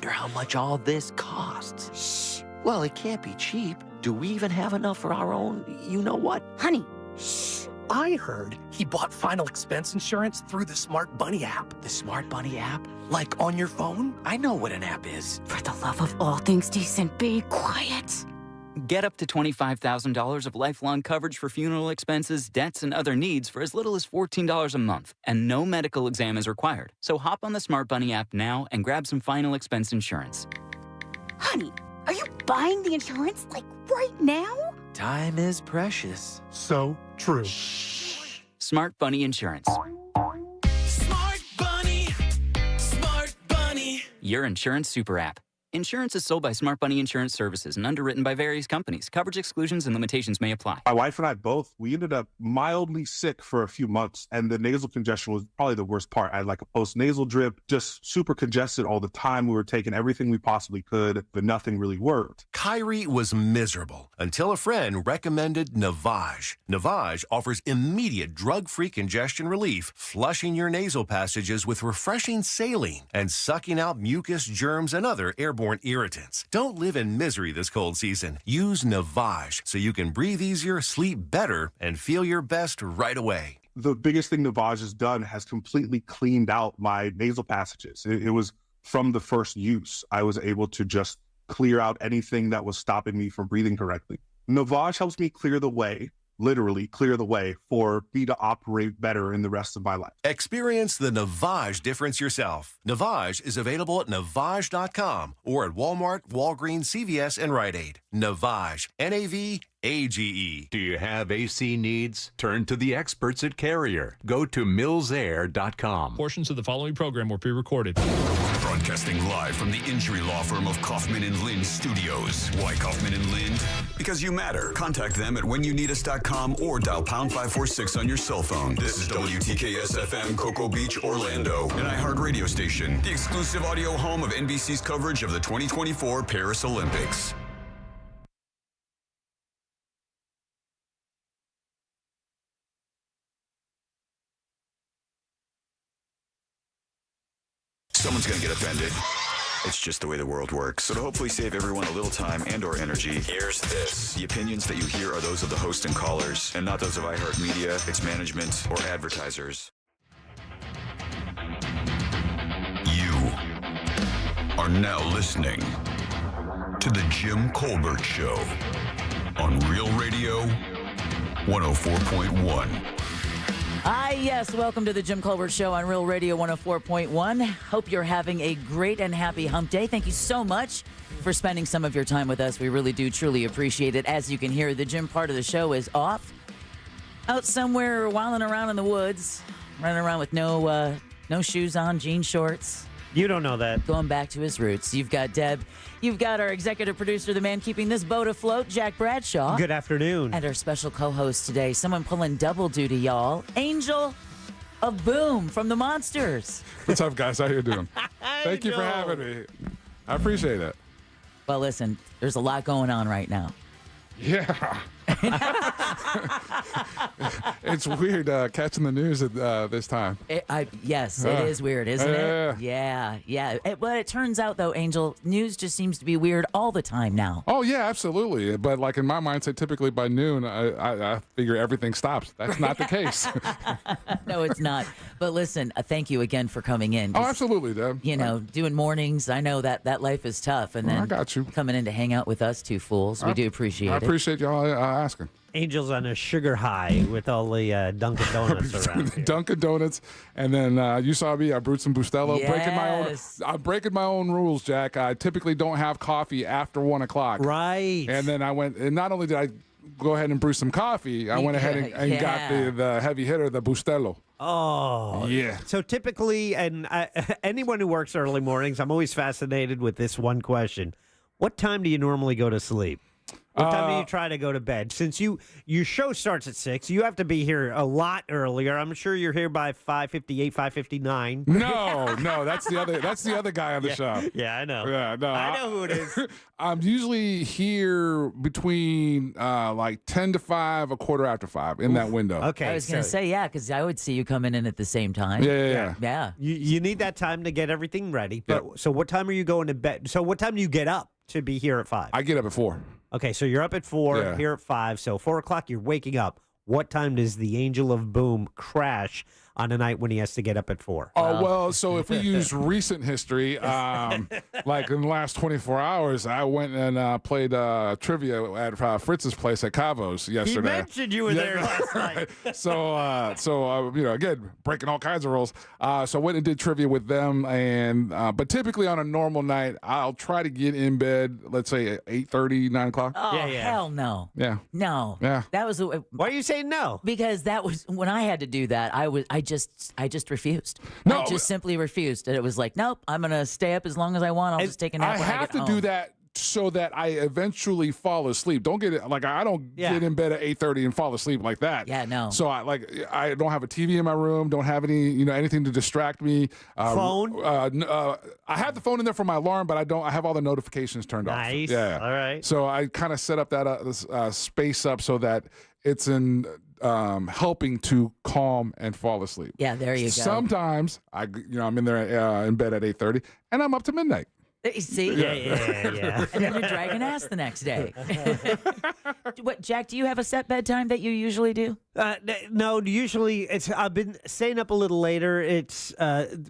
wonder how much all this costs. Shh. Well, it can't be cheap. Do we even have enough for our own you-know-what? Honey, shh. I heard he bought final expense insurance through the Smart Bunny app. The Smart Bunny app? Like on your phone? I know what an app is. For the love of all things decent, be quiet. Get up to $25,000 of lifelong coverage for funeral expenses, debts, and other needs for as little as $14 a month. And no medical exam is required. So hop on the Smart Bunny app now and grab some final expense insurance. Honey, are you buying the insurance, like, right now? Time is precious. So true. Smart Bunny Insurance. Smart Bunny. Smart Bunny. Your insurance super app. Insurance is sold by Smart Bunny Insurance Services and underwritten by various companies. Coverage exclusions and limitations may apply. My wife and I both, we ended up mildly sick for a few months, and the nasal congestion was probably the worst part. I had like a post-nasal drip, just super congested all the time. We were taking everything we possibly could, but nothing really worked. Kyrie was miserable until a friend recommended Navage. Navage offers immediate drug-free congestion relief, flushing your nasal passages with refreshing saline and sucking out mucus, germs, and other airborne irritants. Don't live in misery this cold season. Use Navage so you can breathe easier, sleep better, and feel your best right away. The biggest thing Navage has done has completely cleaned out my nasal passages. It was from the first use. I was able to just clear out anything that was stopping me from breathing correctly. Navage helps me clear the way, literally clear the way for me to operate better in the rest of my life. Experience the Navage difference yourself. Navage is available at Navage.com or at Walmart, Walgreens, CVS, and Rite Aid. Navage, Navage. Do you have AC needs? Turn to the experts at Carrier. Go to millsair.com. Portions of the following program were pre-recorded. Broadcasting live from the injury law firm of Kaufman and Lind Studios. Why Kaufman and Lind? Because you matter. Contact them at whenyouneedus.com or dial pound 546 on your cell phone. This is WTKS FM, Cocoa Beach, Orlando, an iHeart radio station. The exclusive audio home of NBC's coverage of the 2024 Paris Olympics. Someone's going to get offended. It's just the way the world works. So to hopefully save everyone a little time and or energy, here's this. The opinions that you hear are those of the host and callers, and not those of iHeartMedia, its management, or advertisers. You are now listening to The Jim Colbert Show on Real Radio 104.1. Yes, welcome to the Jim Colbert Show on Real Radio 104.1. Hope you're having a great and happy hump day. Thank you so much for spending some of your time with us. We really do truly appreciate it. As you can hear, the Jim part of the show is off. Out somewhere wilding around in the woods, running around with no shoes on, jean shorts. You don't know that. Going back to his roots. You've got Deb. You've got our executive producer, the man keeping this boat afloat, Jack Bradshaw. Good afternoon. And our special co-host today, someone pulling double duty, y'all. Angel of Boom from the Monsters. What's up, guys? How you doing? Thank you for having me. I appreciate it. Well, listen, there's a lot going on right now. Yeah. It's weird catching the news at this time. Yes, it is weird, isn't it? Yeah. But it turns out, though, Angel, news just seems to be weird all the time now. Oh, yeah, absolutely. But like in my mindset, typically by noon, I figure everything stops. That's not the case. No, it's not. But listen, thank you again for coming in. Oh, absolutely, Deb. You know, doing mornings, I know that life is tough. And then I got you. Coming in to hang out with us two fools. We do appreciate it. I appreciate y'all asking. Angel's on a sugar high with all the Dunkin' Donuts around here. Dunkin' Donuts, and then you saw me. I brewed some Bustelo, Yes. I'm breaking my own rules, Jack. I typically don't have coffee after 1 o'clock. Right. And then I went, and not only did I go ahead and brew some coffee, I went ahead and got the heavy hitter, the Bustelo. Oh, yeah. So typically, and anyone who works early mornings, I'm always fascinated with this one question. What time do you normally go to sleep? What time do you try to go to bed? Since your show starts at 6, you have to be here a lot earlier. I'm sure you're here by 5:58, 5:59. No, that's the other guy on the show. Yeah, I know. Yeah, no, I know who it is. I'm usually here between like 10 to 5, a quarter after 5 in that window. Okay, I was going to say, yeah, because I would see you coming in at the same time. Yeah. You need that time to get everything ready. But so what time are you going to bed? So what time do you get up to be here at 5? I get up at 4. Okay, so you're up at 4, here at 5. So 4 o'clock, you're waking up. What time does the Angel of Boom crash on a night when he has to get up at 4? Oh, well, so if we use recent history, like in the last 24 hours, I went and played trivia at Fritz's place at Cavo's yesterday. He mentioned you were there last night. So again, breaking all kinds of rules. So I went and did trivia with them, and but typically on a normal night, I'll try to get in bed, let's say at 8:30, 9 o'clock. Oh, hell no. Yeah. No. Yeah. That was Why are you saying no? Because that was when I had to do that. I just refused. No, I just simply refused. And it was like, nope, I'm going to stay up as long as I want. I'll just take a nap when I have get to home. do that so that I eventually fall asleep. Don't get it like I don't get in bed at 8:30 and fall asleep like that. Yeah, no. So I don't have a TV in my room. Don't have any anything to distract me. Phone? I have the phone in there for my alarm, but I don't. I have all the notifications turned off. Nice. Yeah. All right. So I kind of set up that space up so that it's in helping to calm and fall asleep. Yeah, there you go. Sometimes I'm in there in bed at 8:30 and I'm up to midnight. See? Yeah. And then you're dragging ass the next day. What, Jack, do you have a set bedtime that you usually do? No, usually I've been staying up a little later. It's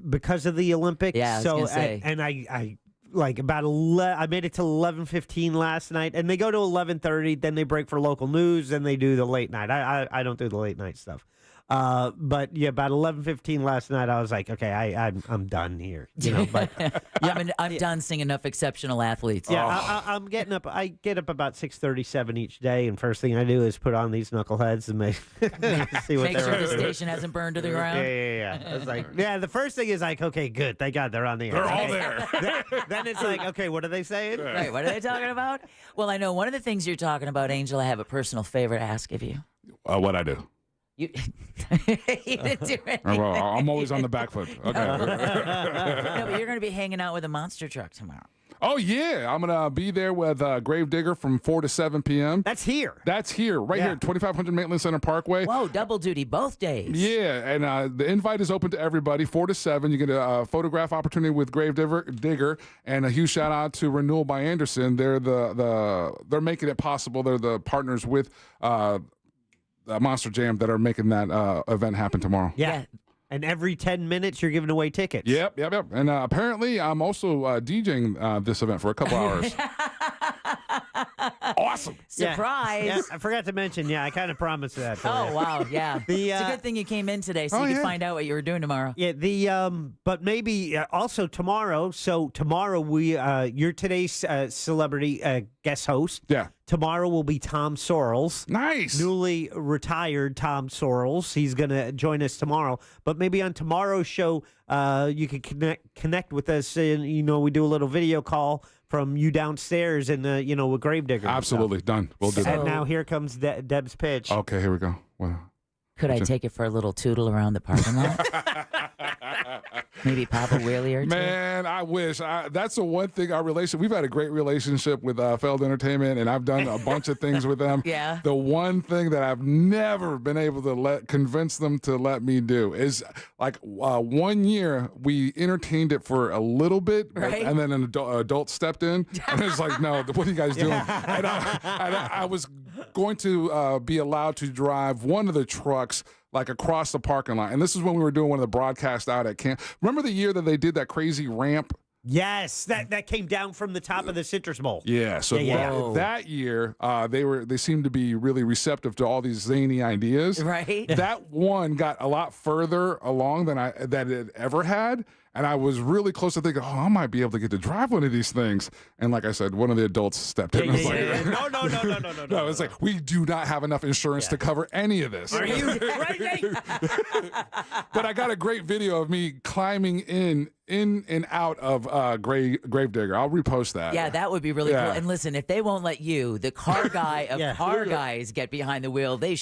because of the Olympics. Yeah, I was gonna say. I like about 11, I made it to 11:15 last night, and they go to 11:30. Then they break for local news, and they do the late night. I don't do the late night stuff. But yeah, about 11:15 last night, I was like, okay, I'm done here. But I'm done seeing enough exceptional athletes. Yeah, I'm getting up. I get up about 6:37 each day, and first thing I do is put on these knuckleheads and see what make they're sure up the to. station hasn't burned to the ground. Yeah. I was like, the first thing is like, okay, good, thank God they're on the air. They're all there. Then it's like, okay, what are they saying? Right, what are they talking about? Well, I know one of the things you're talking about, Angel, I have a personal favor to ask of you. What I do? You didn't do anything. Well, I'm always on the back foot. Okay. No, but you're going to be hanging out with a monster truck tomorrow. Oh, yeah. I'm going to be there with Gravedigger from 4 to 7 p.m. That's here. That's here, right here, 2500 Maitland Center Parkway. Whoa, double duty both days. Yeah, and the invite is open to everybody, 4 to 7. You get a photograph opportunity with Gravedigger, and a huge shout out to Renewal by Anderson. They're they're making it possible. They're the partners with Monster Jam that are making that event happen tomorrow. Yeah. And every 10 minutes, you're giving away tickets. Yep. And apparently, I'm also DJing this event for a couple hours. Awesome. Surprise. Yeah, I forgot to mention, I kind of promised that. Oh, wow, yeah. It's a good thing you came in today so you could find out what you were doing tomorrow. Yeah, but maybe also tomorrow. So tomorrow, you're today's celebrity guest host. Yeah. Tomorrow will be Tom Sorrells. Nice. Newly retired Tom Sorrells. He's going to join us tomorrow. But maybe on tomorrow's show, you can connect with us. And, we do a little video call from you downstairs and, with Gravedigger. Absolutely. Done. We'll do that. And now here comes Deb's pitch. Okay, here we go. Wow. Could I take it for a little tootle around the parking lot? Maybe pop a wheelie or two? Man, I wish. That's the one thing we've had a great relationship with Feld Entertainment, and I've done a bunch of things with them. Yeah. The one thing that I've never been able to convince them to let me do is like 1 year we entertained it for a little bit, right? And then an adult stepped in, and it's like, no, what are you guys doing? And I was going to be allowed to drive one of the trucks like across the parking lot. And this is when we were doing one of the broadcasts out at camp. Remember the year that they did that crazy ramp? Yes, that came down from the top of the Citrus Bowl. Yeah, so that year they seemed to be really receptive to all these zany ideas. Right. That one got a lot further along than it ever had, And I was really close to thinking, I might be able to get to drive one of these things. And like I said, one of the adults stepped in. No. No, it's like, we do not have enough insurance to cover any of this. Are you right? But I got a great video of me climbing in and out of Gravedigger. I'll repost that. Yeah, that would be really cool. And listen, if they won't let you, the car guy of car guys, get behind the wheel, they're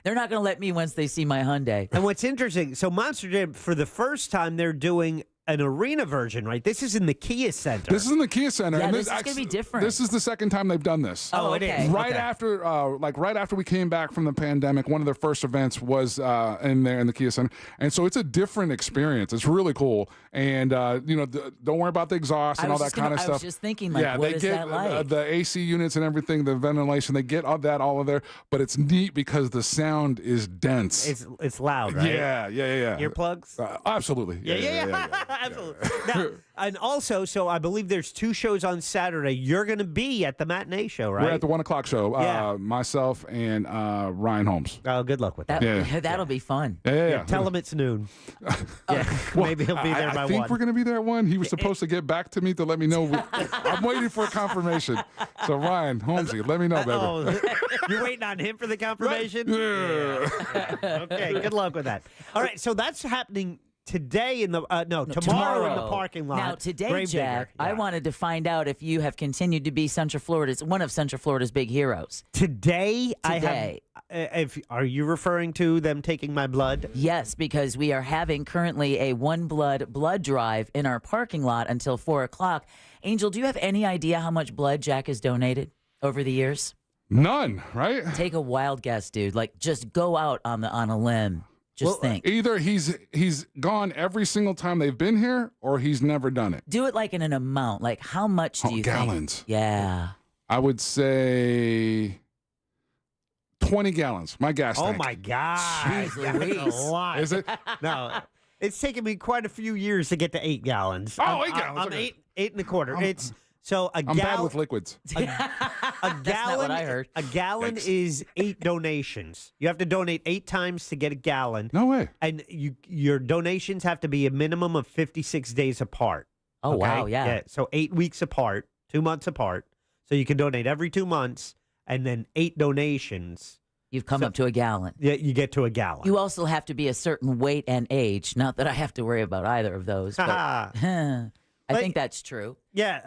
not going to let me once they see my Hyundai. And what's interesting, so Monster Jam, for the first time, they're doing an arena version, right? This is in the Kia Center. This is in the Kia Center. Yeah, and this is going to be different. This is the second time they've done this. Oh, okay. Right After we came back from the pandemic, one of their first events was in there in the Kia Center, and so it's a different experience. It's really cool, and don't worry about the exhaust and all that kind of stuff. I was just thinking, what is that like? The AC units and everything, the ventilation, they get all of there, but it's neat because the sound is dense. It's loud, right? Yeah. Earplugs? Absolutely. Yeah. Absolutely. Now, and also, so I believe there's 2 shows on Saturday. You're going to be at the matinee show, right? We're at the 1:00 show. Myself and Ryan Holmes. Oh, good luck with that. That'll be fun. Yeah. Tell him it's noon. Maybe he'll be there by 1. I think we're going to be there at 1. He was supposed to get back to me to let me know. I'm waiting for a confirmation. So Ryan Holmesy, let me know, baby. Oh, you're waiting on him for the confirmation? Yeah. Okay, good luck with that. All right, so that's happening today in the tomorrow in the parking lot. Now today, Gravedigger. Jack, I wanted to find out if you have continued to be one of Central Florida's big heroes. Today. I have. Are you referring to them taking my blood? Yes, because we are having currently a OneBlood blood drive in our parking lot until 4:00. Angel, do you have any idea how much blood Jack has donated over the years? None, right? Take a wild guess, dude. Like, just go out on a limb. Just think. Either he's gone every single time they've been here, or he's never done it. Do it like in an amount. Like, how much do you gallons. think? Yeah. I would say 20 gallons. My gas tank. Oh my God! Louise. A lot. Is it? No, it's taken me quite a few years to get to 8 gallons. 8 gallons. I'm Okay. eight and a quarter. I'm bad with liquids. A gallon. That's not what I heard. A gallon Thanks. is 8 donations. You have to donate 8 times to get a gallon. No way. And your donations have to be a minimum of 56 days apart. Oh, wow, yeah. So 8 weeks apart, 2 months apart. So you can donate every 2 months, and then 8 donations. You've come up to a gallon. Yeah, you get to a gallon. You also have to be a certain weight and age. Not that I have to worry about either of those. But, I think that's true. Yeah,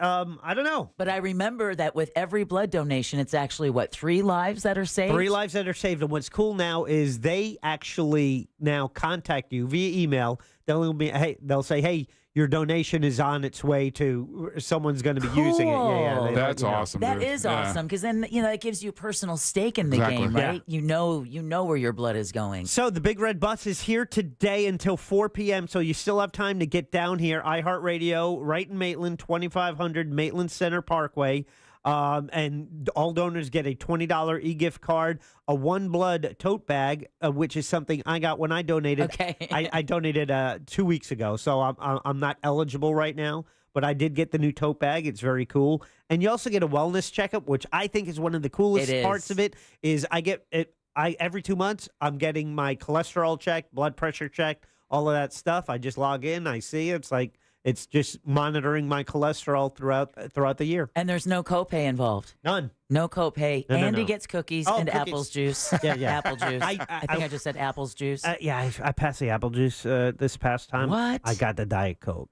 I don't know. But I remember that with every blood donation, it's actually, 3 lives that are saved? 3 lives that are saved. And what's cool now is they actually now contact you via email. They'll say, hey, your donation is on its way to someone's going to be using it. Yeah, that's awesome. That dude. is awesome, because then it gives you personal stake in the game, right? You know where your blood is going. So the Big Red Bus is here today until 4 p.m. So you still have time to get down here. iHeartRadio, right in Maitland, 2500 Maitland Center Parkway. And all donors get a $20 e-gift card, a OneBlood tote bag, which is something I got when I donated. Okay. I donated 2 weeks ago, so I'm not eligible right now. But I did get the new tote bag. It's very cool. And you also get a wellness checkup, which I think is one of the coolest parts of it. Is I get it. Every 2 months I'm getting my cholesterol checked, blood pressure checked, all of that stuff. I just log in, I see it's like. It's just monitoring my cholesterol throughout the year. And there's no copay involved. None. No copay. Andy gets cookies and cookies. apples juice. Yeah. Apple juice. I think I just said apples juice. I passed the apple juice this past time. What? I got the Diet Coke.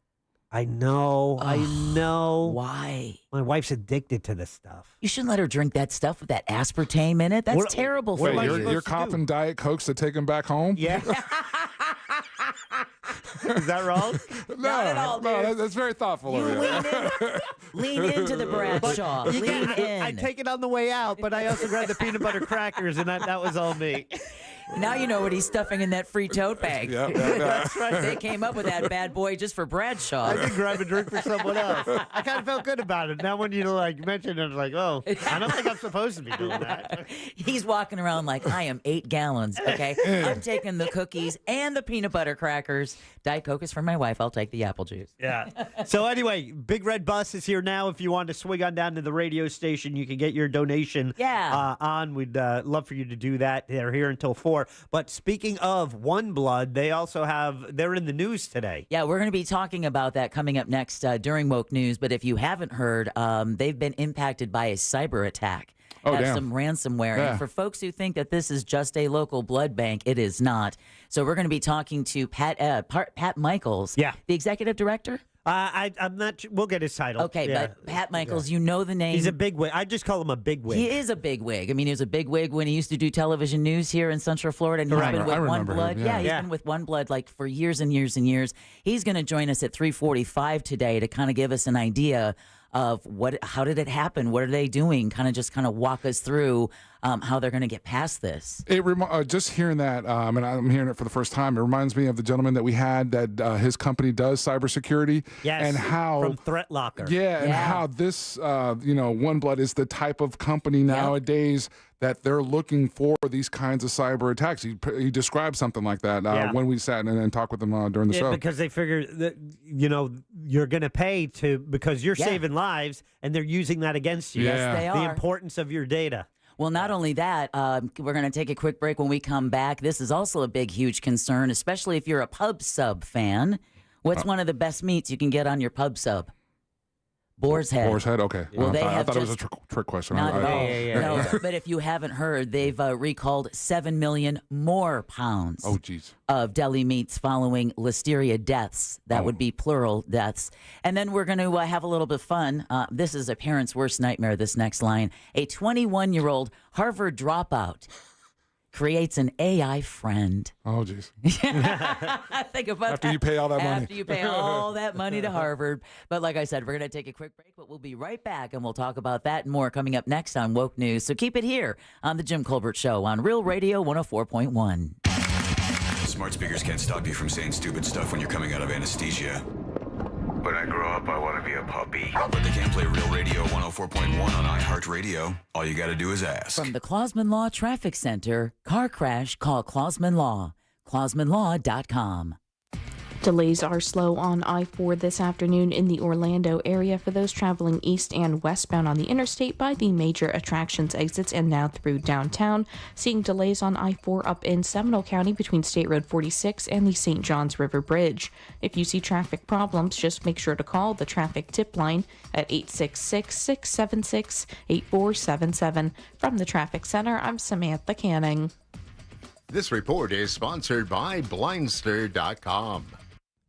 I know. Why? My wife's addicted to this stuff. You shouldn't let her drink that stuff with that aspartame in it. That's terrible for Wait, you. you're copping Diet Cokes to take them back home? Yeah. Is that wrong? Not at all, dude. No, that's very thoughtful of you. Lean into the Bradshaw. Lean in. I take it on the way out, but I also grabbed the peanut butter crackers, and that was all me. Now you know what he's stuffing in that free tote bag. Yeah. That's right. They came up with that bad boy just for Bradshaw. I did grab a drink for someone else. I kind of felt good about it. Now when you mention it, I'm like, oh, I don't think I'm supposed to be doing that. He's walking around like, I am 8 gallons, okay? I'm taking the cookies and the peanut butter crackers. Diet Coke is for my wife. I'll take the apple juice. Yeah. So anyway, Big Red Bus is here now. If you want to swing on down to the radio station, you can get your donation on. We'd love for you to do that. They're here until 4. more. But speaking of OneBlood, they're in the news today. Yeah, we're going to be talking about that coming up next during Woke News. But if you haven't heard, they've been impacted by a cyber attack. Some ransomware. Yeah. And for folks who think that this is just a local blood bank, it is not. So we're going to be talking to Pat Michaels, the executive director. I'm not. We'll get his title. Okay, but Pat Michaels, you know the name. He's a bigwig. I just call him a bigwig. He is a bigwig. I mean, he was a bigwig when he used to do television news here in Central Florida. And he's been with OneBlood. Yeah, he's been with OneBlood like for years and years and years. He's going to join us at 3:45 today to kind of give us an idea of how did it happen? What are they doing? Kind of walk us through how they're going to get past this. Just hearing that, and I'm hearing it for the first time, it reminds me of the gentleman that we had that his company does cybersecurity. Yes, and how from Threat Locker. And how this, OneBlood is the type of company nowadays that they're looking for these kinds of cyber attacks. He described something like that when we sat and talked with him during the show. Because they figure that, you're going to pay because you're saving lives, and they're using that against you. Yes, they are. The importance of your data. Well, not only that, we're going to take a quick break. When we come back, this is also a big, huge concern, especially if you're a pub sub fan. What's one of the best meats you can get on your pub sub? Boar's head. Boar's head, okay. Well, I thought it was a trick question. Not at all. No, but if you haven't heard, they've recalled 7 million more pounds of deli meats following listeria deaths. That would be plural deaths. And then we're going to have a little bit of fun. This is a parent's worst nightmare, this next line. A 21-year-old Harvard dropout creates an AI friend. Oh, jeez. Think about After you pay all that money. After you pay all that money to Harvard. But like I said, we're going to take a quick break, but we'll be right back, and we'll talk about that and more coming up next on Woke News. So keep it here on The Jim Colbert Show on Real Radio 104.1. Smart speakers can't stop you from saying stupid stuff when you're coming out of anesthesia. When I grow up, I want to be a puppy. But they can play Real Radio 104.1 on iHeartRadio. All you got to do is ask. From the Clausman Law Traffic Center, car crash, call Clausman Law. ClausmanLaw.com. Delays are slow on I-4 this afternoon in the Orlando area for those traveling east and westbound on the interstate by the major attractions exits and now through downtown. Seeing delays on I-4 up in Seminole County between State Road 46 and the St. Johns River Bridge. If you see traffic problems, just make sure to call the traffic tip line at 866-676-8477. From the Traffic Center, I'm Samantha Canning. This report is sponsored by Blindster.com.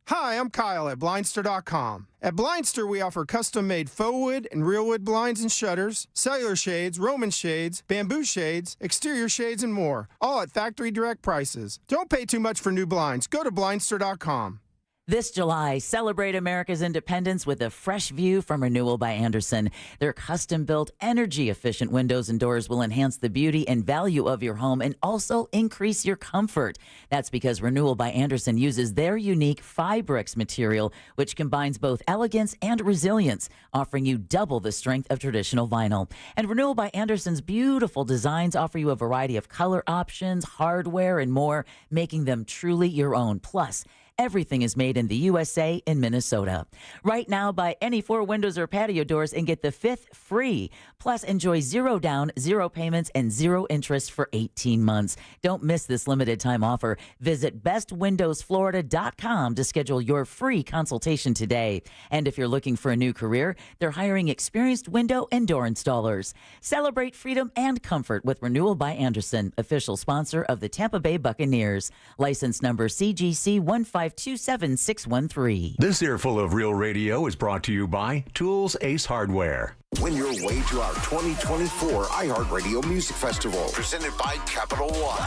Hi, I'm Kyle at Blindster.com. At Blindster, we offer custom-made faux wood and real wood blinds and shutters, cellular shades, Roman shades, bamboo shades, exterior shades, and more, all at factory direct prices. Don't pay too much for new blinds. Go to Blindster.com. This July, celebrate America's independence with a fresh view from Renewal by Andersen. Their custom-built, energy-efficient windows and doors will enhance the beauty and value of your home and also increase your comfort. That's because Renewal by Andersen uses their unique Fibrix material, which combines both elegance and resilience, offering you double the strength of traditional vinyl. And Renewal by Andersen's beautiful designs offer you a variety of color options, hardware, and more, making them truly your own. Plus, everything is made in the USA in Minnesota. Right now, buy any 4 windows or patio doors and get the 5th free. Plus, enjoy 0 down, 0 payments, and 0 interest for 18 months. Don't miss this limited time offer. Visit bestwindowsflorida.com to schedule your free consultation today. And if you're looking for a new career, they're hiring experienced window and door installers. Celebrate freedom and comfort with Renewal by Andersen, official sponsor of the Tampa Bay Buccaneers. License number CGC 1527613. This earful of Real Radio is brought to you by Tools Ace Hardware. Win your way to our 2024 iHeartRadio Music Festival, presented by Capital One.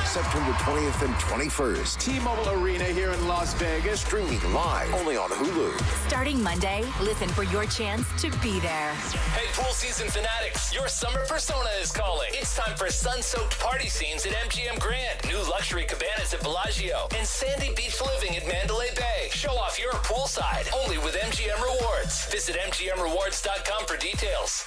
September 20th and 21st. T-Mobile Arena here in Las Vegas. Streaming live only on Hulu. Starting Monday, listen for your chance to be there. Hey, pool season fanatics, your summer persona is calling. It's time for sun-soaked party scenes at MGM Grand, new luxury cabanas at Bellagio, and sandy beach living at Mandalay Bay. Show off your poolside, only with MGM Rewards. Visit MGMRewards.com for details.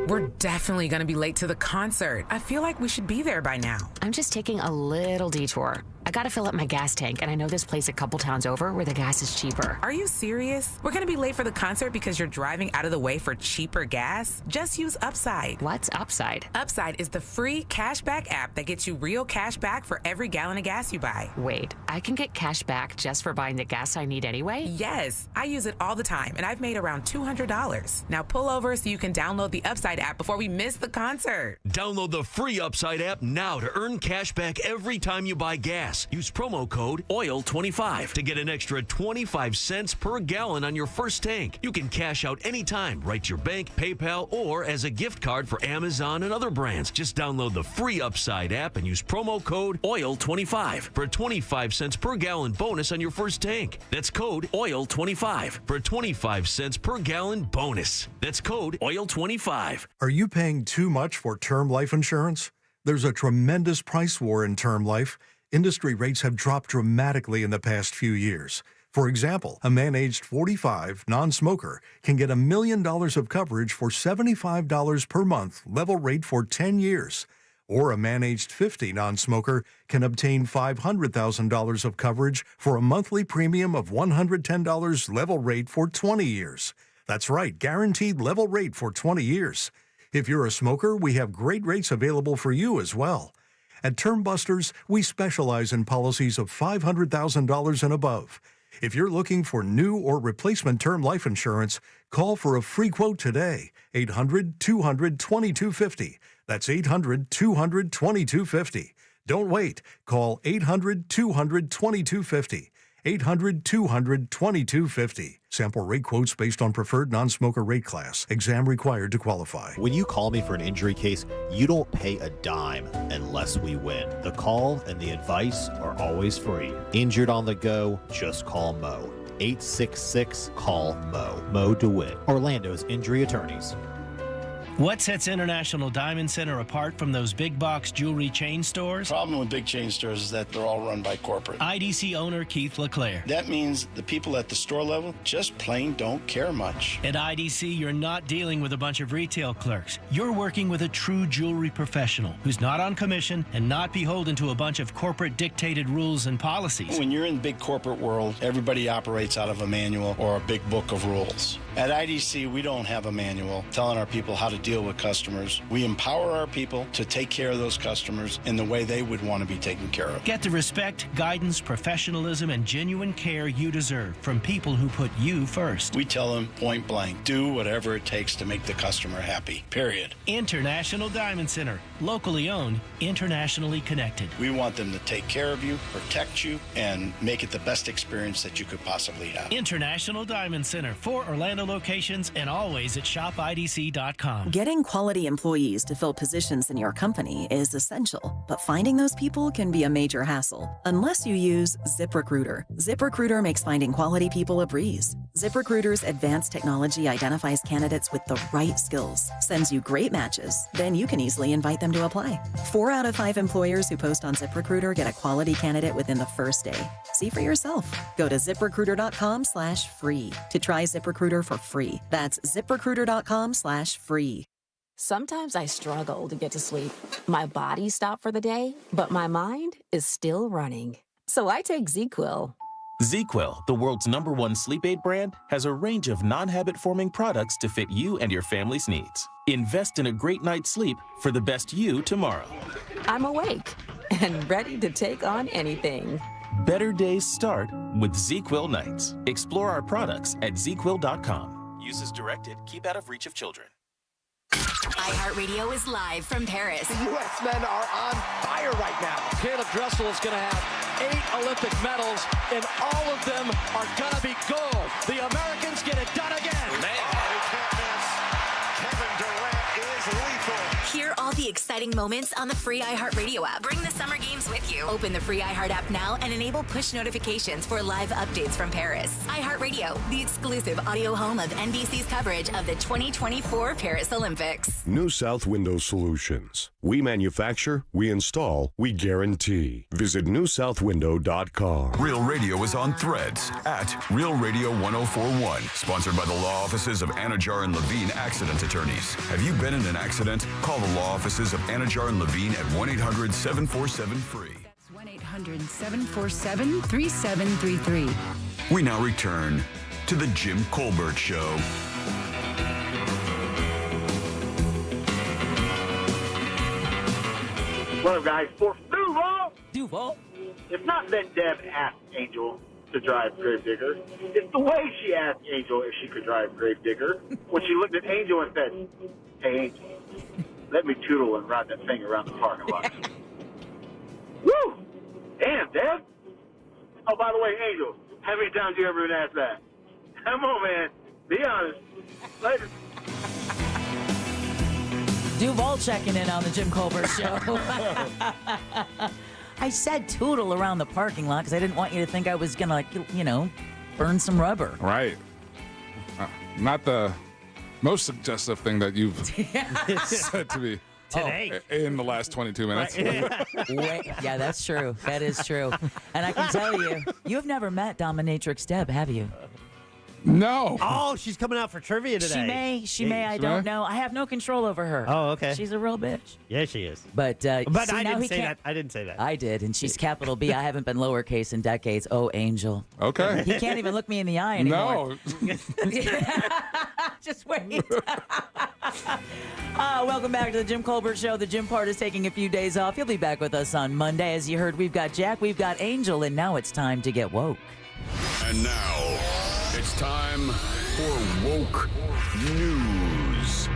We're definitely going to be late to the concert. I feel like we should be there by now. I'm just taking a little detour. I gotta fill up my gas tank, and I know this place a couple towns over where the gas is cheaper. Are you serious? We're gonna be late for the concert because you're driving out of the way for cheaper gas? Just use Upside. What's Upside? Upside is the free cashback app that gets you real cash back for every gallon of gas you buy. Wait, I can get cash back just for buying the gas I need anyway? Yes, I use it all the time, and I've made around $200. Now pull over so you can download the Upside app before we miss the concert. Download the free Upside app now to earn cash back every time you buy gas. Use promo code OIL25 to get an extra 25 cents per gallon on your first tank. You can cash out anytime, right to your bank, PayPal, or as a gift card for Amazon and other brands. Just download the free Upside app and use promo code OIL25 for a 25 cents per gallon bonus on your first tank. That's code OIL25 for a 25 cents per gallon bonus. That's code OIL25. Are you paying too much for term life insurance? There's a tremendous price war in term life. Industry rates have dropped dramatically in the past few years. For example, a man aged 45, non-smoker, can get $1 million of coverage for $75 per month, level rate for 10 years. Or a man aged 50, non-smoker, can obtain $500,000 of coverage for a monthly premium of $110, level rate for 20 years. That's right, guaranteed level rate for 20 years. If you're a smoker, we have great rates available for you as well. At Term Busters, we specialize in policies of $500,000 and above. If you're looking for new or replacement term life insurance, call for a free quote today. 800-200-2250. That's 800-200-2250. Don't wait. Call 800-200-2250. 800-200-2250. Sample rate quotes based on preferred non-smoker rate class. Exam required to qualify. When you call me for an injury case, you don't pay a dime unless we win. The call and the advice are always free. Injured on the go, just call Mo. 866-CALL-MO. Mo DeWitt. Orlando's injury attorneys. What sets International Diamond Center apart from those big box jewelry chain stores? The problem with big chain stores is that they're all run by corporate. IDC owner Keith LeClaire. That means the people at the store level just plain don't care much. At IDC, you're not dealing with a bunch of retail clerks. You're working with a true jewelry professional who's not on commission and not beholden to a bunch of corporate dictated rules and policies. When you're in the big corporate world, everybody operates out of a manual or a big book of rules. At IDC, we don't have a manual telling our people how to deal with customers. We empower our people to take care of those customers in the way they would want to be taken care of. Get the respect, guidance, professionalism, and genuine care you deserve from people who put you first. We tell them point blank, do whatever it takes to make the customer happy, period. International Diamond Center, locally owned, internationally connected. We want them to take care of you, protect you, and make it the best experience that you could possibly have. International Diamond Center, 4 Orlando locations and always at shopidc.com. Getting quality employees to fill positions in your company is essential, but finding those people can be a major hassle unless you use ZipRecruiter. ZipRecruiter makes finding quality people a breeze. ZipRecruiter's advanced technology identifies candidates with the right skills, sends you great matches, then you can easily invite them to apply. 4 out of 5 employers who post on ZipRecruiter get a quality candidate within the first day. See for yourself. Go to ZipRecruiter.com/free to try ZipRecruiter for free. That's ZipRecruiter.com/free. Sometimes I struggle to get to sleep. My body stopped for the day, but my mind is still running. So I take ZzzQuil. ZzzQuil, the world's #1 sleep aid brand, has a range of non-habit-forming products to fit you and your family's needs. Invest in a great night's sleep for the best you tomorrow. I'm awake and ready to take on anything. Better days start with ZzzQuil nights. Explore our products at ZzzQuil.com. Use as directed. Keep out of reach of children. iHeartRadio is live from Paris. The U.S. men are on fire right now. Caleb Dressel is going to have 8 Olympic medals, and all of them are going to be gold. The Americans get it done again. Man. Hear all the exciting exciting moments on the free iHeartRadio app. Bring the summer games with you. Open the free iHeart app now and enable push notifications for live updates from Paris. iHeartRadio, the exclusive audio home of NBC's coverage of the 2024 Paris Olympics. New South Window Solutions. We manufacture, we install, we guarantee. Visit newsouthwindow.com. Real Radio is on Threads at Real Radio 1041. Sponsored by the law offices of Anajar and Levine Accident Attorneys. Have you been in an accident? Call the law offices of Anajar and Levine at 1-800-747-FREE. That's 1-800-747-3733. We now return to the Jim Colbert Show. What up, guys? For Duval. It's not that Deb asked Angel to drive Gravedigger. It's the way she asked Angel if she could drive Gravedigger when she looked at Angel and said, "Hey, Angel, let me tootle and ride that thing around the parking lot." Woo! Damn, Deb. Oh, by the way, Angel, how many times you ever been asked that? Come on, man. Be honest. Later. Duval checking in on the Jim Colbert Show. I said tootle around the parking lot because I didn't want you to think I was going to, burn some rubber. Right. Not the most suggestive thing that you've said to me today in the last 22 minutes. Yeah, that's true. That is true. And I can tell you have never met Dominatrix Deb, have you? No. Oh, she's coming out for trivia today. She may. I don't know. I have no control over her. Oh, okay. She's a real bitch. Yeah, she is. But I didn't say that. I didn't say that. I did, and she's capital B. I haven't been lowercase in decades. Oh, Angel. Okay. He can't even look me in the eye anymore. No. Just wait. Welcome back to the Jim Colbert Show. The Jim part is taking a few days off. He'll be back with us on Monday. As you heard, we've got Jack, we've got Angel, and now it's time to get woke. And now, it's time for Woke News.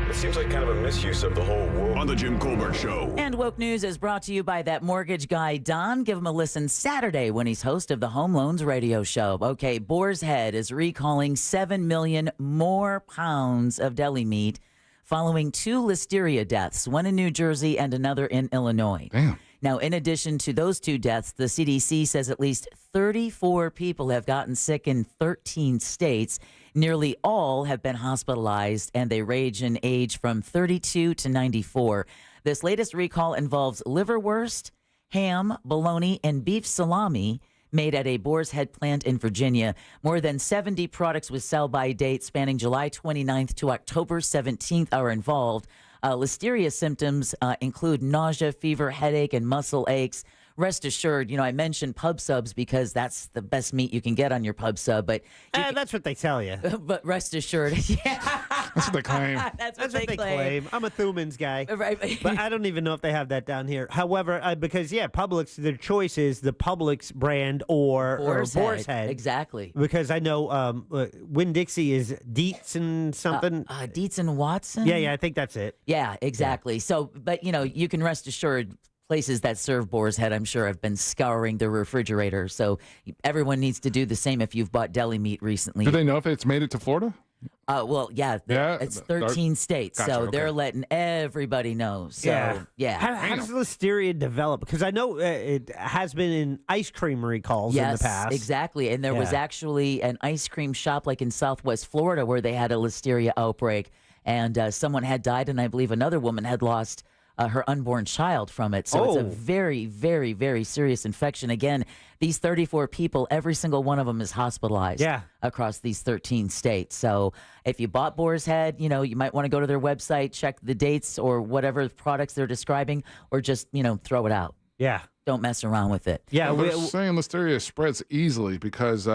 It seems like kind of a misuse of the whole world. On the Jim Colbert Show. And Woke News is brought to you by that mortgage guy, Don. Give him a listen Saturday when he's host of the Home Loans Radio Show. Okay, Boar's Head is recalling 7 million more pounds of deli meat following 2 listeria deaths, one in New Jersey and another in Illinois. Damn. Now, in addition to those 2 deaths, the CDC says at least 34 people have gotten sick in 13 states. Nearly all have been hospitalized, and they range in age from 32 to 94. This latest recall involves liverwurst, ham, bologna, and beef salami made at a Boar's Head plant in Virginia. More than 70 products with sell-by date spanning July 29th to October 17th are involved. Listeria symptoms include nausea, fever, headache, and muscle aches. Rest assured, I mentioned pub subs because that's the best meat you can get on your pub sub. But that's what they tell you. But rest assured, yeah. That's what they claim. That's what they claim. I'm a Thumans guy. Right. But I don't even know if they have that down here. However, because, Publix, their choice is the Publix brand or Boar's Head. Exactly. Because I know Winn-Dixie is Dietz and something. Dietz and Watson? Yeah, I think that's it. Yeah, exactly. Yeah. So, but, you can rest assured places that serve Boar's Head, I'm sure, have been scouring the refrigerator. So everyone needs to do the same if you've bought deli meat recently. Do they know if it's made it to Florida? Well, it's 13 states, gotcha, so okay. they're letting everybody know. So, yeah. How does listeria develop? Because I know it has been in ice cream recalls in the past. Yes, exactly. And there was actually an ice cream shop like in Southwest Florida where they had a listeria outbreak, and someone had died, and I believe another woman had lost her unborn child from it. So it's a very, very, very serious infection. Again, these 34 people, every single one of them is hospitalized across these 13 states. So if you bought Boar's Head, you might want to go to their website, check the dates or whatever products they're describing, or just, throw it out. Yeah. Don't mess around with it. Yeah. Well, they're saying listeria spreads easily because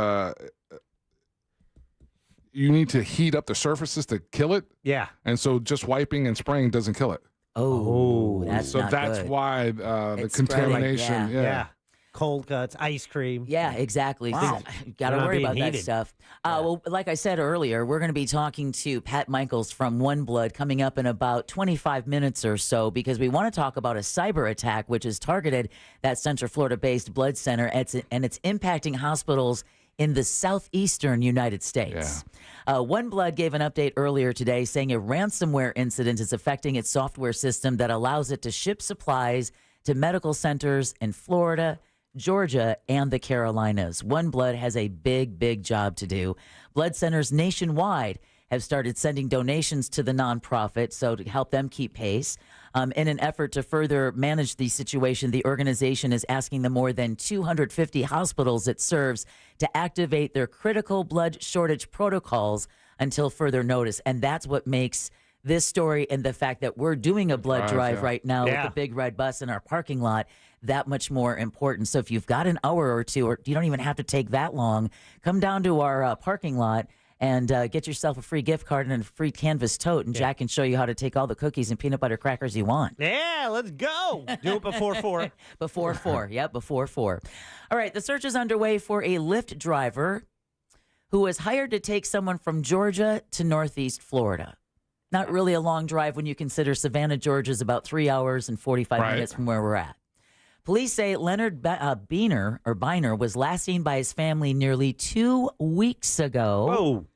you need to heat up the surfaces to kill it. Yeah. And so just wiping and spraying doesn't kill it. Oh, that's not that's good. why the It's contamination. spreading, Yeah. Cold cuts, ice cream. Yeah, exactly. Wow. Got to They're not worry being about that heated. stuff. Well, like I said earlier, we're going to be talking to Pat Michaels from OneBlood coming up in about 25 minutes or so because we want to talk about a cyber attack which has targeted that Central Florida-based blood center and it's impacting hospitals in the southeastern United States. OneBlood gave an update earlier today saying a ransomware incident is affecting its software system that allows it to ship supplies to medical centers in Florida, Georgia, and the Carolinas. OneBlood has a big job to do. Blood centers nationwide have started sending donations to the nonprofit so to help them keep pace. In an effort to further manage the situation, the organization is asking the more than 250 hospitals it serves to activate their critical blood shortage protocols until further notice. And that's what makes this story and the fact that we're doing a blood drive right now with the big red bus in our parking lot that much more important. So if you've got an hour or two, or you don't even have to take that long, come down to our parking lot and get yourself a free gift card and a free canvas tote, and Jack can show you how to take all the cookies and peanut butter crackers you want. Yeah, let's go. Do it before 4. Before 4. Yep, before 4. All right, the search is underway for a Lyft driver who was hired to take someone from Georgia to Northeast Florida. Not really a long drive when you consider Savannah, Georgia is about 3 hours and 45 minutes from where we're at. Police say Leonard Biner was last seen by his family nearly 2 weeks ago. Whoa.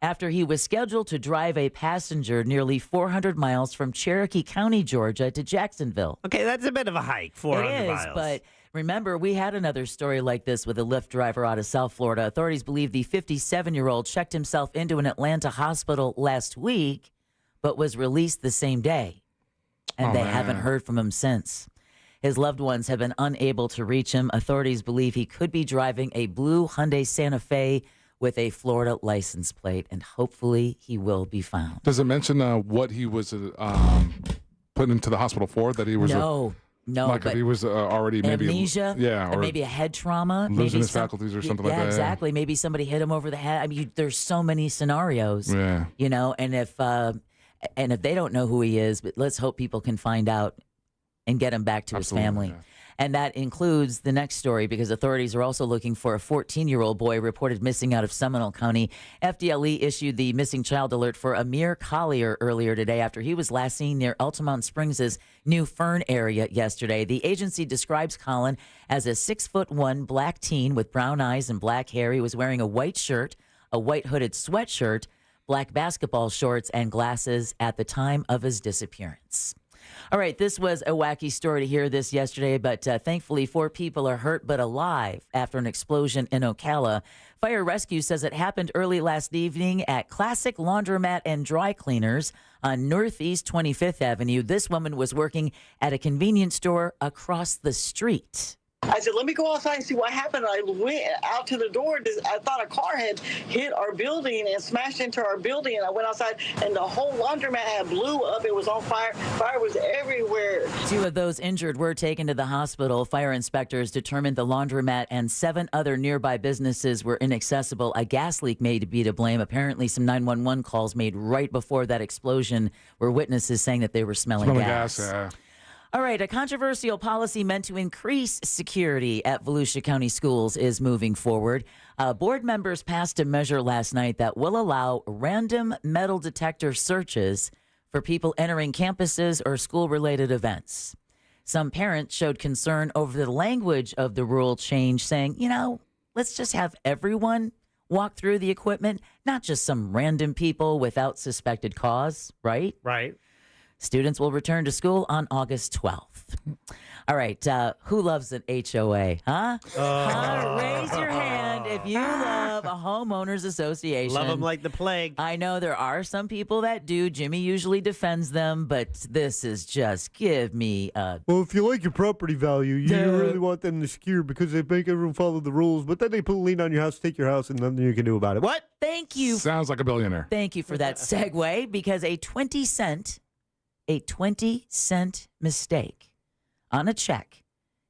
After he was scheduled to drive a passenger nearly 400 miles from Cherokee County, Georgia to Jacksonville. Okay, that's a bit of a hike, 400 miles. It is, but remember, we had another story like this with a Lyft driver out of South Florida. Authorities believe the 57-year-old checked himself into an Atlanta hospital last week, but was released the same day. And they haven't heard from him since. His loved ones have been unable to reach him. Authorities believe he could be driving a blue Hyundai Santa Fe with a Florida license plate, and hopefully he will be found. Does it mention what he was put into the hospital for? That he was no, like if he was already maybe amnesia, or maybe a head trauma, losing his faculties or something like that. Yeah, exactly. Maybe somebody hit him over the head. I mean, there's so many scenarios. Yeah, you know, and if they don't know who he is, but let's hope people can find out and get him back to his family. Yeah. And that includes the next story, because authorities are also looking for a 14-year-old boy reported missing out of Seminole County. FDLE issued the missing child alert for Amir Collier earlier today after he was last seen near Altamont Springs' New Fern area yesterday. The agency describes Colin as a 6'1" black teen with brown eyes and black hair. He was wearing a white shirt, a white hooded sweatshirt, black basketball shorts, and glasses at the time of his disappearance. All right, this was a wacky story to hear this yesterday, but thankfully 4 people are hurt but alive after an explosion in Ocala. Fire Rescue says it happened early last evening at Classic Laundromat and Dry Cleaners on Northeast 25th Avenue. This woman was working at a convenience store across the street. I said, let me go outside and see what happened. I went out to the door. I thought a car had hit our building and smashed into our building. And I went outside, and the whole laundromat had blew up. It was on fire. Fire was everywhere. 2 of those injured were taken to the hospital. Fire inspectors determined the laundromat and 7 other nearby businesses were inaccessible. A gas leak may be to blame. Apparently, some 911 calls made right before that explosion were witnesses saying that they were smelling gas. All right, a controversial policy meant to increase security at Volusia County schools is moving forward. Board members passed a measure last night that will allow random metal detector searches for people entering campuses or school-related events. Some parents showed concern over the language of the rule change, saying, let's just have everyone walk through the equipment, not just some random people without suspected cause, right? Right. Students will return to school on August 12th. All right. Who loves an HOA, huh? Raise your hand if you love a homeowners association. Love them like the plague. I know there are some people that do. Jimmy usually defends them, but this is just give me a... Well, if you like your property value, you really want them to secure because they make everyone follow the rules, but then they put a lien on your house, take your house, and nothing you can do about it. What? Thank you. Sounds like a billionaire. Thank you for that segue, because a 20-cent mistake on a check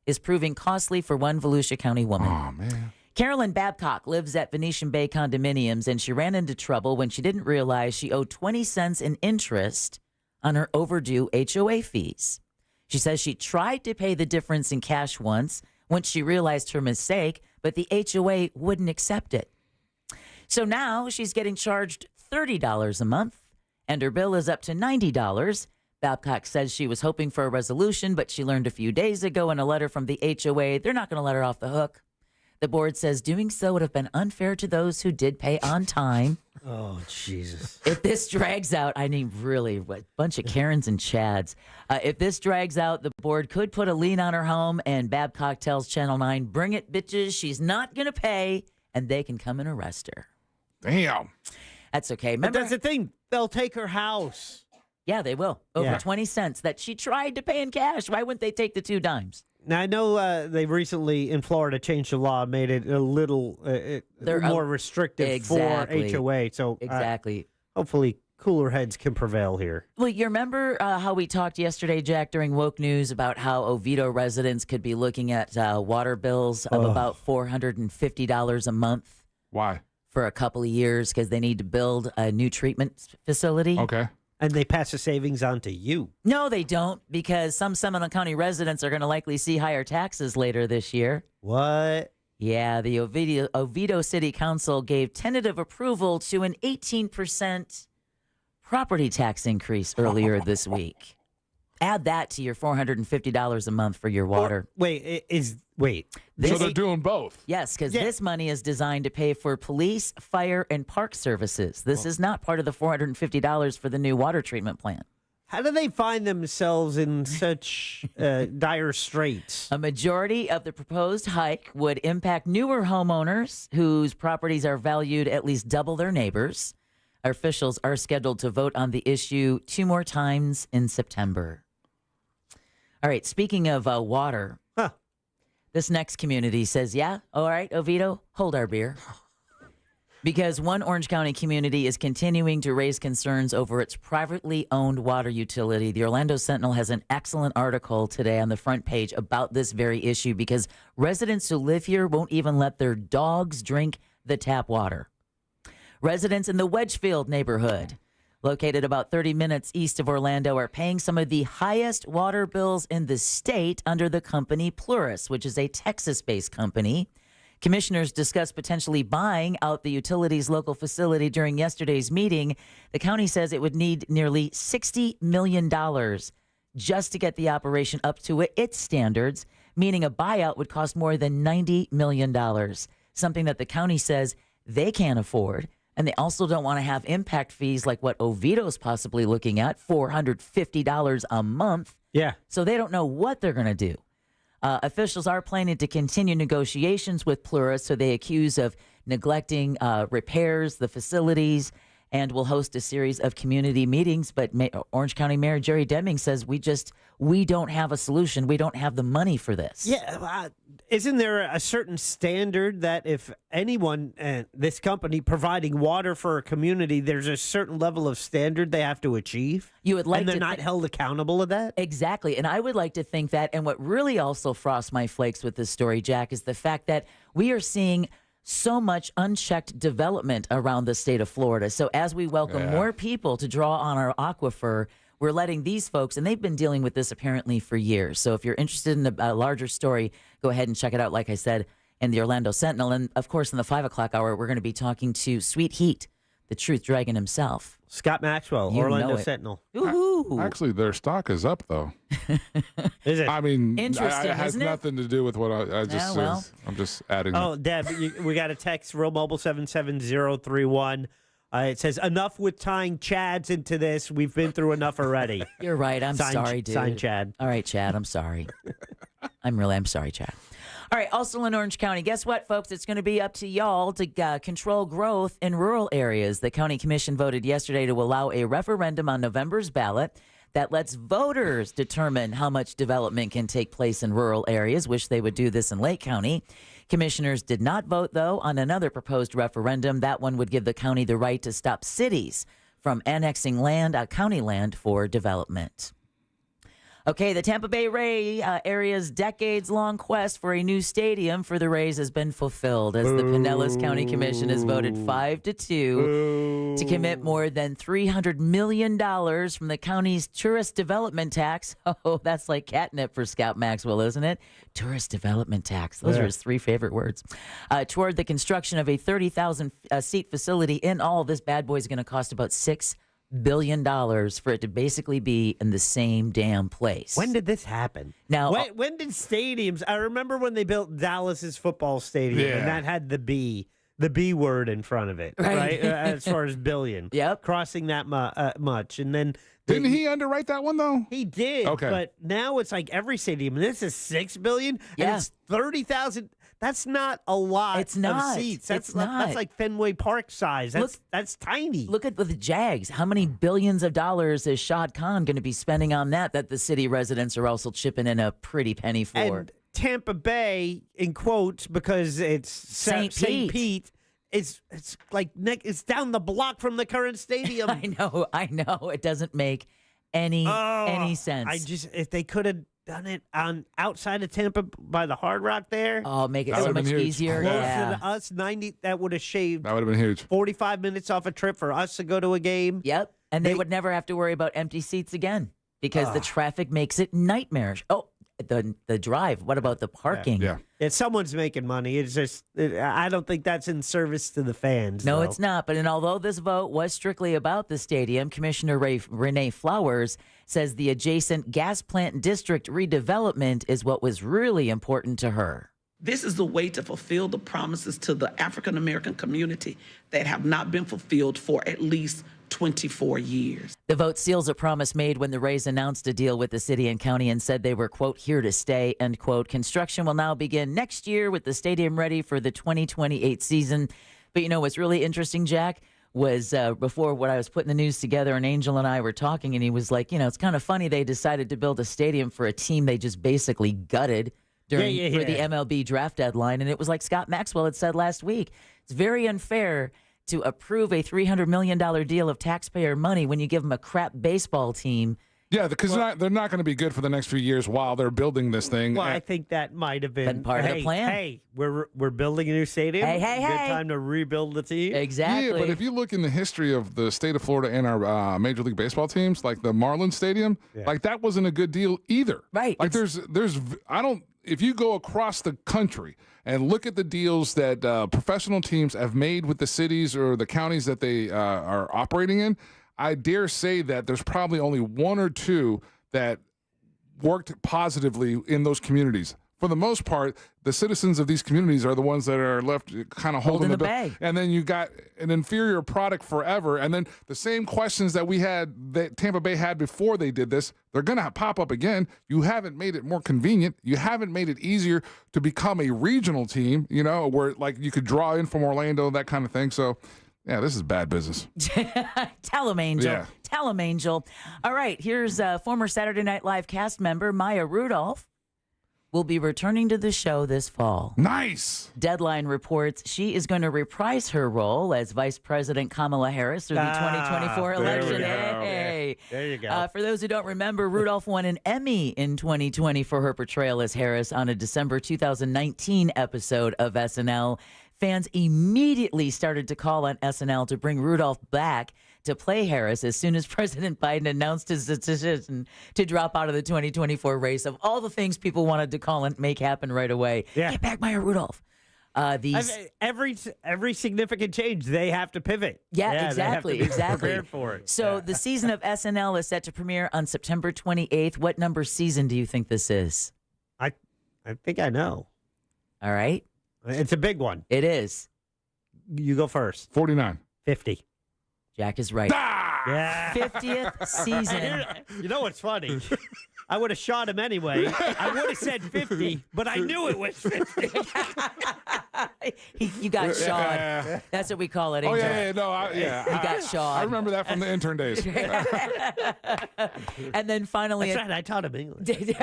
is proving costly for one Volusia County woman. Oh, man. Carolyn Babcock lives at Venetian Bay Condominiums, and she ran into trouble when she didn't realize she owed 20 cents in interest on her overdue HOA fees. She says she tried to pay the difference in cash once she realized her mistake, but the HOA wouldn't accept it. So now she's getting charged $30 a month, and her bill is up to $90. Babcock says she was hoping for a resolution, but she learned a few days ago in a letter from the HOA they're not going to let her off the hook. The board says doing so would have been unfair to those who did pay on time. Oh, Jesus. If this drags out, I mean, really, what bunch of Karens and Chads. If this drags out, the board could put a lien on her home, and Babcock tells Channel 9, bring it, bitches. She's not going to pay, and they can come and arrest her. Damn. That's okay. But Remember, that's the thing. They'll take her house. yeah, they will. Over 20 cents that she tried to pay in cash. Why wouldn't they take the 2 dimes? Now, I know they recently, in Florida, changed the law, made it a little more restrictive for HOA. So exactly. Hopefully, cooler heads can prevail here. Well, you remember how we talked yesterday, Jack, during Woke News about how Oviedo residents could be looking at water bills of about $450 a month. Why? For a couple of years because they need to build a new treatment facility. Okay. And they pass the savings on to you. No, they don't, because some Seminole County residents are going to likely see higher taxes later this year. What? Yeah, the Oviedo City Council gave tentative approval to an 18% property tax increase earlier this week. Add that to your $450 a month for your water. So they're doing both. Yes, because this money is designed to pay for police, fire, and park services. This is not part of the $450 for the new water treatment plant. How do they find themselves in such dire straits? A majority of the proposed hike would impact newer homeowners whose properties are valued at least double their neighbors. Our officials are scheduled to vote on the issue 2 more times in September. All right, speaking of water, this next community says, yeah, all right, Oviedo, hold our beer. Because one Orange County community is continuing to raise concerns over its privately owned water utility. The Orlando Sentinel has an excellent article today on the front page about this very issue because residents who live here won't even let their dogs drink the tap water. Residents in the Wedgefield neighborhood, located about 30 minutes east of Orlando, are paying some of the highest water bills in the state under the company Plurus, which is a Texas-based company. Commissioners discussed potentially buying out the utility's local facility during yesterday's meeting. The county says it would need nearly $60 million just to get the operation up to its standards, meaning a buyout would cost more than $90 million, something that the county says they can't afford. And they also don't want to have impact fees like what Oviedo's possibly looking at, $450 a month. Yeah. So they don't know what they're going to do. Officials are planning to continue negotiations with Plurus, so they accuse of neglecting repairs, the facilities, and will host a series of community meetings. But Orange County Mayor Jerry Deming says we don't have a solution. We don't have the money for this. Yeah. Isn't there a certain standard that if anyone, this company providing water for a community, there's a certain level of standard they have to achieve? You would like and they're to not held accountable of that? Exactly. And I would like to think that. And what really also frosts my flakes with this story, Jack, is the fact that we are seeing so much unchecked development around the state of Florida. So as we welcome more people to draw on our aquifer, we're letting these folks, and they've been dealing with this apparently for years. So if you're interested in a larger story, go ahead and check it out, like I said, in the Orlando Sentinel. And, of course, in the 5 o'clock hour, we're going to be talking to Sweet Heat, the Truth Dragon himself. Scott Maxwell, You Orlando know it. Sentinel. Woohoo! Actually, their stock is up, though. Is it? I mean, Interesting, it has isn't it? nothing to do with what I just well. I'm just adding. Oh, Deb, we got a text, Real Mobile 77031. It says, enough with tying Chads into this. We've been through enough already. You're right. I'm sorry, dude. Signed Chad. All right, Chad. I'm sorry. I'm sorry, Chad. All right, also in Orange County, guess what, folks? It's going to be up to y'all to control growth in rural areas. The county commission voted yesterday to allow a referendum on November's ballot that lets voters determine how much development can take place in rural areas. Wish they would do this in Lake County. Commissioners did not vote, though, on another proposed referendum. That one would give the county the right to stop cities from annexing county land for development. Okay, the Tampa Bay Ray area's decades-long quest for a new stadium for the Rays has been fulfilled as the Pinellas County Commission has voted 5-2 to commit more than $300 million from the county's tourist development tax. Oh, that's like catnip for Scott Maxwell, isn't it? Tourist development tax. Those are his 3 favorite words. Toward the construction of a 30,000-seat facility. In all, this bad boy is going to cost about $6 billion for it to basically be in the same damn place. When did this happen? Now, when did stadiums? I remember when they built Dallas's football stadium, and that had the B word in front of it, right? As far as billion, crossing that much, and then didn't he underwrite that one though? He did. Okay, but now it's like every stadium, and this is $6 billion, and it's 30,000. That's not a lot. It's not. Of seats. It's not. That's like Fenway Park size. That's tiny. Look at the Jags. How many billions of dollars is Shad Khan going to be spending on that the city residents are also chipping in a pretty penny for? And Tampa Bay, in quotes, because it's St. Pete. It's like it's down the block from the current stadium. I know. It doesn't make any sense. If they could have done it on outside of Tampa by the Hard Rock there. Oh, make it so much easier. Closer to us, 90. That would have shaved. That would have been huge. 45 minutes off a trip for us to go to a game. Yep, and they would never have to worry about empty seats again because the traffic makes it nightmarish. Oh, the drive. What about the parking? Yeah. Someone's making money. It's just I don't think that's in service to the fans. No, though. it's not. But although this vote was strictly about the stadium, Commissioner Renee Flowers says the adjacent gas plant district redevelopment is what was really important to her. This is the way to fulfill the promises to the African American community that have not been fulfilled for at least 24 years. The vote seals a promise made when the Rays announced a deal with the city and county and said they were, quote, here to stay, end quote. Construction will now begin next year with the stadium ready for the 2028 season. But what's really interesting, Jack, was before when I was putting the news together and Angel and I were talking, and he was like, it's kind of funny they decided to build a stadium for a team they just basically gutted for the MLB draft deadline. And it was like Scott Maxwell had said last week. It's very unfair to approve a $300 million deal of taxpayer money when you give them a crap baseball team. Yeah, because they're not going to be good for the next few years while they're building this thing. Well, I think that might have been part of the plan. Hey, we're building a new stadium. Hey. Good time to rebuild the team. Exactly. Yeah, but if you look in the history of the state of Florida and our Major League Baseball teams, like the Marlins Stadium, like that wasn't a good deal either. Right. Like if you go across the country and look at the deals that professional teams have made with the cities or the counties that they are operating in, I dare say that there's probably only one or two that worked positively in those communities. For the most part, the citizens of these communities are the ones that are left kind of holding the bag. And then you got an inferior product forever. And then the same questions that Tampa Bay had before they did this, they're going to pop up again. You haven't made it more convenient. You haven't made it easier to become a regional team, where like you could draw in from Orlando, that kind of thing. So, yeah, this is bad business. Tell him, Angel. Yeah. Tell him, Angel. All right, here's former Saturday Night Live cast member Maya Rudolph. Will be returning to the show this fall. Nice. Deadline reports she is going to reprise her role as Vice President Kamala Harris through the 2024 election. Hey. There you go. For those who don't remember, Rudolph won an Emmy in 2020 for her portrayal as Harris on a December 2019 episode of SNL. Fans immediately started to call on SNL to bring Rudolph back to play Harris as soon as President Biden announced his decision to drop out of the 2024 race. Of all the things people wanted to call and make happen right away, get back Maya Rudolph. Every significant change, they have to pivot. Yeah, exactly. Prepared for it. So the season of SNL is set to premiere on September 28th. What number season do you think this is? I think I know. All right. It's a big one. It is. You go first. 49. 50. Jack is right. Yeah. 50th season. You know what's funny? I would have shot him anyway. I would have said 50, but I knew it was 50. You got shot. That's what we call it. Oh, Angel. He got shot. I remember that from the intern days. And then finally... That's right, I taught him English.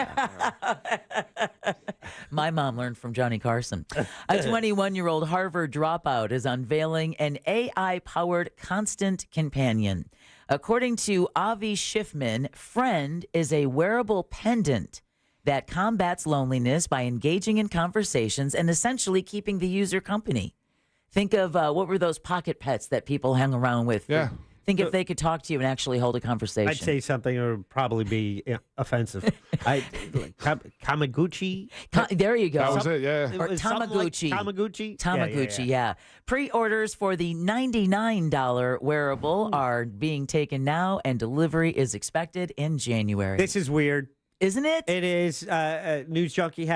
My mom learned from Johnny Carson. A 21-year-old Harvard dropout is unveiling an AI-powered constant companion. According to Avi Schiffman, Friend is a wearable pendant that combats loneliness by engaging in conversations and essentially keeping the user company. Think of what were those pocket pets that people hang around with Think if they could talk to you and actually hold a conversation. I'd say something that would probably be offensive. Kamaguchi? There you go. That was it, yeah. Or Tamaguchi. Tamaguchi? Tamaguchi, yeah. Pre-orders for the $99 wearable are being taken now, and delivery is expected in January. This is weird. Isn't it? It is. News Junkie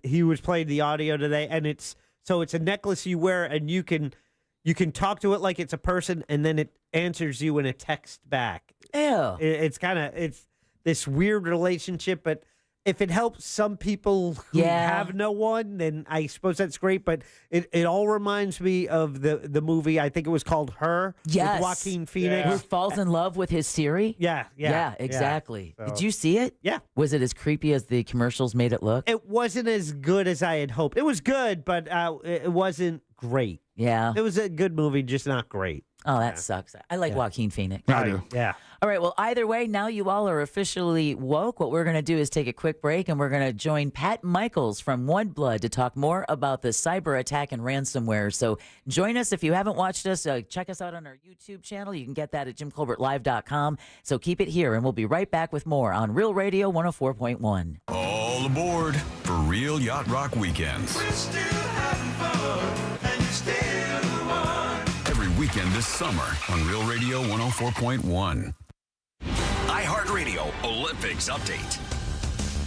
he was playing the audio today, and it's a necklace you wear, and you can talk to it like it's a person, and then it answers you in a text back. Ew. It's this weird relationship, but if it helps some people who have no one, then I suppose that's great. But it all reminds me of the movie, I think it was called Her, with Joaquin Phoenix. Who falls in love with his Siri? Yeah, exactly. So. Did you see it? Yeah. Was it as creepy as the commercials made it look? It wasn't as good as I had hoped. It was good, but it wasn't great. Yeah. It was a good movie, just not great. Oh, that sucks. I like Joaquin Phoenix. I do. Yeah. All right. Well, either way, now you all are officially woke. What we're going to do is take a quick break, and we're going to join Pat Michaels from OneBlood to talk more about the cyber attack and ransomware. So join us. If you haven't watched us, check us out on our YouTube channel. You can get that at JimColbertLive.com. So keep it here, and we'll be right back with more on Real Radio 104.1. All aboard for Real Yacht Rock Weekends. We're still having fun, and you're still the one. Every weekend this summer on Real Radio 104.1. iHeartRadio Olympics Update.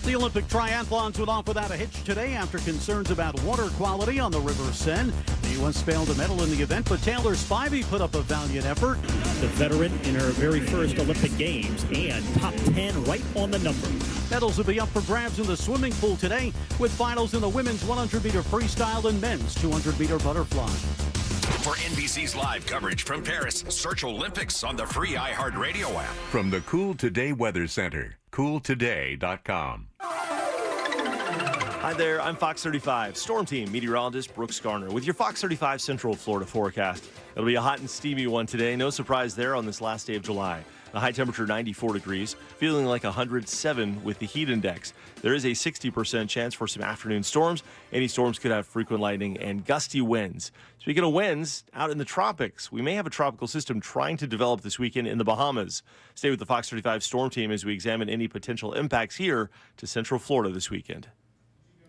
The Olympic triathlons went off without a hitch today after concerns about water quality on the River Seine. The U.S. failed a medal in the event, but Taylor Spivey put up a valiant effort. The veteran in her very first Olympic Games and top 10 right on the number. Medals will be up for grabs in the swimming pool today with finals in the women's 100-meter freestyle and men's 200-meter butterfly. For NBC's live coverage from Paris, search Olympics on the free iHeartRadio app. From the Cool Today Weather Center, cooltoday.com. Hi there, I'm Fox 35 Storm Team meteorologist Brooks Garner with your Fox 35 Central Florida forecast. It'll be a hot and steamy one today. No surprise there on this last day of July. The high temperature 94 degrees, feeling like 107 with the heat index. There is a 60% chance for some afternoon storms. Any storms could have frequent lightning and gusty winds. Speaking of winds, out in the tropics, we may have a tropical system trying to develop this weekend in the Bahamas. Stay with the Fox 35 Storm Team as we examine any potential impacts here to Central Florida this weekend.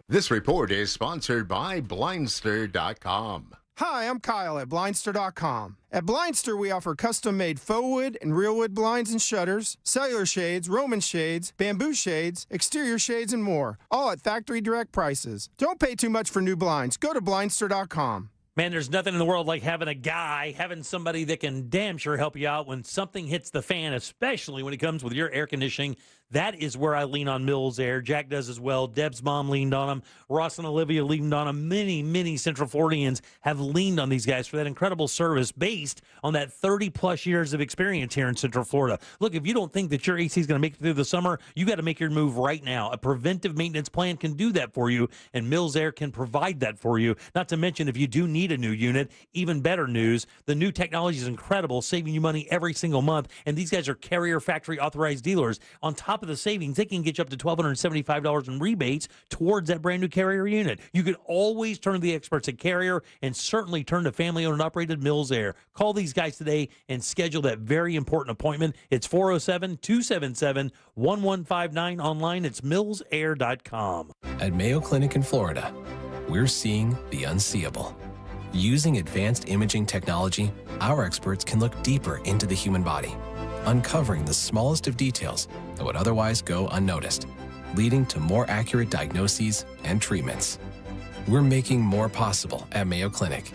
This report is sponsored by Blindster.com. Hi, I'm Kyle at Blindster.com. At Blindster, we offer custom-made faux wood and real wood blinds and shutters, cellular shades, Roman shades, bamboo shades, exterior shades, and more, all at factory direct prices. Don't pay too much for new blinds. Go to Blindster.com. Man, there's nothing in the world like having somebody that can damn sure help you out when something hits the fan, especially when it comes with your air conditioning. That is where I lean on Mills Air. Jack does as well. Deb's mom leaned on him. Ross and Olivia leaned on him. Many Central Floridians have leaned on these guys for that incredible service based on that 30-plus years of experience here in Central Florida. Look, if you don't think that your AC is going to make it through the summer, you got to make your move right now. A preventive maintenance plan can do that for you, and Mills Air can provide that for you. Not to mention, if you do need a new unit, even better news, the new technology is incredible, saving you money every single month, and these guys are Carrier factory authorized dealers. On top of the savings, they can get you up to $1,275 in rebates towards that brand new Carrier unit. You can always turn to the experts at Carrier and certainly turn to family-owned and operated Mills Air. Call these guys today and schedule that very important appointment. It's 407-277-1159. Online, it's millsair.com. At Mayo Clinic in Florida, we're seeing the unseeable. Using advanced imaging technology, our experts can look deeper into the human body, uncovering the smallest of details that would otherwise go unnoticed, leading to more accurate diagnoses and treatments. We're making more possible at Mayo Clinic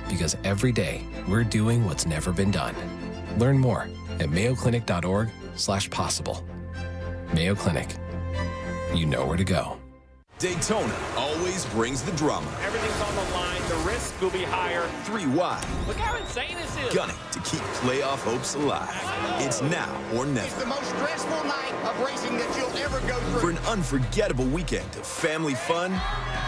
because every day we're doing what's never been done. Learn more at mayoclinic.org/possible. Mayo Clinic. You know where to go. Daytona always brings the drama. Everything's on the line. The risk will be higher. 3 wide. Look how insane this is. Gunning to keep playoff hopes alive. It's now or never. It's the most stressful night of racing that you'll ever go through. For an unforgettable weekend of family fun,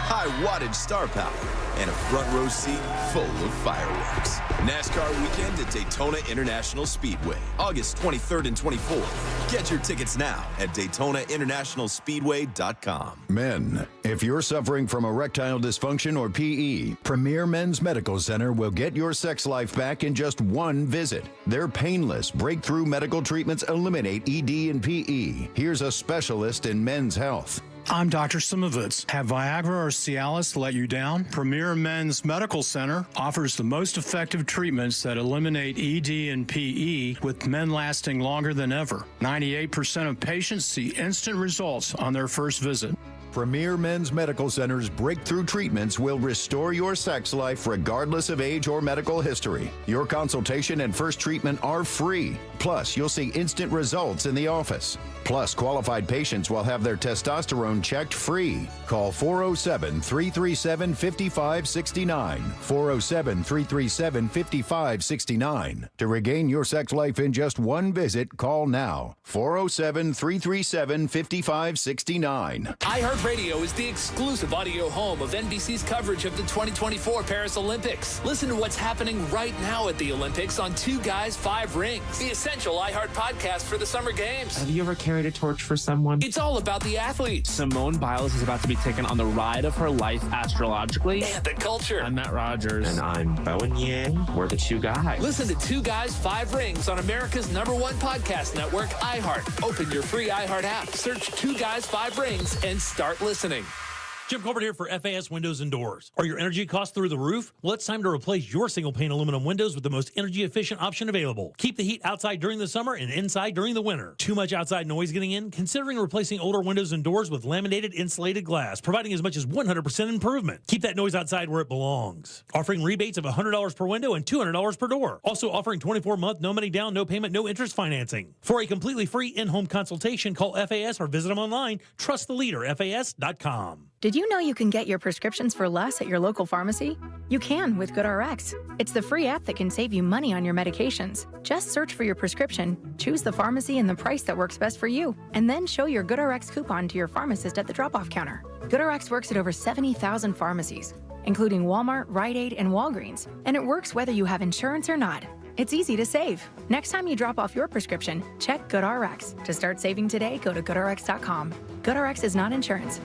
high-wattage star power, and a front row seat full of fireworks. NASCAR weekend at Daytona International Speedway, August 23rd and 24th. Get your tickets now at DaytonaInternationalSpeedway.com. Men, if you're suffering from erectile dysfunction or PE, Premier Men's Medical Center will get your sex life back in just one visit. Their painless, breakthrough medical treatments eliminate ED and PE. Here's a specialist in men's health. I'm Dr. Simovitz. Have Viagra or Cialis let you down? Premier Men's Medical Center offers the most effective treatments that eliminate ED and PE, with men lasting longer than ever. 98% of patients see instant results on their first visit. Premier Men's Medical Center's breakthrough treatments will restore your sex life regardless of age or medical history. Your consultation and first treatment are free. Plus, you'll see instant results in the office. Plus, qualified patients will have their testosterone checked free. Call 407-337-5569. 407-337-5569. To regain your sex life in just one visit, call now. 407-337-5569. iHeartRadio is the exclusive audio home of NBC's coverage of the 2024 Paris Olympics. Listen to what's happening right now at the Olympics on Two Guys, Five Rings, the essential iHeart podcast for the Summer Games. Have you ever carried a torch for someone? It's all about the athletes. Simone Biles is about to be taken on the ride of her life astrologically. And the culture. I'm Matt Rogers. And I'm Bowen Yang. We're the Two Guys. Listen to Two Guys, Five Rings on America's #1 podcast network, iHeart. Open your free iHeart app, search Two Guys, Five Rings, and start listening. Jim Colbert here for FAS Windows and Doors. Are your energy costs through the roof? Well, it's time to replace your single-pane aluminum windows with the most energy-efficient option available. Keep the heat outside during the summer and inside during the winter. Too much outside noise getting in? Considering replacing older windows and doors with laminated insulated glass, providing as much as 100% improvement. Keep that noise outside where it belongs. Offering rebates of $100 per window and $200 per door. Also offering 24-month, no money down, no payment, no interest financing. For a completely free in-home consultation, call FAS or visit them online. Trust the leader, FAS.com. Did you know you can get your prescriptions for less at your local pharmacy? You can with GoodRx. It's the free app that can save you money on your medications. Just search for your prescription, choose the pharmacy and the price that works best for you, and then show your GoodRx coupon to your pharmacist at the drop-off counter. GoodRx works at over 70,000 pharmacies, including Walmart, Rite Aid, and Walgreens, and it works whether you have insurance or not. It's easy to save. Next time you drop off your prescription, check GoodRx. To start saving today, go to GoodRx.com. GoodRx is not insurance.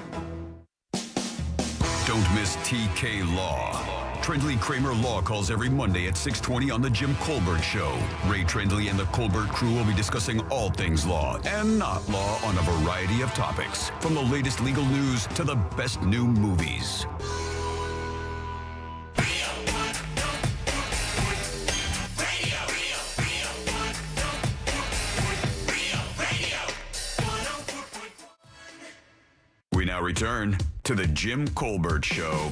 Don't miss TK Law. Trindley Kramer Law calls every Monday at 6:20 on The Jim Colbert Show. Ray Trindley and the Colbert crew will be discussing all things law and not law on a variety of topics, from the latest legal news to the best new movies. We now return to The Jim Colbert Show.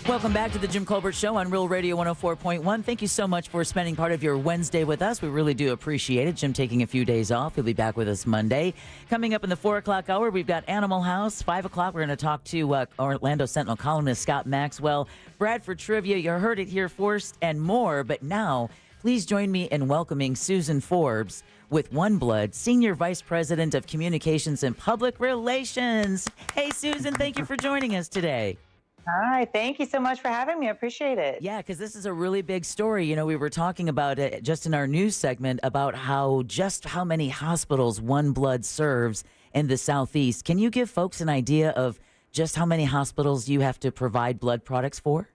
Welcome back to the Jim Colbert Show on Real Radio 104.1. Thank you so much for spending part of your Wednesday with us. We really do appreciate it. Jim taking a few days off. He'll be back with us Monday. Coming up in the 4 o'clock hour, we've got Animal House. 5 o'clock, we're going to talk to Orlando Sentinel columnist Scott Maxwell. Bradford Trivia, you heard it here first, and more. But now, please join me in welcoming Susan Forbes with OneBlood, Senior Vice President of Communications and Public Relations. Hey, Susan, thank you for joining us today. Hi, thank you so much for having me. I appreciate it. Yeah, because this is a really big story. You know, we were talking about it just in our news segment about how many hospitals OneBlood serves in the Southeast. Can you give folks an idea of just how many hospitals you have to provide blood products for?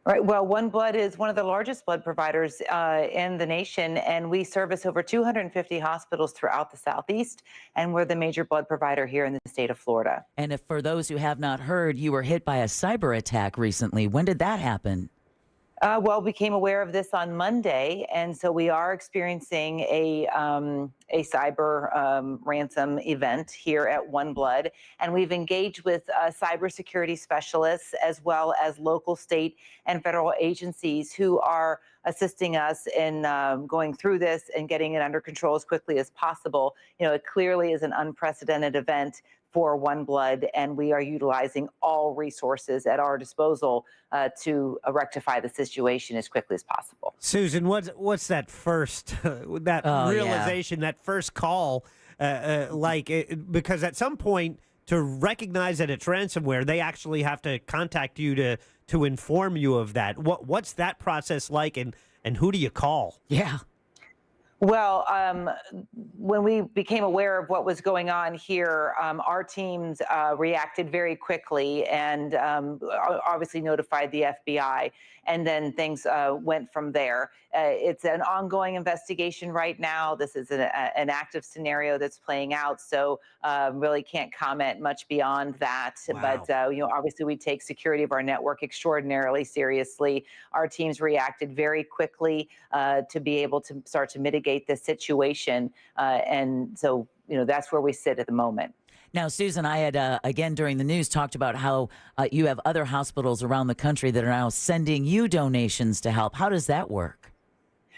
Right. Well, OneBlood is one of the largest blood providers in the nation, and we service over 250 hospitals throughout the Southeast, and we're the major blood provider here in the state of Florida. And if for those who have not heard, you were hit by a cyber attack recently. When did that happen? Well, we became aware of this on Monday, and so we are experiencing a cyber ransom event here at OneBlood, and we've engaged with cybersecurity specialists as well as local, state, and federal agencies who are assisting us in going through this and getting it under control as quickly as possible. You know, it clearly is an unprecedented event for OneBlood, and we are utilizing all resources at our disposal to rectify the situation as quickly as possible. Susan, what's that first realization, that first call, because at some point to recognize that it's ransomware, they actually have to contact you to inform you of that. What's that process like, and who do you call? Yeah. Well, when we became aware of what was going on here, our teams reacted very quickly and obviously notified the FBI, and then things went from there. It's an ongoing investigation right now. This is an active scenario that's playing out, so really can't comment much beyond that. Wow. But obviously we take security of our network extraordinarily seriously. Our teams reacted very quickly to be able to start to mitigate this situation, and so that's where we sit at the moment. Now, Susan, I had, again, during the news, talked about how you have other hospitals around the country that are now sending you donations to help. How does that work?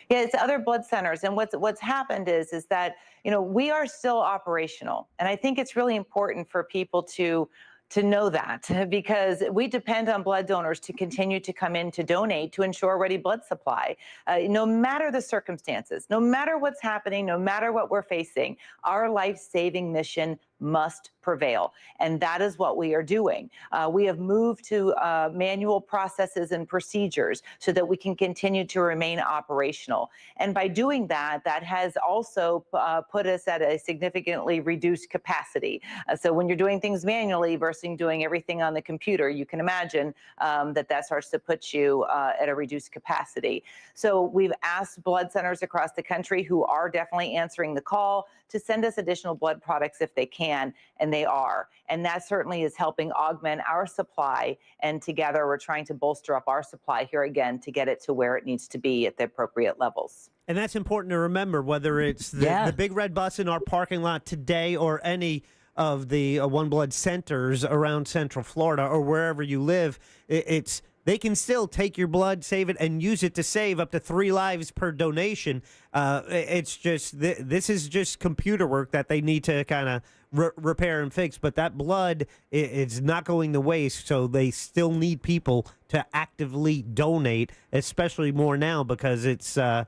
Yeah, it's other blood centers. And what's happened is that, we are still operational. And I think it's really important for people to know that, because we depend on blood donors to continue to come in to donate to ensure a ready blood supply. No matter the circumstances, no matter what's happening, no matter what we're facing, our life-saving mission must prevail. And that is what we are doing. We have moved to manual processes and procedures so that we can continue to remain operational. And by doing that, that has also put us at a significantly reduced capacity. So when you're doing things manually versus doing everything on the computer, you can imagine that starts to put you at a reduced capacity. So we've asked blood centers across the country who are definitely answering the call to send us additional blood products if they can, and they are. And that certainly is helping augment our supply, and together we're trying to bolster up our supply here again to get it to where it needs to be at the appropriate levels. And that's important to remember, whether it's the big red bus in our parking lot today or any of the OneBlood centers around Central Florida or wherever you live, they can still take your blood, save it, and use it to save up to 3 lives per donation. It's just this is just computer work that they need to kind of repair and fix. But that blood is not going to waste, so they still need people to actively donate, especially more now because it's the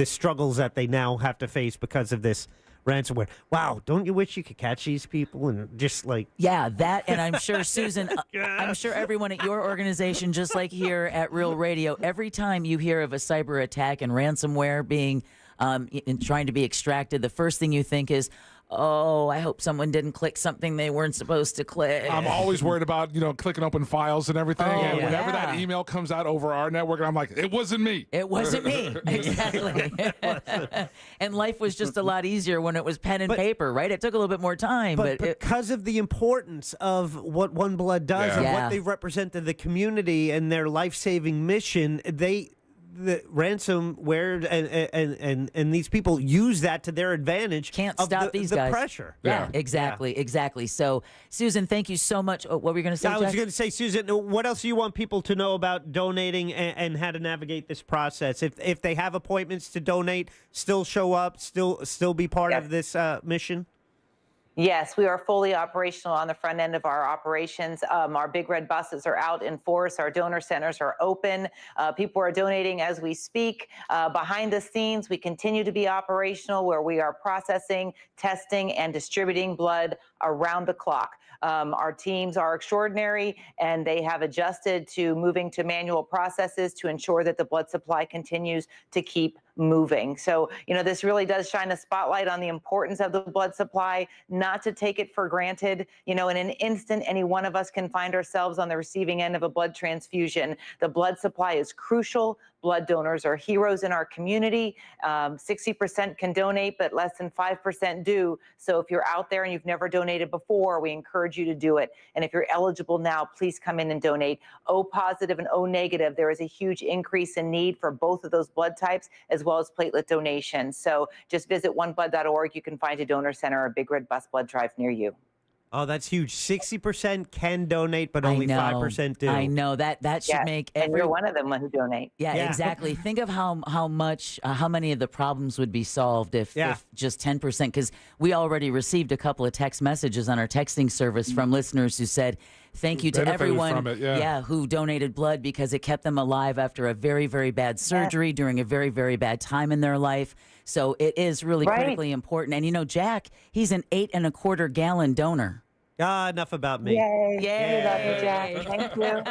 struggles that they now have to face because of this ransomware. Wow, don't you wish you could catch these people and just like... Yeah, that, and I'm sure, Susan, I'm sure everyone at your organization, just like here at Real Radio, every time you hear of a cyber attack and ransomware being trying to be extracted, the first thing you think is, oh, I hope someone didn't click something they weren't supposed to click. I'm always worried about, clicking open files and everything. And whenever that email comes out over our network, I'm like, it wasn't me. It wasn't me. Exactly. And life was just a lot easier when it was pen and paper, right? It took a little bit more time. But because of the importance of what OneBlood does and what they represent to the community and their life-saving mission, the ransomware and these people use that to their advantage. Can't stop these guys. The pressure. Yeah, exactly. So, Susan, thank you so much. What were you going to say, I was going to say, Susan, what else do you want people to know about donating and how to navigate this process? If they have appointments to donate, still show up, still be part of this mission? Yes, we are fully operational on the front end of our operations. Our big red buses are out in force. Our donor centers are open. People are donating as we speak. Behind the scenes, we continue to be operational where we are processing, testing, and distributing blood around the clock. Our teams are extraordinary, and they have adjusted to moving to manual processes to ensure that the blood supply continues to keep moving. So, this really does shine a spotlight on the importance of the blood supply, not to take it for granted. In an instant, any one of us can find ourselves on the receiving end of a blood transfusion. The blood supply is crucial. Blood donors are heroes in our community. 60% can donate, but less than 5% do. So if you're out there and you've never donated before, we encourage you to do it. And if you're eligible now, please come in and donate. O positive and O negative, there is a huge increase in need for both of those blood types, as well as platelet donations. So just visit oneblood.org. You can find a donor center or a big red bus blood drive near you. Oh, that's huge. 60% can donate, but only 5% do. I know that should make every... And you're one of them who donate. Yeah, exactly. Think of how many of the problems would be solved if just 10%, because we already received a couple of text messages on our texting service from listeners who said, Thank you to benefited everyone from it, who donated blood because it kept them alive after a very, very bad surgery during a very, very bad time in their life. So it is really critically important. And, you know, Jack, he's an 8 1/4 gallon donor. Enough about me. Yay. Yay. We love you, Jack. Thank you.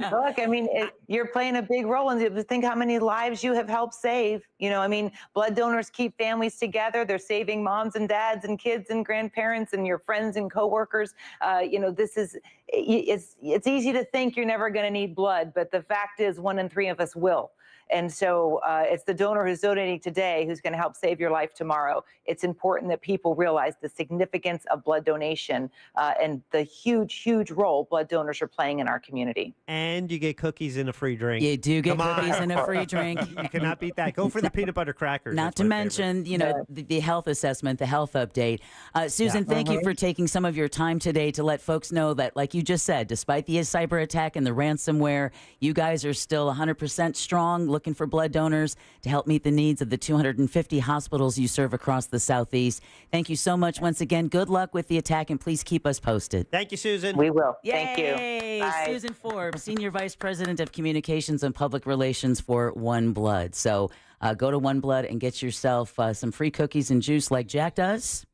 Look, I mean, you're playing a big role in it. Think how many lives you have helped save. You know, I mean, blood donors keep families together. They're saving moms and dads and kids and grandparents and your friends and coworkers. You know, it's easy to think you're never going to need blood, but the fact is 1 in 3 of us will. And so it's the donor who's donating today who's going to help save your life tomorrow. It's important that people realize the significance of blood donation and the huge, huge role blood donors are playing in our community. And you get cookies and a free drink. You do get cookies and a free drink. You cannot beat that. Go for the peanut butter crackers. Not to mention, you know, the health assessment, the health update. Susan, thank you for taking some of your time today to let folks know that, like you just said, despite the cyber attack and the ransomware, you guys are still 100% strong, looking for blood donors to help meet the needs of the 250 hospitals you serve across the Southeast. Thank you so much once again. Good luck with the attack, and please keep us posted. Thank you, Susan. We will. Yay! Thank you. Bye. Susan Forbes, Senior Vice President of Communications and Public Relations for OneBlood. So go to OneBlood and get yourself some free cookies and juice like Jack does.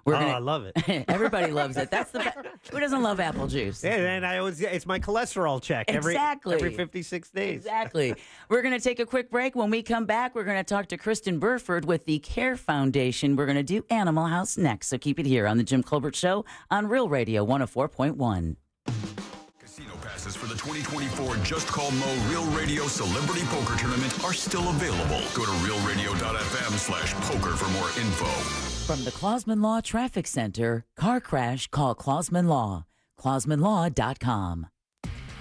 I love it. Everybody loves it. That's who doesn't love apple juice? Yeah, and it's my cholesterol check every 56 days. Exactly. We're going to take a quick break. When we come back, we're going to talk to Kristen Burford with the CARE Foundation. We're going to do Animal House next. So keep it here on the Jim Colbert Show on Real Radio 104.1. Casino passes for the 2024 Just Call Mo Real Radio Celebrity Poker Tournament are still available. Go to realradio.fm/poker for more info. From the Clausman Law Traffic Center, car crash, call Clausman Law. ClausmanLaw.com.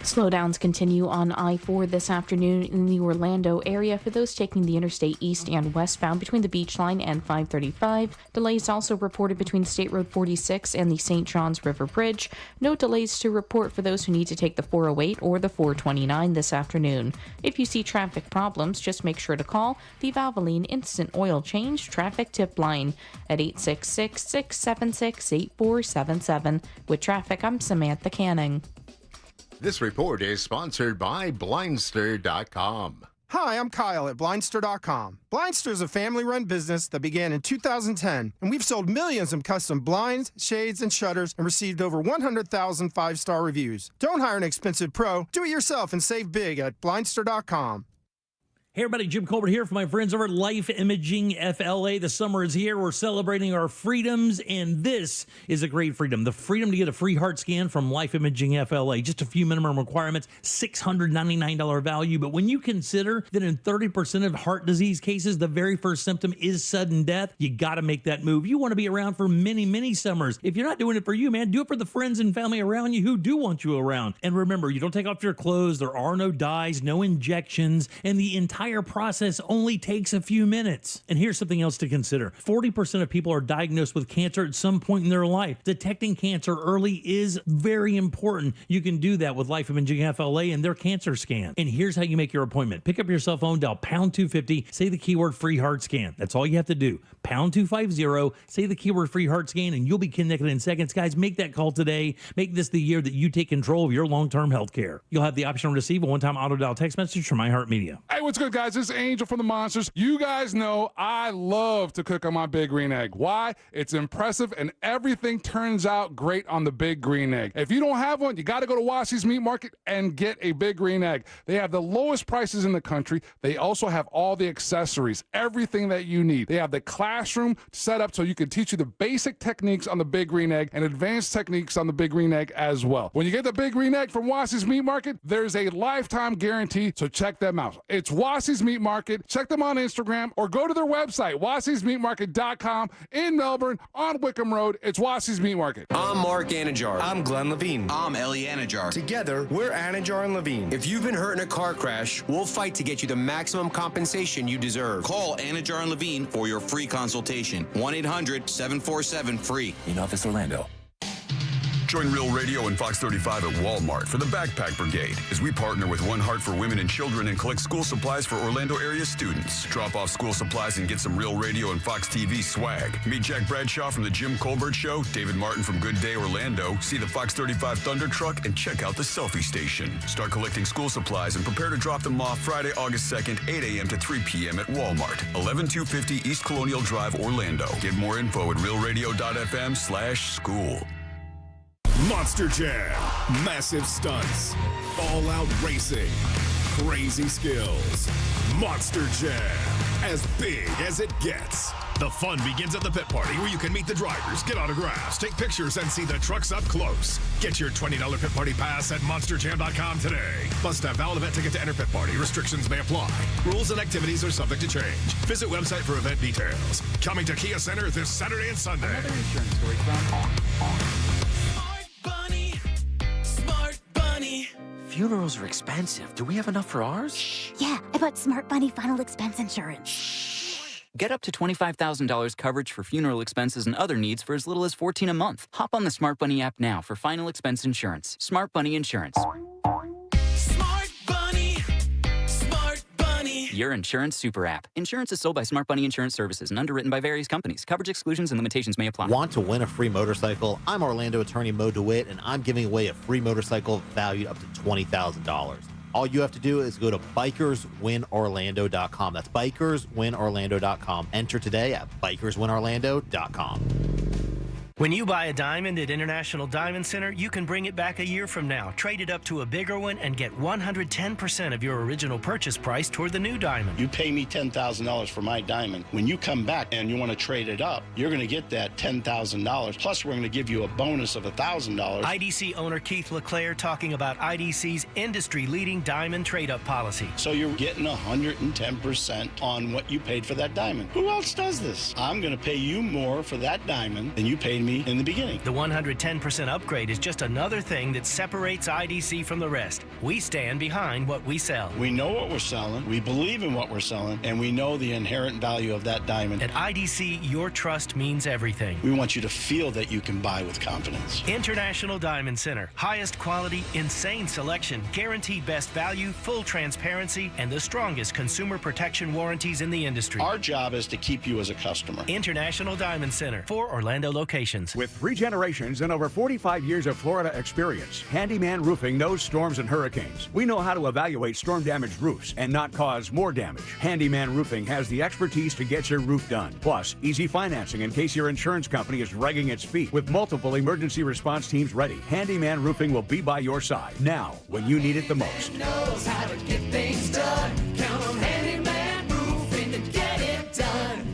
Slowdowns continue on I-4 this afternoon in the Orlando area for those taking the interstate east and westbound between the Beach Line and 535. Delays also reported between State Road 46 and the St. Johns River Bridge. No delays to report for those who need to take the 408 or the 429 this afternoon. If you see traffic problems, just make sure to call the Valvoline Instant Oil Change Traffic Tip Line at 866-676-8477. With traffic, I'm Samantha Canning. This report is sponsored by Blindster.com. Hi, I'm Kyle at Blindster.com. Blindster is a family-run business that began in 2010, and we've sold millions of custom blinds, shades, and shutters and received over 100,000 five-star reviews. Don't hire an expensive pro. Do it yourself and save big at Blindster.com. Hey everybody, Jim Colbert here for my friends over at Life Imaging FLA. The summer is here. We're celebrating our freedoms, and this is a great freedom. The freedom to get a free heart scan from Life Imaging FLA. Just a few minimum requirements, $699 value. But when you consider that in 30% of heart disease cases, the very first symptom is sudden death, you got to make that move. You want to be around for many, many summers. If you're not doing it for you, man, do it for the friends and family around you who do want you around. And remember, you don't take off your clothes. There are no dyes, no injections, and the entire process only takes a few minutes. And here's something else to consider. 40% of people are diagnosed with cancer at some point in their life. Detecting cancer early is very important. You can do that with Life Imaging FLA and their cancer scan. And here's how you make your appointment. Pick up your cell phone, dial pound 250, say the keyword free heart scan. That's all you have to do. Pound 250, say the keyword free heart scan, and you'll be connected in seconds. Guys, make that call today. Make this the year that you take control of your long-term health care. You'll have the option to receive a one-time auto dial text message from iHeartMedia. Hey, what's good, guys? This is Angel from the Monsters. You guys know I love to cook on my Big Green Egg. Why? It's impressive, and everything turns out great on the Big Green Egg. If you don't have one, you got to go to Wassy's Meat Market and get a Big Green Egg. They have the lowest prices in the country. They also have all the accessories, everything that you need. They have the classroom set up so you can teach you the basic techniques on the Big Green Egg and advanced techniques on the Big Green Egg as well. When you get the Big Green Egg from Wassy's Meat Market, there's a lifetime guarantee, so check them out. It's Wassy's Meat Market. Check them on Instagram or go to their website, wassysmeatmarket.com in Melbourne on Wickham Road. It's Wassy's Meat Market. I'm Mark Anajar. I'm Glenn Levine. I'm Ellie Anajar. Together, we're Anajar and Levine. If you've been hurt in a car crash, we'll fight to get you the maximum compensation you deserve. Call Anajar and Levine for your free consultation. 1-800-747-FREE. In Office Orlando. Join Real Radio and Fox 35 at Walmart for the Backpack Brigade as we partner with One Heart for Women and Children and collect school supplies for Orlando area students. Drop off school supplies and get some Real Radio and Fox TV swag. Meet Jack Bradshaw from the Jim Colbert Show, David Martin from Good Day Orlando, see the Fox 35 Thunder Truck, and check out the Selfie Station. Start collecting school supplies and prepare to drop them off Friday, August 2nd, 8 a.m. to 3 p.m. at Walmart, 11250 East Colonial Drive, Orlando. Get more info at realradio.fm/school. Monster Jam, massive stunts, all-out racing, crazy skills. Monster Jam, as big as it gets. The fun begins at the pit party, where you can meet the drivers, get autographs, take pictures, and see the trucks up close. Get your $20 pit party pass at monsterjam.com today. Must have valid event ticket to enter pit party. Restrictions may apply. Rules and activities are subject to change. Visit website for event details. Coming to Kia Center this Saturday and Sunday. Another insurance story from Smart Bunny. Funerals are expensive. Do we have enough for ours? Yeah, I bought Smart Bunny final expense insurance. Get up to $25,000 coverage for funeral expenses and other needs for as little as $14 a month. Hop on the Smart Bunny app now for final expense insurance. Smart Bunny Insurance. Smart Bunny. Smart Bunny. Your insurance super app. Insurance is sold by Smart Bunny Insurance Services and underwritten by various companies. Coverage exclusions and limitations may apply. Want to win a free motorcycle? I'm Orlando attorney Mo DeWitt, and I'm giving away a free motorcycle valued up to $20,000. All you have to do is go to bikerswinorlando.com. That's bikerswinorlando.com. Enter today at bikerswinorlando.com. When you buy a diamond at International Diamond Center, you can bring it back a year from now, trade it up to a bigger one, and get 110% of your original purchase price toward the new diamond. You pay me $10,000 for my diamond. When you come back and you want to trade it up, you're going to get that $10,000. Plus, we're going to give you a bonus of $1,000. IDC owner Keith LeClaire talking about IDC's industry-leading diamond trade-up policy. So you're getting 110% on what you paid for that diamond. Who else does this? I'm going to pay you more for that diamond than you paid me in the beginning. The 110% upgrade is just another thing that separates IDC from the rest. We stand behind what we sell. We know what we're selling, we believe in what we're selling, and we know the inherent value of that diamond. At IDC, your trust means everything. We want you to feel that you can buy with confidence. International Diamond Center. Highest quality, insane selection, guaranteed best value, full transparency, and the strongest consumer protection warranties in the industry. Our job is to keep you as a customer. International Diamond Center. 4 Orlando locations. With 3 generations and over 45 years of Florida experience, Handyman Roofing knows storms and hurricanes. We know how to evaluate storm-damaged roofs and not cause more damage. Handyman Roofing has the expertise to get your roof done. Plus, easy financing in case your insurance company is dragging its feet. With multiple emergency response teams ready, Handyman Roofing will be by your side now when you need it the most. Knows how to get things done. Count on Handyman Roofing to get it done.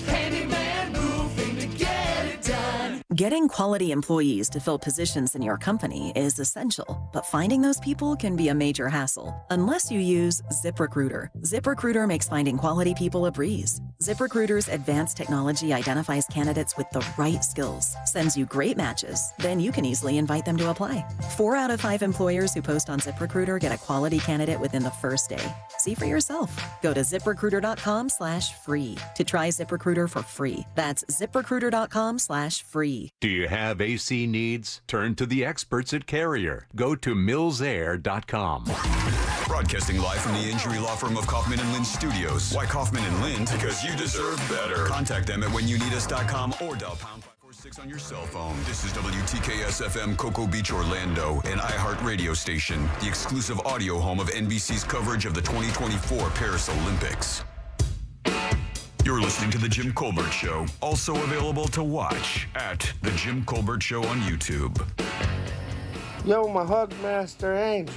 Handyman Roofing to get it done. Getting quality employees to fill positions in your company is essential, but finding those people can be a major hassle unless you use ZipRecruiter. ZipRecruiter makes finding quality people a breeze. ZipRecruiter's advanced technology identifies candidates with the right skills, sends you great matches, then you can easily invite them to apply. 4 out of 5 employers who post on ZipRecruiter get a quality candidate within the first day. See for yourself. Go to ZipRecruiter.com/free to try ZipRecruiter for free. That's ZipRecruiter.com/free. Do you have AC needs? Turn to the experts at Carrier. Go to millsair.com. Broadcasting live from the injury law firm of Kaufman & Lind Studios. Why Kaufman & Lind? Because you deserve better. Contact them at whenyouneedus.com or dial #546 on your cell phone. This is WTKS-FM Cocoa Beach, Orlando, an iHeart radio station, the exclusive audio home of NBC's coverage of the 2024 Paris Olympics. You're listening to The Jim Colbert Show, also available to watch at The Jim Colbert Show on YouTube. Yo, my hug master Angel.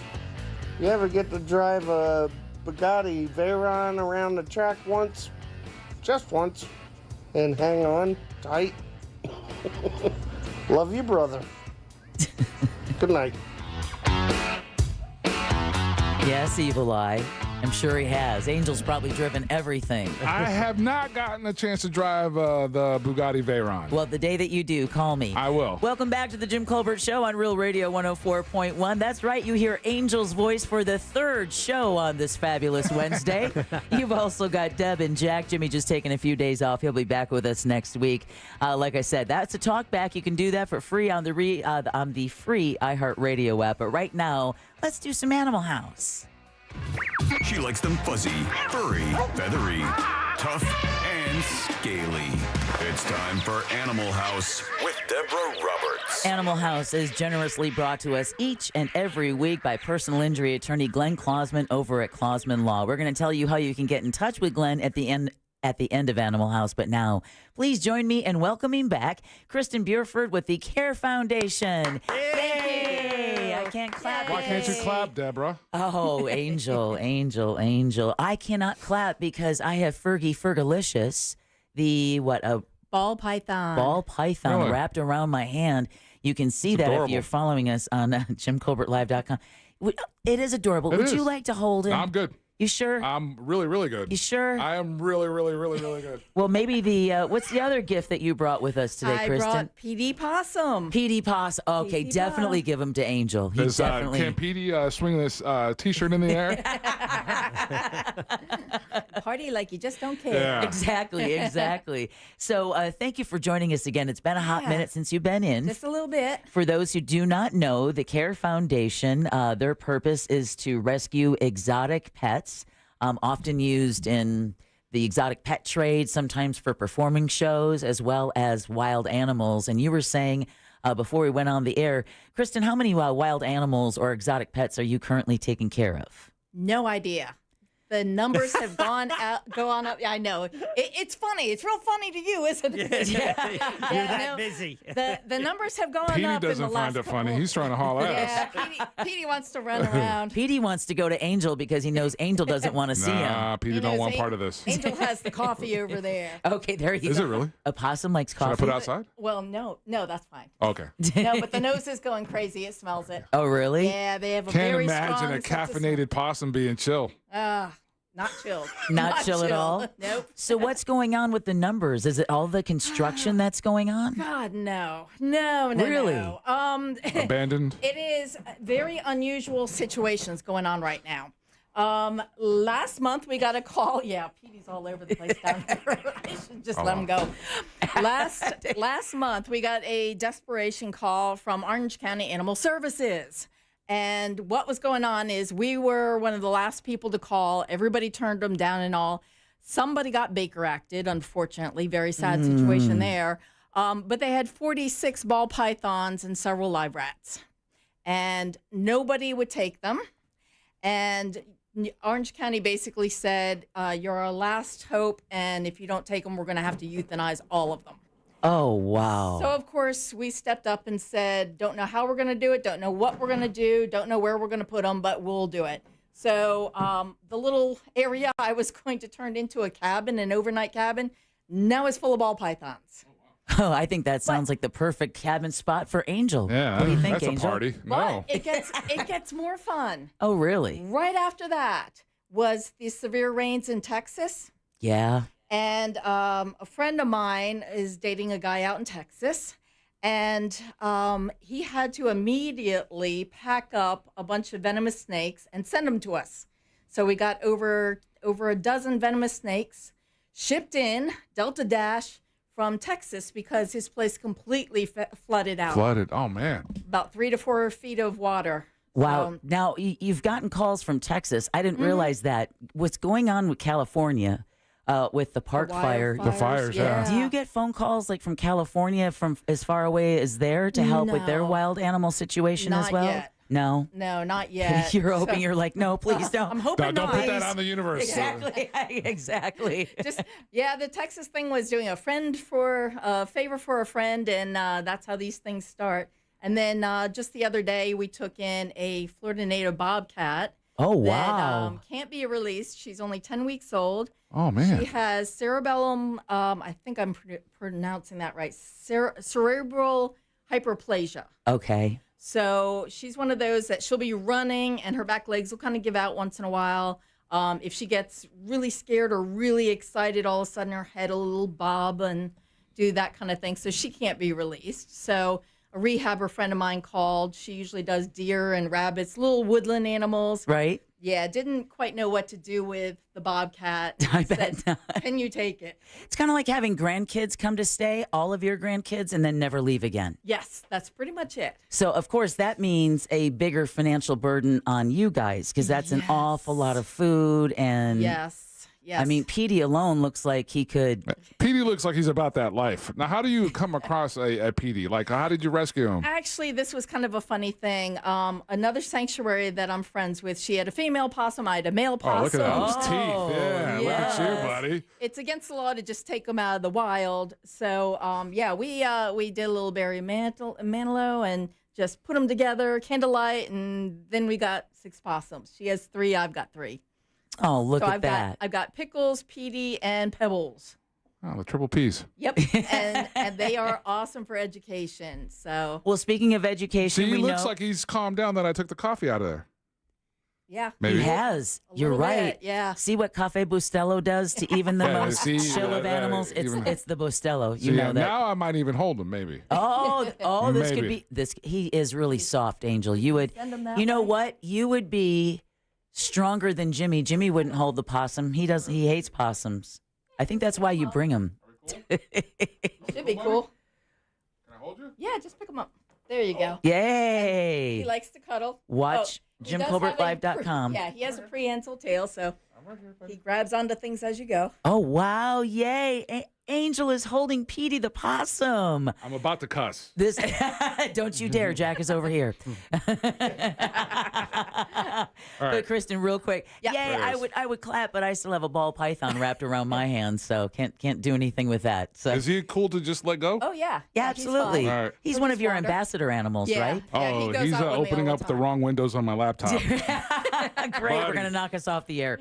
You ever get to drive a Bugatti Veyron around the track once? Just once. And hang on tight. Love you, brother. Good night. Yes, Evil Eye. And I'm sure he has. Angel's probably driven everything. I have not gotten a chance to drive the Bugatti Veyron. Well, the day that you do, call me. I will. Welcome back to the Jim Colbert Show on Real Radio 104.1. That's right, you hear Angel's voice for the third show on this fabulous Wednesday. You've also got Deb and Jack. Jimmy just taking a few days off. He'll be back with us next week. Like I said, that's a talk back. You can do that for free on the free iHeartRadio app. But right now, let's do some Animal House. She likes them fuzzy, furry, feathery, tough, and scaly. It's time for Animal House with Deborah Roberts. Animal House is generously brought to us each and every week by personal injury attorney Glenn Klausman over at Klausman Law. We're going to tell you how you can get in touch with Glenn at the end of Animal House. But now, please join me in welcoming back Kristen Buford with the CARE Foundation. Yay! I can't clap. Why can't you clap, Deborah? Oh, Angel. I cannot clap because I have Fergalicious, ball python. Ball python Really? wrapped around my hand. You can see It's that adorable. if you're following us on JimColbertLive.com. It is adorable. It Would is. you like to hold it? No, I'm good. You sure? I'm really, really good. You sure? I am really, really, really, really good. Well, maybe what's the other gift that you brought with us today, I Kristen? brought PD Possum. PD Possum. Okay, PD definitely give him to Angel. He definitely. Can Petey swing this T-shirt in the air? Party like you just don't care. Yeah. Exactly. So thank you for joining us again. It's been a hot minute since you've been in. Just a little bit. For those who do not know, the CARE Foundation, their purpose is to rescue exotic pets, often used in the exotic pet trade, sometimes for performing shows, as well as wild animals. And you were saying before we went on the air, Kristen, how many wild animals or exotic pets are you currently taking care of? No idea. The numbers have gone up. I know. It's funny. It's real funny to you, isn't it? Yeah. You're that busy. The numbers have gone Petey up in the doesn't last find it couple- funny. He's trying to haul ass. Yeah, Petey wants to run around. Petey wants to go to Angel because he knows Angel doesn't want to see him. Nah, Petey He don't knows want part of this. Angel has the coffee over there. Okay, there you go. Is it really? A possum likes Should I coffee. put it outside? Well, no, that's fine. Okay. No, but the nose is going crazy. It smells it. Oh, really? Yeah, they have a Can't very imagine strong a sense of caffeinated possum being chill. Not chill. Not chill at all? Nope. So what's going on with the numbers? Is it all the construction that's going on? God, no. Really? No. Abandoned? It is very unusual situations going on right now. Last month we got a call. Yeah, Petey's all over the place down there. I should just let him go. Last month we got a desperation call from Orange County Animal Services. And what was going on is we were one of the last people to call. Everybody turned them down and all. Somebody got Baker acted, unfortunately. Very sad situation there. But they had 46 ball pythons and several live rats. And nobody would take them. And Orange County basically said, you're our last hope. And if you don't take them, we're going to have to euthanize all of them. Oh, wow. So, of course, we stepped up and said, don't know how we're going to do it, don't know what we're going to do, don't know where we're going to put them, but we'll do it. So the little area I was going to turn into a cabin, an overnight cabin, now is full of ball pythons. Oh, I think that sounds like the perfect cabin spot for Angel. Yeah, What do you think, that's Angel? a party. No. But it gets more fun. Oh, really? Right after that was the severe rains in Texas. Yeah. And a friend of mine is dating a guy out in Texas, and he had to immediately pack up a bunch of venomous snakes and send them to us. So we got over a dozen venomous snakes shipped in, Delta Dash, from Texas because his place completely flooded out. Flooded. Oh, man. About 3 to 4 feet of water. Wow. Now, you've gotten calls from Texas. I didn't realize that. What's going on with California? With the park fire. The fires, yeah. Do you get phone calls like from California from as far away as there to help with their No. wild animal situation as Not well? yet. No? No, not yet. You're hoping, So- you're like, no, please don't. I'm hoping Don't not. put that on the universe. Exactly. Exactly. Just the Texas thing was doing a favor for a friend, and that's how these things start. And then just the other day, we took in a Florida native bobcat. Oh, wow. That can't be released. She's only 10 weeks old. Oh, man. She has cerebellum. I think I'm pronouncing that right. Cerebral hyperplasia. Okay. So she's one of those that she'll be running and her back legs will kind of give out once in a while. If she gets really scared or really excited, all of a sudden her head a little bob and do that kind of thing. So she can't be released. So a rehabber friend of mine called. She usually does deer and rabbits, little woodland animals. Right. Yeah, didn't quite know what to do with the bobcat. I bet not. Can you take it? It's kind of like having grandkids come to stay, all of your grandkids, and then never leave again. Yes, that's pretty much it. So, of course, that means a bigger financial burden on you guys because that's an awful lot of food. And Yes. I mean, Petey alone looks like he could. Petey looks like he's about that life. Now, how do you come across a Petey? Like, how did you rescue him? Actually, this was kind of a funny thing. Another sanctuary that I'm friends with, she had a female possum, I had a male possum. Oh, look at those teeth. Yeah, look at you, buddy. It's against the law to just take them out of the wild. So, we did a little Barry Manilow and just put them together, candlelight, and then we got 6 possums. She has 3, I've got 3. Oh, look so at that. I've got Pickles, Petey, and Pebbles. Oh, the triple P's. Yep, and they are awesome for education. So, well, speaking of education, See, he we looks know like he's calmed down that I took the coffee out of there. yeah, Maybe. he has. A You're little right. bit, yeah. See what Cafe Bustelo does to even the Yeah, most see, chill of yeah, animals. It's the Bustelo. You See, know that. now I might even hold him, maybe. Oh, this could Maybe. be this. He is really soft, Angel. You would. Send him that You know way. what? You would be stronger than Jimmy. Jimmy wouldn't hold the possum. He doesn't. He hates possums. I think that's why you bring him. Should be cool. Can I hold you? Yeah, just pick them up. There you go. Yay! He likes to cuddle. Watch he does have JimColbertLive.com. Yeah, he has a prehensile tail, so he grabs onto things as you go. Oh wow! Yay! Angel is holding Petey the possum. I'm about to cuss. This don't you dare! Jack is over here. But Kristen, real quick, Yeah. yay! I would clap, but I still have a ball python wrapped around my hand, so can't do anything with that. So Is he cool to just let go? Oh yeah, yeah, he's absolutely. fine. All right. He's one of your ambassador animals, Yeah. right? Yeah, he Oh, goes he's out with me opening all up the the time. wrong windows on my laptop. Great, we're going to knock us off the air.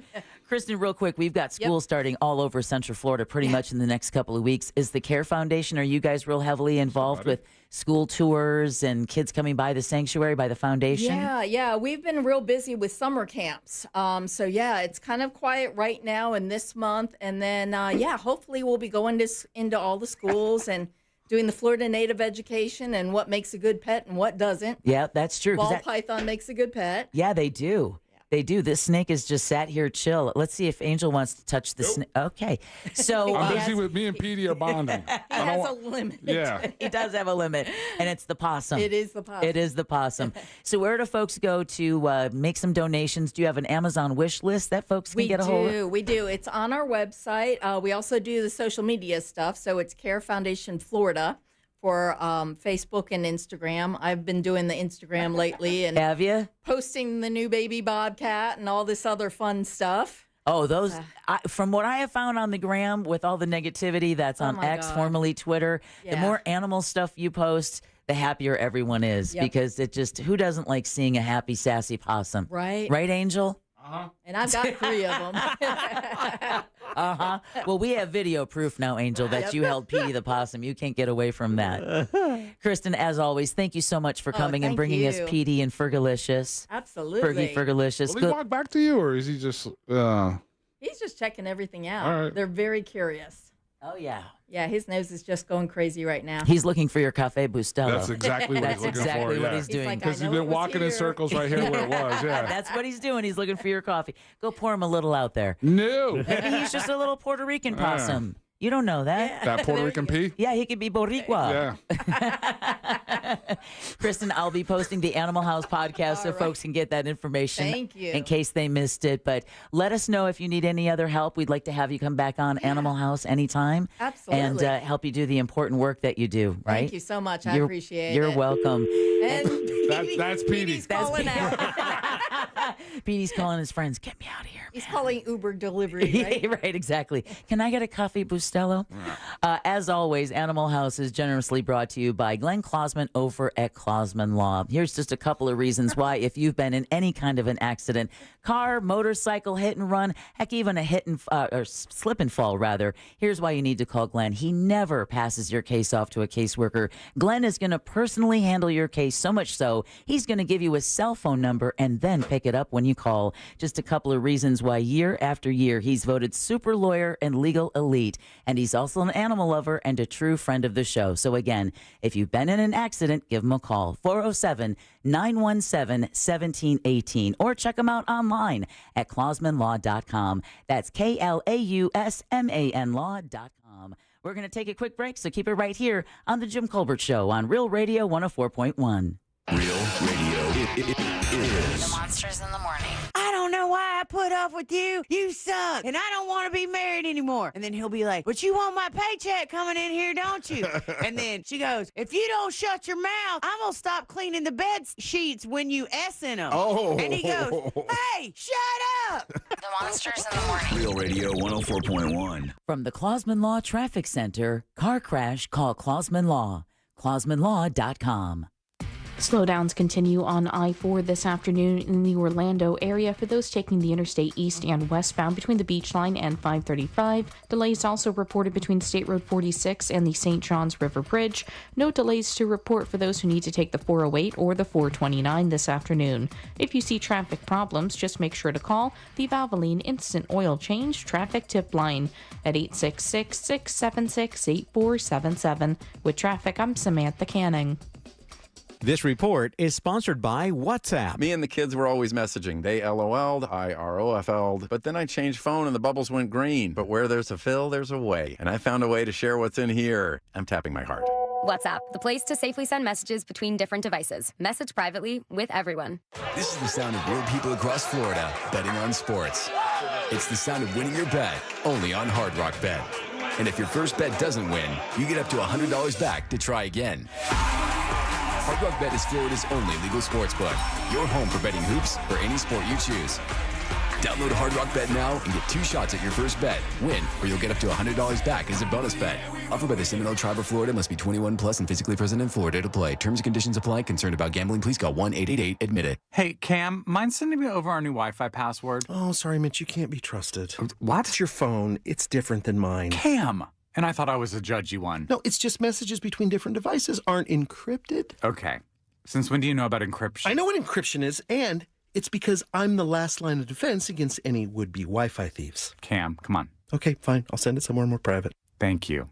Kristen, real quick, we've got school starting all over Central Florida pretty much in the next couple of weeks. Is the CARE Foundation, are you guys real heavily involved with school tours and kids coming by the sanctuary, by the foundation? Yeah, we've been real busy with summer camps. So yeah, it's kind of quiet right now in this month, and then hopefully we'll be going into all the schools and doing the Florida Native education and what makes a good pet and what doesn't. Yeah, that's true. 'cause Ball that- python makes a good pet. Yeah, they do. They do. This snake is just sat here chill. Let's see if Angel wants to touch the snake. Okay. So I'm busy with me and Petey are bonding. He has a limit. Yeah. he does have a limit, and it's the possum. It is the possum. It is the possum. So where do folks go to make some donations? Do you have an Amazon wish list that folks can get a hold of? We do. It's on our website. We also do the social media stuff. So it's Care Foundation Florida for Facebook and Instagram. I've been doing the Instagram lately and Have you? posting the new baby bobcat and all this other fun stuff. Oh, those, from what I have found on the gram with all the negativity that's on my X, God. formerly Twitter, the Yeah. more animal stuff you post, the happier everyone is Yep. because it just, who doesn't like seeing a happy, sassy possum? Right. Right, Angel? And I've got 3 of them. Uh-huh. Well, we have video proof now, Angel, that Yep. you held Petey the possum. You can't get away from that. Kristen, as always, thank you so much for coming and thank bringing us you. Petey and Fergalicious. Absolutely. Fergie Fergalicious. Will he walk back to you, or is he just... He's just checking everything out. All right. They're very curious. Oh, yeah. Yeah, his nose is just going crazy right now. He's looking for your Cafe Bustelo. That's exactly what That's he's looking exactly for. what yeah. he's doing. like, Because I he's know it been was walking in here. circles right here where it was, yeah. That's what he's doing. He's looking for your coffee. Go pour him a little out there. No. Maybe he's just a little Puerto Rican possum. You don't know that. That Puerto Rican pea? Yeah, he could be Boricua. Yeah. Kristen, I'll be posting the Animal House podcast so folks can get that information Thank you. in case they missed it. But let us know if you need any other help. We'd like to have you come back on Animal House anytime. Absolutely. And help you do the important work that you do, right? Thank you so much. I You're- appreciate You're it. welcome. And That's Petey. Petey's calling out. Petey's calling his friends, get me out of here. He's calling Uber delivery, right? Right, exactly. Can I get a coffee boost? Costello. As always, Animal House is generously brought to you by Glenn Klosman over at Klosman Law. Here's just a couple of reasons why, if you've been in any kind of an accident, car, motorcycle, hit and run, heck, even a or slip and fall, rather, here's why you need to call Glenn. He never passes your case off to a caseworker. Glenn is going to personally handle your case, so much so, he's going to give you a cell phone number and then pick it up when you call. Just a couple of reasons why year after year he's voted super lawyer and legal elite. And he's also an animal lover and a true friend of the show. So again, if you've been in an accident, give him a call. 407-917-1718. Or check him out online at klosmanlaw.com. That's KLAUSMAN law.com. We're going to take a quick break, so keep it right here on The Jim Colbert Show on Real Radio 104.1. Real Radio. It is. The Monsters in the Morning. I don't know why I put up with you. You suck. And I don't want to be married anymore. And then he'll be like, but you want my paycheck coming in here, don't you? And then she goes, if you don't shut your mouth, I'm going to stop cleaning the bed sheets when you S in them. Oh. And he goes, hey, shut up. The Monsters in the Morning. Real Radio 104.1. From the Klosman Law Traffic Center, car crash, call Klosman Law. KlosmanLaw.com. Slowdowns continue on I-4 this afternoon in the Orlando area for those taking the interstate east and westbound between the Beach Line and 535. Delays also reported between State Road 46 and the St. Johns River Bridge. No delays to report for those who need to take the 408 or the 429 this afternoon. If you see traffic problems, just make sure to call the Valvoline Instant Oil Change Traffic Tip Line at 866-676-8477. With traffic, I'm Samantha Canning. This report is sponsored by WhatsApp. Me and the kids were always messaging. They LOL'd, I ROFL'd, but then I changed phone and the bubbles went green. But where there's a fill, there's a way. And I found a way to share what's in here. I'm tapping my heart. WhatsApp, the place to safely send messages between different devices. Message privately with everyone. This is the sound of real people across Florida betting on sports. It's the sound of winning your bet, only on Hard Rock Bet. And if your first bet doesn't win, you get up to $100 back to try again. Hard Rock Bet is Florida's only legal sports book. Your home for betting hoops or any sport you choose. Download Hard Rock Bet now and get 2 shots at your first bet. Win, or you'll get up to $100 back as a bonus bet. Offered by the Seminole Tribe of Florida. Must be 21 plus and physically present in Florida to play. Terms and conditions apply. Concerned about gambling? Please call 1-888-ADMIT-IT. Hey, Cam, mind sending me over our new Wi-Fi password? Oh, sorry, Mitch. You can't be trusted. What? It's your phone. It's different than mine. Cam! And I thought I was a judgy one. No, it's just messages between different devices aren't encrypted. Okay. Since when do you know about encryption? I know what encryption is, and it's because I'm the last line of defense against any would-be Wi-Fi thieves. Cam, come on. Okay, fine. I'll send it somewhere more private. Thank you.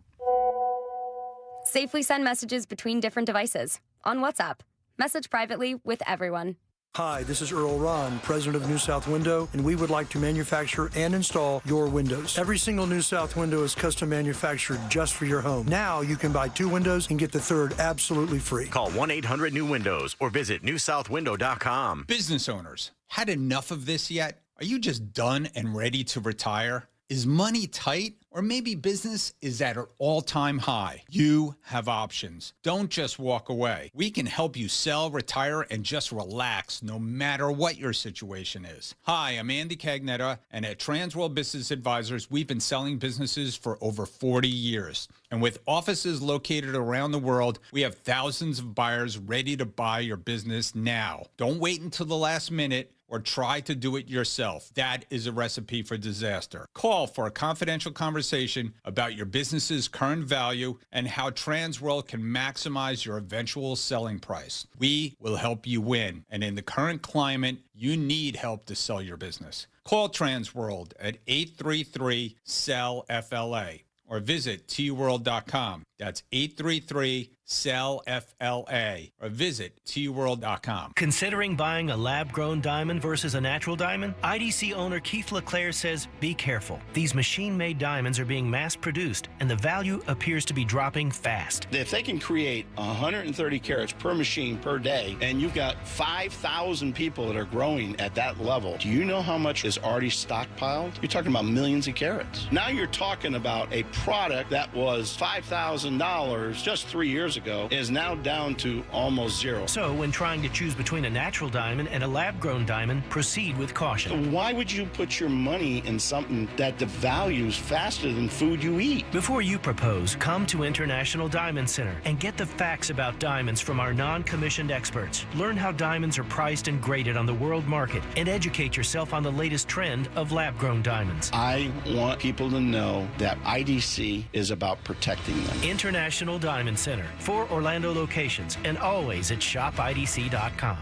Safely send messages between different devices on WhatsApp. Message privately with everyone. Hi, this is Earl Ron, president of New South Window, and we would like to manufacture and install your windows. Every single New South window is custom manufactured just for your home. Now you can buy 2 windows and get the third absolutely free. Call 1-800-NEW-WINDOWS or visit newsouthwindow.com. Business owners, had enough of this yet? Are you just done and ready to retire? Is money tight? Or maybe business is at an all-time high. You have options. Don't just walk away. We can help you sell, retire, and just relax no matter what your situation is. Hi, I'm Andy Cagnetta, and at Transworld Business Advisors, we've been selling businesses for over 40 years. And with offices located around the world, we have thousands of buyers ready to buy your business now. Don't wait until the last minute or try to do it yourself. That is a recipe for disaster. Call for a confidential conversation about your business's current value and how Transworld can maximize your eventual selling price. We will help you win. And in the current climate, you need help to sell your business. Call Transworld at 833-SELL-FLA or visit tworld.com. That's 833-SELL-FLA or visit tworld.com. Considering buying a lab-grown diamond versus a natural diamond? IDC owner Keith LeClaire says, be careful. These machine-made diamonds are being mass-produced, and the value appears to be dropping fast. If they can create 130 carats per machine per day, and you've got 5,000 people that are growing at that level, do you know how much is already stockpiled? You're talking about millions of carats. Now you're talking about a product that was $5,000 just 3 years years ago is now down to almost zero. So when trying to choose between a natural diamond and a lab-grown diamond, proceed with caution. Why would you put your money in something that devalues faster than food you eat? Before you propose, come to International Diamond Center and get the facts about diamonds from our non-commissioned experts. Learn how diamonds are priced and graded on the world market and educate yourself on the latest trend of lab-grown diamonds. I want people to know that IDC is about protecting them. International Diamond Center, 4 Orlando locations, and always at shopidc.com.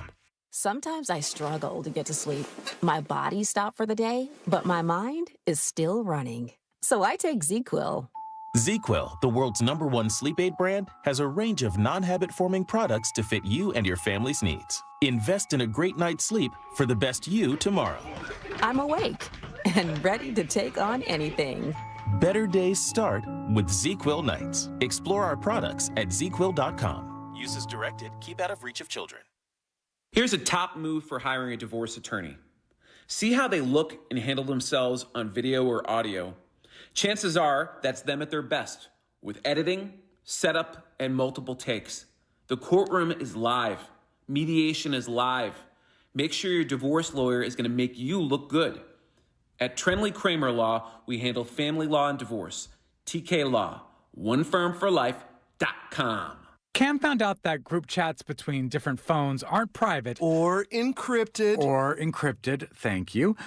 Sometimes I struggle to get to sleep. My body stopped for the day, but my mind is still running. So I take ZzzQuil. ZzzQuil, the world's #1 sleep aid brand, has a range of non-habit-forming products to fit you and your family's needs. Invest in a great night's sleep for the best you tomorrow. I'm awake and ready to take on anything. Better days start with ZzzQuil nights. Explore our products at ZzzQuil.com. Use as directed. Keep out of reach of children. Here's a top move for hiring a divorce attorney. See how they look and handle themselves on video or audio. Chances are that's them at their best, with editing, setup, and multiple takes. The courtroom is live. Mediation is live. Make sure your divorce lawyer is going to make you look good. At Trenley Kramer Law, we handle family law and divorce. TK Law, onefirmforlife.com. Cam found out that group chats between different phones aren't private. Or encrypted. Or encrypted, thank you.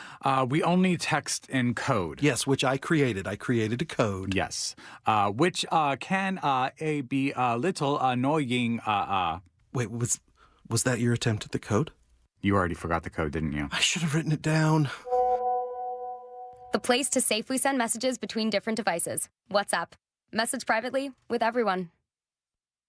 We only text in code. Yes, which I created. I created a code. Yes, which can be a little annoying. Wait, was that your attempt at the code? You already forgot the code, didn't you? I should have written it down. The place to safely send messages between different devices. WhatsApp. Message privately with everyone.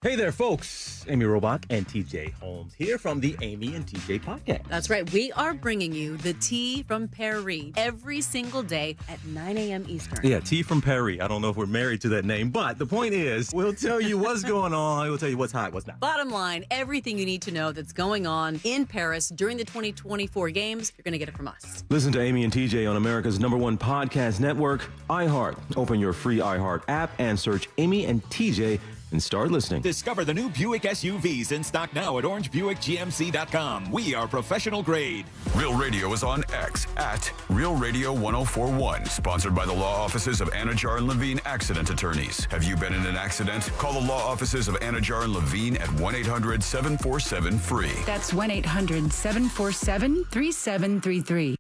Hey there, folks. Amy Robach and TJ Holmes here from the Amy and TJ podcast. That's right. We are bringing you the tea from Paris every single day at 9 a.m. Eastern. Yeah, tea from Paris. I don't know if we're married to that name, but the point is, we'll tell you what's going on. We'll tell you what's hot, what's not. Bottom line, everything you need to know that's going on in Paris during the 2024 games, you're going to get it from us. Listen to Amy and TJ on America's #1 podcast network, iHeart. Open your free iHeart app and search Amy and TJ and start listening. Discover the new Buick SUVs in stock now at orangebuickgmc.com. We are professional grade. Real Radio is on X at Real Radio 1041. Sponsored by the law offices of Anajar and Levine Accident Attorneys. Have you been in an accident? Call the law offices of Anajar and Levine at 1-800-747-FREE. That's 1-800-747-3733.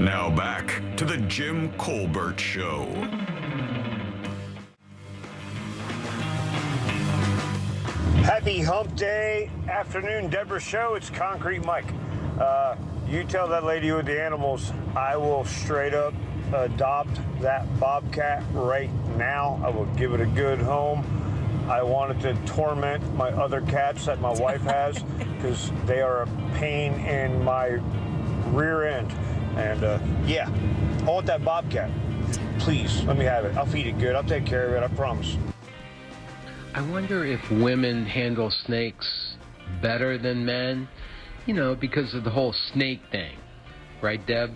Now back to the Jim Colbert Show. Happy Hump Day afternoon, Deborah Show. It's Concrete Mike. You tell that lady with the animals, I will straight up adopt that bobcat right now. I will give it a good home. I wanted to torment my other cats that my wife has because they are a pain in my rear end. And yeah, I want that bobcat. Please, let me have it. I'll feed it good. I'll take care of it. I promise. I wonder if women handle snakes better than men, you know, because of the whole snake thing. Right, Deb?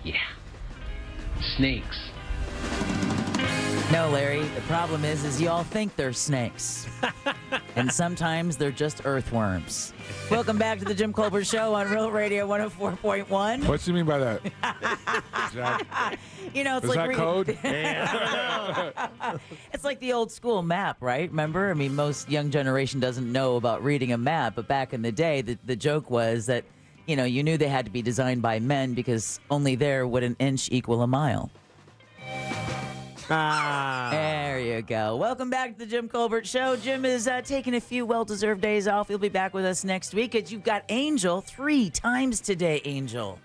Yeah. Snakes. No, Larry, the problem is you all think they're snakes. And sometimes they're just earthworms. Welcome back to the Jim Colbert Show on Real Radio 104.1. What do you mean by that? Jack? You know, it's Is like that code? It's like the old school map, right? Remember? I mean, most young generation doesn't know about reading a map, but back in the day, the joke was that, you know, you knew they had to be designed by men because only there would an inch equal a mile. There you go. Welcome back to the Jim Colbert Show. Jim is taking a few well-deserved days off. He'll be back with us next week. And you've got Angel 3 times today, Angel.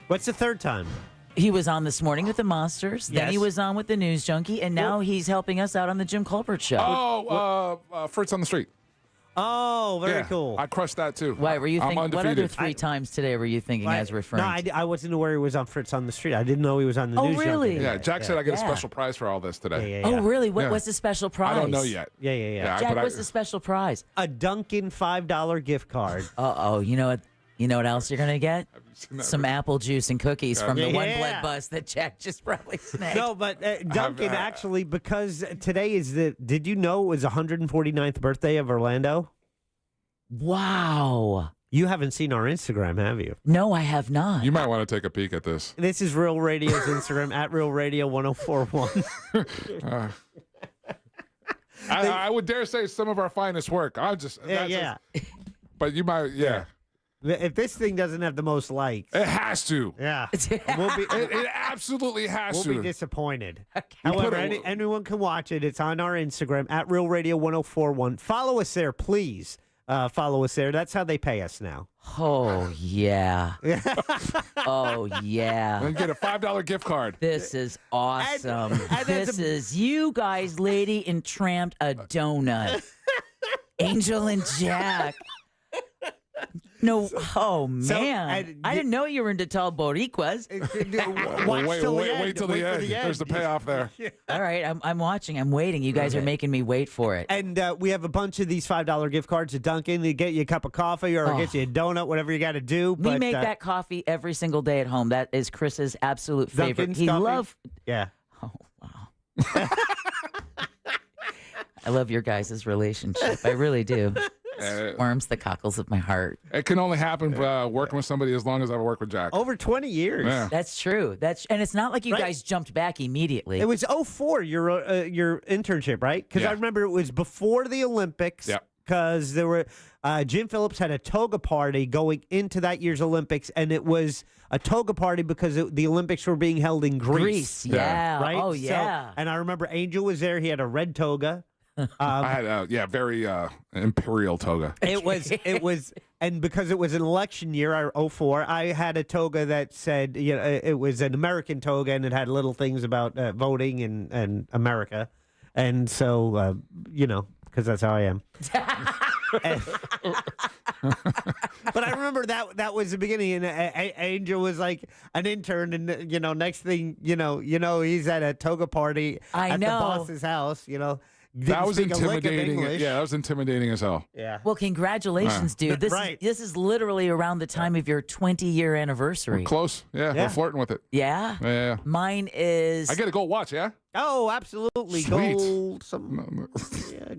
What's the third time? He was on this morning with the Monsters. Then Yes. he was on with the News Junkie. And now he's helping us out on the Jim Colbert Show. Fritz on the Street. Oh, very Yeah, cool. I crushed that too. Why were you I'm thinking? What undefeated. other 3 times today were you thinking as referring? No, I wasn't aware he was on Fritz on the Street. I didn't know he was on the Oh, news. really? Junkie. Yeah, Jack said I get a Yeah. special prize for all this today. Oh, really? What Yeah. was the special prize? I don't know yet. Yeah. Jack, what's the special prize? A Dunkin' $5 gift card. Uh-oh. You know what? You know what else you're going to get? Some apple juice and cookies from the OneBlood bus that Jack just probably snagged. No, but Duncan, actually, because today is did you know it was the 149th birthday of Orlando? Wow. You haven't seen our Instagram, have you? No, I have not. You might want to take a peek at this. This is Real Radio's Instagram, at Real Radio 1041. I would dare say some of our finest work. But you might, If this thing doesn't have the most likes, it has to. Yeah, it absolutely has to. We'll be disappointed. However, anyone can watch it. It's on our Instagram, at Real Radio 1041. Follow us there, please. Follow us there. That's how they pay us now. Oh, yeah. Oh, yeah. And get a $5 gift card. This is awesome. This is you guys, Lady Entramped a Donut. Angel and Jack. No, oh man! I didn't know you were into tall boricuas. Wait till the end. There's the payoff there. All right, I'm watching. I'm waiting. You guys are making me wait for it. And we have a bunch of these $5 gift cards at Dunkin'. They get you a cup of coffee or get you a donut, whatever you got to do. We make that coffee every single day at home. That is Chris's absolute favorite. Dunkin's coffee? Yeah. Oh wow. I love your guys' relationship. I really do. Warms the cockles of my heart. It can only happen working with somebody as long as I've worked with Jack. Over 20 years. Yeah. That's true. And it's not like you guys jumped back immediately. It was 2004, your internship, right? Because I remember it was before the Olympics. Yeah. Because there were Jim Phillips had a toga party going into that year's Olympics, and it was a toga party because the Olympics were being held in Greece. Yeah. Right? Oh, yeah. So, and I remember Angel was there. He had a red toga. I had very imperial toga. It was, and because it was an election year, 2004, I had a toga that said, it was an American toga, and it had little things about voting and America, and so because that's how I am. But I remember that was the beginning, and Angel was like an intern, and next thing he's at a toga party at the boss's house. That was intimidating. Yeah, that was intimidating as hell. Yeah. Well, congratulations, dude. This is literally around the time of your 20-year anniversary. We're close. Yeah, we're flirting with it. Yeah? Yeah. Mine is... I get a gold watch, yeah? Oh, absolutely. Sweet.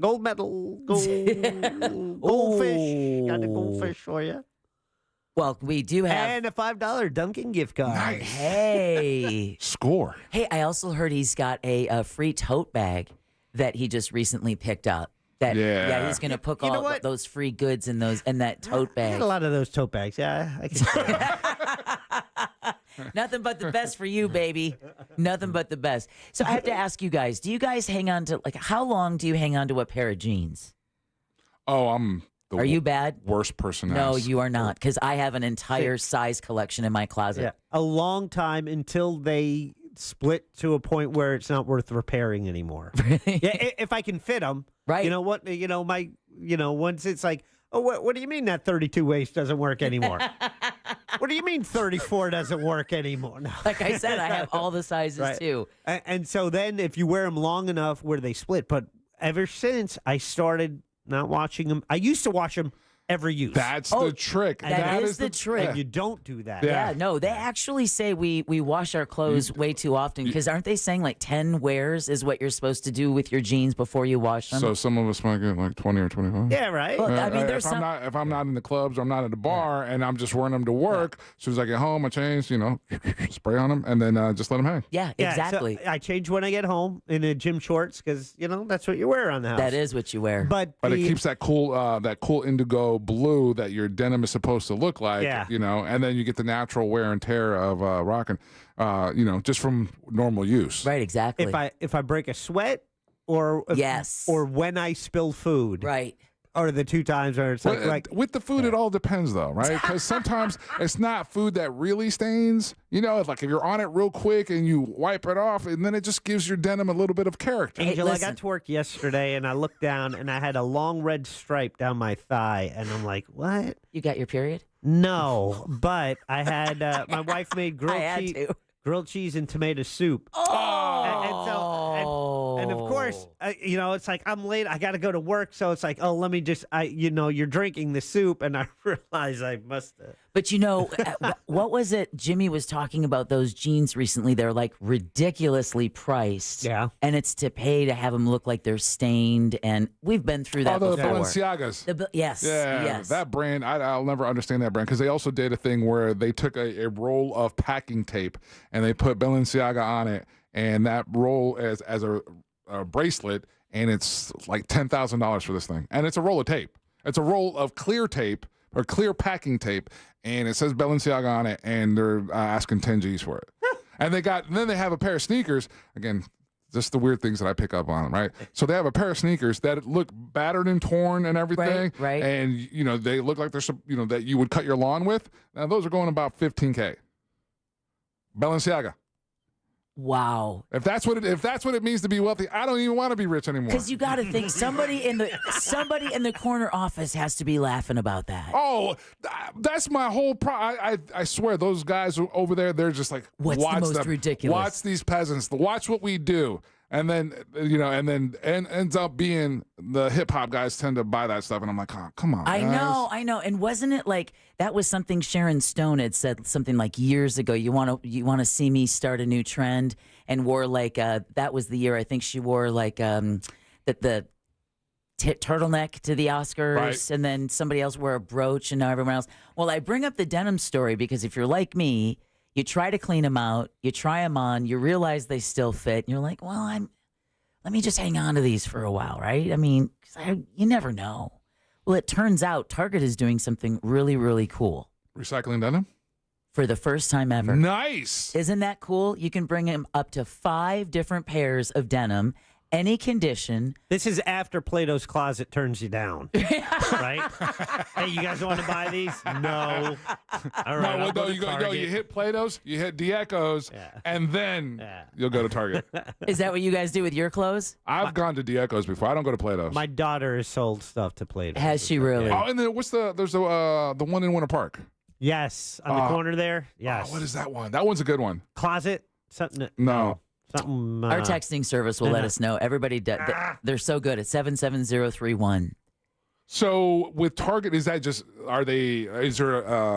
Gold medal, goldfish. Got a goldfish for you. Well, we do have... And a $5 Dunkin' gift card. Nice. Hey. Score. Hey, I also heard he's got a free tote bag that he just recently picked up. He's going to put all those free goods in that tote bag. I got a lot of those tote bags. Yeah, I can. Nothing but the best for you, baby. Nothing but the best. So I have to ask you guys, do you guys hang on to, how long do you hang on to a pair of jeans? Oh, I'm the Are you bad? Worst person to No, ask. you are not, because I have an entire size collection in my closet. Yeah, a long time until they split to a point where it's not worth repairing anymore. If I can fit them, right? Once it's like, oh, what do you mean that 32 waist doesn't work anymore? What do you mean 34 doesn't work anymore? No. Like I said, I have all the sizes too. And so then if you wear them long enough where they split, but ever since I started not watching them, I used to watch them every use. That's the trick. That is the trick. And you don't do that. Yeah, no, they actually say we wash our clothes way too often, because aren't they saying like 10 wears is what you're supposed to do with your jeans before you wash them? So some of us might get like 20 or 25. Yeah, right. Well, I mean, if I'm not in the clubs or I'm not at the bar and I'm just wearing them to work, as soon as I get home, I change, spray on them, and then just let them hang. Yeah, exactly. So I change when I get home in a gym shorts because that's what you wear on the house. That is what you wear. But it keeps that cool indigo blue that your denim is supposed to look like, and then you get the natural wear and tear of rocking, just from normal use. Right, exactly. If I break a sweat or when I spill food. Right. Or the two times where it's like with the food, it all depends though, right? Because sometimes it's not food that really stains. It's like if you're on it real quick and you wipe it off, and then it just gives your denim a little bit of character. Angel, I got to work yesterday and I looked down and I had a long red stripe down my thigh, and I'm like, what? You got your period? No, but I had my wife made grilled cheese and tomato soup. Oh. And And of course, it's like I'm late. I got to go to work, so it's like, oh, let me just, you're drinking the soup, and I realize I must. But what was it? Jimmy was talking about those jeans recently. They're like ridiculously priced. Yeah, and it's to pay to have them look like they're stained. And we've been through that before. The Balenciagas. Yes. That brand. I'll never understand that brand because they also did a thing where they took a roll of packing tape and they put Balenciaga on it, and that roll as a bracelet, and it's like $10,000 for this thing, and it's a roll of tape. It's a roll of clear tape or clear packing tape, and it says Balenciaga on it, and they're asking 10 G's for it. And then they have a pair of sneakers. Again, just the weird things that I pick up on, right? So they have a pair of sneakers that look battered and torn and everything, right? And they look like they're that you would cut your lawn with. Now those are going about $15K. Balenciaga. Wow. If that's what it means to be wealthy, I don't even want to be rich anymore. Because you got to think somebody in the corner office has to be laughing about that. Oh, that's my whole I swear those guys over there, they're just like, what's the most ridiculous? Watch these peasants. Watch what we do. And then ends up being the hip hop guys tend to buy that stuff, and I'm like, oh, come on. I know. And wasn't it like that was something Sharon Stone had said something like years ago? You want to see me start a new trend, and wore like that was the year I think she wore like the turtleneck to the Oscars, right. And then somebody else wore a brooch, and now everyone else. Well, I bring up the denim story because if you're like me. You try to clean them out, you try them on, you realize they still fit, and you're like, well, let me just hang on to these for a while, right? I mean, you never know. Well, it turns out Target is doing something really, really cool. Recycling denim? For the first time ever. Nice. Isn't that cool? You can bring in up to 5 different pairs of denim, any condition. This is after Plato's Closet turns you down, right? Hey, you guys want to buy these? No. All right. You hit Plato's, you hit Diecco's, and then you'll go to Target. Is that what you guys do with your clothes? I've gone to Diecco's before. I don't go to Plato's. My daughter has sold stuff to Plato's. Has she really? Oh, and then there's the one in Winter Park. Yes, on the corner there. Yes. Oh, what is that one? That one's a good one. Closet? Something? No. Something. Our texting service will let us know. Everybody, they're so good at 77031. So with Target, is there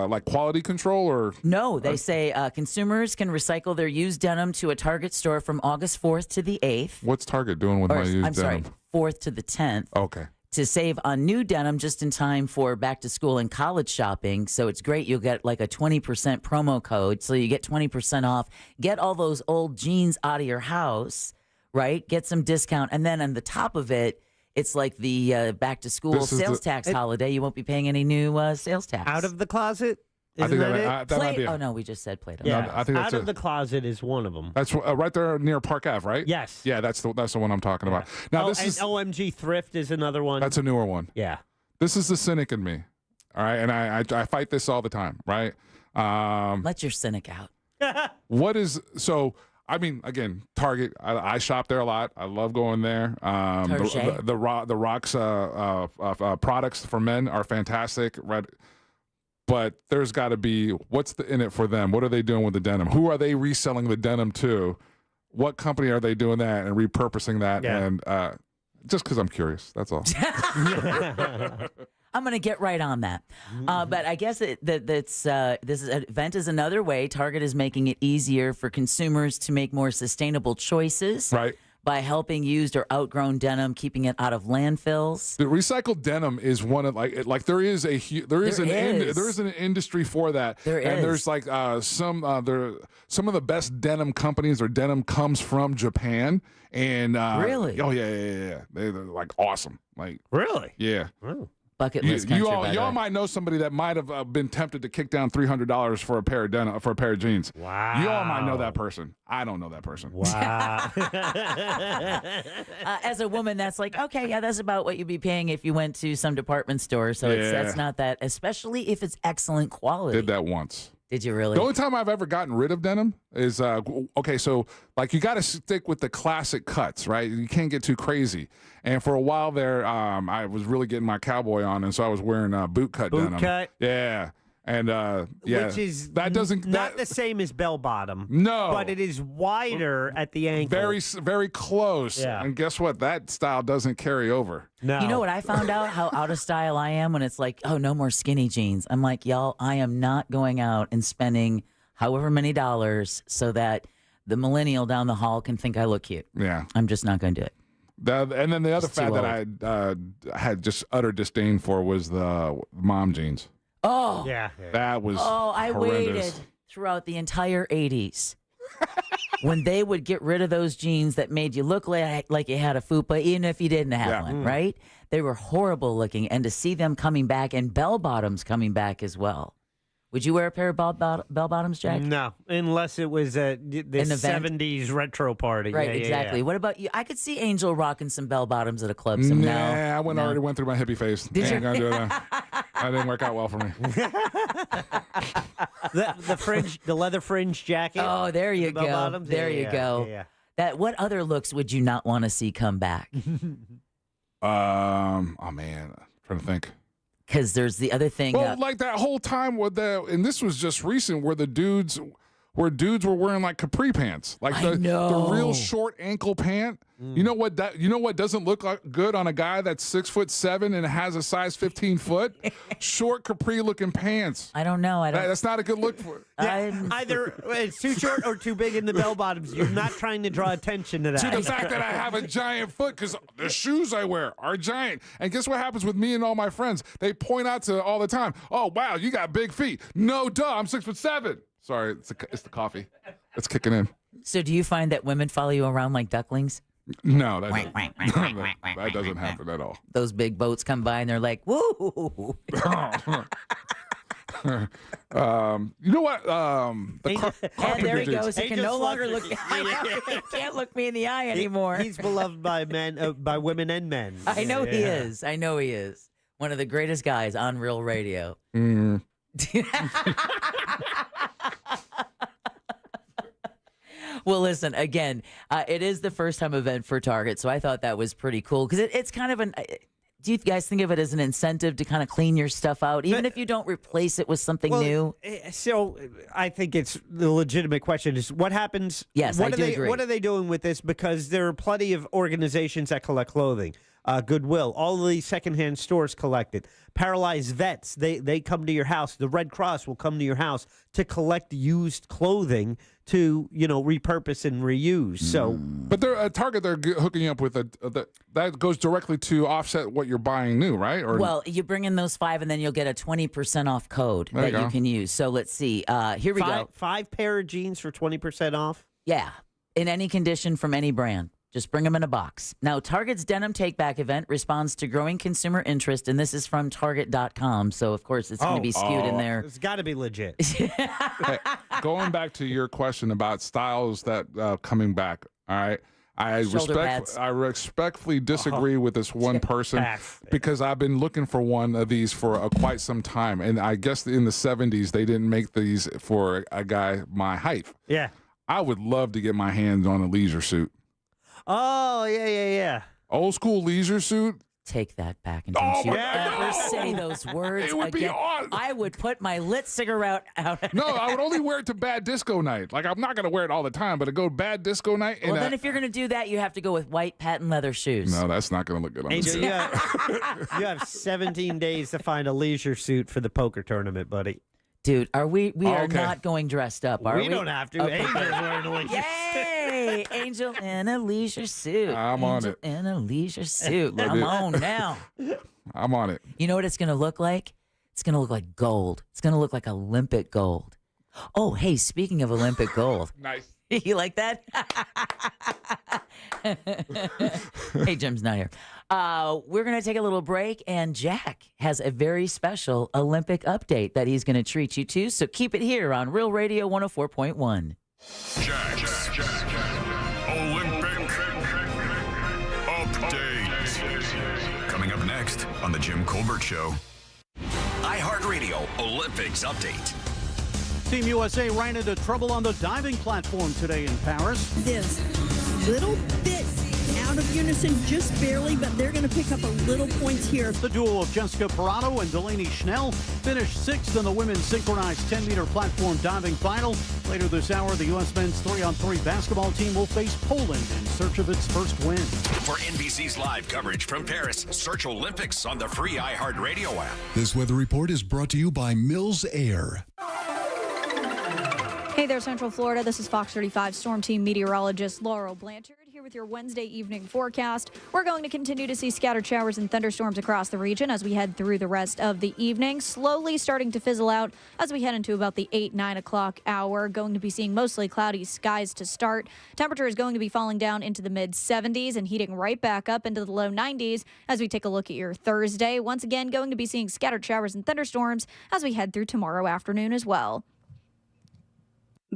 like quality control or? No, they say consumers can recycle their used denim to a Target store from August 4th to the 8th. What's Target doing with my used denim? I'm sorry, 4th to the 10th. Okay. To save on new denim just in time for back to school and college shopping. So it's great. You'll get like a 20% promo code. So you get 20% off. Get all those old jeans out of your house, right? Get some discount. And then on the top of it, it's like the back to school sales tax holiday. You won't be paying any new sales tax. Out of the closet? I think that might be it. Oh, no, we just said Play-Doh. Yeah, no, I think that's Out of the Closet is one of them. That's right there near Park Ave, right? Yes. Yeah, that's the one I'm talking about. Now and OMG Thrift is another one. That's a newer one. Yeah. This is the cynic in me, all right? And I fight this all the time, right? Let your cynic out. I mean, again, Target. I shop there a lot. I love going there. The Rock's products for men are fantastic. Right. But there's got to be, what's in it for them? What are they doing with the denim? Who are they reselling the denim to? What company are they doing that and repurposing that? Yeah. And just because I'm curious, that's all. I'm going to get right on that. But I guess this event is another way. Target is making it easier for consumers to make more sustainable choices. Right. By helping used or outgrown denim, keeping it out of landfills. The recycled denim is one of there is an industry for that. There's like some of the best denim companies or denim comes from Japan and really. Oh yeah. They're like awesome. Like really. Yeah. Oh. Bucket list country. Y'all might know somebody that might have been tempted to kick down $300 for a pair of denim, for a pair of jeans. Wow. Y'all might know that person. I don't know that person. Wow. As a woman, that's like, okay, yeah, that's about what you'd be paying if you went to some department store. So that's not that, especially if it's excellent quality. Did that once. Did you really? The only time I've ever gotten rid of denim is, so like you got to stick with the classic cuts, right? You can't get too crazy. And for a while there, I was really getting my cowboy on, and so I was wearing boot cut denim. Boot cut? Yeah. And which is that doesn't not the same as bell bottom. No, but it is wider at the ankle. Very, very close. Yeah. And guess what? That style doesn't carry over. No. You know what I found out? How out of style I am when it's like, oh, no more skinny jeans. I'm like, y'all, I am not going out and spending however many dollars so that the millennial down the hall can think I look cute. Yeah. I'm just not going to do it. And then the other Just fad too that I had just utter disdain for was the mom jeans. Oh. Yeah. That was I horrendous. waited throughout the entire 80s when they would get rid of those jeans that made you look like you had a fupa, even if you didn't have one, right? They were horrible looking. And to see them coming back and bell bottoms coming back as well. Would you wear a pair of bell bottoms, Jack? No, unless it was the An event? 70s retro party. Right, Yeah, exactly. yeah. What about you? I could see Angel rocking some bell bottoms at a club Yeah, somehow. I already went through my hippie phase. Did you? Gonna do that. That didn't work out well for me. The fringe, the leather fringe jacket. Oh, there you the bell go. bottoms. There Yeah, you yeah, go. yeah. That. What other looks would you not want to see come back? Oh man, I'm trying to think. Because there's the other thing. Well, like that whole time with and this was just recent, where dudes were wearing like capri pants, like the real short ankle pant. You know what doesn't look good on a guy that's 6'7" and has a size 15 foot? Short capri looking pants. I don't know. That's not a good look for. Yeah, either it's too short or too big in the bell bottoms. You're not trying to draw attention to that. To the fact that I have a giant foot, because the shoes I wear are giant. And guess what happens with me and all my friends? They point out to all the time, oh, wow, you got big feet. No, duh, I'm 6'7". Sorry, it's the coffee. It's kicking in. So do you find that women follow you around like ducklings? No, that doesn't happen at all. Those big boats come by and they're like, woo. You know what? There he goes. He can no longer look. He can't look me in the eye anymore. He's beloved by men, by women and men. I know he is. I know he is. One of the greatest guys on Real Radio. Well, listen, again, it is the first time event for Target, so I thought that was pretty cool because it's kind of do you guys think of it as an incentive to kind of clean your stuff out, even if you don't replace it with something new? So I think it's the legitimate question is what happens? Yes, I do agree. What are they doing with this? Because there are plenty of organizations that collect clothing. Goodwill, all of these secondhand stores collect it. Paralyzed vets, they come to your house. The Red Cross will come to your house to collect used clothing to repurpose and reuse. So, but they're at Target. They're hooking you up with that goes directly to offset what you're buying new, right? Or well, you bring in those 5, and then you'll get a 20% off code that you can use. So let's see. Here we go. 5 pair of jeans for 20% off. Yeah, in any condition from any brand. Just bring them in a box. Now, Target's Denim Take-Back event responds to growing consumer interest, and this is from Target.com. So, of course, it's going to be skewed in there. It's got to be legit. Hey, going back to your question about styles that coming back, all right? I respectfully disagree with this one person because I've been looking for one of these for quite some time. And I guess in the 70s, they didn't make these for a guy my height. Yeah. I would love to get my hands on a leisure suit. Oh, yeah. Old school leisure suit. Take that back and don't you ever say those words It would again. be on. I would put my lit cigarette out. No, I would only wear it to bad disco night. Like, I'm not going to wear it all the time, but to go bad disco night. Well, then if you're going to do that, you have to go with white patent leather shoes. No, that's not going to look good on me. Angel, you have 17 days to find a leisure suit for the poker tournament, buddy. Dude, we are not going dressed up, are we? We don't have to. Okay. Angel's wearing a leisure suit. Yay! Angel in a leisure suit. I'm on it. In a leisure suit. Come on now. I'm on it. You know what it's going to look like? It's going to look like gold. It's going to look like Olympic gold. Oh, hey, speaking of Olympic gold. Nice. You like that? Hey, Jim's not here. We're going to take a little break, and Jack has a very special Olympic update that he's going to treat you to. So keep it here on Real Radio 104.1. Jack's Olympic Update. Coming up next on The Jim Colbert Show. iHeartRadio Olympics Update. Team USA ran into trouble on the diving platform today in Paris. This little bit out out of unison just barely, but they're going to pick up a little points here. The duo of Jessica Parado and Delaney Schnell finished sixth in the women's synchronized 10-meter platform diving final. Later this hour, the U.S. men's 3-on-3 basketball team will face Poland in search of its first win. For NBC's live coverage from Paris, search Olympics on the free iHeartRadio app. This weather report is brought to you by Mills Air. Hey there, Central Florida. This is Fox 35 Storm Team meteorologist Laurel Blanchard here with your Wednesday evening forecast. We're going to continue to see scattered showers and thunderstorms across the region as we head through the rest of the evening, slowly starting to fizzle out as we head into about the 8-9 o'clock hour. Going to be seeing mostly cloudy skies to start. Temperature is going to be falling down into the mid-70s and heating right back up into the low 90s as we take a look at your Thursday. Once again, going to be seeing scattered showers and thunderstorms as we head through tomorrow afternoon as well.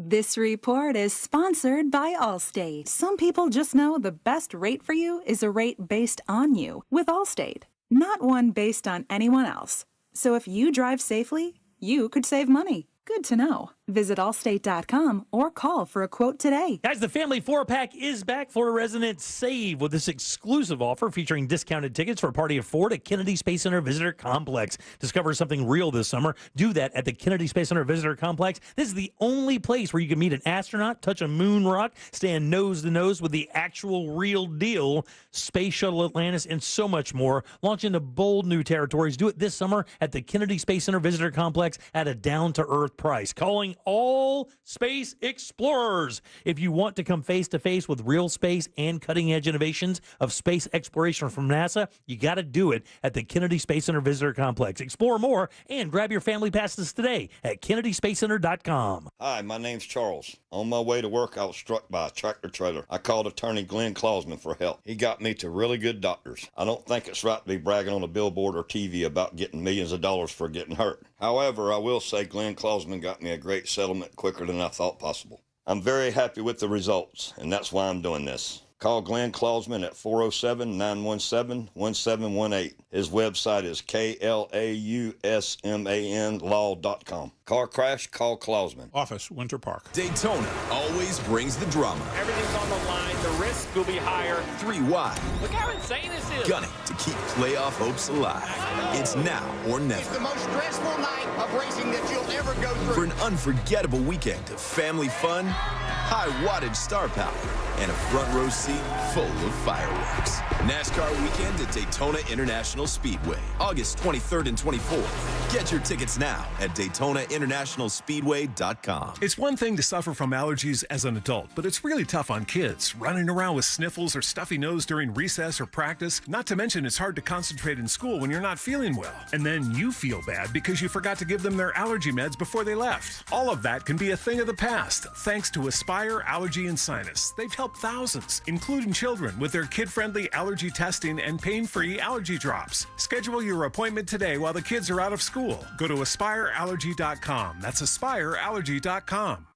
This report is sponsored by Allstate. Some people just know the best rate for you is a rate based on you with Allstate, not one based on anyone else. So if you drive safely, you could save money. Good to know. Visit allstate.com or call for a quote today. Guys, the Family 4-Pack is back. Florida residents save with this exclusive offer featuring discounted tickets for a party of 4 to Kennedy Space Center Visitor Complex. Discover something real this summer. Do that at the Kennedy Space Center Visitor Complex. This is the only place where you can meet an astronaut, touch a moon rock, stand nose to nose with the actual real deal, Space Shuttle Atlantis, and so much more. Launch into bold new territories. Do it this summer at the Kennedy Space Center Visitor Complex at a down-to-earth price. Calling all space explorers. If you want to come face-to-face with real space and cutting-edge innovations of space exploration from NASA, you got to do it at the Kennedy Space Center Visitor Complex. Explore more and grab your family passes today at KennedySpaceCenter.com. Hi, my name's Charles. On my way to work, I was struck by a tractor trailer. I called attorney Glenn Klausman for help. He got me to really good doctors. I don't think it's right to be bragging on a billboard or TV about getting millions of dollars for getting hurt. However, I will say Glenn Klausman got me a great settlement quicker than I thought possible. I'm very happy with the results, and that's why I'm doing this. Call Glenn Klausman at 407-917-1718. His website is KLAUSMANlaw.com. Car crash, call Klausman. Office, Winter Park. Daytona always brings the drama. Everything's on the line. The risk will be higher. 3 wide. Look how insane this is. Gunning to keep playoff hopes alive. It's now or never. It's the most stressful night of racing that you'll ever go through. For an unforgettable weekend of family fun, high wattage star power, and a front row seat full of fireworks. NASCAR weekend at Daytona International Speedway, August 23rd and 24th. Get your tickets now at DaytonaInternationalSpeedway.com. It's one thing to suffer from allergies as an adult, but it's really tough on kids. Running around with sniffles or stuffy nose during recess or practice. Not to mention it's hard to concentrate in school when you're not feeling well. And then you feel bad because you forgot to give them their allergy meds before they left. All of that can be a thing of the past, thanks to Aspire Allergy and Sinus. They've helped thousands, including children, with their kid-friendly allergy testing and pain-free allergy drops. Schedule your appointment today while the kids are out of school. Go to AspireAllergy.com. That's AspireAllergy.com.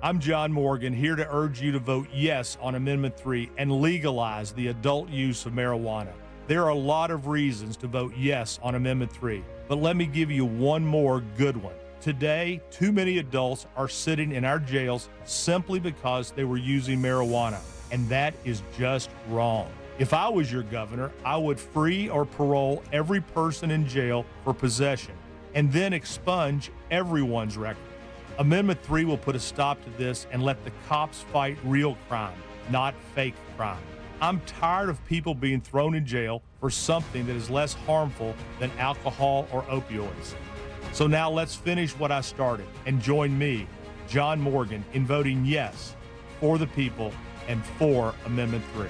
I'm John Morgan, here to urge you to vote yes on Amendment 3 and legalize the adult use of marijuana. There are a lot of reasons to vote yes on Amendment 3, but let me give you one more good one. Today, too many adults are sitting in our jails simply because they were using marijuana, and that is just wrong. If I was your governor, I would free or parole every person in jail for possession, and then expunge everyone's record. Amendment 3 will put a stop to this and let the cops fight real crime, not fake crime. I'm tired of people being thrown in jail for something that is less harmful than alcohol or opioids. So now let's finish what I started and join me, John Morgan, in voting yes for the people and for Amendment 3.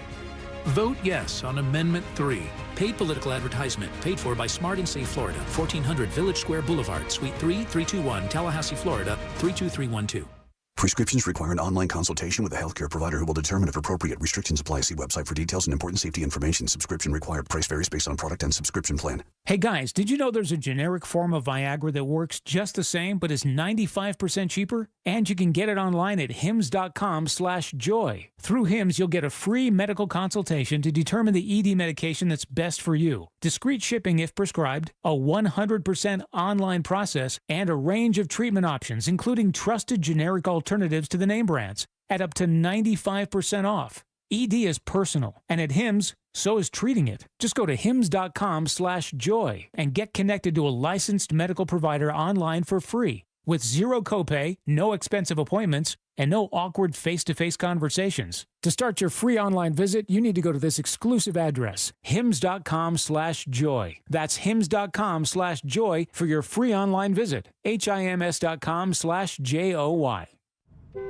Vote yes on Amendment 3. Paid political advertisement paid for by Smart and Safe Florida, 1400 Village Square Boulevard, Suite 3, 321, Tallahassee, Florida, 32312. Prescriptions require an online consultation with a healthcare provider who will determine if appropriate. Restrictions apply. See website for details and important safety information. Subscription required. Price varies based on product and subscription plan. Hey guys, did you know there's a generic form of Viagra that works just the same but is 95% cheaper? And you can get it online at hims.com/joy. Through Hims, you'll get a free medical consultation to determine the ED medication that's best for you. Discreet shipping if prescribed, a 100% online process, and a range of treatment options, including trusted generic alternatives to the name brands, at up to 95% off. ED is personal, and at Hims, so is treating it. Just go to hims.com/joy and get connected to a licensed medical provider online for free with zero copay, no expensive appointments, and no awkward face-to-face conversations. To start your free online visit, you need to go to this exclusive address, hims.com/joy. That's hims.com/joy for your free online visit, hims.com/joy.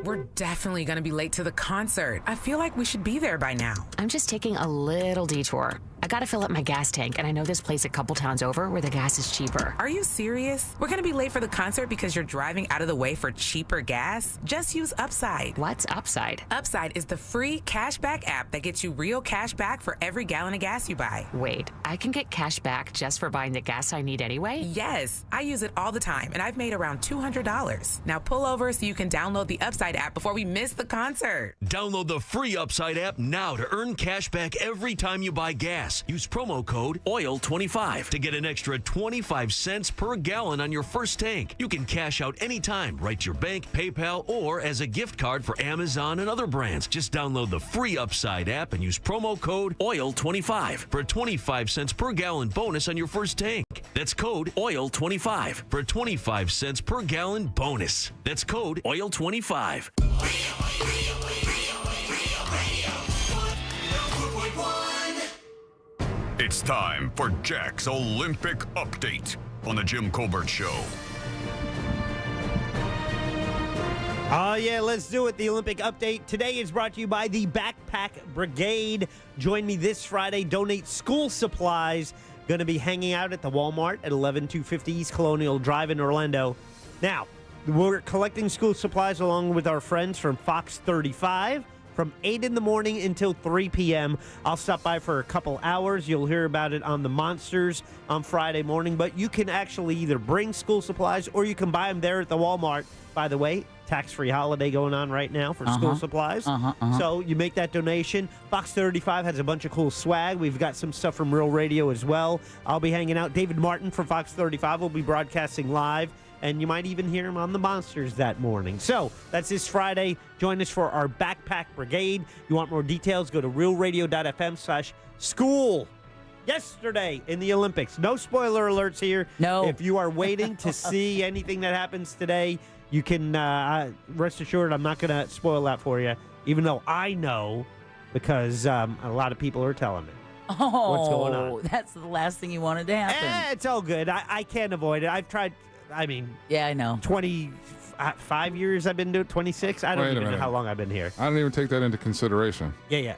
We're definitely going to be late to the concert. I feel like we should be there by now. I'm just taking a little detour. I gotta fill up my gas tank, and I know this place a couple towns over where the gas is cheaper. Are you serious? We're going to be late for the concert because you're driving out of the way for cheaper gas? Just use Upside. What's Upside? Upside is the free cashback app that gets you real cash back for every gallon of gas you buy. Wait, I can get cash back just for buying the gas I need anyway? Yes, I use it all the time, and I've made around $200. Now pull over so you can download the Upside app before we miss the concert. Download the free Upside app now to earn cash back every time you buy gas. Use promo code OIL25 to get an extra 25 cents per gallon on your first tank. You can cash out anytime, right to your bank, PayPal, or as a gift card for Amazon and other brands. Just download the free Upside app and use promo code OIL25 for a 25 cents per gallon bonus on your first tank. That's code OIL25 for a 25 cents per gallon bonus. That's code OIL25. It's time for Jack's Olympic Update on the Jim Colbert Show. Oh, yeah, let's do it. The Olympic Update today is brought to you by the Backpack Brigade. Join me this Friday. Donate school supplies. Going to be hanging out at the Walmart at 11250 East Colonial Drive in Orlando. Now, we're collecting school supplies along with our friends from Fox 35 from 8 in the morning until 3 p.m. I'll stop by for a couple hours. You'll hear about it on the Monsters on Friday morning, but you can actually either bring school supplies or you can buy them there at the Walmart. By the way, tax-free holiday going on right now for school supplies. So you make that donation. Fox 35 has a bunch of cool swag. We've got some stuff from Real Radio as well. I'll be hanging out. David Martin from Fox 35 will be broadcasting live, and you might even hear him on the Monsters that morning. So that's this Friday. Join us for our Backpack Brigade. You want more details, go to realradio.fm/school. Yesterday in the Olympics. No spoiler alerts here. No. If you are waiting to see anything that happens today, you can rest assured I'm not going to spoil that for you, even though I know because a lot of people are telling me what's going on. That's the last thing you wanted to happen. It's all good. I can't avoid it. I've tried, yeah, I know. 25 years I've been doing 26. I don't even know how long I've been here. I didn't even take that into consideration. Yeah.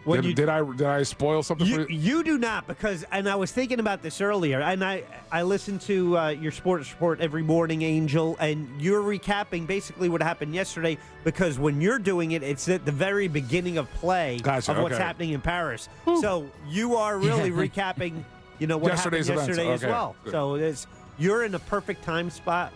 Did I spoil something for you? You do not, because, and I was thinking about this earlier, and I listen to your sports report every morning, Angel, and you're recapping basically what happened yesterday, because when you're doing it, it's at the very beginning of play of what's happening in Paris. Woo. So you are really recapping, what happened yesterday as well. Good. So you're in a perfect time slot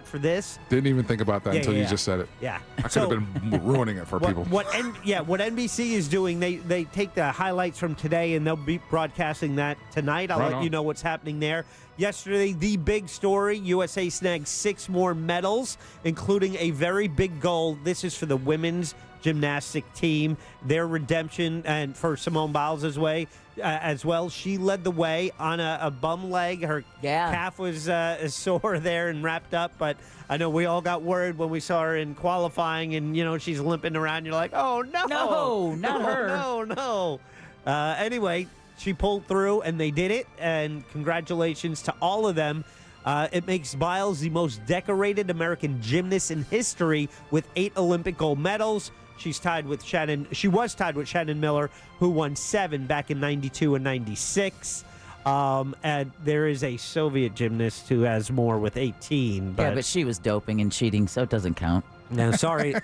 for this. Didn't even think about that until you just said it. Yeah. I could have been ruining it for people. What NBC is doing, they take the highlights from today and they'll be broadcasting that tonight. I'll let you know what's happening there. Yesterday, the big story, USA snagged 6 more medals, including a very big gold. This is for the women's gymnastic team, their redemption, and for Simone Biles as well. She led the way on a bum leg. Her calf was sore there and wrapped up, but I know we all got worried when we saw her in qualifying and, she's limping around. You're like, oh, no. No, not her. No. Anyway, she pulled through, and they did it, and congratulations to all of them. It makes Biles the most decorated American gymnast in history with 8 Olympic gold medals. She was tied with Shannon Miller, who won 7 back in 92 and 96. And there is a Soviet gymnast who has more with 18. But she was doping and cheating, so it doesn't count. No, sorry,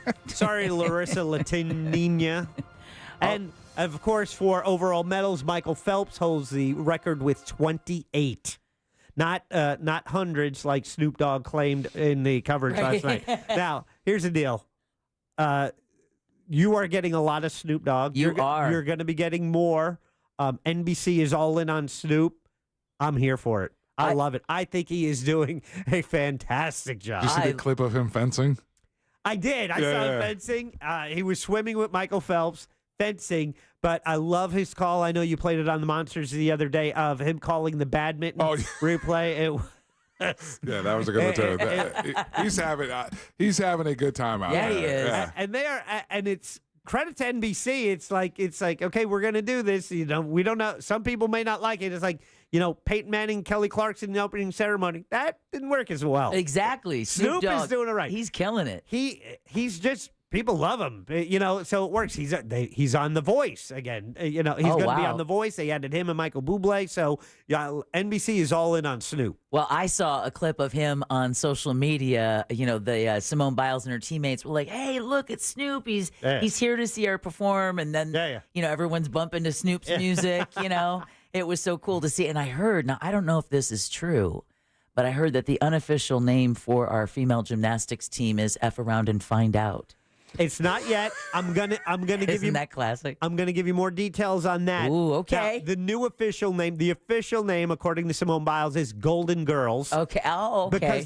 Larissa Latinina. And, of course, for overall medals, Michael Phelps holds the record with 28. Not hundreds like Snoop Dogg claimed in the coverage last night. Now, here's the deal. You are getting a lot of Snoop Dogg. You're going to be getting more. NBC is all in on Snoop. I'm here for it. I love it. I think he is doing a fantastic job. Did you see the clip of him fencing? I did. I saw him fencing. He was swimming with Michael Phelps. fencing. But I love his call. I know you played it on the Monsters the other day of him calling the badminton replay. Yeah, that was a good one too. He's having a good time out there. Yeah, he is. Yeah. And it's credit to NBC. It's like okay, we're gonna do this. We don't know. Some people may not like it. It's like Peyton Manning, Kelly Clarkson, in the opening ceremony. That didn't work as well. Exactly. Snoop is doing it right. He's killing it. He's just. People love him, so it works. He's on The Voice again. He's going to be on The Voice. They added him and Michael Bublé. So NBC is all in on Snoop. Well, I saw a clip of him on social media. The Simone Biles and her teammates were like, "Hey, look, it's Snoop. He's here to see her perform." And then everyone's bumping to Snoop's music. It was so cool to see. And I heard, now I don't know if this is true, but I heard that the unofficial name for our female gymnastics team is F Around and Find Out. It's not yet. I'm gonna give you. Isn't that classic? I'm gonna give you more details on that. Ooh, okay. Now, the official name, according to Simone Biles, is Golden Girls. Okay. Oh, okay. Because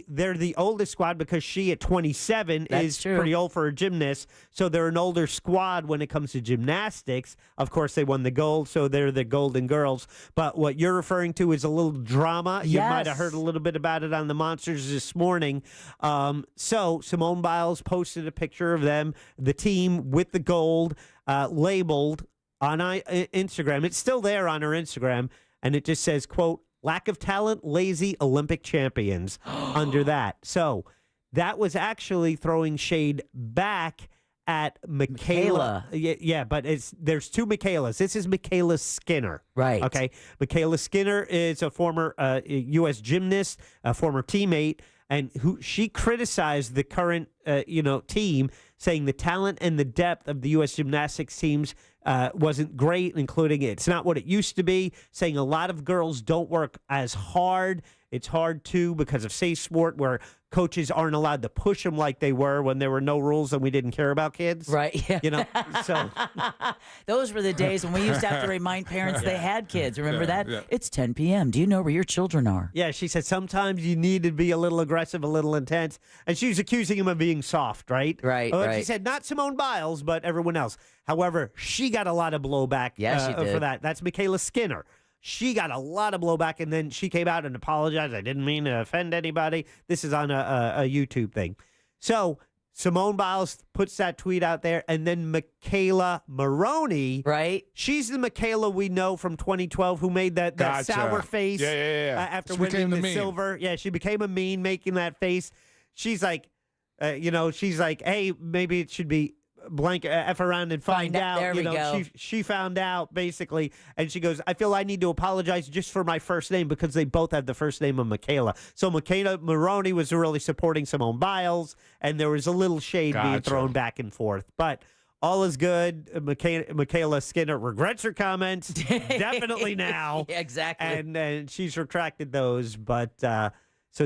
they're the oldest squad. Because she at 27 is pretty old for a gymnast. So they're an older squad when it comes to gymnastics. Of course, they won the gold, so they're the Golden Girls. But what you're referring to is a little drama. You might have heard a little bit about it on the Monsters this morning. So Simone Biles posted a picture of them, the team with the gold, labeled on Instagram. It's still there on her Instagram, and it just says, quote, "Lack of talent, lazy Olympic champions," under that. So that was actually throwing shade back at Michaela. Yeah, but there's two Michaelas. This is Michaela Skinner. Right. Okay. Michaela Skinner is a former U.S. gymnast, a former teammate, and she criticized the current team, saying the talent and the depth of the U.S. gymnastics teams wasn't great, including it's not what it used to be, saying a lot of girls don't work as hard. It's hard, too, because of safe sport, where coaches aren't allowed to push them like they were when there were no rules and we didn't care about kids. Right. Yeah. So those were the days when we used to have to remind parents they had kids. Remember that? Yeah. It's 10 p.m. Do you know where your children are? Yeah, she said sometimes you need to be a little aggressive, a little intense. And she was accusing him of being soft, right? Right, Well, right. She said not Simone Biles, but everyone else. However, she got a lot of blowback she did. for that. That's Michaela Skinner. She got a lot of blowback, and then she came out and apologized. I didn't mean to offend anybody. This is on a YouTube thing. So Simone Biles puts that tweet out there, and then Michaela Maroney. Right. She's the Michaela we know from 2012 who made that sour face after winning the silver. Yeah, she became a meme making that face. She's like, hey, maybe it should be blank F around and find out. There we go. She found out basically, and she goes, I feel I need to apologize just for my first name because they both have the first name of Michaela. So Michaela Maroney was really supporting Simone Biles, and there was a little shade being thrown back and forth. But all is good. Michaela Skinner regrets her comments, definitely now. Yeah, exactly. And she's retracted those, but so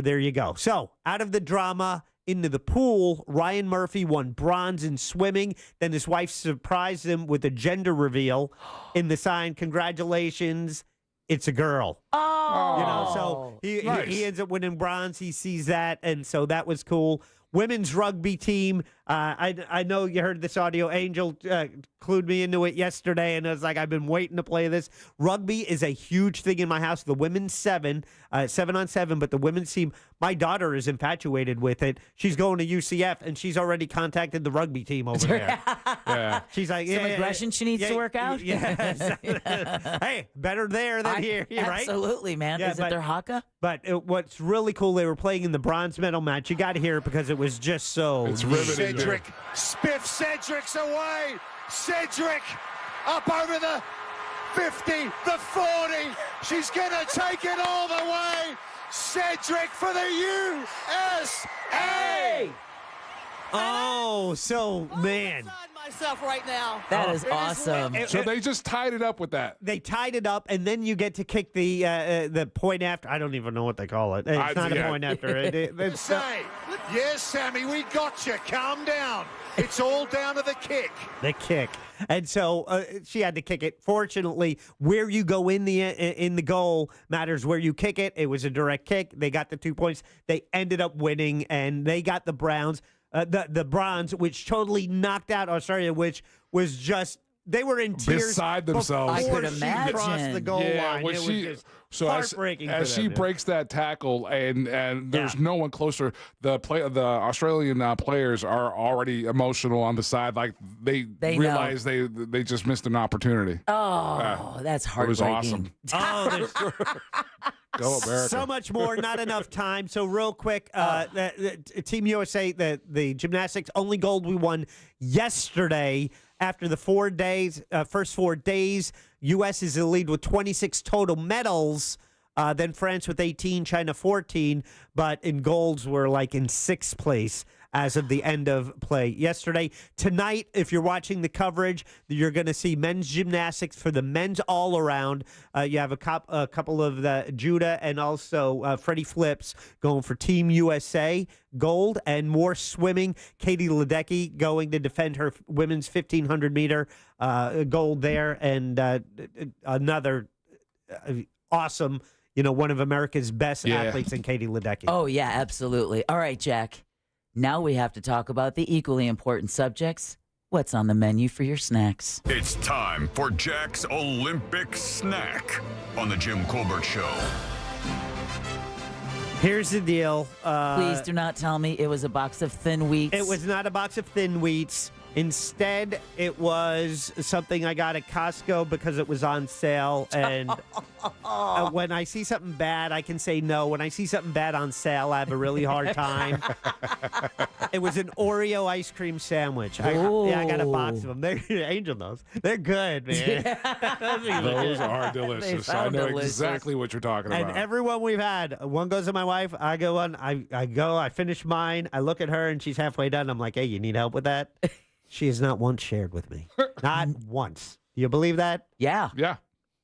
there you go. So out of the drama, into the pool, Ryan Murphy won bronze in swimming. Then his wife surprised him with a gender reveal in the sign, "Congratulations, it's a girl." Oh. So he ends up winning bronze. He sees that, and so that was cool. Women's rugby team. I know you heard this audio. Angel clued me into it yesterday, and I was like, I've been waiting to play this. Rugby is a huge thing in my house. The women's 7-on-7, but the women's team, my daughter is infatuated with it. She's going to UCF, and she's already contacted the rugby team over there. Yeah. She's like, some aggression she needs to work out? Yeah. Hey, better there than here, right? Absolutely, man. Yeah, is it their haka? But what's really cool, they were playing in the bronze medal match. You got to hear it because it was just so... It's riveting. Cedric, Spiff Cedric's away. Cedric up over the 50, the 40. She's going to take it all the way. Cedric for the USA. Oh, so, man. Myself right now. That is awesome. So they just tied it up with that. They tied it up, and then you get to kick the point after. I don't even know what they call it. It's not a point after. It's Say, yes, Sammy, we got you. Calm down. It's all down to the kick. The kick. And so she had to kick it. Fortunately, where you go in the goal matters where you kick it. It was a direct kick. They got the 2 points. They ended up winning, and they got the Browns. the bronze, which totally knocked out Australia, which was just. They were in tears beside themselves. I could she crossed the goal line. When it she, was just so heartbreaking as for she them, breaks that tackle, and there's no one closer. The Australian players are already emotional on the side, like they realize they just missed an opportunity. Oh, that's heartbreaking. It was awesome. Go America. So much more, not enough time. So real quick, the Team USA, the gymnastics, only gold we won yesterday. After the first 4 days, U.S. is in the lead with 26 total medals. Then France with 18, China 14. But in golds, we're like in 6th place as of the end of play yesterday. Tonight, if you're watching the coverage, you're going to see men's gymnastics for the men's all-around. You have a couple of the Judah and also Freddie Flips going for Team USA gold, and more swimming. Katie Ledecky going to defend her women's 1,500-meter gold there, and another awesome, one of America's best athletes in Katie Ledecky. Oh, yeah, absolutely. All right, Jack. Now we have to talk about the equally important subjects. What's on the menu for your snacks? It's time for Jack's Olympic Snack on the Jim Colbert Show. Here's the deal. Please do not tell me it was a box of Thin Wheats. It was not a box of Thin Wheats. Instead, it was something I got at Costco because it was on sale. And when I see something bad, I can say no. When I see something bad on sale, I have a really hard time. It was an Oreo ice cream sandwich. I got a box of them. They're Angel knows. They're good, man. Those are delicious. I know exactly what you're talking about. And everyone we've had, one goes to my wife, I go on, I finish mine, I look at her, and she's halfway done. I'm like, hey, you need help with that? She has not once shared with me. Not once. Do you believe that? Yeah. Yeah.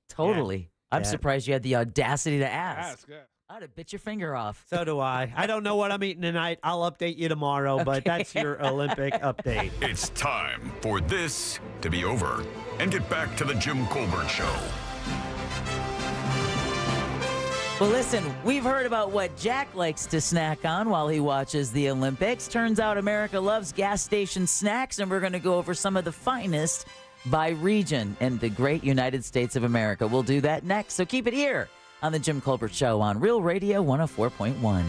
Totally. Yeah. I'm surprised you had the audacity to ask. Yeah. I'd have bit your finger off. So do I. I don't know what I'm eating tonight. I'll update you tomorrow, but that's your Olympic update. It's time for this to be over and get back to the Jim Colbert Show. Well, listen, we've heard about what Jack likes to snack on while he watches the Olympics. Turns out America loves gas station snacks, and we're going to go over some of the finest by region in the great United States of America. We'll do that next, so keep it here on the Jim Colbert Show on Real Radio 104.1.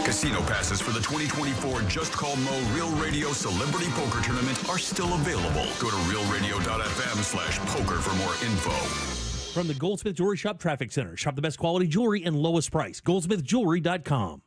Casino passes for the 2024 Just Call Mo Real Radio Celebrity Poker Tournament are still available. Go to realradio.fm/poker for more info. From the Goldsmith Jewelry Shop Traffic Center, shop the best quality jewelry and lowest price. GoldsmithJewelry.com.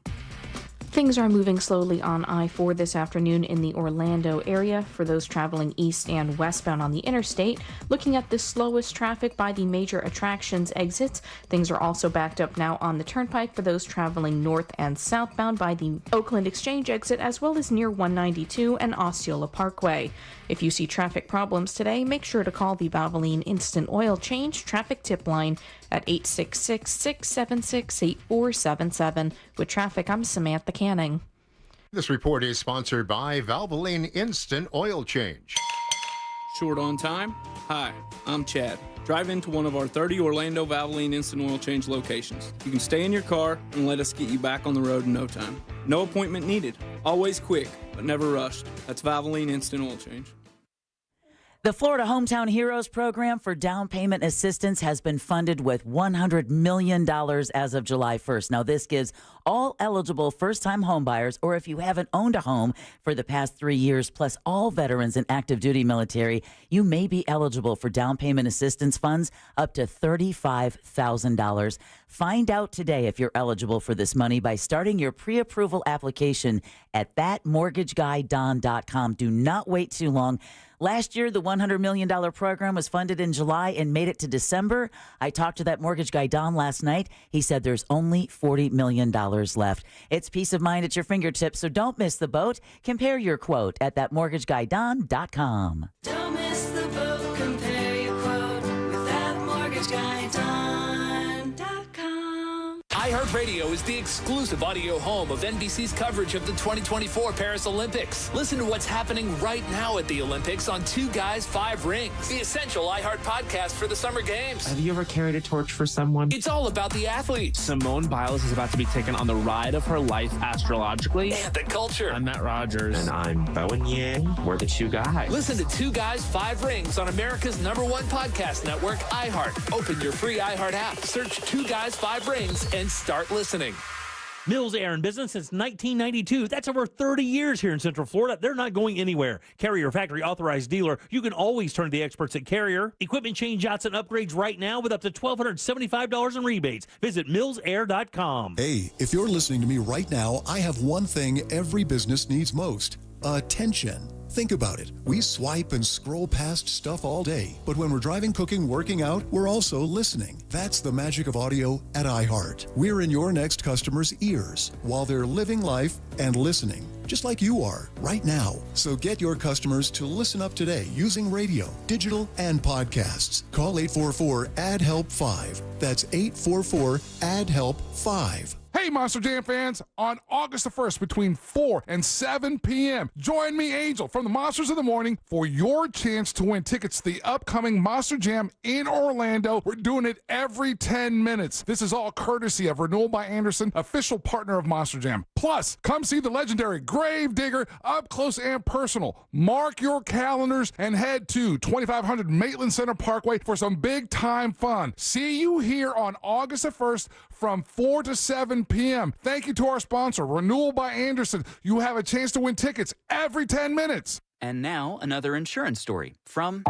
Things are moving slowly on I-4 this afternoon in the Orlando area for those traveling east and westbound on the interstate. Looking at the slowest traffic by the major attractions exits. Things are also backed up now on the turnpike for those traveling north and southbound by the Oakland Exchange exit, as well as near 192 and Osceola Parkway. If you see traffic problems today, make sure to call the Valvoline Instant Oil Change traffic tip line at 866-676-8477. With traffic, I'm Samantha Canning. This report is sponsored by Valvoline Instant Oil Change. Short on time? Hi, I'm Chad. Drive into one of our 30 Orlando Valvoline Instant Oil Change locations. You can stay in your car and let us get you back on the road in no time. No appointment needed. Always quick, but never rushed. That's Valvoline Instant Oil Change. The Florida Hometown Heroes program for down payment assistance has been funded with $100 million as of July 1st. Now, this gives all eligible first-time homebuyers, or if you haven't owned a home for the past 3 years, plus all veterans and active duty military, you may be eligible for down payment assistance funds up to $35,000. Find out today if you're eligible for this money by starting your pre-approval application at thatmortgageguyDon.com. Do not wait too long. Last year, the $100 million program was funded in July and made it to December. I talked to that mortgage guy, Don, last night. He said there's only $40 million left. It's peace of mind at your fingertips, so don't miss the boat. Compare your quote at thatmortgageguyDon.com. Don't miss the boat. Compare your quote with thatmortgageguyDon.com. iHeartRadio is the exclusive audio home of NBC's coverage of the 2024 Paris Olympics. Listen to what's happening right now at the Olympics on Two Guys, Five Rings, the essential iHeart podcast for the Summer Games. Have you ever carried a torch for someone? It's all about the athletes. Simone Biles is about to be taken on the ride of her life astrologically. And the culture. I'm Matt Rogers. And I'm Bowen Yang. We're the Two Guys. Listen to Two Guys, Five Rings on America's #1 podcast network, iHeart. Open your free iHeart app, search Two Guys, Five Rings, and start listening. Mills Air in business since 1992. That's over 30 years here in Central Florida. They're not going anywhere. Carrier factory authorized dealer. You can always turn to the experts at Carrier. Equipment change-outs and upgrades right now with up to $1,275 in rebates. Visit millsair.com. Hey, if you're listening to me right now, I have one thing every business needs most: attention. Think about it. We swipe and scroll past stuff all day, but when we're driving, cooking, working out, we're also listening. That's the magic of audio at iHeart. We're in your next customer's ears while they're living life and listening, just like you are right now. So get your customers to listen up today using radio, digital, and podcasts. Call 844-ADD-HELP-5. That's 844-ADD-HELP-5. Hey, Monster Jam fans, on August the 1st between 4 and 7 p.m., join me, Angel, from the Monsters of the Morning for your chance to win tickets to the upcoming Monster Jam in Orlando. We're doing it every 10 minutes. This is all courtesy of Renewal by Anderson, official partner of Monster Jam. Plus, come see the legendary Gravedigger up close and personal. Mark your calendars and head to 2500 Maitland Center Parkway for some big-time fun. See you here on August the 1st from 4 to 7 p.m. Thank you to our sponsor, Renewal by Anderson. You have a chance to win tickets every 10 minutes. And now, another insurance story from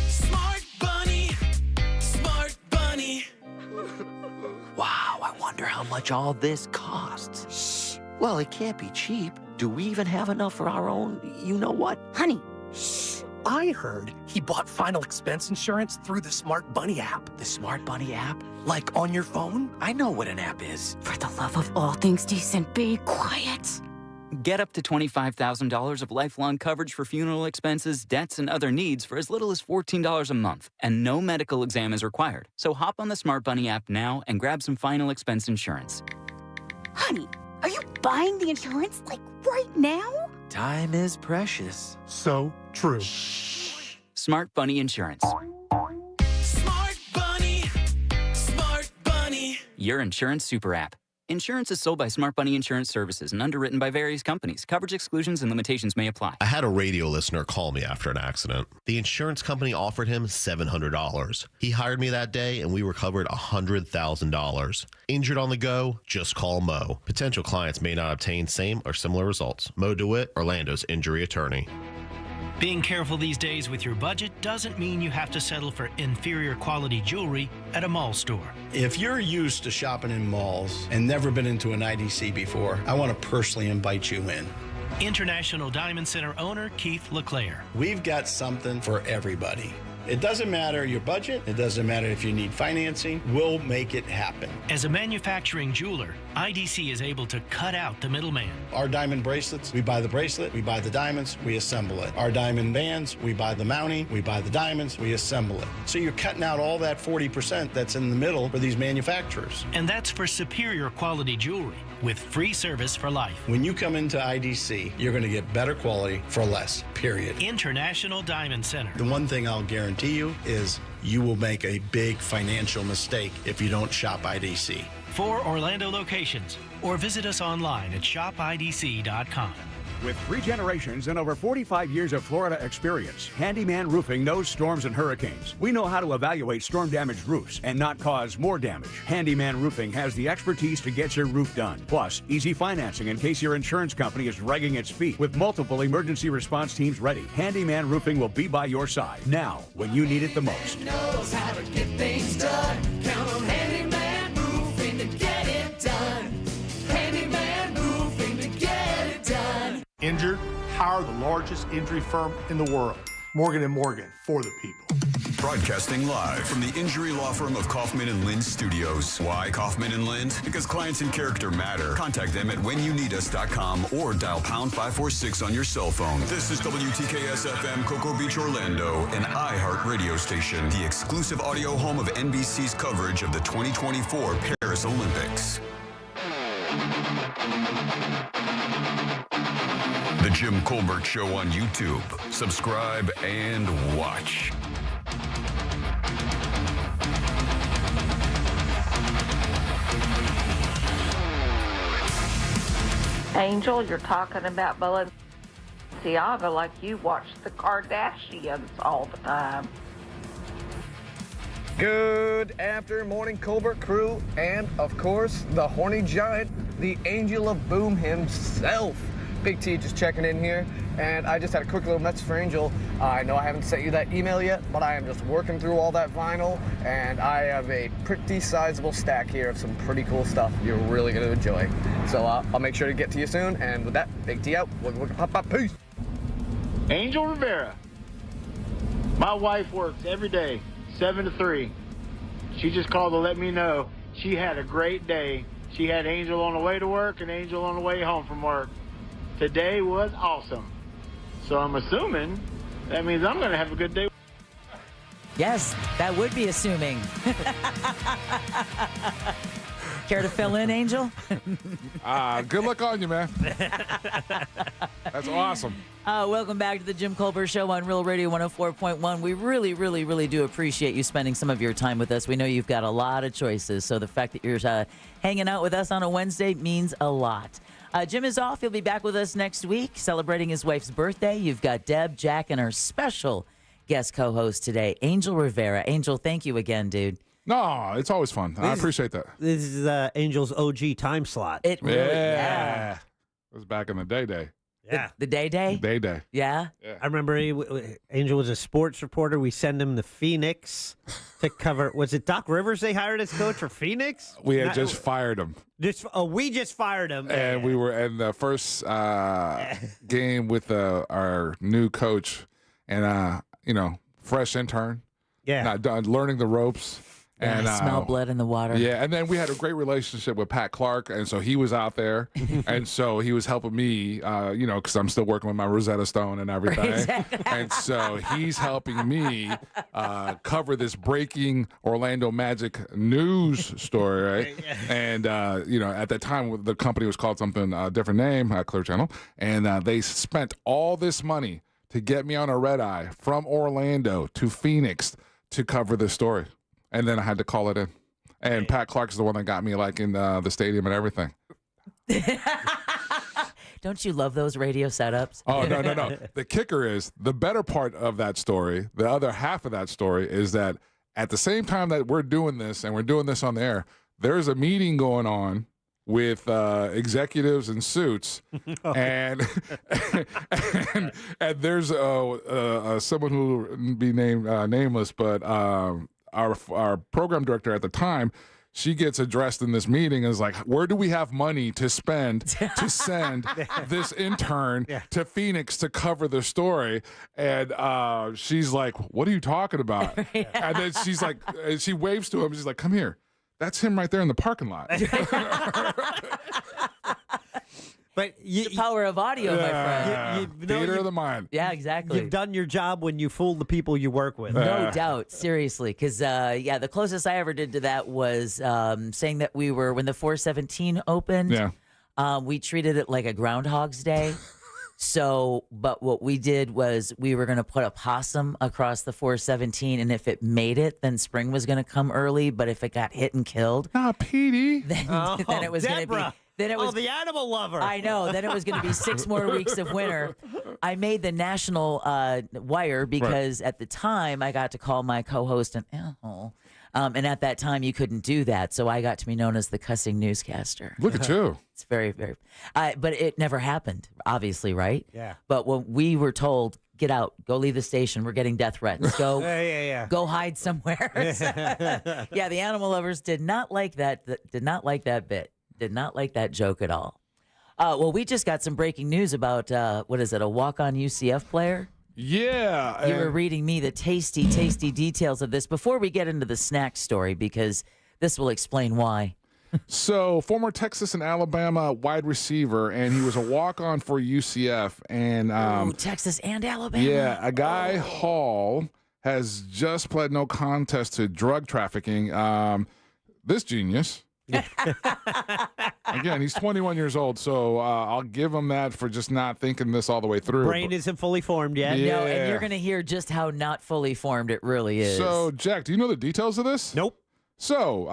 Smart Bunny. Smart Bunny. Wow, I wonder how much all this costs. Shh. Well, it can't be cheap. Do we even have enough for our own you-know-what? Honey, shh. I heard he bought final expense insurance through the Smart Bunny app. The Smart Bunny app? Like on your phone? I know what an app is. For the love of all things decent, be quiet. Get up to $25,000 of lifelong coverage for funeral expenses, debts, and other needs for as little as $14 a month. And no medical exam is required. So hop on the Smart Bunny app now and grab some final expense insurance. Honey, are you buying the insurance, like, right now? Time is precious. So true. Shh. Smart Bunny Insurance. Smart Bunny. Smart Bunny. Your insurance super app. Insurance is sold by Smart Bunny Insurance Services and underwritten by various companies. Coverage exclusions and limitations may apply. I had a radio listener call me after an accident. The insurance company offered him $700. He hired me that day, and we recovered $100,000. Injured on the go? Just call Mo. Potential clients may not obtain same or similar results. Mo DeWitt, Orlando's injury attorney. Being careful these days with your budget doesn't mean you have to settle for inferior quality jewelry at a mall store. If you're used to shopping in malls and never been into an IDC before, I want to personally invite you in. International Diamond Center owner Keith LeClaire. We've got something for everybody. It doesn't matter your budget. It doesn't matter if you need financing. We'll make it happen. As a manufacturing jeweler, IDC is able to cut out the middleman. Our diamond bracelets, we buy the bracelet, we buy the diamonds, we assemble it. Our diamond bands, we buy the mounting, we buy the diamonds, we assemble it. So you're cutting out all that 40% that's in the middle for these manufacturers. And that's for superior quality jewelry with free service for life. When you come into IDC, you're going to get better quality for less, period. International Diamond Center. The one thing I'll guarantee you is you will make a big financial mistake if you don't shop IDC. 4 Orlando locations, or visit us online at shopidc.com. With 3 generations and over 45 years of Florida experience, Handyman Roofing knows storms and hurricanes. We know how to evaluate storm-damaged roofs and not cause more damage. Handyman Roofing has the expertise to get your roof done. Plus, easy financing in case your insurance company is dragging its feet. With multiple emergency response teams ready, Handyman Roofing will be by your side now when you need it the most. Knows how to get things done. Count on Handyman Roofing to get it done. Handyman Roofing to get it done. Injured? Hire the largest injury firm in the world. Morgan & Morgan, for the people. Broadcasting live from the injury law firm of Kaufman and Lind Studios. Why Kaufman and Lind? Because clients and character matter. Contact them at whenyouneedus.com or dial pound 546 on your cell phone. This is WTKS FM Cocoa Beach, Orlando, an iHeart radio station, the exclusive audio home of NBC's coverage of the 2024 Paris Olympics. The Jim Colbert Show on YouTube. Subscribe and watch. Angel, you're talking about Balenciaga like you watch the Kardashians all the time. Good afternoon, morning, Colbert crew, and of course, the horny giant, the angel of boom himself. Big T just checking in here, and I just had a quick little message for Angel. I know I haven't sent you that email yet, but I am just working through all that vinyl, and I have a pretty sizable stack here of some pretty cool stuff you're really going to enjoy. So I'll make sure to get to you soon, and with that, Big T out. Pop, peace. Angel Rivera. My wife works every day, 7 to 3. She just called to let me know she had a great day. She had Angel on the way to work and Angel on the way home from work. Today was awesome. So I'm assuming that means I'm going to have a good day. Yes, that would be assuming. Care to fill in, Angel? Good luck on you, man. That's awesome. Welcome back to the Jim Colbert Show on Real Radio 104.1. We really, really, really do appreciate you spending some of your time with us. We know you've got a lot of choices, so the fact that you're hanging out with us on a Wednesday means a lot. Jim is off. He'll be back with us next week, celebrating his wife's birthday. You've got Deb, Jack, and our special guest co-host today, Angel Rivera. Angel, thank you again, dude. No, it's always fun. I appreciate that. This is Angel's OG time slot. It really, yeah. It was back in the day. Yeah. The day? Day. Yeah? I remember Angel was a sports reporter. We send him to Phoenix to cover. Was it Doc Rivers they hired as coach for Phoenix? We had just fired him. We just fired him. And we were in the first game with our new coach and, fresh intern. Yeah. Not done learning the ropes. And smell blood in the water. Yeah, and then we had a great relationship with Pat Clark, and so he was out there, and so he was helping me, because I'm still working with my Rosetta Stone and everything, and so he's helping me cover this breaking Orlando Magic news story, right? And at that time the company was called something different name, Clear Channel, and they spent all this money to get me on a red eye from Orlando to Phoenix to cover this story. And then I had to call it in. And Pat Clark's the one that got me in the stadium and everything. Don't you love those radio setups? Oh, no. The kicker is the better part of that story, the other half of that story is that at the same time that we're doing this and we're doing this on the air, there's a meeting going on with executives in suits, and there's someone who will be named nameless, but our program director at the time, she gets addressed in this meeting and is like, where do we have money to spend to send this intern to Phoenix to cover the story? And she's like, what are you talking about? And then she's like, she waves to him. She's like, come here. That's him right there in the parking lot. But the power of audio, my friend. Theater of the mind. Yeah, exactly. You've done your job when you fool the people you work with. No doubt, seriously. Because, the closest I ever did to that was saying that when the 417 opened, we treated it like a Groundhog's Day. But what we did was we were going to put a possum across the 417, and if it made it, then spring was going to come early. But if it got hit and killed, Petey, then it was going to be. Then it was the animal lover. I know. Then it was going to be 6 more weeks of winter. I made the national wire because at the time I got to call my co-host an asshole. And at that time you couldn't do that. So I got to be known as the cussing newscaster. Look at you. It's very, very. But it never happened, obviously, right? Yeah. But when we were told, get out, go leave the station, we're getting death threats. Go, go hide somewhere. The animal lovers did not like that. Did not like that bit. Did not like that joke at all. Well, we just got some breaking news about, what is it, a walk-on UCF player? Yeah. You were reading me the tasty, tasty details of this before we get into the snack story, because this will explain why. So, former Texas and Alabama wide receiver, and he was a walk-on for UCF. And Texas and Alabama. Yeah, a guy Hall has just pled no contest to drug trafficking. This genius. Again, he's 21 years old, so I'll give him that for just not thinking this all the way through. Brain isn't fully formed yet. Yeah. No, and you're going to hear just how not fully formed it really is. So, Jack, do you know the details of this? Nope. So,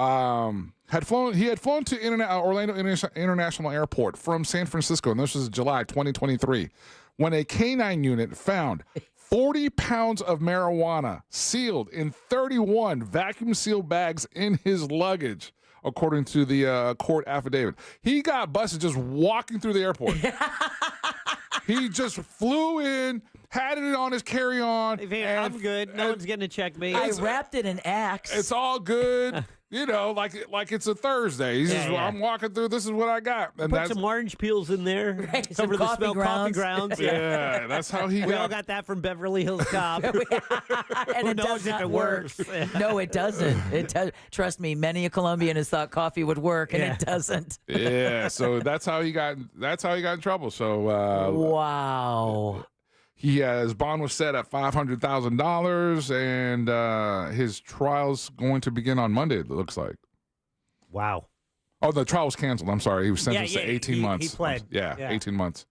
he had flown to Orlando International Airport from San Francisco, and this was July 2023, when a K-9 unit found 40 pounds of marijuana sealed in 31 vacuum-sealed bags in his luggage, according to the court affidavit. He got busted just walking through the airport. He just flew in, had it on his carry-on. I'm good. No one's going to check me. I wrapped it in Axe. It's all good. You know, like it's a Thursday. He's just, I'm walking through. This is what I got. And Put some orange peels in there. Cover the smell. Coffee grounds. Yeah, that's how he We got. all got that from Beverly Hills Cop. And Who it knows does if not it work. works? No, it doesn't. It does. Trust me, many a Colombian has thought coffee would work, and it doesn't. Yeah, so that's how he got. That's how he got in trouble. So wow. His bond was set at $500,000, and his trial's going to begin on Monday. It looks like. Wow. Oh, the trial was canceled. I'm sorry. He was sentenced to 18 months. He pled. Yeah, 18 months.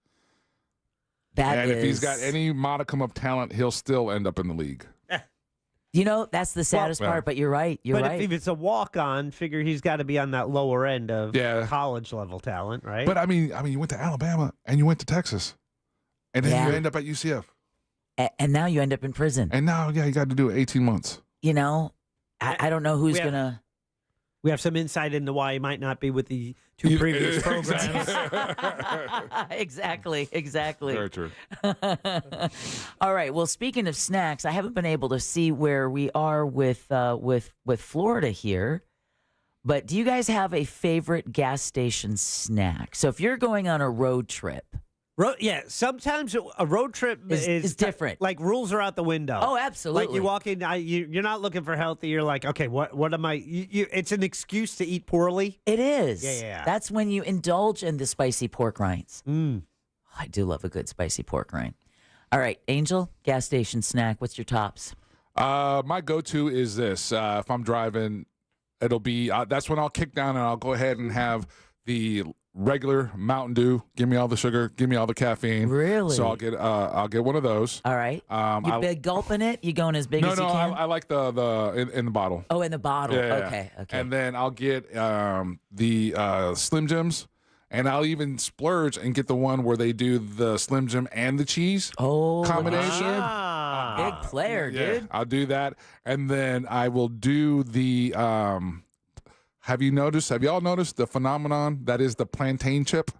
That if he's got any modicum of talent, he'll still end up in the league. You know, that's the saddest part, but you're right. You're right. But if it's a walk-on, figure he's got to be on that lower end of college-level talent, right? But I mean, you went to Alabama and you went to Texas, and then you end up at UCF, and now you end up in prison. And now, you got to do 18 months. You know, I don't know who's gonna. We have some insight into why he might not be with the two previous programs. Exactly. Very true. All right. Well, speaking of snacks, I haven't been able to see where we are with Florida here. But do you guys have a favorite gas station snack? So if you're going on a road trip. Sometimes a road trip is different. Like rules are out the window. Oh, absolutely. Like you walk in, you're not looking for healthy. You're like, okay, what am I? It's an excuse to eat poorly. It is. Yeah. That's when you indulge in the spicy pork rinds. I do love a good spicy pork rind. All right, Angel, gas station snack. What's your tops? My go-to is this. If I'm driving, it'll be that's when I'll kick down and I'll go ahead and have the regular Mountain Dew. Give me all the sugar. Give me all the caffeine. Really? So I'll get one of those. All right. You big gulping it? You going as big as you can? No, I like the in the bottle. Oh, in the bottle. Yeah. Okay. And then I'll get the Slim Jims, and I'll even splurge and get the one where they do the Slim Jim and the cheese combination. Big player, dude. I'll do that, and then I will do the. Have y'all noticed the phenomenon that is the plantain chip?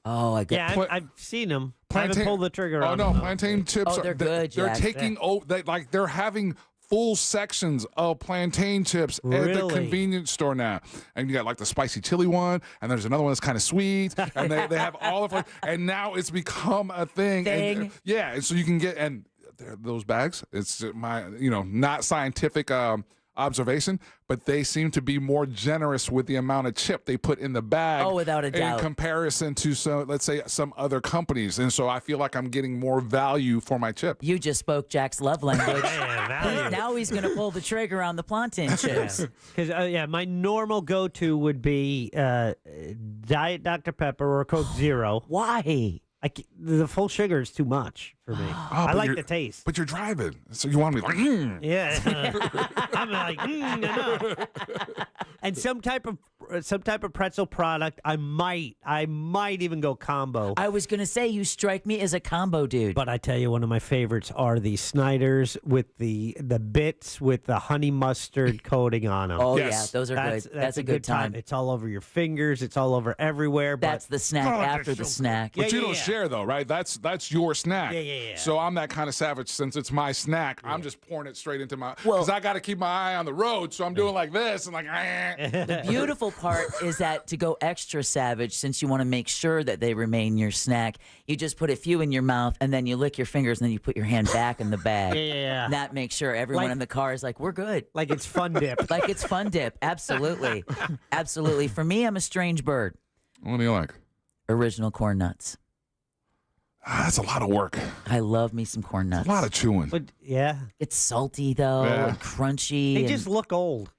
Oh, I've seen them. I haven't pulled the trigger on them. Plantain chips. Oh, they're good, They're Jack. taking they're having full sections of plantain chips at the Really? convenience store now. And you got like the spicy chili one, and there's another one that's kind of sweet, and they have all of it. And now it's become a thing. And, and so you can get those bags. It's my not scientific observation, but they seem to be more generous with the amount of chip they put in the bag. Oh, without a doubt. In comparison to some other companies. And so I feel like I'm getting more value for my chip. You just spoke Jack's love language. value. Now he's going to pull the trigger on the plantain chips. Because my normal go-to would be Diet Dr. Pepper or Coke Zero. Why? The full sugar is too much for me. I like the taste. But you're driving, so you want to be like, Yeah. I'm like, no. And some type of pretzel product. I might even go combo. I was going to say you strike me as a combo dude. But I tell you, one of my favorites are the Snyder's with the bits with the honey mustard coating on them. Oh, yeah, those are good. That's a good time. It's all over your fingers. It's all over everywhere. That's the snack after the snack. But you don't share though, right? That's your snack. Yeah. So I'm that kind of savage. Since it's my snack, I'm just pouring it straight into my. Because I got to keep my eye on the road, so I'm doing like this and like. The beautiful part is that to go extra savage, since you want to make sure that they remain your snack, you just put a few in your mouth and then you lick your fingers and then you put your hand back in the bag. Yeah. That makes sure everyone in the car is like, we're good. Like it's fun dip. Like it's fun dip. Absolutely. Absolutely. For me, I'm a strange bird. What do you like? Original corn nuts. That's a lot of work. I love me some corn nuts. A lot of chewing. But yeah. It's salty though, and crunchy. They and... just look old.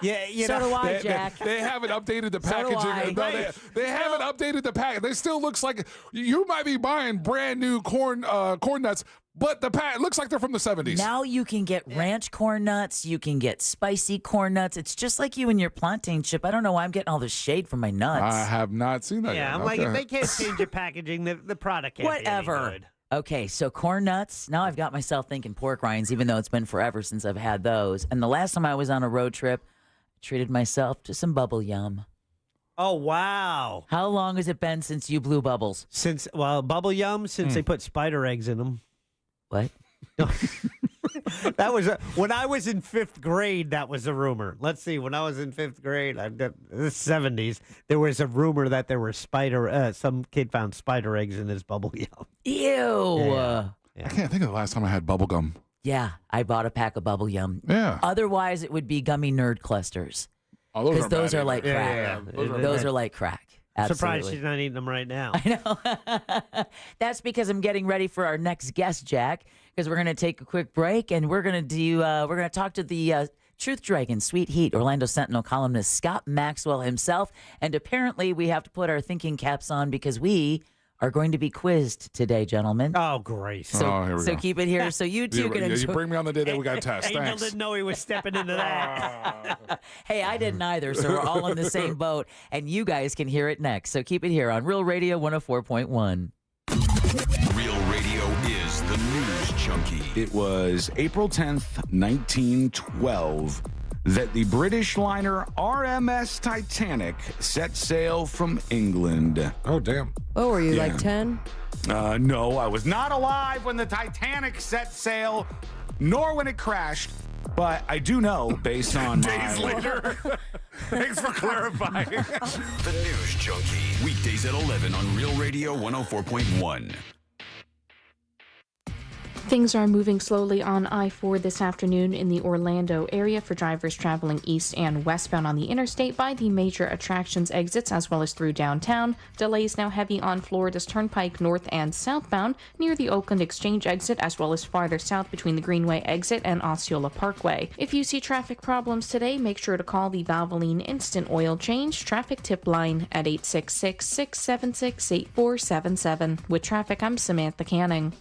Yeah, so do I, Jack. They haven't updated the So do packaging. I. No, they haven't updated the package. They still looks like you might be buying brand new corn nuts, but the pack looks like they're from the 70s. Now you can get ranch corn nuts. You can get spicy corn nuts. It's just like you and your plantain chip. I don't know why I'm getting all this shade from my nuts. I have not seen that. Yeah, yet. I'm like, if they can't change the packaging, the product can't be any Whatever. good. Okay, so corn nuts. Now I've got myself thinking pork rinds, even though it's been forever since I've had those. And the last time I was on a road trip, I treated myself to some bubble yum. Oh, wow. How long has it been since you blew bubbles? Bubble yum, since they put spider eggs in them. What? That was when I was in 5th grade. That was a rumor. Let's see. When I was in 5th grade, the 70s, there was a rumor that there were some kid found spider eggs in his bubble yum. Ew. Yeah. I can't think of the last time I had bubble gum. Yeah, I bought a pack of bubble yum. Yeah. Otherwise, it would be gummy nerd clusters. Oh, because those are bad like either. crack. Yeah. Those are like crack. Absolutely. Surprised she's not eating them right now. I know. That's because I'm getting ready for our next guest, Jack, because we're going to take a quick break and we're going to talk to the Truth Dragon, Sweet Heat, Orlando Sentinel columnist Scott Maxwell himself. And apparently we have to put our thinking caps on because we are going to be quizzed today, gentlemen. Oh, great. So, here we go. keep it here so you two can enjoy. You bring me on the day that we got tests. Angel Thanks. didn't know he was stepping into that. Hey, I didn't either, so we're all on the same boat, and you guys can hear it next. So keep it here on Real Radio 104.1. Real Radio is the news junkie. It was April 10th, 1912, that the British liner RMS Titanic set sail from England. Oh, damn. What were you, like 10? No, I was not alive when the Titanic set sail, nor when it crashed. But I do know, based on Days later. Thanks for clarifying. The News Junkie. Weekdays at 11 on Real Radio 104.1. Things are moving slowly on I-4 this afternoon in the Orlando area for drivers traveling east and westbound on the interstate by the major attractions exits as well as through downtown. Delays now heavy on Florida's Turnpike north and southbound near the Oakland Exchange exit as well as farther south between the Greenway exit and Osceola Parkway. If you see traffic problems today, make sure to call the Valvoline Instant Oil Change traffic tip line at 866-676-8477. With traffic, I'm Samantha Canning.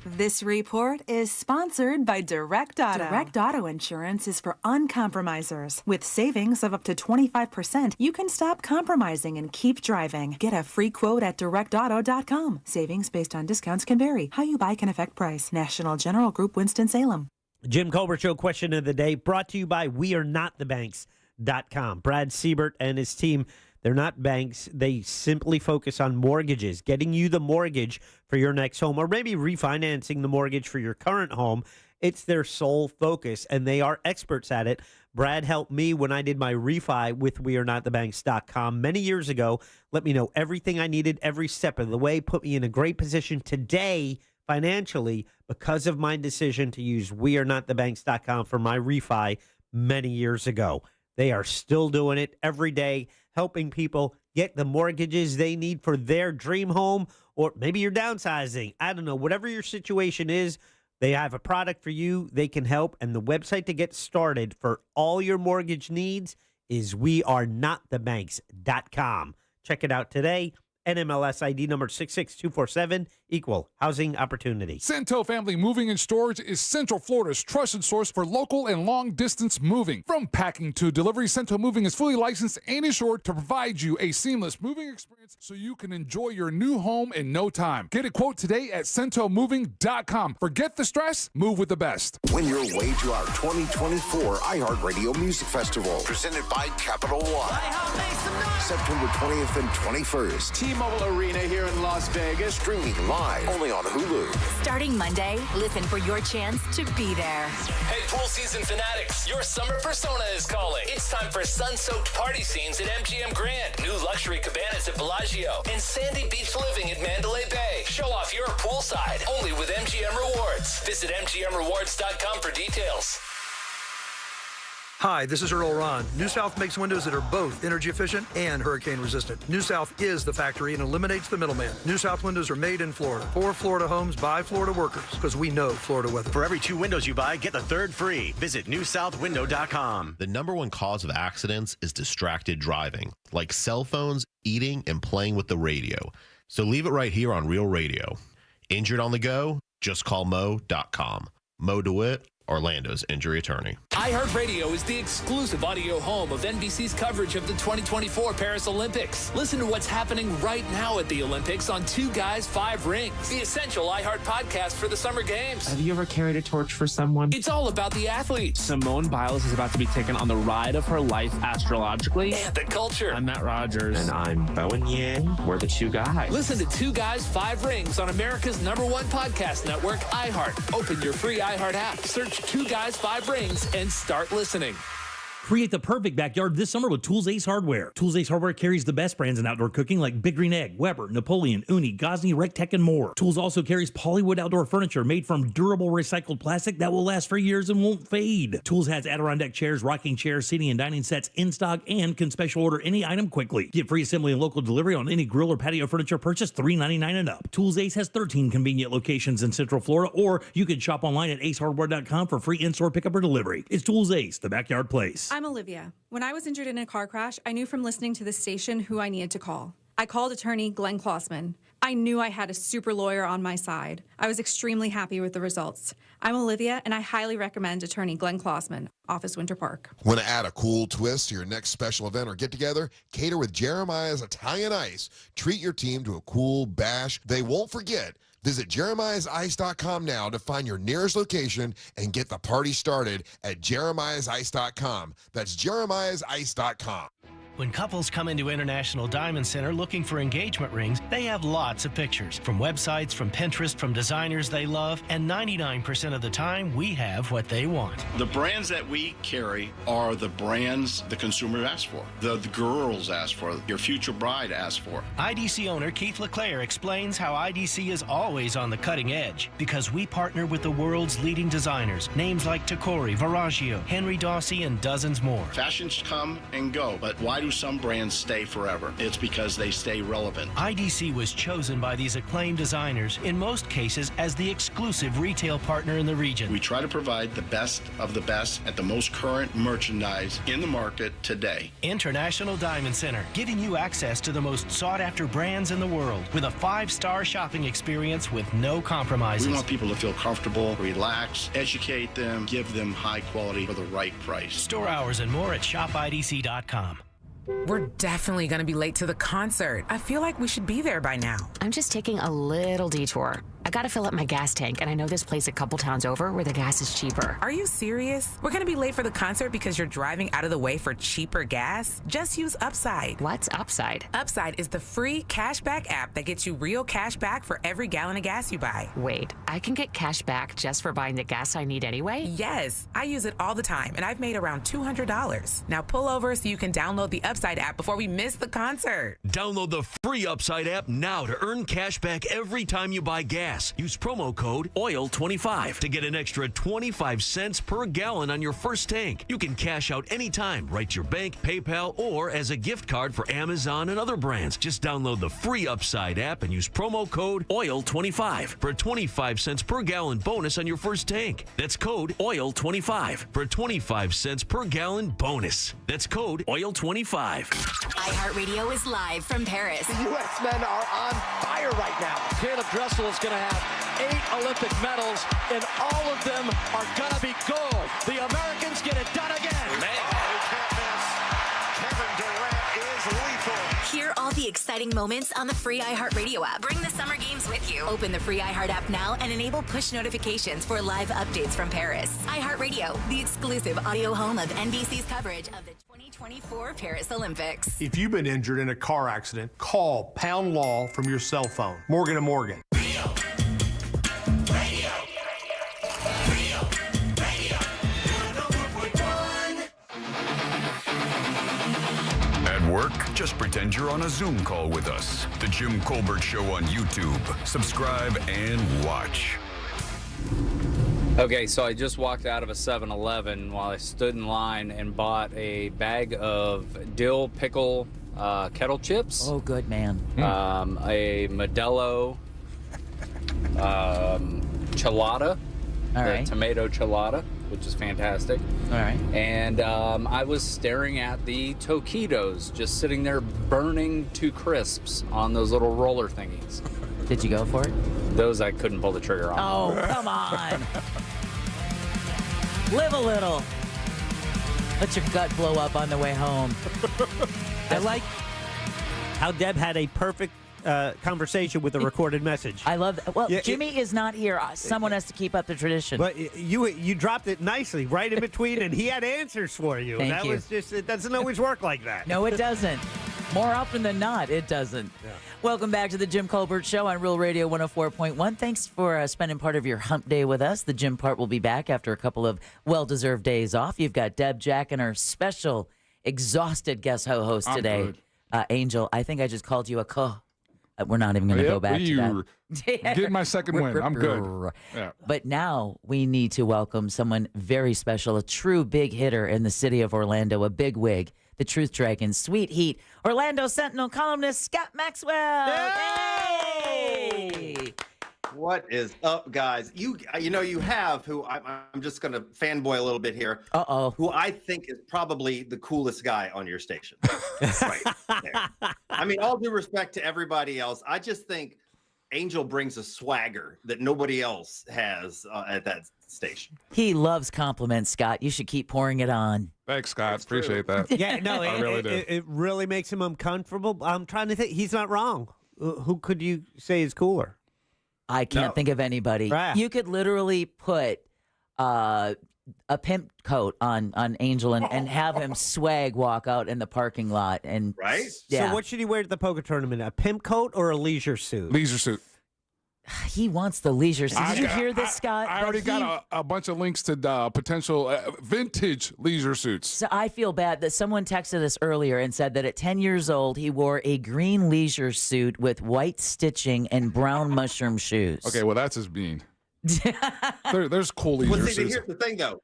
This report is sponsored by Direct Auto. Direct Auto Insurance is for uncompromisers. With savings of up to 25%, you can stop compromising and keep driving. Get a free quote at directauto.com. Savings based on discounts can vary. How you buy can affect price. National General Group, Winston-Salem. Jim Colbert Show question of the day brought to you by WeAreNotTheBanks.com. Brad Siebert and his team, they're not banks. They simply focus on mortgages, getting you the mortgage for your next home or maybe refinancing the mortgage for your current home. It's their sole focus, and they are experts at it. Brad helped me when I did my refi with WeAreNotTheBanks.com many years ago. Let me know everything I needed every step of the way, put me in a great position today financially because of my decision to use WeAreNotTheBanks.com for my refi many years ago. They are still doing it every day, helping people get the mortgages they need for their dream home, or maybe you're downsizing. I don't know. Whatever your situation is, they have a product for you. They can help. And the website to get started for all your mortgage needs is WeAreNotTheBanks.com. Check it out today. NMLS ID number 66247, equal housing opportunity. Cento Family Moving and Storage is Central Florida's trusted source for local and long-distance moving. From packing to delivery, Cento Moving is fully licensed and insured to provide you a seamless moving experience so you can enjoy your new home in no time. Get a quote today at CentoMoving.com. Forget the stress, move with the best. Win your way to our 2024 iHeartRadio Music Festival, presented by Capital One. September 20th and 21st. T-Mobile Arena here in Las Vegas. Streaming live live only on Hulu. Starting Monday, listen for your chance to be there. Hey, pool season fanatics, your summer persona is calling. It's time for sun-soaked party scenes at MGM Grand, new luxury cabanas at Bellagio, and sandy beach living at Mandalay Bay. Show off your poolside, only with MGM Rewards. Visit MGMRewards.com for details. Hi, this is Earl Ron. New South makes windows that are both energy efficient and hurricane resistant. New South is the factory and eliminates the middleman. New South windows are made in Florida for Florida homes by Florida workers because we know Florida weather. For every 2 windows you buy, get the third free. Visit newsouthwindow.com. The number one cause of accidents is distracted driving, like cell phones, eating, and playing with the radio. So leave it right here on Real Radio. Injured on the go? Just call Mo.com. Mo DeWitt, Orlando's injury attorney. iHeartRadio is the exclusive audio home of NBC's coverage of the 2024 Paris Olympics. Listen to what's happening right now at the Olympics on 2 Guys, 5 Rings, the essential iHeart podcast for the Summer Games. Have you ever carried a torch for someone? It's all about the athletes. Simone Biles is about to be taken on the ride of her life astrologically. And the culture. I'm Matt Rogers. And I'm Bowen Yang. We're the 2 Guys. Listen to 2 Guys, 5 Rings on America's #1 podcast network, iHeart. Open your free iHeart app. Search 2 Guys, 5 Rings and start listening. Create the perfect backyard this summer with Tools Ace Hardware. Tools Ace Hardware carries the best brands in outdoor cooking like Big Green Egg, Weber, Napoleon, Uni, Gosney, Rectech, and more. Tools also carries Polywood outdoor furniture made from durable recycled plastic that will last for years and won't fade. Tools has Adirondack chairs, rocking chairs, seating, and dining sets in stock and can special order any item quickly. Get free assembly and local delivery on any grill or patio furniture purchase $3.99 and up. Tools Ace has 13 convenient locations in Central Florida, or you can shop online at acehardware.com for free in-store pickup or delivery. It's Tools Ace, the backyard place. I'm Olivia. When I was injured in a car crash, I knew from listening to the station who I needed to call. I called attorney Glenn Klossman. I knew I had a super lawyer on my side. I was extremely happy with the results. I'm Olivia, and I highly recommend attorney Glenn Klossman, Office Winter Park. Want to add a cool twist to your next special event or get-together? Cater with Jeremiah's Italian Ice. Treat your team to a cool bash they won't forget. Visit jeremiahsice.com now to find your nearest location and get the party started at jeremiahsice.com. That's jeremiahsice.com. When couples come into International Diamond Center looking for engagement rings, they have lots of pictures from websites, from Pinterest, from designers they love, and 99% of the time, we have what they want. The brands that we carry are the brands the consumer asks for, the girls ask for, your future bride asks for. IDC owner Keith LeClaire explains how IDC is always on the cutting edge because we partner with the world's leading designers, names like Tacori, Viraggio, Henry Dawsey, and dozens more. Fashions come and go, but why do some brands stay forever? It's because they stay relevant. IDC was chosen by these acclaimed designers, in most cases, as the exclusive retail partner in the region. We try to provide the best of the best at the most current merchandise in the market today. International Diamond Center, giving you access to the most sought-after brands in the world with a 5-star shopping experience with no compromises. We want people to feel comfortable, relax, educate them, give them high quality for the right price. Store hours and more at shopidc.com. We're definitely going to be late to the concert. I feel like we should be there by now. I'm just taking a little detour. I gotta fill up my gas tank, and I know this place a couple towns over where the gas is cheaper. Are you serious? We're gonna be late for the concert because you're driving out of the way for cheaper gas? Just use Upside. What's Upside? Upside is the free cashback app that gets you real cash back for every gallon of gas you buy. Wait, I can get cash back just for buying the gas I need anyway? Yes, I use it all the time, and I've made around $200. Now pull over so you can download the Upside app before we miss the concert. Download the free Upside app now to earn cash back every time you buy gas. Use promo code OIL25 to get an extra 25 cents per gallon on your first tank. You can cash out anytime, right to your bank, PayPal, or as a gift card for Amazon and other brands. Just download the free Upside app and use promo code OIL25 for a 25 cents per gallon bonus on your first tank. That's code OIL25 for a 25 cents per gallon bonus. That's code OIL25. iHeartRadio is live from Paris. The U.S. men are on fire right now. Caleb Dressel is going to have 8 Olympic medals, and all of them are going to be gold. The Americans get it done again. Kevin Durant is lethal. Hear all the exciting moments on the free iHeartRadio app. Bring the summer games with you. Open the free iHeart app now and enable push notifications for live updates from Paris. iHeartRadio, the exclusive audio home of NBC's coverage of the 2024 Paris Olympics. If you've been injured in a car accident, call Pound Law from your cell phone. Morgan & Morgan. Just pretend you're on a Zoom call with us. The Jim Colbert Show on YouTube. Subscribe and watch. Okay, so I just walked out of a 7-Eleven while I stood in line and bought a bag of dill pickle kettle chips. Oh, good man. A Modelo chilada, tomato chilada, which is fantastic. All right. And I was staring at the taquitos just sitting there burning to crisps on those little roller thingies. Did you go for it? Those I couldn't pull the trigger on. Oh, come on. Live a little. Let your gut blow up on the way home. I like how Deb had a perfect conversation with a recorded message. I love that. Well, Jimmy is not here. Someone has to keep up the tradition. But you dropped it nicely, right in between, and he had answers for you. Thank that you. was just, it doesn't always work like that. No, it doesn't. More often than not, it doesn't. Yeah. Welcome back to the Jim Colbert Show on Real Radio 104.1. Thanks for spending part of your hump day with us. The Jim part will be back after a couple of well-deserved days off. You've got Deb, Jack, and our special exhausted guest host today, Angel. I think I just called you a we're not even going to go back to that. Get my second win. I'm good. Yeah. But now we need to welcome someone very special, a true big hitter in the city of Orlando, a big wig, the Truth Dragon, Sweet Heat, Orlando Sentinel columnist Scott Maxwell. Hey! What is up, guys? You have who I'm just going to fanboy a little bit here. Who I think is probably the coolest guy on your station. Right there. I mean, all due respect to everybody else, I just think Angel brings a swagger that nobody else has at that station. He loves compliments, Scott. You should keep pouring it on. Thanks, Scott. Appreciate that. Yeah, no, I really do. It really makes him uncomfortable. I'm trying to think. He's not wrong. Who could you say is cooler? I can't think of anybody. Right. You could literally put a pimp coat on Angel and have him swag walk out in the parking lot. And right? Yeah. So what should he wear to the poker tournament? A pimp coat or a leisure suit? Leisure suit. He wants the leisure suit. Did you hear this, Scott? I already got a bunch of links to potential vintage leisure suits. So I feel bad that someone texted us earlier and said that at 10 years old, he wore a green leisure suit with white stitching and brown mushroom shoes. Okay, well, that's his bean. There's cool leisure suits. Here's the thing, though.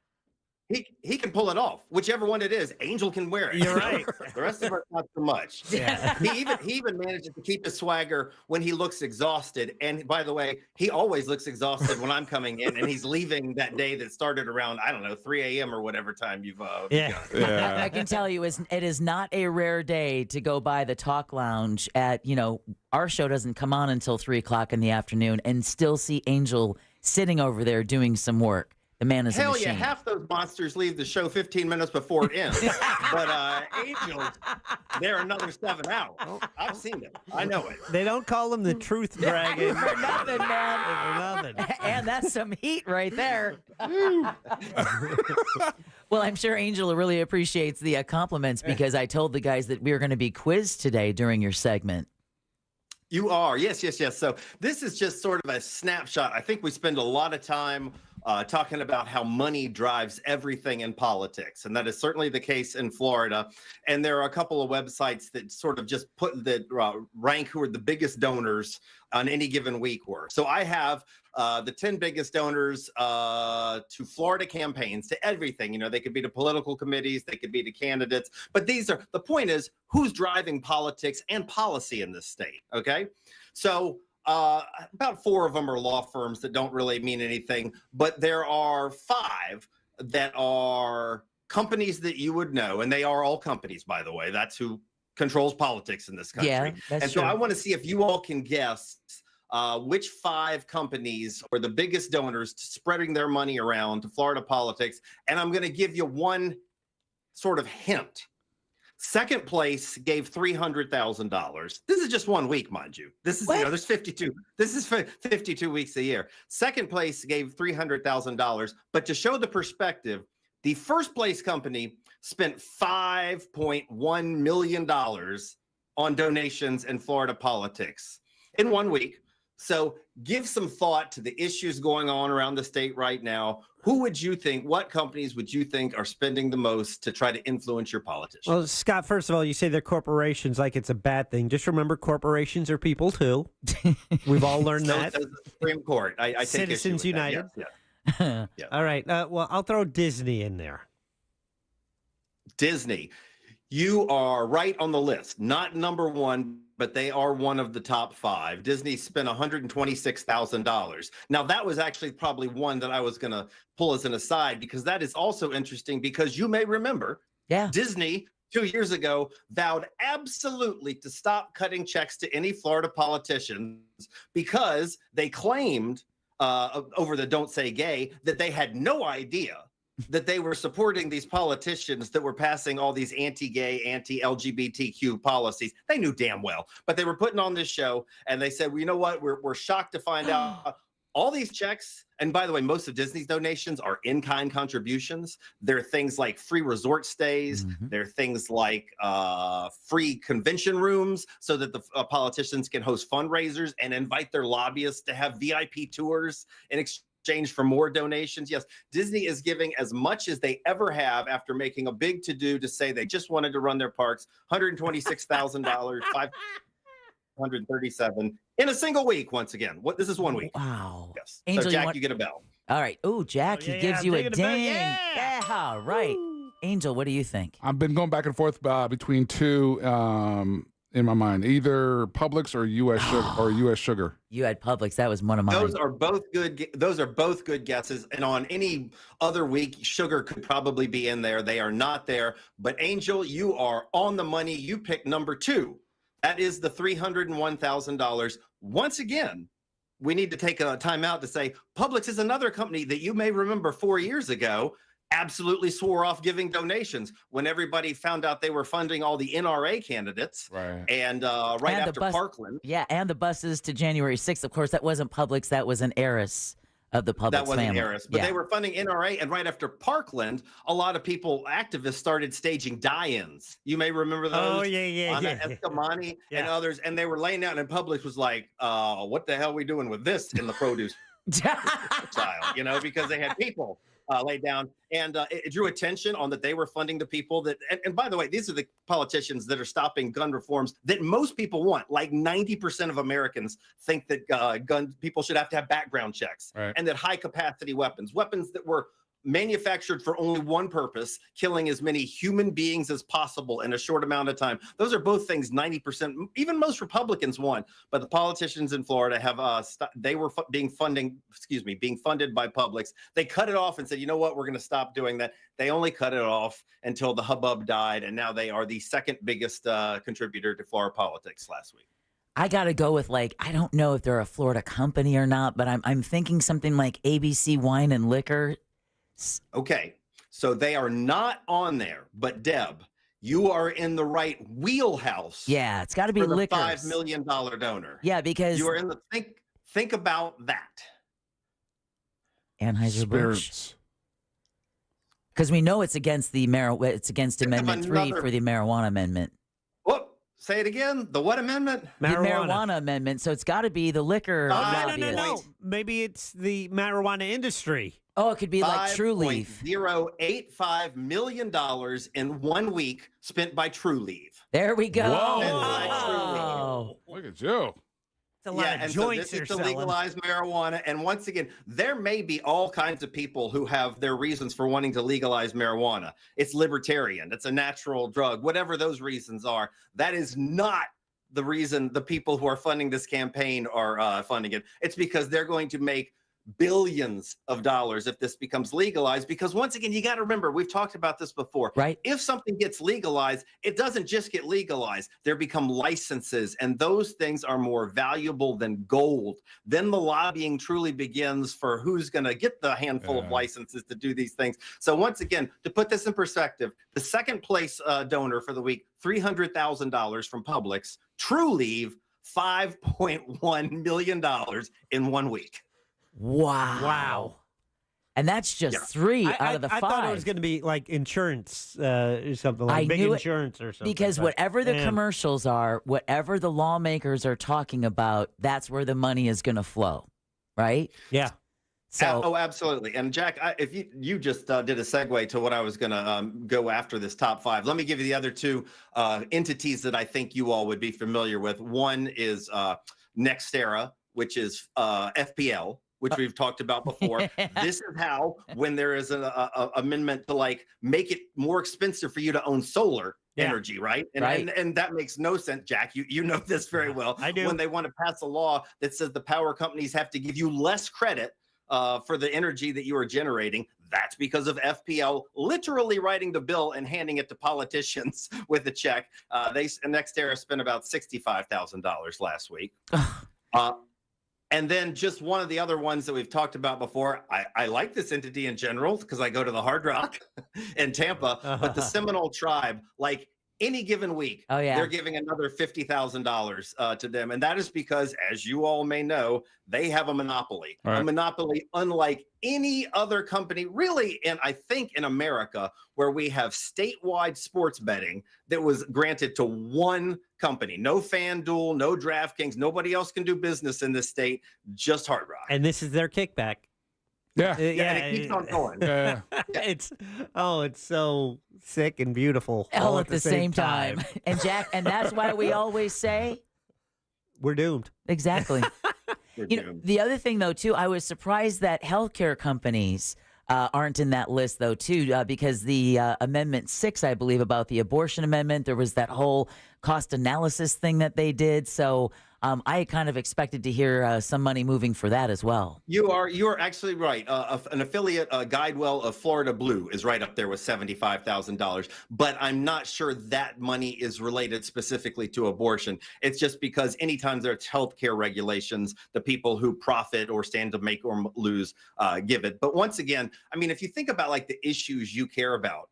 He can pull it off. Whichever one it is, Angel can wear it. You're right. The rest of us not so much. Yeah. He even manages to keep his swagger when he looks exhausted. And by the way, he always looks exhausted when I'm coming in, and he's leaving that day that started around 3 a.m. or whatever time you've begun. I can tell you, it is not a rare day to go by the Talk Lounge at, our show doesn't come on until 3 o'clock in the afternoon, and still see Angel sitting over there doing some work. The man is a machine. Hell yeah, half those monsters leave the show 15 minutes before it ends. But Angels, they're another 7 out. I've seen it. I know it. They don't call him the Truth Dragon. For nothing, man. For nothing. And that's some heat right there. Well, I'm sure Angel really appreciates the compliments because I told the guys that we were going to be quizzed today during your segment. You are. Yes. So this is just sort of a snapshot. I think we spend a lot of time talking about how money drives everything in politics. And that is certainly the case in Florida. And there are a couple of websites that sort of just put the rank who are the biggest donors on any given week were. So I have the 10 biggest donors to Florida campaigns, to everything. They could be to political committees, they could be to candidates. But the point is who's driving politics and policy in this state. Okay. So about 4 of them are law firms that don't really mean anything, but there are 5 that are companies that you would know, and they are all companies, by the way. That's who controls politics in this country. Yeah, that's so true. I want to see if you all can guess which 5 companies are the biggest donors to spreading their money around to Florida politics, and I'm going to give you one sort of hint. Second place gave $300,000. This is just 1 week, mind you. This is, there's 52. This is 52 weeks a year. Second place gave $300,000. But to show the perspective, the first place company spent $5.1 million on donations in Florida politics in 1 week. So give some thought to the issues going on around the state right now. Who would you think, what companies would you think are spending the most to try to influence your politicians? Well, Scott, first of all, you say they're corporations like it's a bad thing. Just remember, corporations are people too. We've all learned So that. does the Supreme Court. I take Citizens issue with that. United. Yes, yes. All right. Well, I'll throw Disney in there. Disney. You are right on the list. Not number one, but they are one of the top 5. Disney spent $126,000. Now, that was actually probably one that I was going to pull as an aside, because that is also interesting, because you may remember Disney 2 years ago vowed absolutely to stop cutting checks to any Florida politicians because they claimed over the Don't Say Gay that they had no idea that they were supporting these politicians that were passing all these anti-gay, anti-LGBTQ policies. They knew damn well, but they were putting on this show, and they said, well, you know what? We're shocked to find out all these checks. And by the way, most of Disney's donations are in-kind contributions. They're things like free resort stays. They're things like free convention rooms so that the politicians can host fundraisers and invite their lobbyists to have VIP tours in exchange for more donations. Yes, Disney is giving as much as they ever have after making a big to-do to say they just wanted to run their parks. $126,000, $537 in a single week. Once again, this is 1 week. Wow. Yes. Angel, so you Jack, want- you get a bell. All right. Oh, Jack, he gives you a ding. Yeah. Right. Angel, what do you think? I've been going back and forth between two in my mind, either Publix or U.S. Sugar. You had Publix. That was one of mine. Those are both good. Those are both good guesses. And on any other week, sugar could probably be in there. They are not there. But Angel, you are on the money. You picked number 2. That is the $301,000. Once again, we need to take a time out to say Publix is another company that you may remember 4 years ago absolutely swore off giving donations when everybody found out they were funding all the NRA candidates. Right. And after Parkland. Yeah, and the buses to January 6th. Of course, that wasn't Publix. That was an heiress of the Publix That wasn't family. heiress, but they were funding NRA. And right after Parkland, a lot of activists started staging die-ins. You may remember those. Oh, yeah. Escamani and others. And they were laying down, and Publix was like, what the hell are we doing with this in the produce aisle? Because they had people laid down, and it drew attention on that they were funding the people that, and by the way, these are the politicians that are stopping gun reforms that most people want. Like 90% of Americans think that gun people should have to have background checks, and that high capacity weapons that were manufactured for only one purpose, killing as many human beings as possible in a short amount of time. Those are both things 90%, even most Republicans want. But the politicians in Florida have they were being funded by Publix. They cut it off and said, you know what, we're going to stop doing that. They only cut it off until the hubbub died, and now they are the second biggest contributor to Florida politics last week. I got to go with, I don't know if they're a Florida company or not, but I'm thinking something like ABC Wine and Liquor. Okay, so they are not on there, but Deb, you are in the right wheelhouse. Yeah, it's got to be for the Liquors. $5 million donor. Yeah, because you are in the think about that. Anheuser-Busch. Because we know it's against it's against Amendment 3 for the marijuana amendment. Say it again. The what amendment? The marijuana amendment. So it's got to be the liquor. No. Maybe it's the marijuana industry. Oh, it could be like True Leaf. $0.085 million in 1 week spent by True Leaf. There we go. Whoa. Look at you. It's a lot of joints so this is to legalize marijuana. And once again, there may be all kinds of people who have their reasons for wanting to legalize marijuana. It's libertarian. It's a natural drug. Whatever those reasons are, that is not the reason the people who are funding this campaign are funding it. It's because they're going to make billions of dollars if this becomes legalized, because once again, you got to remember, we've talked about this before, right? If something gets legalized, it doesn't just get legalized. There become licenses, and those things are more valuable than gold. Then the lobbying truly begins for who's going to get the handful of licenses to do these things. So once again, to put this in perspective, the second place donor for the week, $300,000 from Publix. True Leave, $5.1 million in 1 week. Wow. And that's just 3 out of the 5. I thought it was going to be like insurance or something, like big insurance or something. Because whatever the commercials are, whatever the lawmakers are talking about, that's where the money is going to flow, right? Yeah. So, absolutely. And Jack, if you just did a segue to what I was going to go after this top 5. Let me give you the other 2 entities that I think you all would be familiar with. One is NextEra, which is FPL, which we've talked about before. This is how, when there is an amendment to like make it more expensive for you to own solar energy, right? And that makes no sense, Jack. You know this very well. I do. When they want to pass a law that says the power companies have to give you less credit for the energy that you are generating, that's because of FPL literally writing the bill and handing it to politicians with a check. NextEra spent about $65,000 last week. And then just one of the other ones that we've talked about before, I like this entity in general because I go to the Hard Rock in Tampa, but the Seminole tribe, like any given week, they're giving another $50,000 to them. And that is because, as you all may know, they have a monopoly, a monopoly unlike any other company, really, and I think in America, where we have statewide sports betting that was granted to one company. No FanDuel, no DraftKings, nobody else can do business in this state, just Hard Rock. And this is their kickback. Yeah. And it keeps on going. It's so sick and beautiful all at the same time. And Jack, and that's why we always say we're doomed. Exactly. The other thing though too, I was surprised that healthcare companies aren't in that list though too, because the Amendment 6, I believe, about the abortion amendment, there was that whole cost analysis thing that they did. So I kind of expected to hear some money moving for that as well. You are actually right. An affiliate, Guidewell of Florida Blue, is right up there with $75,000. But I'm not sure that money is related specifically to abortion. It's just because anytime there's healthcare regulations, the people who profit or stand to make or lose give it. But once again, I mean, if you think about like the issues you care about,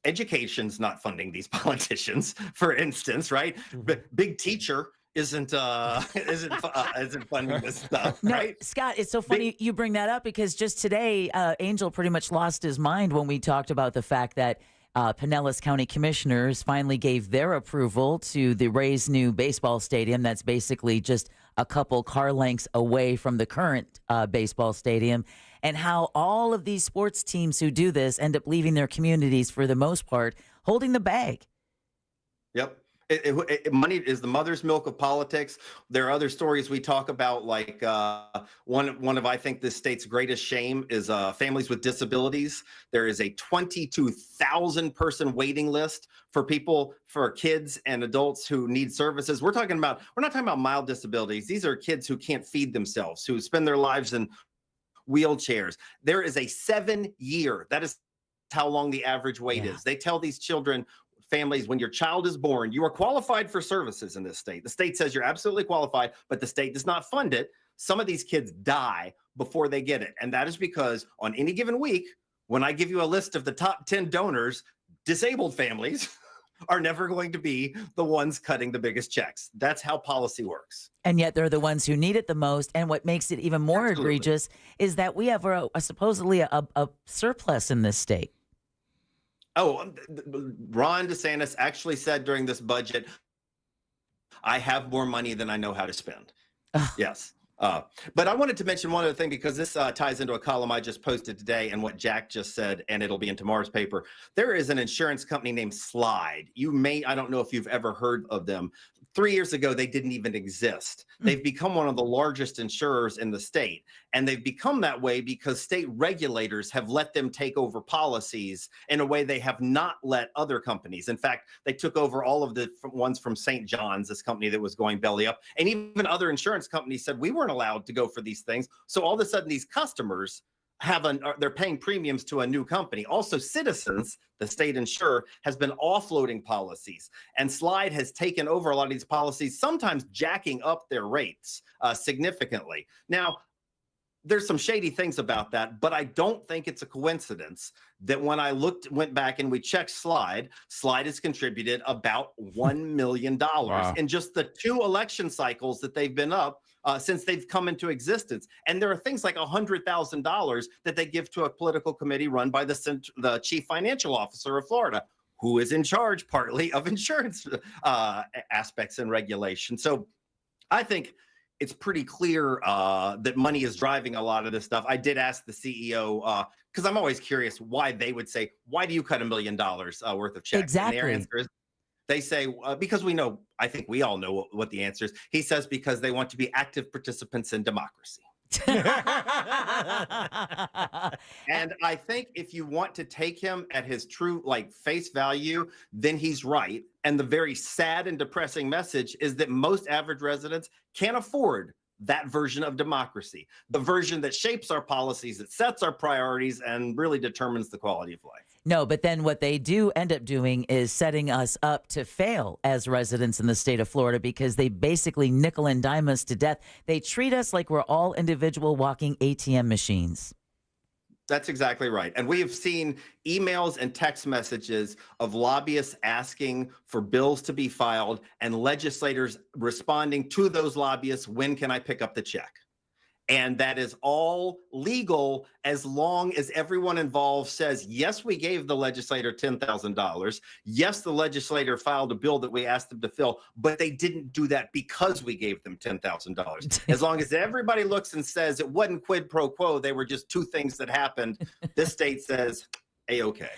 education's not funding these politicians, for instance, right? But big teacher isn't funding this stuff, right? No, Scott, it's so funny you bring that up because just today, Angel pretty much lost his mind when we talked about the fact that Pinellas County Commissioners finally gave their approval to the Rays' new baseball stadium. That's basically just a couple car lengths away from the current baseball stadium, and how all of these sports teams who do this end up leaving their communities for the most part, holding the bag. Yep. Money is the mother's milk of politics. There are other stories we talk about, like one of I think this state's greatest shame is families with disabilities. There is a 22,000 person waiting list for kids and adults who need services. We're not talking about mild disabilities. These are kids who can't feed themselves, who spend their lives in wheelchairs. There is a 7-year. That is how long the average wait is. They tell these families, when your child is born, you are qualified for services in this state. The state says you're absolutely qualified, but the state does not fund it. Some of these kids die before they get it. And that is because on any given week, when I give you a list of the top 10 donors, disabled families are never going to be the ones cutting the biggest checks. That's how policy works. And yet they're the ones who need it the most. And what makes it even more egregious is that we have supposedly a surplus in this state. Oh, Ron DeSantis actually said during this budget, I have more money than I know how to spend. Yes. But I wanted to mention one other thing because this ties into a column I just posted today and what Jack just said, and it'll be in tomorrow's paper. There is an insurance company named Slide. I don't know if you've ever heard of them. 3 years ago, they didn't even exist. They've become one of the largest insurers in the state. And they've become that way because state regulators have let them take over policies in a way they have not let other companies. In fact, they took over all of the ones from St. John's, this company that was going belly up. And even other insurance companies said we weren't allowed to go for these things. So all of a sudden, these customers they're paying premiums to a new company. Also, Citizens, the state insurer, has been offloading policies, and Slide has taken over a lot of these policies, sometimes jacking up their rates significantly. Now, there's some shady things about that, but I don't think it's a coincidence that when I went back and we checked Slide has contributed about $1 million in just the 2 election cycles that they've been up. since they've come into existence. And there are things like $100,000 that they give to a political committee run by the chief financial officer of Florida, who is in charge partly of insurance aspects and regulation. So I think it's pretty clear that money is driving a lot of this stuff. I did ask the CEO, because I'm always curious why they would say, why do you cut $1 million worth of checks? Exactly. And their answer is, they say, because we know, I think we all know what the answer is. He says, because they want to be active participants in democracy. And I think if you want to take him at his true face value, then he's right. And the very sad and depressing message is that most average residents can't afford that version of democracy, the version that shapes our policies, that sets our priorities, and really determines the quality of life. No, but then what they do end up doing is setting us up to fail as residents in the state of Florida, because they basically nickel and dime us to death. They treat us like we're all individual walking ATM machines. That's exactly right. And we have seen emails and text messages of lobbyists asking for bills to be filed and legislators responding to those lobbyists, when can I pick up the check? And that is all legal as long as everyone involved says, yes, we gave the legislator $10,000. Yes, the legislator filed a bill that we asked them to fill, but they didn't do that because we gave them $10,000. As long as everybody looks and says it wasn't quid pro quo, they were just two things that happened, this state says, A-okay.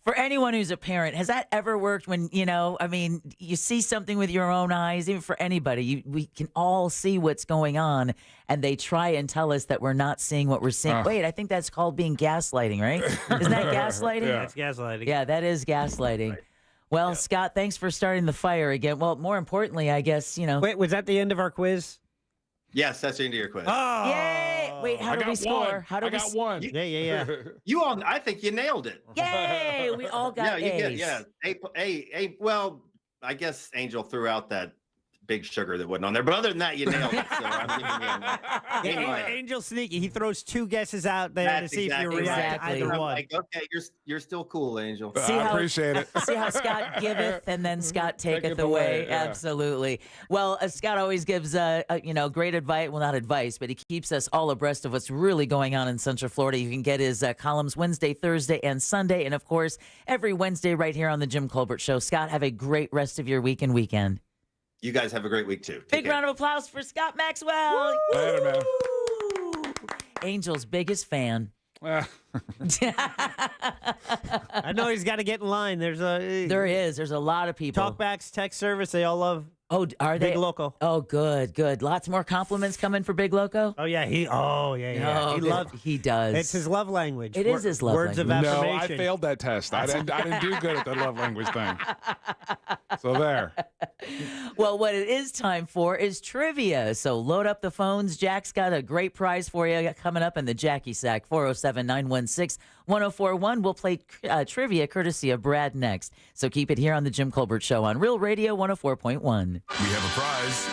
For anyone who's a parent, has that ever worked when, you see something with your own eyes, even for anybody, we can all see what's going on, and they try and tell us that we're not seeing what we're seeing. Wait, I think that's called being gaslighting, right? Isn't that gaslighting? Yeah, it's gaslighting. Yeah, that is gaslighting. Right. Well, yeah. Scott, thanks for starting the fire again. Well, more importantly, I guess, Wait, was that the end of our quiz? Yes, that's the end of your quiz. Oh! Yay! Wait, how do we score? I got one. Yeah. You all, I think you nailed it. Yay! We all got A's. Well, I guess Angel threw out that big sugar that wasn't on there, but other than that, you nailed it. So I'm giving you Angel sneaky. He throws two guesses out there to see if you react to either one. Okay, you're still cool, Angel. I appreciate it. See how Scott giveth and then Scott taketh away. Yeah. Absolutely. Well, Scott always gives great advice. Well, not advice, but he keeps us all abreast of what's really going on in Central Florida. You can get his columns Wednesday, Thursday, and Sunday, and of course every Wednesday right here on the Jim Colbert Show. Scott, have a great rest of your week and weekend. You guys have a great week, too. Big round of applause for Scott Maxwell. Later, man. Angel's biggest fan. I know he's got to get in line. There's a lot of people. Talkbacks, text service, they all love. Oh, are they? Big Loco. Oh, good. Lots more compliments coming for Big Loco. Oh yeah, he does. It's his love language. It is his love language. Words of No, affirmation. I failed that test. I didn't do good at the love language thing. So there. Well, what it is time for is trivia. So load up the phones. Jack's got a great prize for you coming up in the Jackie Sack, 407-916-1041. We'll play trivia courtesy of Brad next. So keep it here on the Jim Colbert Show on Real Radio 104.1. We have a prize.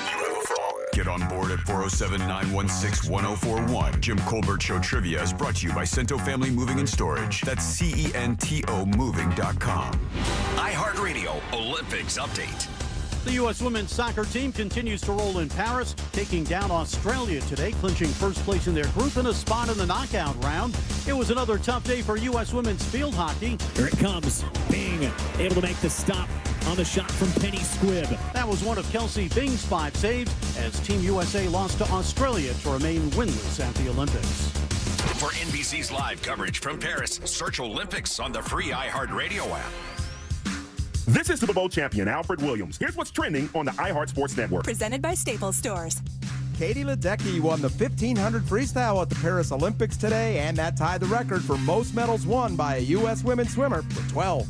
Get on board at 407-916-1041. Jim Colbert Show Trivia is brought to you by Cento Family Moving and Storage. That's CENTO Moving.com. iHeartRadio Olympics Update. The U.S. women's soccer team continues to roll in Paris, taking down Australia today, clinching first place in their group and a spot in the knockout round. It was another tough day for U.S. women's field hockey. Here it comes. Bing able to make the stop on the shot from Penny Squibb. That was one of Kelsey Bing's 5 saves as Team USA lost to Australia to remain winless at the Olympics. For NBC's live coverage from Paris, search Olympics on the free iHeartRadio app. This is Super Bowl champion Alfred Williams. Here's what's trending on the iHeart Sports Network. Presented by Staples Stores. Katie Ledecky won the 1500 freestyle at the Paris Olympics today, and that tied the record for most medals won by a U.S. women's swimmer with 12.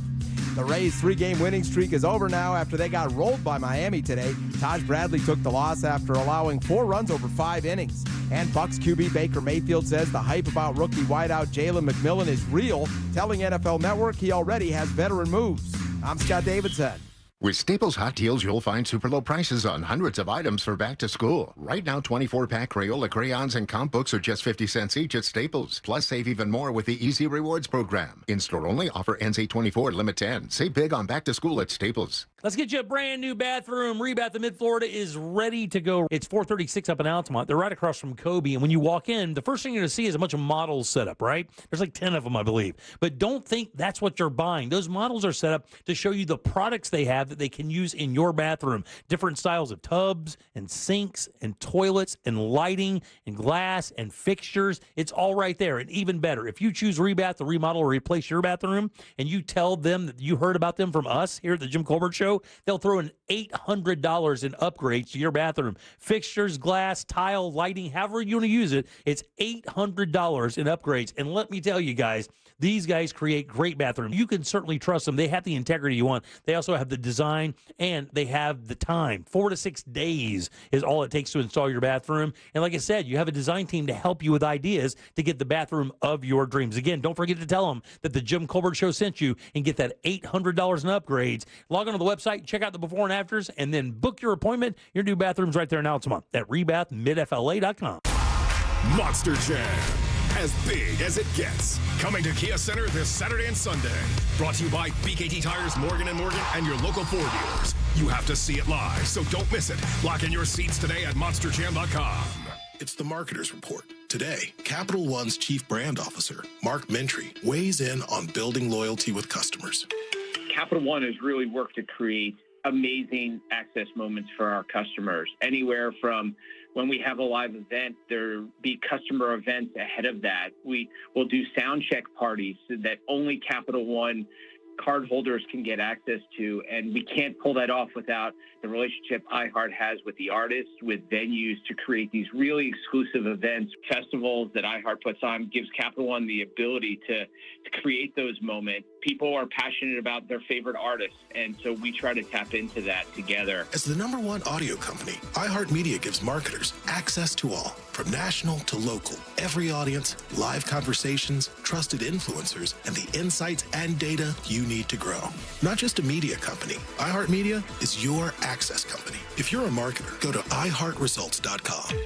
The Rays' 3-game winning streak is over now after they got rolled by Miami today. Taj Bradley took the loss after allowing 4 runs over 5 innings. And Bucks QB Baker Mayfield says the hype about rookie wideout Jalen McMillan is real, telling NFL Network he already has veteran moves. I'm Scott Davidson. With Staples Hot Deals, you'll find super low prices on hundreds of items for back to school. Right now, 24-pack Crayola crayons and comp books are just 50 cents each at Staples. Plus, save even more with the Easy Rewards program. In-store only, offer ends 8/24, limit 10. Save big on back to school at Staples. Let's get you a brand new bathroom. Rebath in Mid-Florida is ready to go. It's 436 up in Altamont. They're right across from Kobe. And when you walk in, the first thing you're going to see is a bunch of models set up, right? There's like 10 of them, I believe. But don't think that's what you're buying. Those models are set up to show you the products they have that they can use in your bathroom. Different styles of tubs and sinks and toilets and lighting and glass and fixtures. It's all right there. And even better, if you choose Rebath to remodel or replace your bathroom and you tell them that you heard about them from us here at the Jim Colbert Show, they'll throw in $800 in upgrades to your bathroom. Fixtures, glass, tile, lighting, however you want to use it, it's $800 in upgrades. And let me tell you guys, these guys create great bathrooms. You can certainly trust them. They have the integrity you want. They also have the design, and they have the time. 4 to 6 days is all it takes to install your bathroom. And like I said, you have a design team to help you with ideas to get the bathroom of your dreams. Again, don't forget to tell them that the Jim Colbert Show sent you and get that $800 in upgrades. Log on to the website, check out the before and afters, and then book your appointment. Your new bathroom's right there in Altamont at rebathmidfla.com. Monster Jam, as big as it gets. Coming to Kia Center this Saturday and Sunday. Brought to you by BKT Tires, Morgan & Morgan, and your local Ford dealers. You have to see it live, so don't miss it. Lock in your seats today at monsterjam.com. It's the Marketer's Report. Today, Capital One's Chief Brand Officer, Mark Mentry, weighs in on building loyalty with customers. Capital One has really worked to create amazing access moments for our customers. Anywhere from when we have a live event, there be customer events ahead of that. We will do sound check parties that only Capital One cardholders can get access to, and we can't pull that off without the relationship iHeart has with the artists, with venues to create these really exclusive events, festivals that iHeart puts on, gives Capital One the ability to create those moments. People are passionate about their favorite artists, and so we try to tap into that together. As the #1 audio company, iHeartMedia gives marketers access to all, from national to local, every audience, live conversations, trusted influencers, and the insights and data you need to grow. Not just a media company, iHeartMedia is your access company. If you're a marketer, go to iHeartResults.com.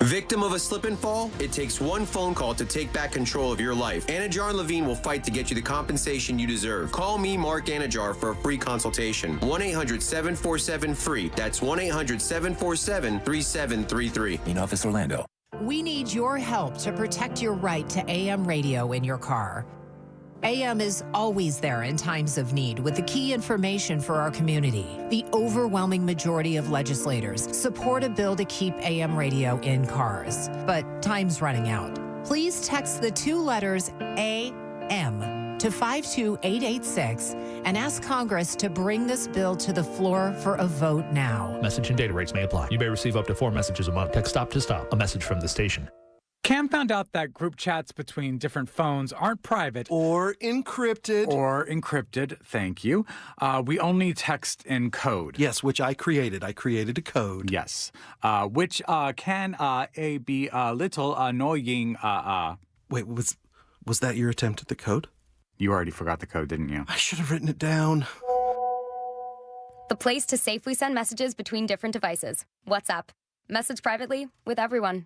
Victim of a slip and fall? It takes one phone call to take back control of your life. Anajar and Levine will fight to get you the compensation you deserve. Call me, Mark Anajar, for a free consultation. 1-800-747-FREE. That's 1-800-747-3733. In Office Orlando. We need your help to protect your right to AM radio in your car. AM is always there in times of need with the key information for our community. The overwhelming majority of legislators support a bill to keep AM radio in cars, but time's running out. Please text the 2 letters AM to 52886 and ask Congress to bring this bill to the floor for a vote now. Message and data rates may apply. You may receive up to 4 messages a month. Text stop to stop. A message from the station. Cam found out that group chats between different phones aren't private. Or encrypted. Thank you. We only text in code. Yes, which I created. I created a code. Yes. Which can be a little annoying. Wait, was that your attempt at the code? You already forgot the code, didn't you? I should have written it down. The place to safely send messages between different devices. WhatsApp. Message privately with everyone.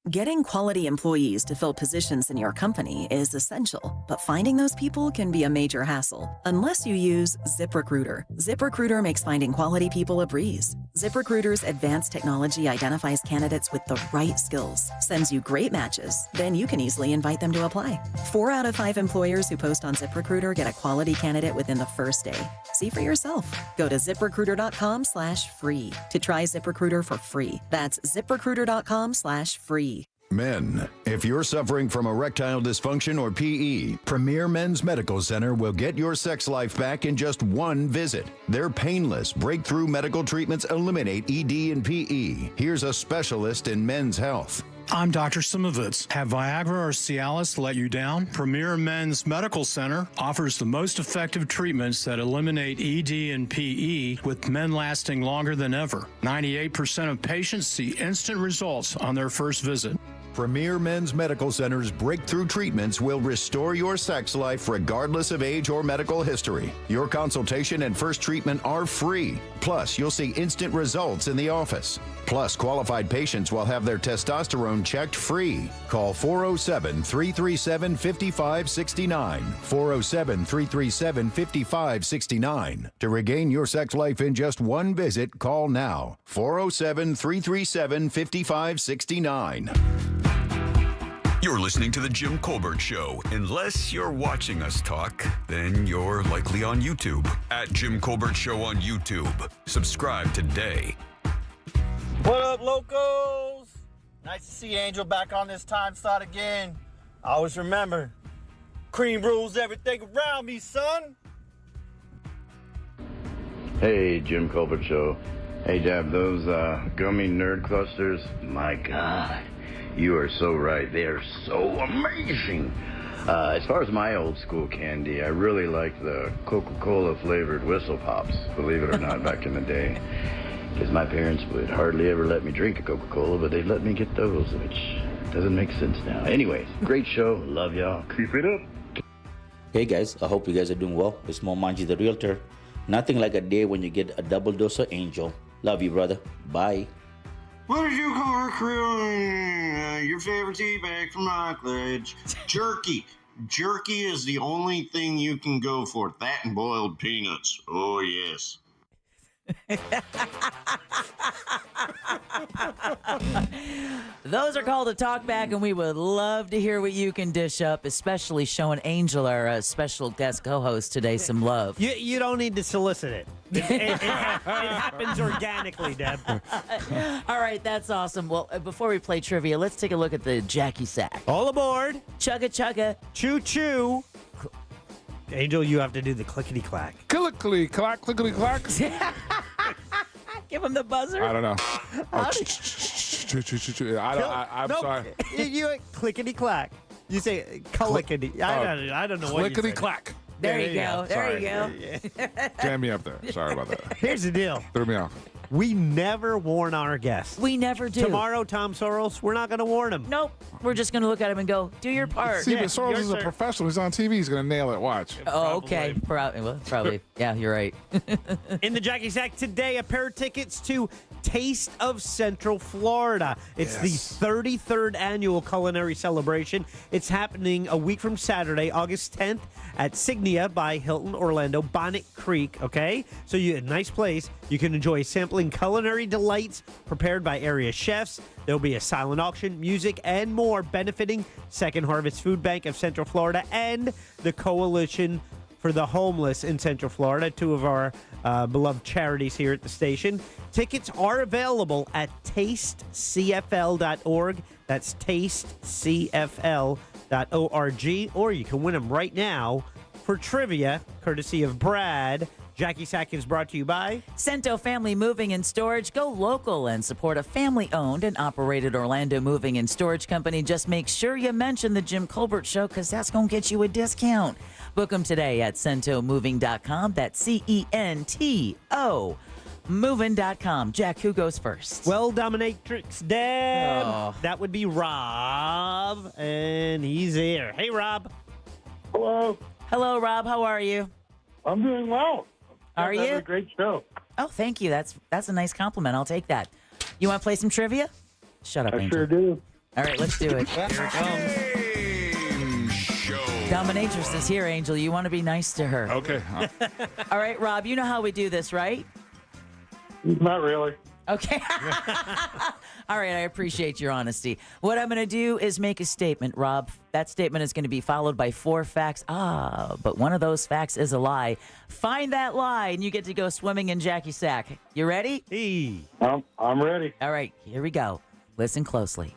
Getting quality employees to fill positions in your company is essential, but finding those people can be a major hassle unless you use ZipRecruiter. ZipRecruiter makes finding quality people a breeze. ZipRecruiter's advanced technology identifies candidates with the right skills, sends you great matches, then you can easily invite them to apply. 4 out of 5 employers who post on ZipRecruiter get a quality candidate within the first day. See for yourself. Go to ZipRecruiter.com/free to try ZipRecruiter for free. That's ZipRecruiter.com/free. Men, if you're suffering from erectile dysfunction or PE, Premier Men's Medical Center will get your sex life back in just 1 visit. Their painless, breakthrough medical treatments eliminate ED and PE. Here's a specialist in men's health. I'm Dr. Simovitz. Have Viagra or Cialis let you down? Premier Men's Medical Center offers the most effective treatments that eliminate ED and PE, with men lasting longer than ever. 98% of patients see instant results on their first visit. Premier Men's Medical Center's breakthrough treatments will restore your sex life regardless of age or medical history. Your consultation and first treatment are free. Plus, you'll see instant results in the office. Plus, qualified patients will have their testosterone checked free. Call 407-337-5569. 407-337-5569. To regain your sex life in just one visit, call now. 407-337-5569. You're listening to The Jim Colbert Show. Unless you're watching us talk, then you're likely on YouTube. At Jim Colbert Show on YouTube. Subscribe today. What up, locals? Nice to see Angel back on this time slot again. Always remember, cream rules everything around me, son. Hey, Jim Colbert Show. Hey, Dab, those gummy nerd clusters, my God. You are so right. They are so amazing. As far as my old school candy, I really liked the Coca-Cola flavored Whistle Pops, believe it or not, back in the day. Because my parents would hardly ever let me drink a Coca-Cola, but they'd let me get those, which doesn't make sense now. Anyways, great show. Love y'all. Keep it up. Hey guys, I hope you guys are doing well. It's Mo Manji the Realtor. Nothing like a day when you get a double dose of Angel. Love you, brother. Bye. What did you call her crew? Your favorite tea bag from Rockledge. Jerky. Jerky is the only thing you can go for. That and boiled peanuts. Oh, yes. Those are called a talk back, and we would love to hear what you can dish up, especially showing Angel, our special guest co-host today, some love. You don't need to solicit it. It happens organically, Deb. All right, that's awesome. Well, before we play trivia, let's take a look at the Jackie Sack. All aboard. Chugga chugga. Choo choo. Angel, you have to do the clickety clack. Clickety clack, clickety clack. Give him the buzzer. I don't know. I'm sorry. You clickety clack. You say clickety. I don't know what you clickety said. clack. There you go. There you go. Jam me up there. Sorry about that. Here's the deal. Threw me off. We never warn our guests. We never do. Tomorrow, Tom Soros, we're not going to warn him. Nope. We're just going to look at him and go, do your part. See, but Soros is a professional. He's on TV. He's going to nail it. Watch. Oh, okay. Probably. Yeah, you're right. In the Jackie Sack today, a pair of tickets to Taste of Central Florida. It's the 33rd annual culinary celebration. It's happening a week from Saturday, August 10th at Signia by Hilton Orlando, Bonnet Creek, okay? So a nice place. You can enjoy sampling culinary delights prepared by area chefs. There'll be a silent auction, music, and more benefiting Second Harvest Food Bank of Central Florida and the Coalition for the Homeless in Central Florida, two of our beloved charities here at the station. Tickets are available at tastecfl.org. That's tastecfl.org. Or you can win them right now for trivia, courtesy of Brad. Jackie Sack is brought to you by Cento Family Moving and Storage. Go local and support a family-owned and operated Orlando moving and storage company. Just make sure you mention the Jim Colbert Show, because that's going to get you a discount. Book them today at centomoving.com. That's CENTO. Moving.com. Jack, who goes first? Well, Dominatrix Deb. Oh. That would be Rob, and he's here. Hey, Rob. Hello. Hello, Rob. How are you? I'm doing well. Are you? A great show. Oh, thank you. That's a nice compliment. I'll take that. You want to play some trivia? Shut up, I Angel. sure do. All right, let's do it. Here it comes. Dominatrix is here, Angel. You want to be nice to her. Okay. All right, Rob, you know how we do this, right? Not really. Okay. All right, I appreciate your honesty. What I'm going to do is make a statement, Rob. That statement is going to be followed by 4 facts. But one of those facts is a lie. Find that lie, and you get to go swimming in Jackie Sack. You ready? Hey. I'm ready. All right, here we go. Listen closely.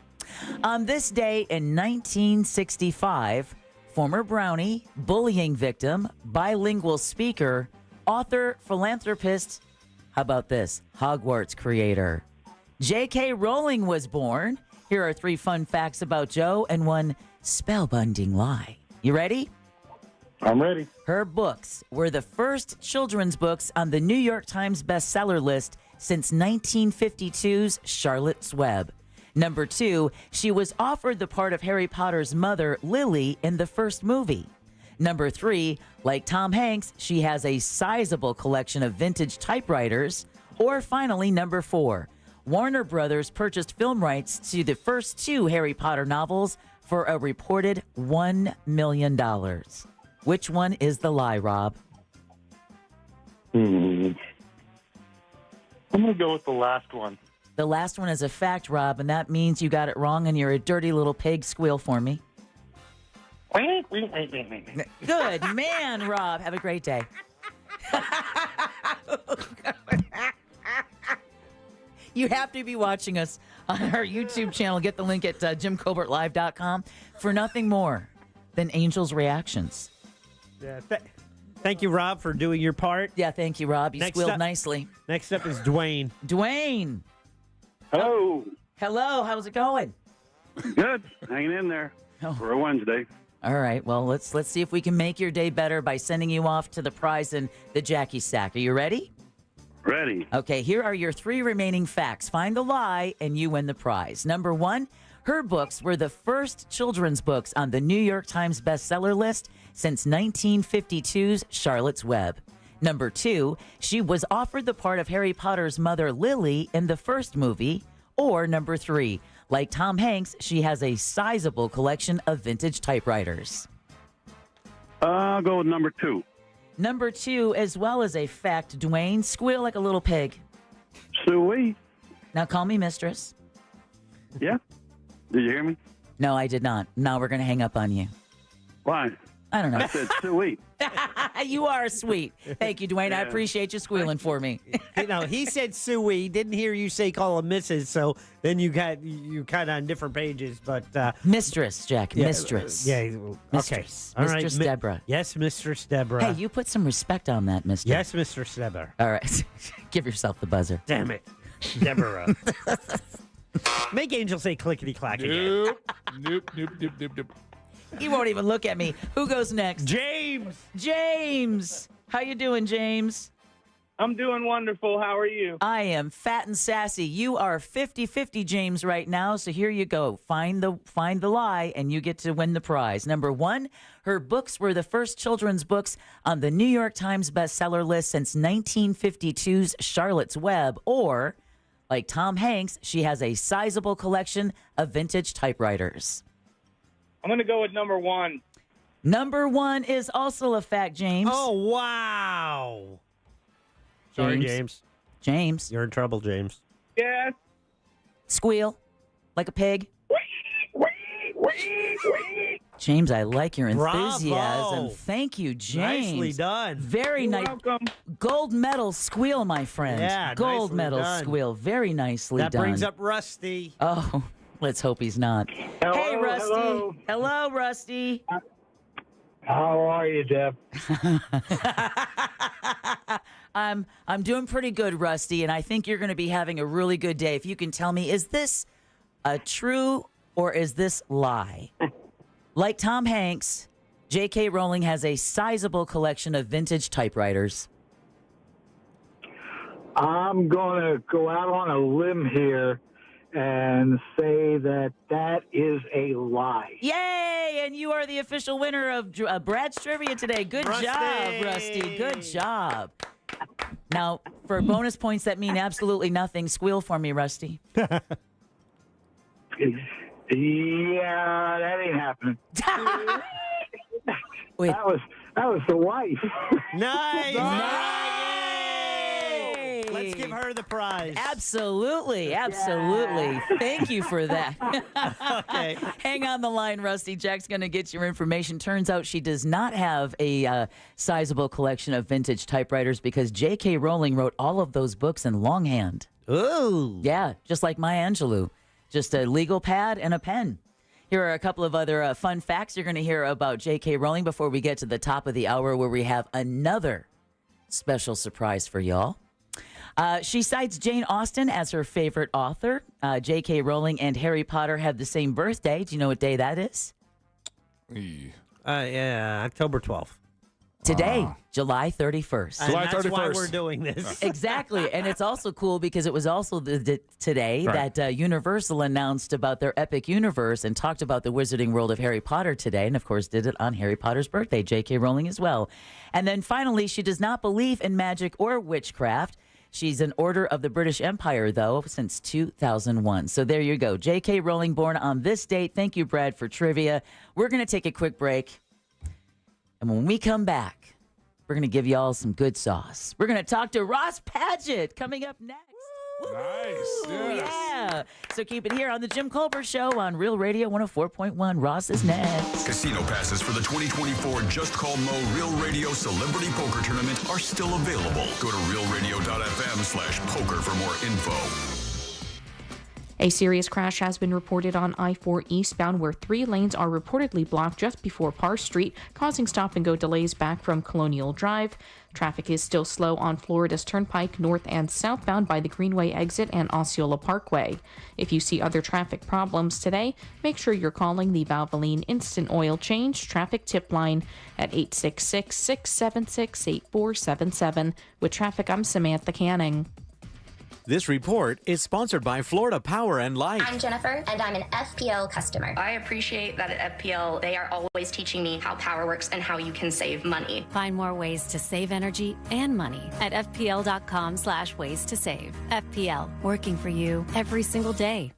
On this day in 1965, former Brownie, bullying victim, bilingual speaker, author, philanthropist, how about this? Hogwarts creator. J.K. Rowling was born. Here are 3 fun facts about Joe and 1 spellbinding lie. You ready? I'm ready. Her books were the first children's books on the New York Times bestseller list since 1952's Charlotte's Web. Number 2, she was offered the part of Harry Potter's mother, Lily, in the first movie. Number 3, like Tom Hanks, she has a sizable collection of vintage typewriters. Or finally, number 4, Warner Brothers purchased film rights to the first 2 Harry Potter novels for a reported $1 million. Which one is the lie, Rob? I'm going to go with the last one. The last one is a fact, Rob, and that means you got it wrong and you're a dirty little pig. Squeal for me. Good man, Rob. Have a great day. You have to be watching us on our YouTube channel. Get the link at JimCobertLive.com for nothing more than Angel's reactions. Yeah, thank you, Rob, for doing your part. Yeah, thank you, Rob. You squealed nicely. Next up is Dwayne. Dwayne. Hello. Hello. How's it going? Good. Hanging in there for a Wednesday. All right. Well, let's see if we can make your day better by sending you off to the prize in the Jackie Sack. Are you ready? Ready. Okay, here are your 3 remaining facts. Find the lie, and you win the prize. Number 1, her books were the first children's books on the New York Times bestseller list since 1952's Charlotte's Web. Number 2, she was offered the part of Harry Potter's mother, Lily, in the first movie. Or number 3, like Tom Hanks, she has a sizable collection of vintage typewriters. I'll go with number 2. Number 2, as well as a fact, Dwayne, squeal like a little pig. Suey. Now call me mistress. Yeah? Did you hear me? No, I did not. Now we're going to hang up on you. Why? I don't know. I said sweet. You are sweet. Thank you, Dwayne. I appreciate you squealing for me. He said Suey. Didn't hear you say call him Mrs. So then you kind of on different pages. But mistress, Jack. Yeah, mistress. Okay. Mistress. All right. Mistress Deborah. Yes, Mistress Deborah. Hey, you put some respect on that, mister. Yes, Mistress Deborah. All right. Give yourself the buzzer. Damn it, Deborah. Make Angel say clickety clack again. Nope. He won't even look at me. Who goes next? James. James. How you doing, James? I'm doing wonderful. How are you? I am fat and sassy. You are 50-50, James, right now. So here you go. Find the lie, and you get to win the prize. Number 1, her books were the first children's books on the New York Times bestseller list since 1952's Charlotte's Web. Or, like Tom Hanks, she has a sizable collection of vintage typewriters. I'm going to go with number 1. Number 1 is also a fact, James. Oh, wow. Sorry, James. James. You're in trouble, James. Yes. Squeal like a pig. James, I like your enthusiasm. Bravo. Thank you, James. Nicely done. Very nice. Welcome. Gold medal squeal, my friend. Yeah, gold nicely medal done. squeal. Very nicely That done. brings up Rusty. Oh, let's hope he's not. Hello, hey, Rusty. hello. Hello, Rusty. How are you, Deb? I'm doing pretty good, Rusty, and I think you're going to be having a really good day. If you can tell me, is this a true or is this lie? Like Tom Hanks, J.K. Rowling has a sizable collection of vintage typewriters. I'm going to go out on a limb here and say that is a lie. Yay! And you are the official winner of Brad's Trivia today. Good job, Rusty. Good job. Now, for bonus points that mean absolutely nothing, squeal for me, Rusty. Yeah, that ain't happening. Wait. That was the wife. Nice. Nice. Let's give her the prize. Absolutely. Thank you for that. Okay. Hang on the line, Rusty. Jack's going to get your information. Turns out she does not have a sizable collection of vintage typewriters because J.K. Rowling wrote all of those books in longhand. Ooh. Yeah, just like Maya Angelou. Just a legal pad and a pen. Here are a couple of other fun facts you're going to hear about J.K. Rowling before we get to the top of the hour where we have another special surprise for y'all. She cites Jane Austen as her favorite author. J.K. Rowling and Harry Potter have the same birthday. Do you know what day that is? Yeah, October 12th. Today, July 31st. And that's why we're doing this. Exactly. And it's also cool because it was also today that Universal announced about their Epic Universe and talked about the Wizarding World of Harry Potter today. And, of course, did it on Harry Potter's birthday, J.K. Rowling as well. And then finally, she does not believe in magic or witchcraft. She's an Order of the British Empire, though, since 2001. So there you go. J.K. Rowling born on this date. Thank you, Brad, for trivia. We're going to take a quick break. And when we come back, we're going to give you all some good sauce. We're going to talk to Ross Paget coming up next. Nice. Yes. Yeah. So keep it here on the Jim Colbert Show on Real Radio 104.1. Ross is next. Casino passes for the 2024 Just Call Mo Real Radio Celebrity Poker Tournament are still available. Go to realradio.fm/poker for more info. A serious crash has been reported on I-4 eastbound where 3 lanes are reportedly blocked just before Parr Street, causing stop-and-go delays back from Colonial Drive. Traffic is still slow on Florida's Turnpike north and southbound by the Greenway exit and Osceola Parkway. If you see other traffic problems today, make sure you're calling the Valvoline Instant Oil Change traffic tip line at 866-676-8477. With traffic, I'm Samantha Canning. This report is sponsored by Florida Power and Light. I'm Jennifer, and I'm an FPL customer. I appreciate that at FPL, they are always teaching me how power works and how you can save money. Find more ways to save energy and money at fpl.com/ways to save. FPL, working for you every single day.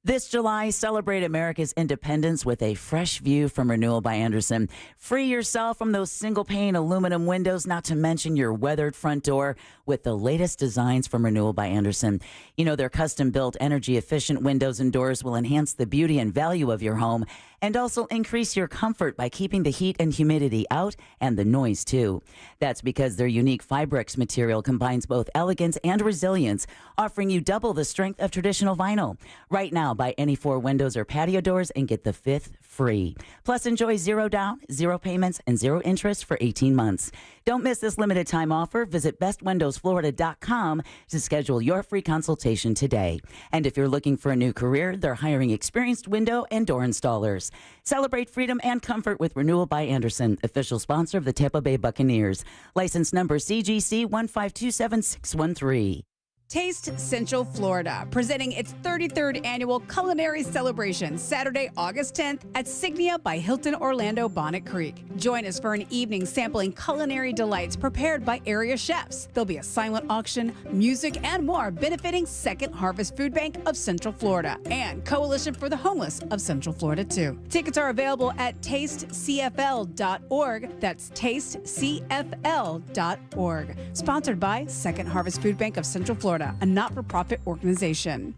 This July, celebrate America's independence with a fresh view from Renewal by Andersen. Free yourself from those single-pane aluminum windows, not to mention your weathered front door, with the latest designs from Renewal by Andersen. You know, their custom-built, energy-efficient windows and doors will enhance the beauty and value of your home and also increase your comfort by keeping the heat and humidity out and the noise, too. That's because their unique Fibrex material combines both elegance and resilience, offering you double the strength of traditional vinyl. Right now, buy any 4 windows or patio doors and get the 5th free. Plus, enjoy 0 down, 0 payments, and 0 interest for 18 months. Don't miss this limited time offer. Visit bestwindowsflorida.com to schedule your free consultation today. And if you're looking for a new career, they're hiring experienced window and door installers. Celebrate freedom and comfort with Renewal by Andersen, official sponsor of the Tampa Bay Buccaneers. License number CGC 1527613. Taste Central Florida, presenting its 33rd annual culinary celebration, Saturday, August 10th at Signia by Hilton Orlando Bonnet Creek. Join us for an evening sampling culinary delights prepared by area chefs. There'll be a silent auction, music, and more benefiting Second Harvest Food Bank of Central Florida and Coalition for the Homeless of Central Florida, too. Tickets are available at tastecfl.org. That's tastecfl.org. Sponsored by Second Harvest Food Bank of Central Florida, a not-for-profit organization.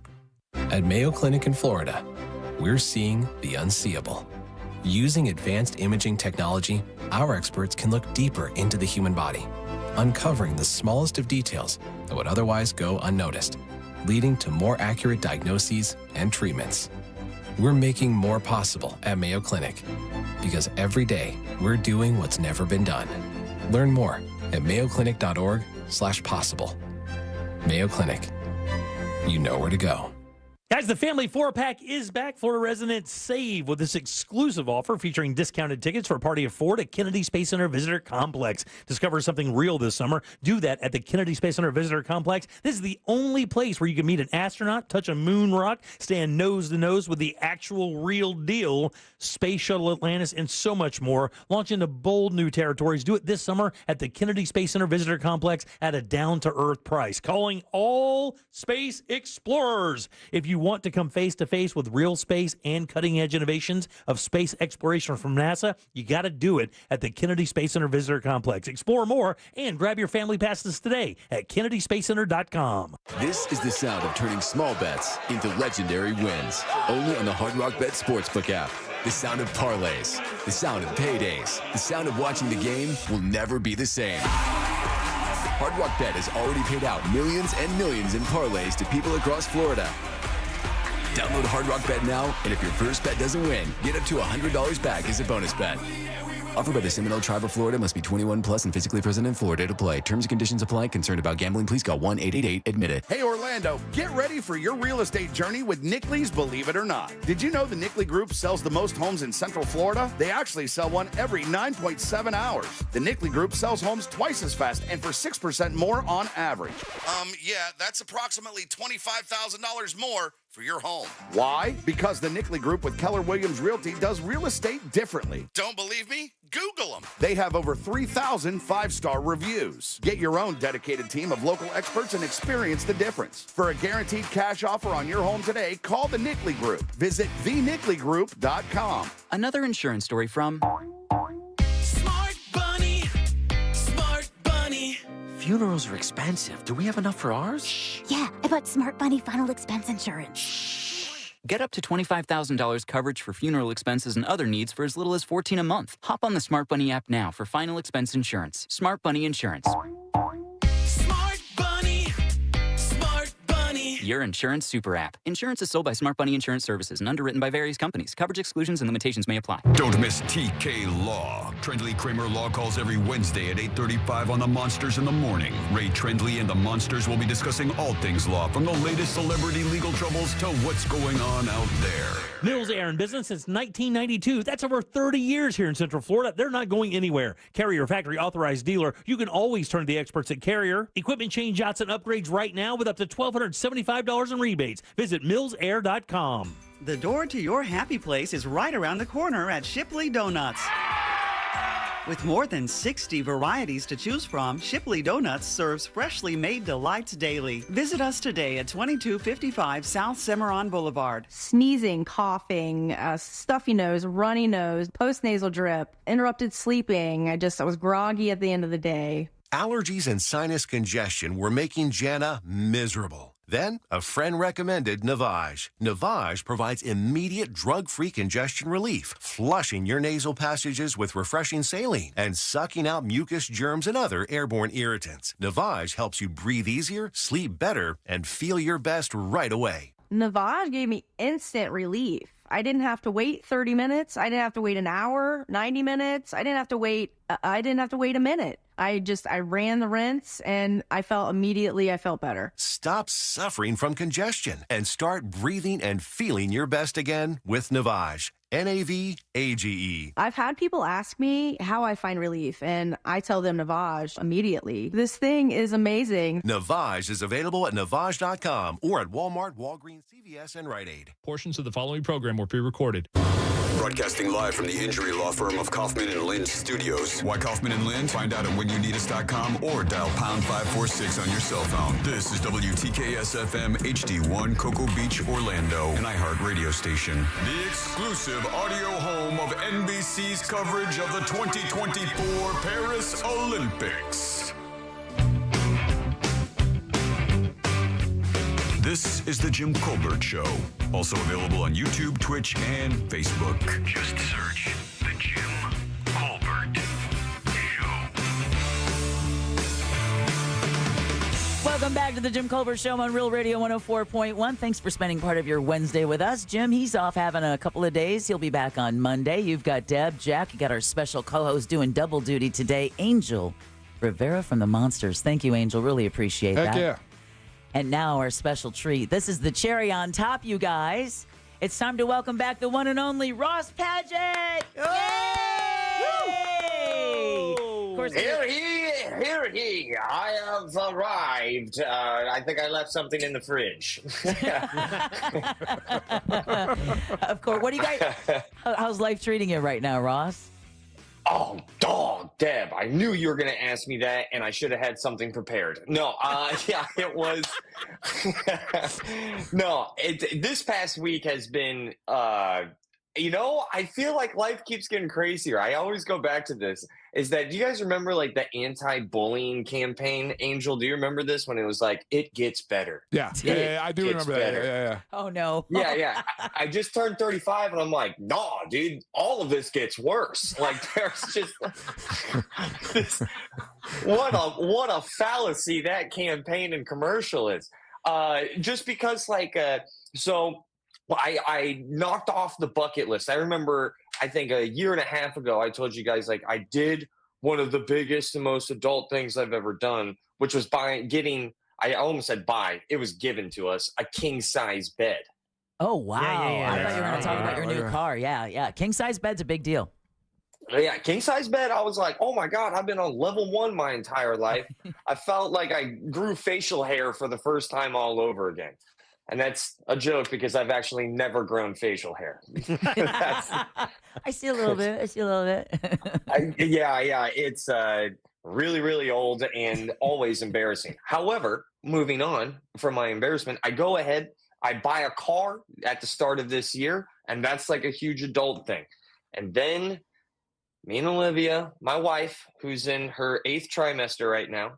At Mayo Clinic in Florida, we're seeing the unseeable. Using advanced imaging technology, our experts can look deeper into the human body, uncovering the smallest of details that would otherwise go unnoticed, leading to more accurate diagnoses and treatments. We're making more possible at Mayo Clinic because every day we're doing what's never been done. Learn more at mayoclinic.org/possible. Mayo Clinic. You know where to go. Guys, the Family 4-Pack is back. Florida residents save with this exclusive offer featuring discounted tickets for a party of 4 at Kennedy Space Center Visitor Complex. Discover something real this summer. Do that at the Kennedy Space Center Visitor Complex. This is the only place where you can meet an astronaut, touch a moon rock, stand nose to nose with the actual real deal, Space Shuttle Atlantis, and so much more. Launch into bold new territories. Do it this summer at the Kennedy Space Center Visitor Complex at a down-to-earth price. Calling all space explorers. If you want to come face-to-face with real space and cutting-edge innovations of space exploration from NASA, you got to do it at the Kennedy Space Center Visitor Complex. Explore more and grab your family passes today at KennedySpaceCenter.com. This is the sound of turning small bets into legendary wins. Only on the Hard Rock Bet Sportsbook app. The sound of parlays, the sound of paydays, the sound of watching the game will never be the same. Hard Rock Bet has already paid out millions and millions in parlays to people across Florida. Download Hard Rock Bet now, and if your first bet doesn't win, get up to $100 back as a bonus bet. Offered by the Seminole Tribe of Florida. Must be 21 plus and physically present in Florida to play. Terms and conditions apply. Concerned about gambling? Please call 1-888-ADMIT-IT. Hey, Orlando, get ready for your real estate journey with Nickley's Believe It or Not. Did you know the Nickley Group sells the most homes in Central Florida? They actually sell one every 9.7 hours. The Nickley Group sells homes twice as fast and for 6% more on average. Yeah, that's approximately $25,000 more for your home. Why? Because the Nickley Group with Keller Williams Realty does real estate differently. Don't believe me? Google them. They have over 3,000 five-star reviews. Get your own dedicated team of local experts and experience the difference. For a guaranteed cash offer on your home today, call the Nickley Group. Visit thenickley.com. Another insurance story from Smart Bunny. Smart Bunny. Funerals are expensive. Do we have enough for ours? Yeah, I bought Smart Bunny final expense insurance. Get up to $25,000 coverage for funeral expenses and other needs for as little as $14 a month. Hop on the Smart Bunny app now for final expense insurance. Smart Bunny Insurance. Smart Bunny. Smart Bunny. Your insurance super app. Insurance is sold by Smart Bunny Insurance Services and underwritten by various companies. Coverage exclusions and limitations may apply. Don't miss TK Law. Trendley Kramer Law calls every Wednesday at 8:35 on the Monsters in the Morning. Ray Trendley and the Monsters will be discussing all things law, from the latest celebrity legal troubles to what's going on out there. Mills Air in business since 1992. That's over 30 years here in Central Florida. They're not going anywhere. Carrier factory authorized dealer. You can always turn to the experts at Carrier. Equipment changeouts and upgrades right now with up to $1,275 in rebates. Visit millsair.com. The door to your happy place is right around the corner at Shipley Donuts. With more than 60 varieties to choose from, Shipley Donuts serves freshly made delights daily. Visit us today at 2255 South Cimarron Boulevard. Sneezing, coughing, stuffy nose, runny nose, postnasal drip, interrupted sleeping. I was groggy at the end of the day. Allergies and sinus congestion were making Jana miserable. Then, a friend recommended Navage. Navage provides immediate drug-free congestion relief, flushing your nasal passages with refreshing saline and sucking out mucus, germs, and other airborne irritants. Navage helps you breathe easier, sleep better, and feel your best right away. Navage gave me instant relief. I didn't have to wait 30 minutes. I didn't have to wait an hour, 90 minutes. I didn't have to wait a minute. I ran the rinse and I felt better. Stop suffering from congestion and start breathing and feeling your best again with Navage. Navage. I've had people ask me how I find relief, and I tell them Navage immediately. This thing is amazing. Navage is available at Navage.com or at Walmart, Walgreens, CVS, and Rite Aid. Portions of the following program were pre-recorded. Broadcasting live from the injury law firm of Kaufman and Lynch Studios. Why Kaufman and Lynch? Find out at whenyouneedus.com or dial pound 546 on your cell phone. This is WTKS-FM HD1 Cocoa Beach, Orlando, an iHeart radio station. The exclusive audio home of NBC's coverage of the 2024 Paris Olympics. This is the Jim Colbert Show. Also available on YouTube, Twitch, and Facebook. Just search the Jim Colbert Show. Welcome back to the Jim Colbert Show on Real Radio 104.1. Thanks for spending part of your Wednesday with us. Jim, he's off having a couple of days. He'll be back on Monday. You've got Deb, Jack. You got our special co-host doing double duty today, Angel Rivera from the Monsters. Thank you, Angel. Really appreciate that. Heck yeah. And now our special treat. This is the cherry on top, you guys. It's time to welcome back the one and only Ross Paget. Yay! Of course, Here he. I have arrived. I think I left something in the fridge. Of course. What do you guys? How's life treating you right now, Ross? Oh, dog, Deb, I knew you were going to ask me that, and I should have had something prepared. No, yeah, it was. No, this past week has been, I feel like life keeps getting crazier. I always go back to this. Is that, do you guys remember like the anti-bullying campaign, Angel? Do you remember this when it was like, it gets better? Yeah, I do remember that. Yeah. Oh, no. Yeah. I just turned 35 and I'm like, nah, dude, all of this gets worse. Like there's just this, what a fallacy that campaign and commercial is. Just because so Well, I knocked off the bucket list. I remember, I think a year and a half ago, I told you guys, like, I did one of the biggest and most adult things I've ever done, which was I almost said buy, it was given to us, a king-size bed. Oh, wow. Yeah. I thought you were going to talk about your new car. Yeah. King-size bed's a big deal. Yeah, king-size bed, I was like, oh my God, I've been on level 1 my entire life. I felt like I grew facial hair for the first time all over again. And that's a joke because I've actually never grown facial hair. I see a little bit. Yeah. It's really, really old and always embarrassing. However, moving on from my embarrassment, I go ahead, I buy a car at the start of this year, and that's like a huge adult thing. And then me and Olivia, my wife, who's in her 8th trimester right now,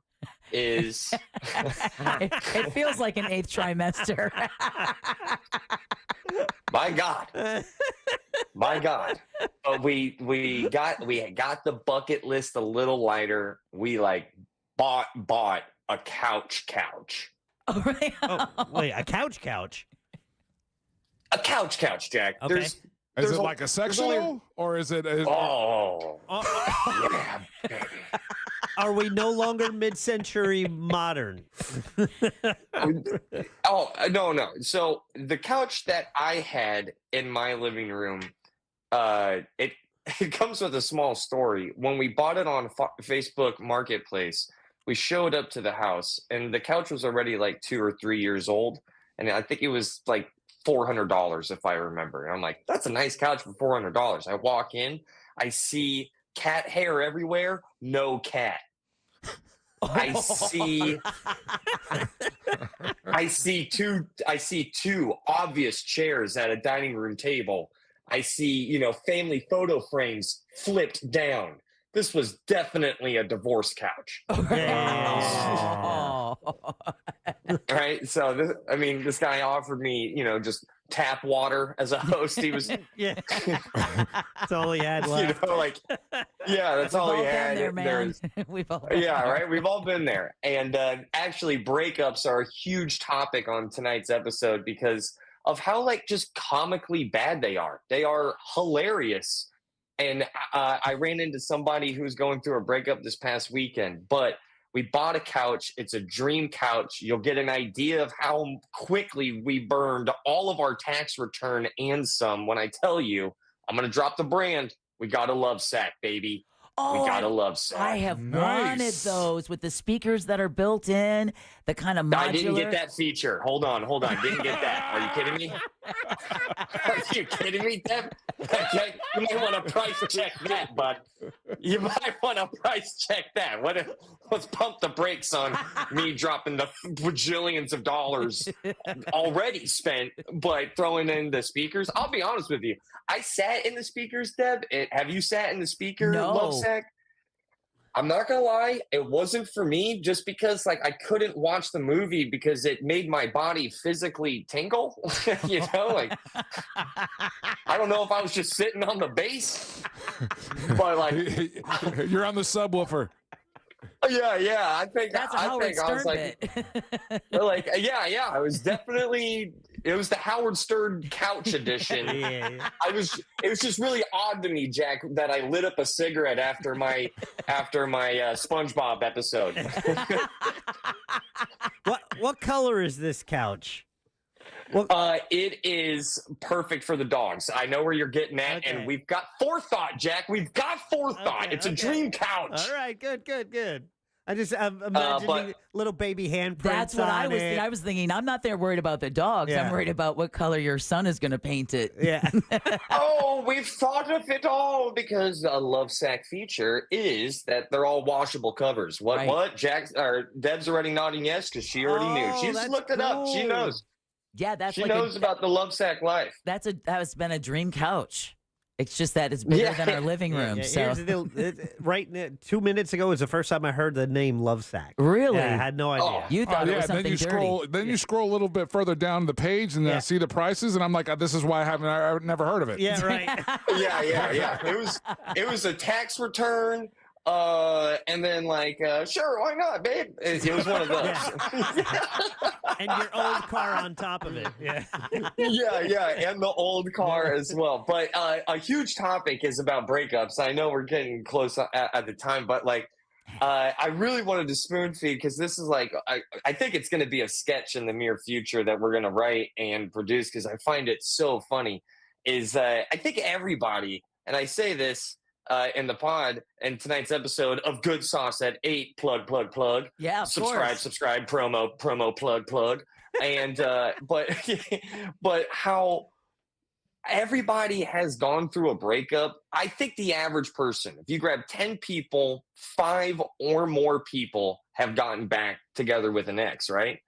is it feels like an 8th trimester. My God. But we got the bucket list a little lighter. We like bought a couch. Oh, right. Wait, a couch? A couch, Jack. Okay. Is it like a sectional, or is it? Yeah, baby. Are we no longer mid-century modern? Oh, no. So the couch that I had in my living room, it comes with a small story. When we bought it on Facebook Marketplace, we showed up to the house, and the couch was already like 2 or 3 years old, and I think it was like $400 if I remember. And I'm like, that's a nice couch for $400. I walk in, I see cat hair everywhere, no cat. I see two obvious chairs at a dining room table. I see, family photo frames flipped down. This was definitely a divorce couch. Right? So this guy offered me, just tap water as a host. He was That's all he had left. That's all he had. There, man. We've all been Yeah, there. right. We've all been there. And actually, breakups are a huge topic on tonight's episode because of how just comically bad they are. They are hilarious. And I ran into somebody who was going through a breakup this past weekend, but we bought a couch. It's a dream couch. You'll get an idea of how quickly we burned all of our tax return and some when I tell you, I'm going to drop the brand. We got a love sack, baby. Oh, we got a love sack. I have wanted those with the speakers that are built in, the kind of modular. I didn't get that feature. Hold on. Didn't get that. Are you kidding me? Are you kidding me, Deb? Okay. You might want to price check that, bud. You might want to price check that. Let's pump the brakes on me dropping the bajillions of dollars already spent, but throwing in the speakers. I'll be honest with you. I sat in the speakers, Deb. Have you sat in the speaker love sack? I'm not gonna lie, it wasn't for me just because I couldn't watch the movie because it made my body physically tingle. I don't know if I was just sitting on the base, but you're on the subwoofer. Yeah. I think that's a Howard Stern bit. It was the Howard Stern couch edition. Yeah. It was just really odd to me, Jack, that I lit up a cigarette after my SpongeBob episode. What color is this couch? It is perfect for the dogs. I know where you're getting at, and we've got forethought, Jack. We've got forethought. It's a dream couch. All right, good. I'm imagining little baby handprints. That's what I was thinking. I was thinking. I'm not there worried about the dogs. Yeah. I'm worried about what color your son is going to paint it. Yeah. Oh, we've thought of it all because a love sack feature is that they're all washable covers. What? Deb's already nodding yes because she already knew. She's looked it up. She knows. Yeah, she knows about the love sack life. That has been a dream couch. It's just that it's bigger than our living room. So Here's the deal. 2 minutes ago was the first time I heard the name Love Sack. Really? Yeah, I had no idea. You thought it was something dirty. Then you scroll a little bit further down the page and then see the prices, and I'm like, this is why I've never heard of it. Yeah, right. Yeah. It was a tax return, And then sure, why not, babe? It was one of those. And your old car on top of it. Yeah. yeah, and the old car as well. But a huge topic is about breakups. I know we're getting close at the time, but I really wanted to spoon feed because this is I think it's going to be a sketch in the near future that we're going to write and produce because I find it so funny. I think everybody, and I say this in the pod in tonight's episode of Good Sauce at 8, plug. Yeah, of course. Subscribe, promo, plug. And, but how everybody has gone through a breakup. I think the average person, if you grab 10 people, 5 or more people have gotten back together with an ex, right?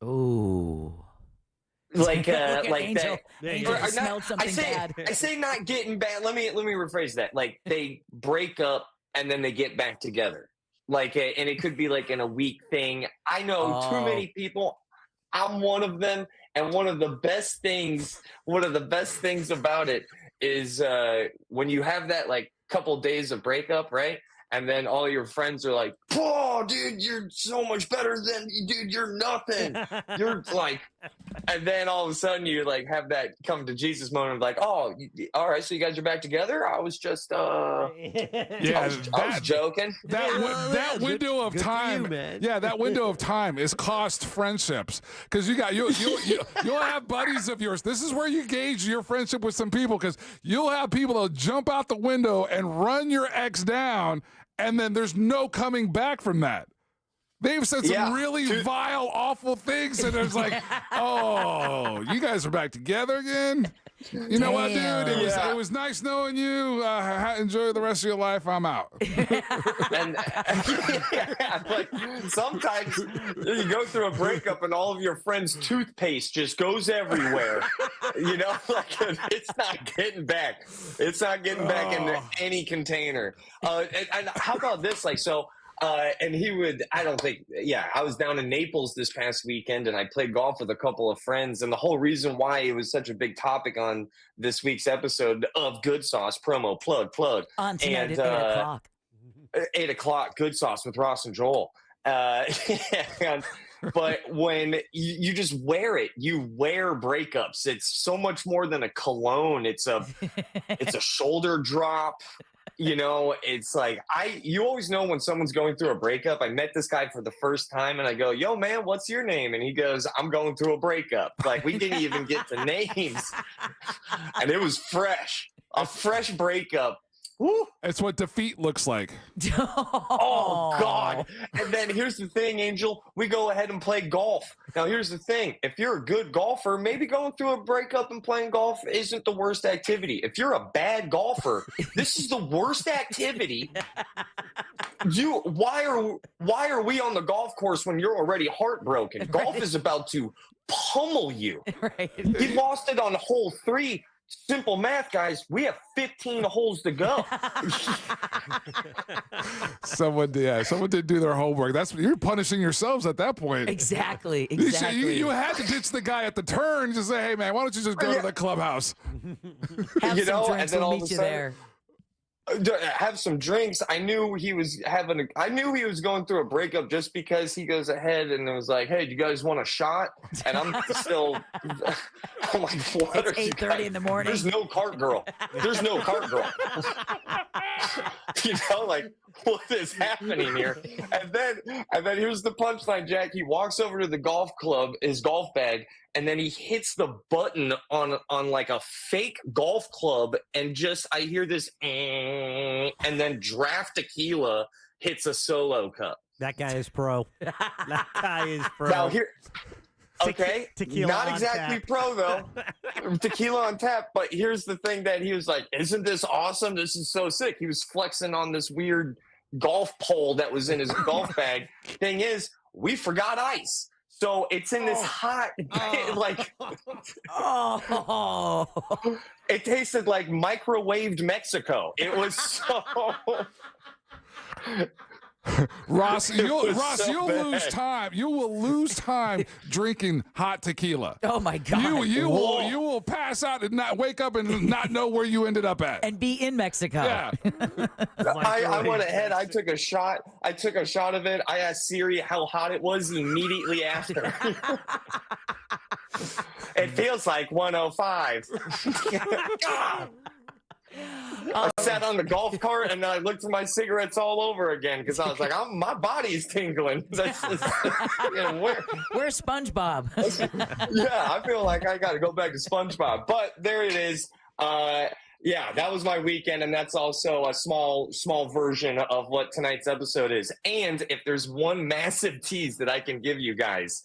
Ooh. Angel smelled something bad. I say not getting back. Let me rephrase that. They break up and then they get back together. And it could be in a week thing. I know too many people. I'm one of them. And one of the best things about it is when you have that couple days of breakup, right? And then all your friends are like, "Oh, dude, you're so much better than dude. You're nothing. You're and then all of a sudden you have that come to Jesus moment of "Oh, all right, so you guys are back together." I was just, I was joking. That window of time, that window of time is cost friendships because you'll have buddies of yours. This is where you gauge your friendship with some people because you'll have people that'll jump out the window and run your ex down. And then there's no coming back from that. They've said some really vile, awful things, and there's oh, you guys are back together again? You know what, dude? It was nice knowing you. Enjoy the rest of your life. I'm out. But sometimes you go through a breakup and all of your friends' toothpaste just goes everywhere. It's not getting back. It's not getting back into any container. And how about this? And he would, I was down in Naples this past weekend and I played golf with a couple of friends. And the whole reason why it was such a big topic on this week's episode of Good Sauce, promo, plug. On tonight at 8 o'clock. 8 o'clock, Good Sauce with Ross and Joel. But when you just wear it, you wear breakups. It's so much more than a cologne. It's a shoulder drop. It's you always know when someone's going through a breakup. I met this guy for the first time and I go, "Yo, man, what's your name?" And he goes, "I'm going through a breakup." We didn't even get to names. And it was fresh. A fresh breakup. Woo. It's what defeat looks like. Oh, God. And then here's the thing, Angel. We go ahead and play golf. Now, here's the thing. If you're a good golfer, maybe going through a breakup and playing golf isn't the worst activity. If you're a bad golfer, this is the worst activity. Why are we on the golf course when you're already heartbroken? Right. Golf is about to pummel you. Right. He lost it on hole 3. Simple math, guys. We have 15 holes to go. Someone did do their homework. You're punishing yourselves at that point. Exactly. You had to ditch the guy at the turn. Just say, "Hey, man, why don't you just go to the clubhouse?" Have some drinks. And then we'll meet you there. Have some drinks. I knew he was going through a breakup just because he goes ahead and was like, "Hey, do you guys want a shot?" And I'm still, I'm like, "What?" It's 8:30 in the morning. There's no cart girl. What is happening here? And then here's the punchline, Jack. He walks over to the golf club, his golf bag, and then he hits the button on a fake golf club, and I hear this, and then Draft Tequila hits a solo cup. That guy is pro. That guy is pro. Now here, okay, tequila not on exactly tap. pro though. Tequila on tap. But here's the thing that he was like, "Isn't this awesome? This is so sick." He was flexing on this weird golf pole that was in his golf bag. Thing is, we forgot ice. So it's in this hot, it tasted like microwaved Mexico. It was so. Ross, you'll so lose bad. time. You will lose time drinking hot tequila. Oh my God! You will pass out and not wake up and not know where you ended up at. And be in Mexico. Yeah. I went ahead. I took a shot. Of it. I asked Siri how hot it was immediately after. It feels like 105. I sat on the golf cart and I looked for my cigarettes all over again because I was like, my body's tingling. That's just, Where's SpongeBob? Yeah, I feel like I got to go back to SpongeBob. But there it is. Yeah, that was my weekend, and that's also a small version of what tonight's episode is. And if there's one massive tease that I can give you guys,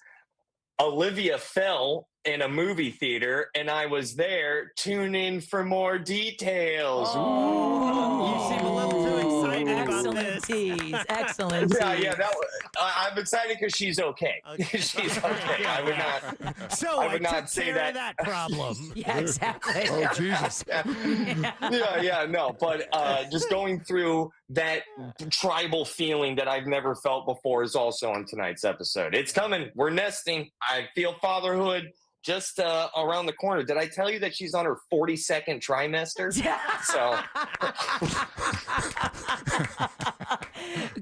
Olivia fell in a movie theater, and I was there. Tune in for more details. You seem a little too excited about Excellent this. tease. Excellent tease. Yeah. I'm excited because she's okay. She's okay. I would not. So I would not took say care that. of that problem. Yeah, exactly. Oh, Jesus. No, but just going through that tribal feeling that I've never felt before is also on tonight's episode. It's coming. We're nesting. I feel fatherhood just around the corner. Did I tell you that she's on her 42nd trimester? So.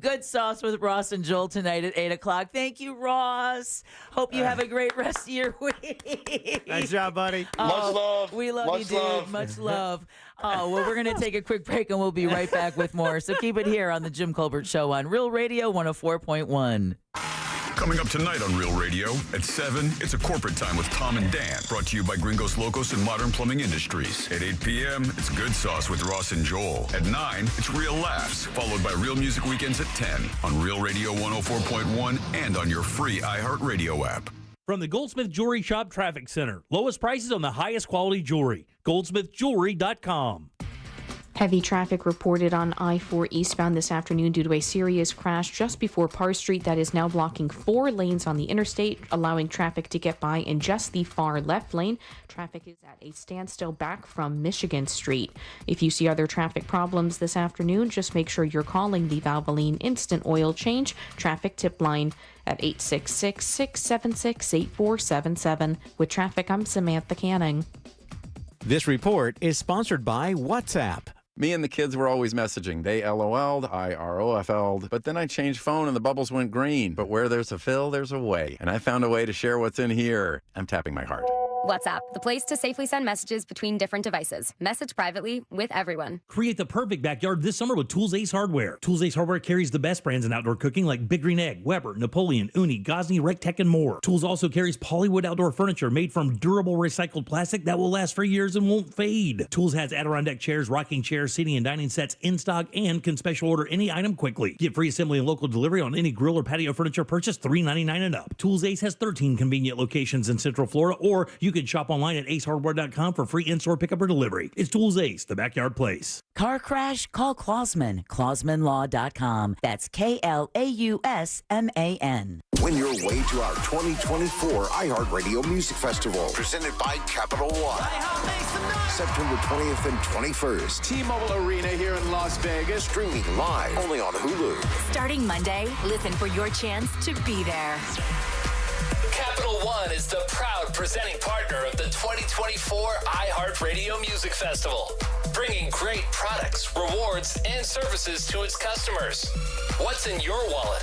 Good sauce with Ross and Joel tonight at 8 o'clock. Thank you, Ross. Hope you have a great rest of your week. Nice job, buddy. Much love. We love Much you, dude. love. Much love. Oh, well, we're going to take a quick break and we'll be right back with more. So keep it here on the Jim Colbert Show on Real Radio 104.1. Coming up tonight on Real Radio at 7, it's a corporate time with Tom and Dan, brought to you by Gringos Locos and Modern Plumbing Industries. At 8 p.m., it's Good Sauce with Ross and Joel. At 9, it's Real Laughs, followed by Real Music Weekends at 10 on Real Radio 104.1 and on your free iHeartRadio app. From the Goldsmith Jewelry Shop Traffic Center. Lowest prices on the highest quality jewelry. GoldsmithJewelry.com. Heavy traffic reported on I-4 eastbound this afternoon due to a serious crash just before Parr Street that is now blocking 4 lanes on the interstate, allowing traffic to get by in just the far left lane. Traffic is at a standstill back from Michigan Street. If you see other traffic problems this afternoon, just make sure you're calling the Valvoline Instant Oil Change traffic tip line at 866-676-8477. With traffic, I'm Samantha Canning. This report is sponsored by WhatsApp. Me and the kids were always messaging. They LOL'd, I ROFL'd, but then I changed phone and the bubbles went green. But where there's a fill, there's a way. And I found a way to share what's in here. I'm tapping my heart. WhatsApp, the place to safely send messages between different devices. Message privately with everyone. Create the perfect backyard this summer with Tools Ace Hardware. Tools Ace Hardware carries the best brands in outdoor cooking like Big Green Egg, Weber, Napoleon, Uni, Gosney, Rectech, and more. Tools also carries Polywood outdoor furniture made from durable recycled plastic that will last for years and won't fade. Tools has Adirondack chairs, rocking chairs, seating, and dining sets in stock and can special order any item quickly. Get free assembly and local delivery on any grill or patio furniture purchase $3.99 and up. Tools Ace has 13 convenient locations in Central Florida, or you can shop online at acehardware.com for free in-store pickup or delivery. It's Tools Ace, the backyard place. Car crash? Call Klausman. KlausmanLaw.com. That's KLAUSMAN. Win your way to our 2024 iHeartRadio Music Festival, presented by Capital One. September 20th and 21st. T-Mobile Arena here in Las Vegas, streaming live only on Hulu. Starting Monday, listen for your chance to be there. Capital One is the proud presenting partner of the 2024 iHeartRadio Music Festival, bringing great products, rewards, and services to its customers. What's in your wallet?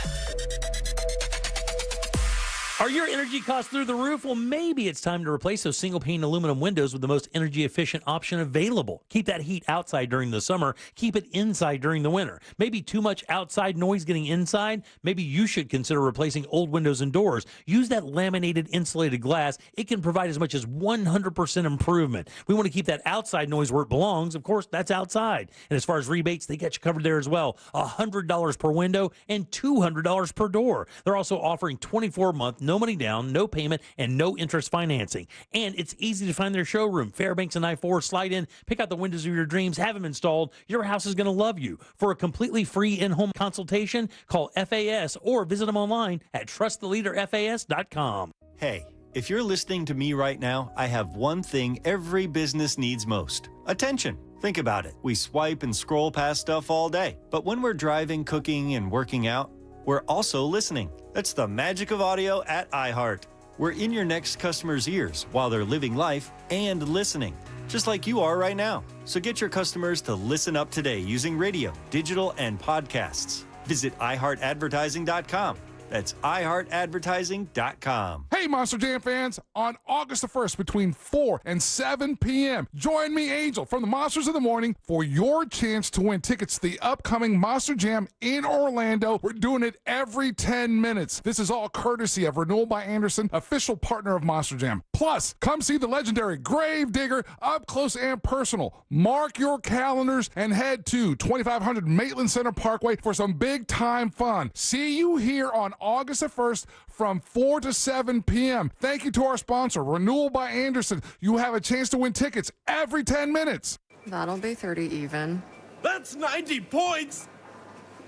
Are your energy costs through the roof? Well, maybe it's time to replace those single-pane aluminum windows with the most energy-efficient option available. Keep that heat outside during the summer. Keep it inside during the winter. Maybe too much outside noise getting inside? Maybe you should consider replacing old windows and doors. Use that laminated insulated glass. It can provide as much as 100% improvement. We want to keep that outside noise where it belongs. Of course, that's outside. And as far as rebates, they got you covered there as well. $100 per window and $200 per door. They're also offering 24-month, no money down, no payment, and no interest financing. And it's easy to find their showroom. Fairbanks and I-4, slide in, pick out the windows of your dreams, have them installed. Your house is going to love you. For a completely free in-home consultation, call FAS or visit them online at trusttheleaderfas.com. Hey, if you're listening to me right now, I have one thing every business needs most: attention. Think about it. We swipe and scroll past stuff all day. But when we're driving, cooking, and working out, we're also listening. That's the magic of audio at iHeart. We're in your next customer's ears while they're living life and listening, just like you are right now. So get your customers to listen up today using radio, digital, and podcasts. Visit iHeartAdvertising.com. That's iHeartAdvertising.com. Hey, Monster Jam fans, on August the 1st between 4 and 7 p.m., join me, Angel, from the Monsters of the Morning for your chance to win tickets to the upcoming Monster Jam in Orlando. We're doing it every 10 minutes. This is all courtesy of Renewal by Anderson, official partner of Monster Jam. Plus, come see the legendary Gravedigger up close and personal. Mark your calendars and head to 2500 Maitland Center Parkway for some big-time fun. See you here on August the 1st from 4 to 7 p.m. Thank you to our sponsor, Renewal by Anderson. You have a chance to win tickets every 10 minutes. That'll be 30 even. That's 90 points!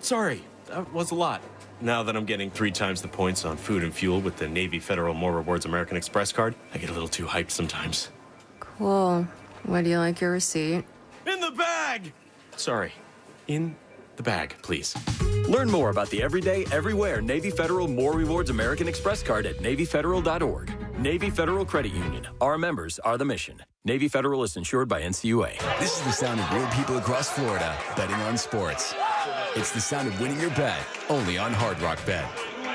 Sorry, that was a lot. Now that I'm getting 3 times the points on food and fuel with the Navy Federal More Rewards American Express card, I get a little too hyped sometimes. Cool. Would you like your receipt? In the bag! Sorry, in the bag, please. Learn more about the everyday, everywhere Navy Federal More Rewards American Express card at NavyFederal.org. Navy Federal Credit Union. Our members are the mission. Navy Federal is insured by NCUA. This is the sound of real people across Florida betting on sports. It's the sound of winning your bet, only on Hard Rock Bet.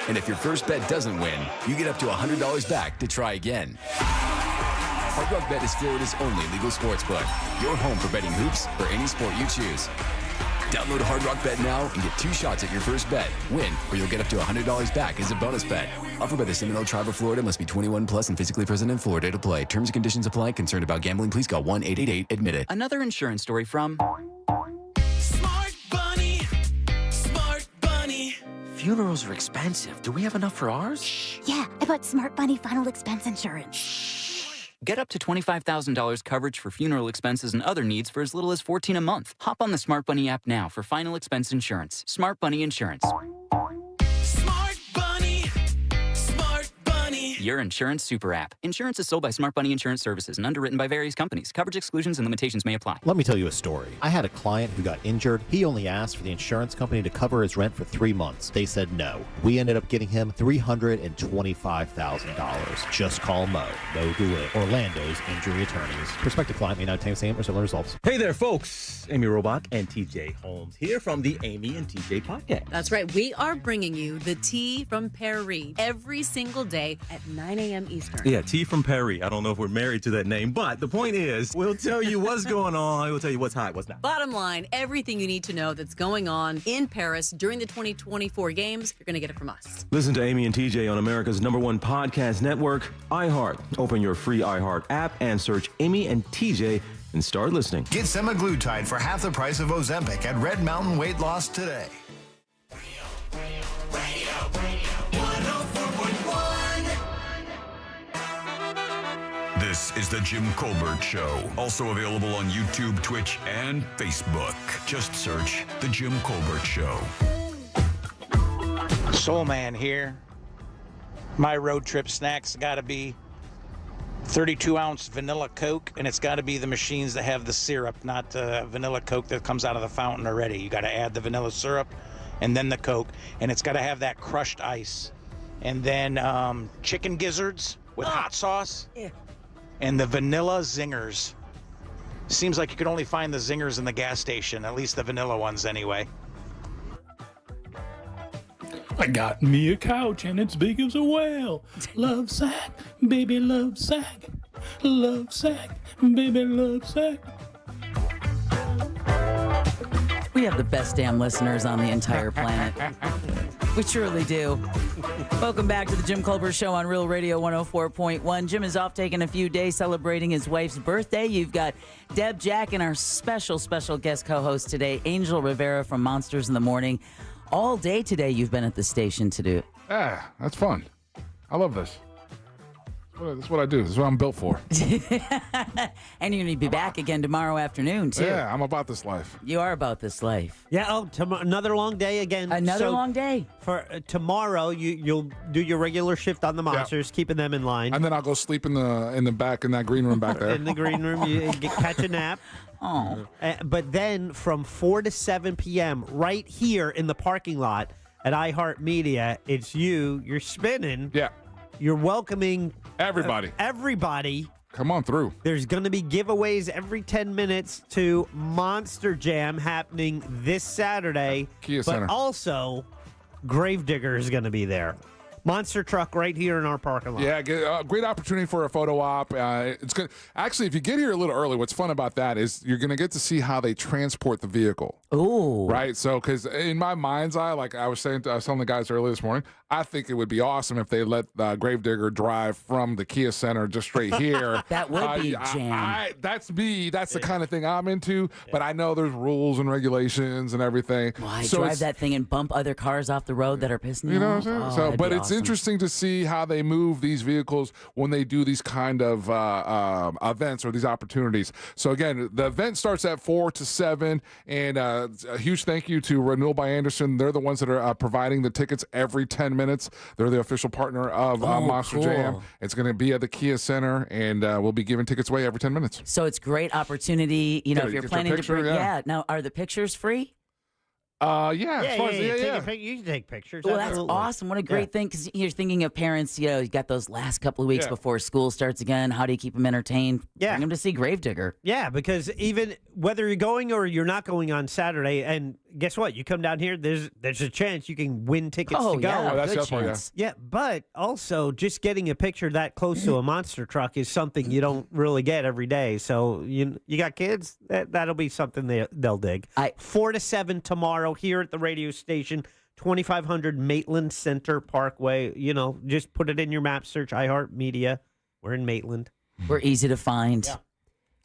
And if your first bet doesn't win, you get up to $100 back to try again. Hard Rock Bet is Florida's only legal sports book. Your home for betting hoops or any sport you choose. Download Hard Rock Bet now and get 2 shots at your first bet. Win, or you'll get up to $100 back as a bonus bet. Offered by the Seminole Tribe of Florida. Must be 21 plus and physically present in Florida to play. Terms and conditions apply. Concerned about gambling? Please call 1-888-ADMIT-IT. Another insurance story from Smart Bunny. Smart Bunny. Funerals are expensive. Do we have enough for ours? Yeah, I bought Smart Bunny final expense insurance. Get up to $25,000 coverage for funeral expenses and other needs for as little as $14 a month. Hop on the Smart Bunny app now for final expense insurance. Smart Bunny Insurance. Smart Bunny. Smart Bunny. Your insurance super app. Insurance is sold by Smart Bunny Insurance Services and underwritten by various companies. Coverage exclusions and limitations may apply. Let me tell you a story. I had a client who got injured. He only asked for the insurance company to cover his rent for 3 months. They said no. We ended up getting him $325,000. Just call Mo. Mo DeWitt, Orlando's injury attorneys. Prospective client may not obtain same or similar results. Hey there, folks. Amy Robach and TJ Holmes here from the Amy and TJ podcast. That's right. We are bringing you the tea from Perry every single day at 9 a.m. Eastern. Yeah, tea from Perry. I don't know if we're married to that name, but the point is, we'll tell you what's going on. We'll tell you what's hot, what's not. Bottom line, everything you need to know that's going on in Paris during the 2024 games, you're going to get it from us. Listen to Amy and TJ on America's #1 podcast network, iHeart. Open your free iHeart app and search Amy and TJ and start listening. Get semaglutide for half the price of Ozempic at Red Mountain Weight Loss today. This is the Jim Colbert Show. Also available on YouTube, Twitch, and Facebook. Just search the Jim Colbert Show. Soul Man here. My road trip snacks got to be 32-ounce vanilla Coke, and it's got to be the machines that have the syrup, not the vanilla Coke that comes out of the fountain already. You got to add the vanilla syrup and then the Coke, and it's got to have that crushed ice. And then chicken gizzards with hot sauce. Yeah. And the vanilla zingers. Seems like you could only find the zingers in the gas station, at least the vanilla ones anyway. I got me a couch and it's big as a whale. Love sack, baby, love sack. Love sack, baby, love sack. We have the best damn listeners on the entire planet. We truly do. Welcome back to the Jim Colbert Show on Real Radio 104.1. Jim is off taking a few days celebrating his wife's birthday. You've got Deb Jack and our special guest co-host today, Angel Rivera from Monsters in the Morning. All day today you've been at the station to do. Yeah, that's fun. I love this. That's what I do. This is what I'm built for. And you're going to be back again tomorrow afternoon, too. Yeah, I'm about this life. You are about this life. Yeah, another long day again. Another long day. For tomorrow, you'll do your regular shift on the Monsters, keeping them in line. And then I'll go sleep in the back in that green room back there. In the green room, you catch a nap. Oh. But then from 4 to 7 p.m., right here in the parking lot at iHeartMedia, it's you're spinning. Yeah. You're welcoming everybody. Everybody. Come on through. There's going to be giveaways every 10 minutes to Monster Jam happening this Saturday. Kia Center. But also, Gravedigger is going to be there. Monster truck right here in our parking lot. Yeah, great opportunity for a photo op. It's good. Actually, if you get here a little early, what's fun about that is you're going to get to see how they transport the vehicle. Ooh. Right? So, because in my mind's eye, like I was telling the guys earlier this morning, I think it would be awesome if they let Gravedigger drive from the Kia Center just straight here. That would be jam. That's me. That's the kind of thing I'm into. But I know there's rules and regulations and everything. Why so drive that thing and bump other cars off the road that are pissing you know off? what I'm saying? Oh, So, that'd but be it's awesome. interesting to see how they move these vehicles when they do these kind of events or these opportunities. So again, the event starts at 4 to 7, and a huge thank you to Renewal by Anderson. They're the ones that are providing the tickets every 10 minutes. They're the official partner of Monster Jam. It's going to be at the Kia Center, and we'll be giving tickets away every 10 minutes. So it's great opportunity. You know, if you're planning to bring, Now, are the pictures free? You can take pictures. Well, absolutely. that's awesome. What a great thing, because you're thinking of parents, you know, you got those last couple of weeks before school starts again. How do you keep them entertained? Bring them to see Gravedigger. Yeah, because even whether you're going or you're not going on Saturday, and guess what? You come down here, there's a chance you can win tickets to go. Yeah, that's good chance. Yeah, but also just getting a picture that close to a monster truck is something you don't really get every day. So you got kids, that'll be something they'll dig. 4 to 7 tomorrow here at the radio station, 2500 Maitland Center Parkway. You know, just put it in your map, search iHeartMedia. We're in Maitland. We're easy to find. Yeah.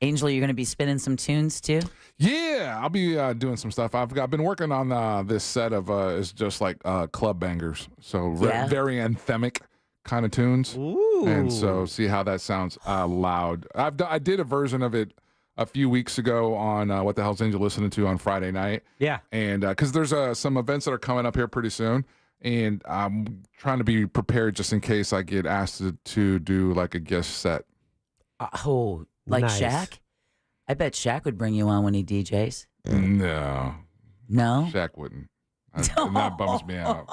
Angel, you're going to be spinning some tunes too? Yeah, I'll be doing some stuff. I've been working on this set of it's just like club bangers, so very anthemic kind of tunes. Ooh. And so see how that sounds loud. I did a version of it a few weeks ago on What the Hell's Angel Listening To on Friday night. Yeah. And because there's some events that are coming up here pretty soon, and I'm trying to be prepared just in case I get asked to do like a guest set. Like Nice. Shaq? I bet Shaq would bring you on when he DJs. No. No? Shaq wouldn't. That bums me out.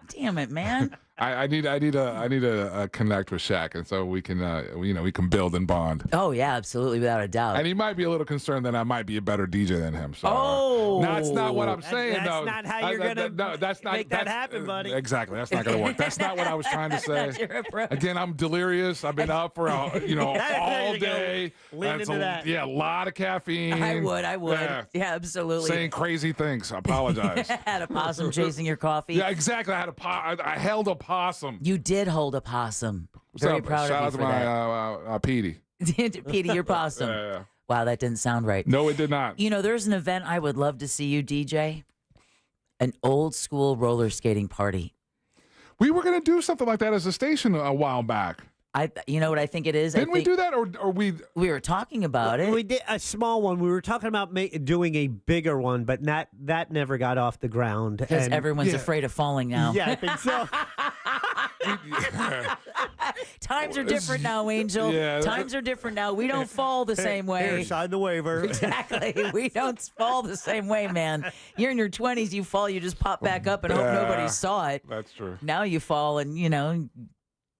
Damn it, man. I need a connect with Shaq, and so we can we can build and bond. Oh yeah, absolutely, without a doubt. And he might be a little concerned that I might be a better DJ than him. So that's not what I'm saying. That's though. not how you're gonna make that that's, happen, buddy. Exactly, that's not gonna work. That's not what I was trying to say. That's your approach. Again, I'm delirious. I've been up for all There you go. day. Lean into that. Yeah, a lot of caffeine. I would. Yeah. Absolutely. Saying crazy things. I apologize. Had a possum chasing your coffee. Yeah, exactly. I held a possum. You did hold a possum. What's Very up? proud Shout of out you to for my that. Petey. Petey, your possum. Yeah. Wow, that didn't sound right. No, it did not. You know, there's an event I would love to see you DJ. An old school roller skating party. We were going to do something like that as a station a while back. You know what I think it is? Didn't we do that, or we? We were talking about it. We did a small one. We were talking about doing a bigger one, but that never got off the ground. Because everyone's afraid of falling now. Yeah, I think so. Times are different now, Angel. Yeah. Times are different now. We don't fall the same way. Here, sign the waiver. Exactly. We don't fall the same way, man. You're in your 20s, you fall, you just pop back up and hope nobody saw it. That's true. Now you fall and,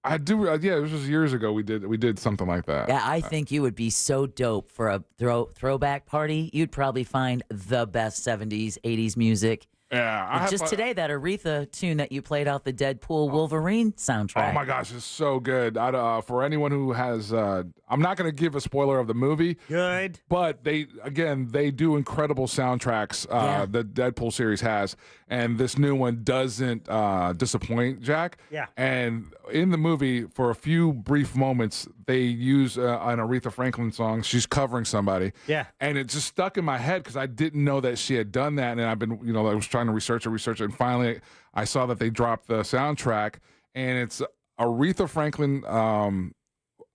I do. Yeah, this was years ago. We did something like that. Yeah, I think you would be so dope for a throwback party. You'd probably find the best 70s, 80s music. Yeah, Just today, that Aretha tune that you played off the Deadpool Wolverine soundtrack. Oh my gosh, it's so good. For anyone who has, I'm not going to give a spoiler of the movie. Good, but they do incredible soundtracks. The Deadpool series has, and this new one doesn't disappoint, Jack. Yeah. And in the movie, for a few brief moments, they use an Aretha Franklin song. She's covering somebody. Yeah. And it just stuck in my head because I didn't know that she had done that, and I've been, I was trying to research it, and finally I saw that they dropped the soundtrack, and it's Aretha Franklin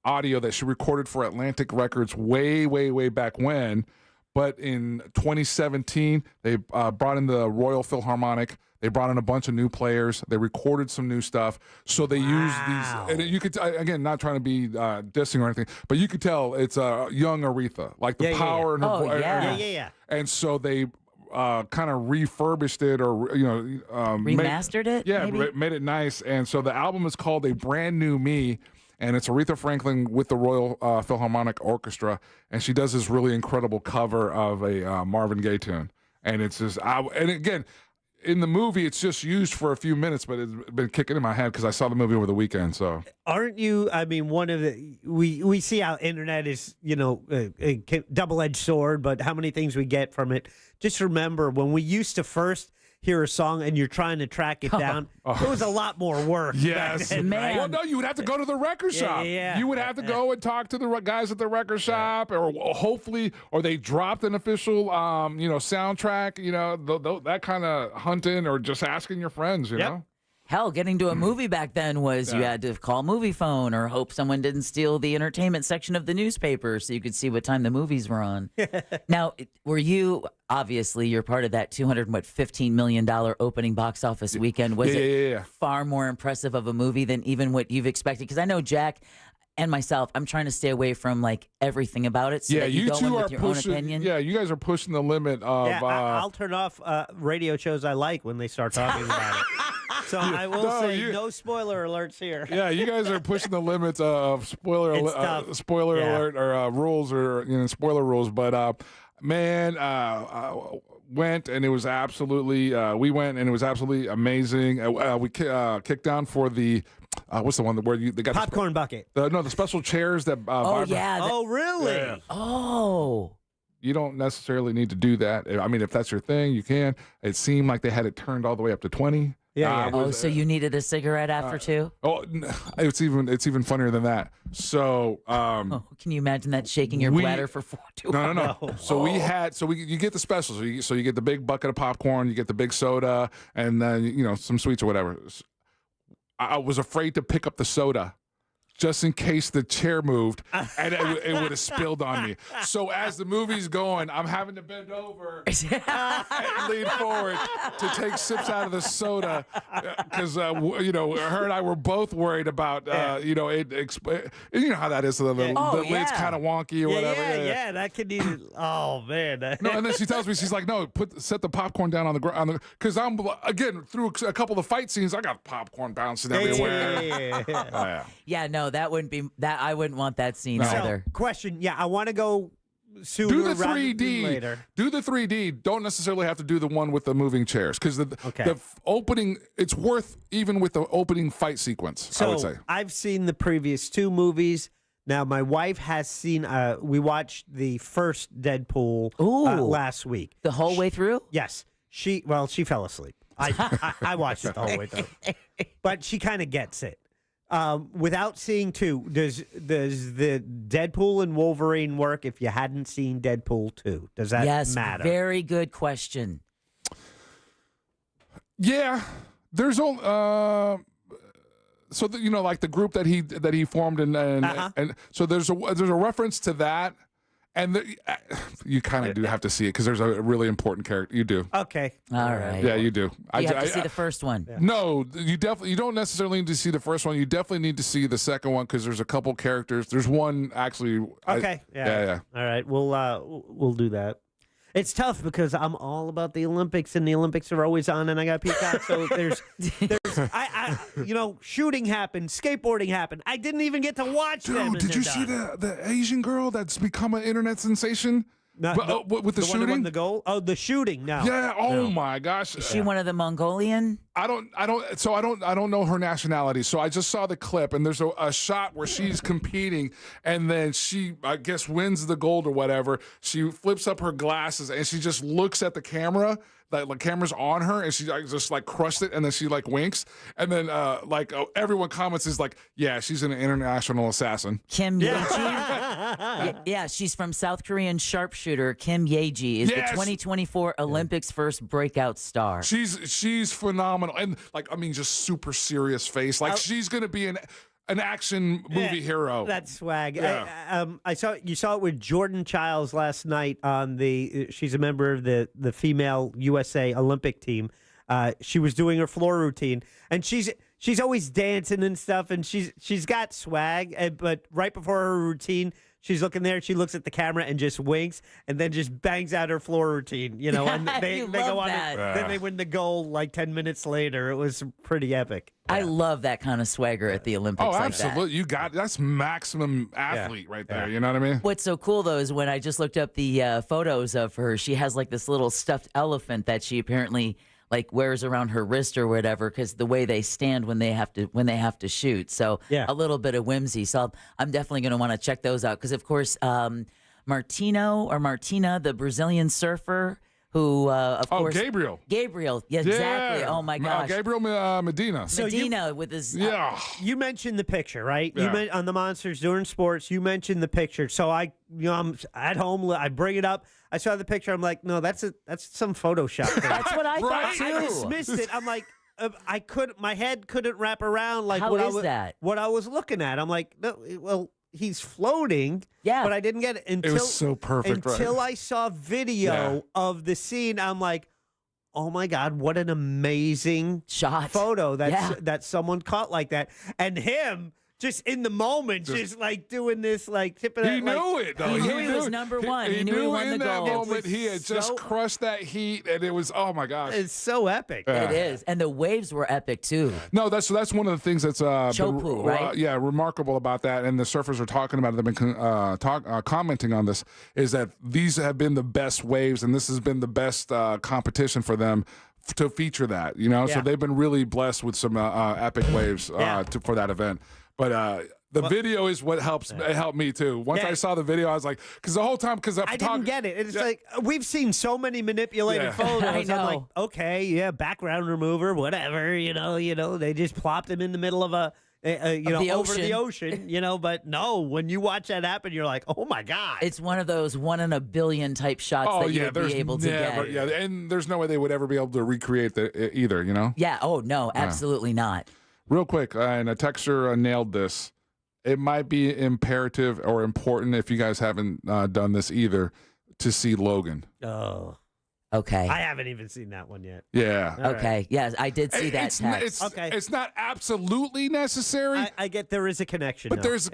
audio that she recorded for Atlantic Records way, way, way back when. But in 2017, they brought in the Royal Philharmonic. They brought in a bunch of new players. They recorded some new stuff. So they use these, and you could, again, not trying to be dissing or anything, but you could tell it's a young Aretha, like the power in her voice. Yeah. And so they kind of refurbished it, or remastered it. Yeah, maybe? made it nice. And so the album is called A Brand New Me, and it's Aretha Franklin with the Royal Philharmonic Orchestra, and she does this really incredible cover of a Marvin Gaye tune. And it's just, and again, in the movie, it's just used for a few minutes, but it's been kicking in my head because I saw the movie over the weekend. So, aren't you? I mean, one of the we see how internet is, a double-edged sword, but how many things we get from it. Just remember when we used to first hear a song and you're trying to track it down, it was a lot more work. Yes, back then, man. Well, no, you would have to go to the record shop. Yeah. You would have to go and talk to the guys at the record shop, or hopefully, or they dropped an official, soundtrack. That kind of hunting, or just asking your friends. You know. Hell, getting to a movie back then was you had to call movie phone or hope someone didn't steal the entertainment section of the newspaper so you could see what time the movies were on. Now, were you, obviously, you're part of that $215 million opening box office weekend. Was it far more impressive of a movie than even what you've expected? Because I know Jack and myself, I'm trying to stay away from everything about it so that you go in with your own opinion. Yeah, you guys are pushing the limit of... I'll turn off radio shows I like when they start talking about it. So I will say no spoiler alerts here. Yeah, you guys are pushing the limits of spoiler alert or rules, or spoiler rules. But went, and it was absolutely we went, and it was absolutely amazing. We kicked down for the what's the one where they got popcorn bucket? The special chairs that. Oh really? Yeah. Oh. You don't necessarily need to do that. I mean, if that's your thing, you can. It seemed like they had it turned all the way up to 20. So you needed a cigarette after two? Oh, it's even funnier than that. So, can you imagine that shaking your bladder for 2 hours? No. So you get the specials. So you get the big bucket of popcorn, you get the big soda, and then some sweets or whatever. I was afraid to pick up the soda, just in case the chair moved and it would have spilled on me. So as the movie's going, I'm having to bend over and lean forward to take sips out of the soda because, her and I were both worried about, you know how that is. The lid's kind of wonky or whatever. Yeah, that could be, oh, man. No, and then she tells me, she's like, no, set the popcorn down on the ground. Because I'm, again, through a couple of fight scenes, I got popcorn bouncing everywhere. Yeah, no, that wouldn't be that. I wouldn't want that scene either. Question, I want to go sooner do the rather 3D than later. Do the 3D. Don't necessarily have to do the one with the moving chairs because the opening, it's worth even with the opening fight sequence. So I would say I've seen the previous two movies. Now my wife has seen. We watched the first Deadpool last week. The whole way through? Yes. She fell asleep. I watched it the whole way through, but she kind of gets it. Without seeing two, does the Deadpool and Wolverine work if you hadn't seen Deadpool 2? Does that matter? Very good question. Yeah, there's only like the group that he formed and so there's a reference to that. And you kind of do have to see it because there's a really important character. You do. Okay. All right. Yeah, you do. You have to see the first one. Yeah. No, you don't necessarily need to see the first one. You definitely need to see the second one because there's a couple characters. There's one actually. Okay. Yeah. All right. We'll do that. It's tough because I'm all about the Olympics, and the Olympics are always on, and I got Peacock. So there's, shooting happened, skateboarding happened. I didn't even get to watch them. Dude, did you see the Asian girl that's become an internet sensation? With the shooting? One who won the goal? Oh, the shooting. No. Yeah. Oh my gosh. Is she one of the Mongolian? I don't know her nationality. So I just saw the clip, and there's a shot where she's competing, and then she, I guess, wins the gold or whatever. She flips up her glasses, and she just looks at the camera. The camera's on her, and she just crushed it, and then she winks, and then everyone comments is yeah, she's an international assassin. Kim Yeji, yeah, she's from South Korean sharpshooter. Kim Yeji is the 2024 Olympics first breakout star. She's phenomenal, and just super serious face. She's gonna be an action movie hero. That's swag. Yeah. You saw it with Jordan Childs last night on she's a member of the female USA Olympic team. She was doing her floor routine, and she's always dancing and stuff, and she's got swag. But right before her routine, she's looking there. She looks at the camera and just winks, and then just bangs out her floor routine. And they go on. Then they win the gold like 10 minutes later. It was pretty epic. I love that kind of swagger at the Olympics. Oh, like absolutely! You got that's maximum athlete right there. You know what I mean? What's so cool though is when I just looked up the photos of her, she has like this little stuffed elephant that she apparently like wears around her wrist or whatever, because the way they stand when they have to shoot. So a little bit of whimsy. So I'm definitely going to want to check those out because of course Martina, the Brazilian surfer. Who, of course... Gabriel. Gabriel, yeah, exactly. Oh, my gosh. Gabriel Medina. So Medina with his... You mentioned the picture, right? Yeah. On the Monsters Doing Sports, you mentioned the picture. So I'm at home, I bring it up. I saw the picture. I'm like, no, that's some Photoshop thing. That's what I thought, too. I dismissed it. I'm like... my head couldn't wrap around like How is that? What I was looking at. I'm like, no, well, he's floating. Yeah. But I didn't get it until It was so perfect, until I saw video of the scene. I'm like, oh my God, what an amazing shot photo that someone caught like that. And him just in the moment, just like doing this, like tipping He knew it, though. He knew he was number one. He knew he won the gold. In that moment, he had just crushed that heat, and it was, oh, my gosh. It's so epic. It is. And the waves were epic, too. No, that's one of the things that's Chopu, right? Remarkable about that, and the surfers are talking about it. They've been commenting on this, is that these have been the best waves, and this has been the best competition for them to feature that, So they've been really blessed with some epic waves for that event. But the video is what helps. It helped me too. Once I saw the video, I was like, because the whole time, I didn't get it. It's like we've seen so many manipulated photos. I know. I'm like, okay, background remover, whatever. They just plopped him in the middle of over the ocean. But no, when you watch that happen, you're like, oh my God. It's one of those 1 in a billion type shots that you would be able to get. Yeah, and there's no way they would ever be able to recreate it either. Yeah. Oh no, absolutely not. Real quick, and a texter nailed this. It might be imperative or important, if you guys haven't done this either, to see Logan. Oh. Okay. I haven't even seen that one yet. Yeah. Okay. Right. Yes, I did see that text. It's not absolutely necessary. I get there is a connection. But there's a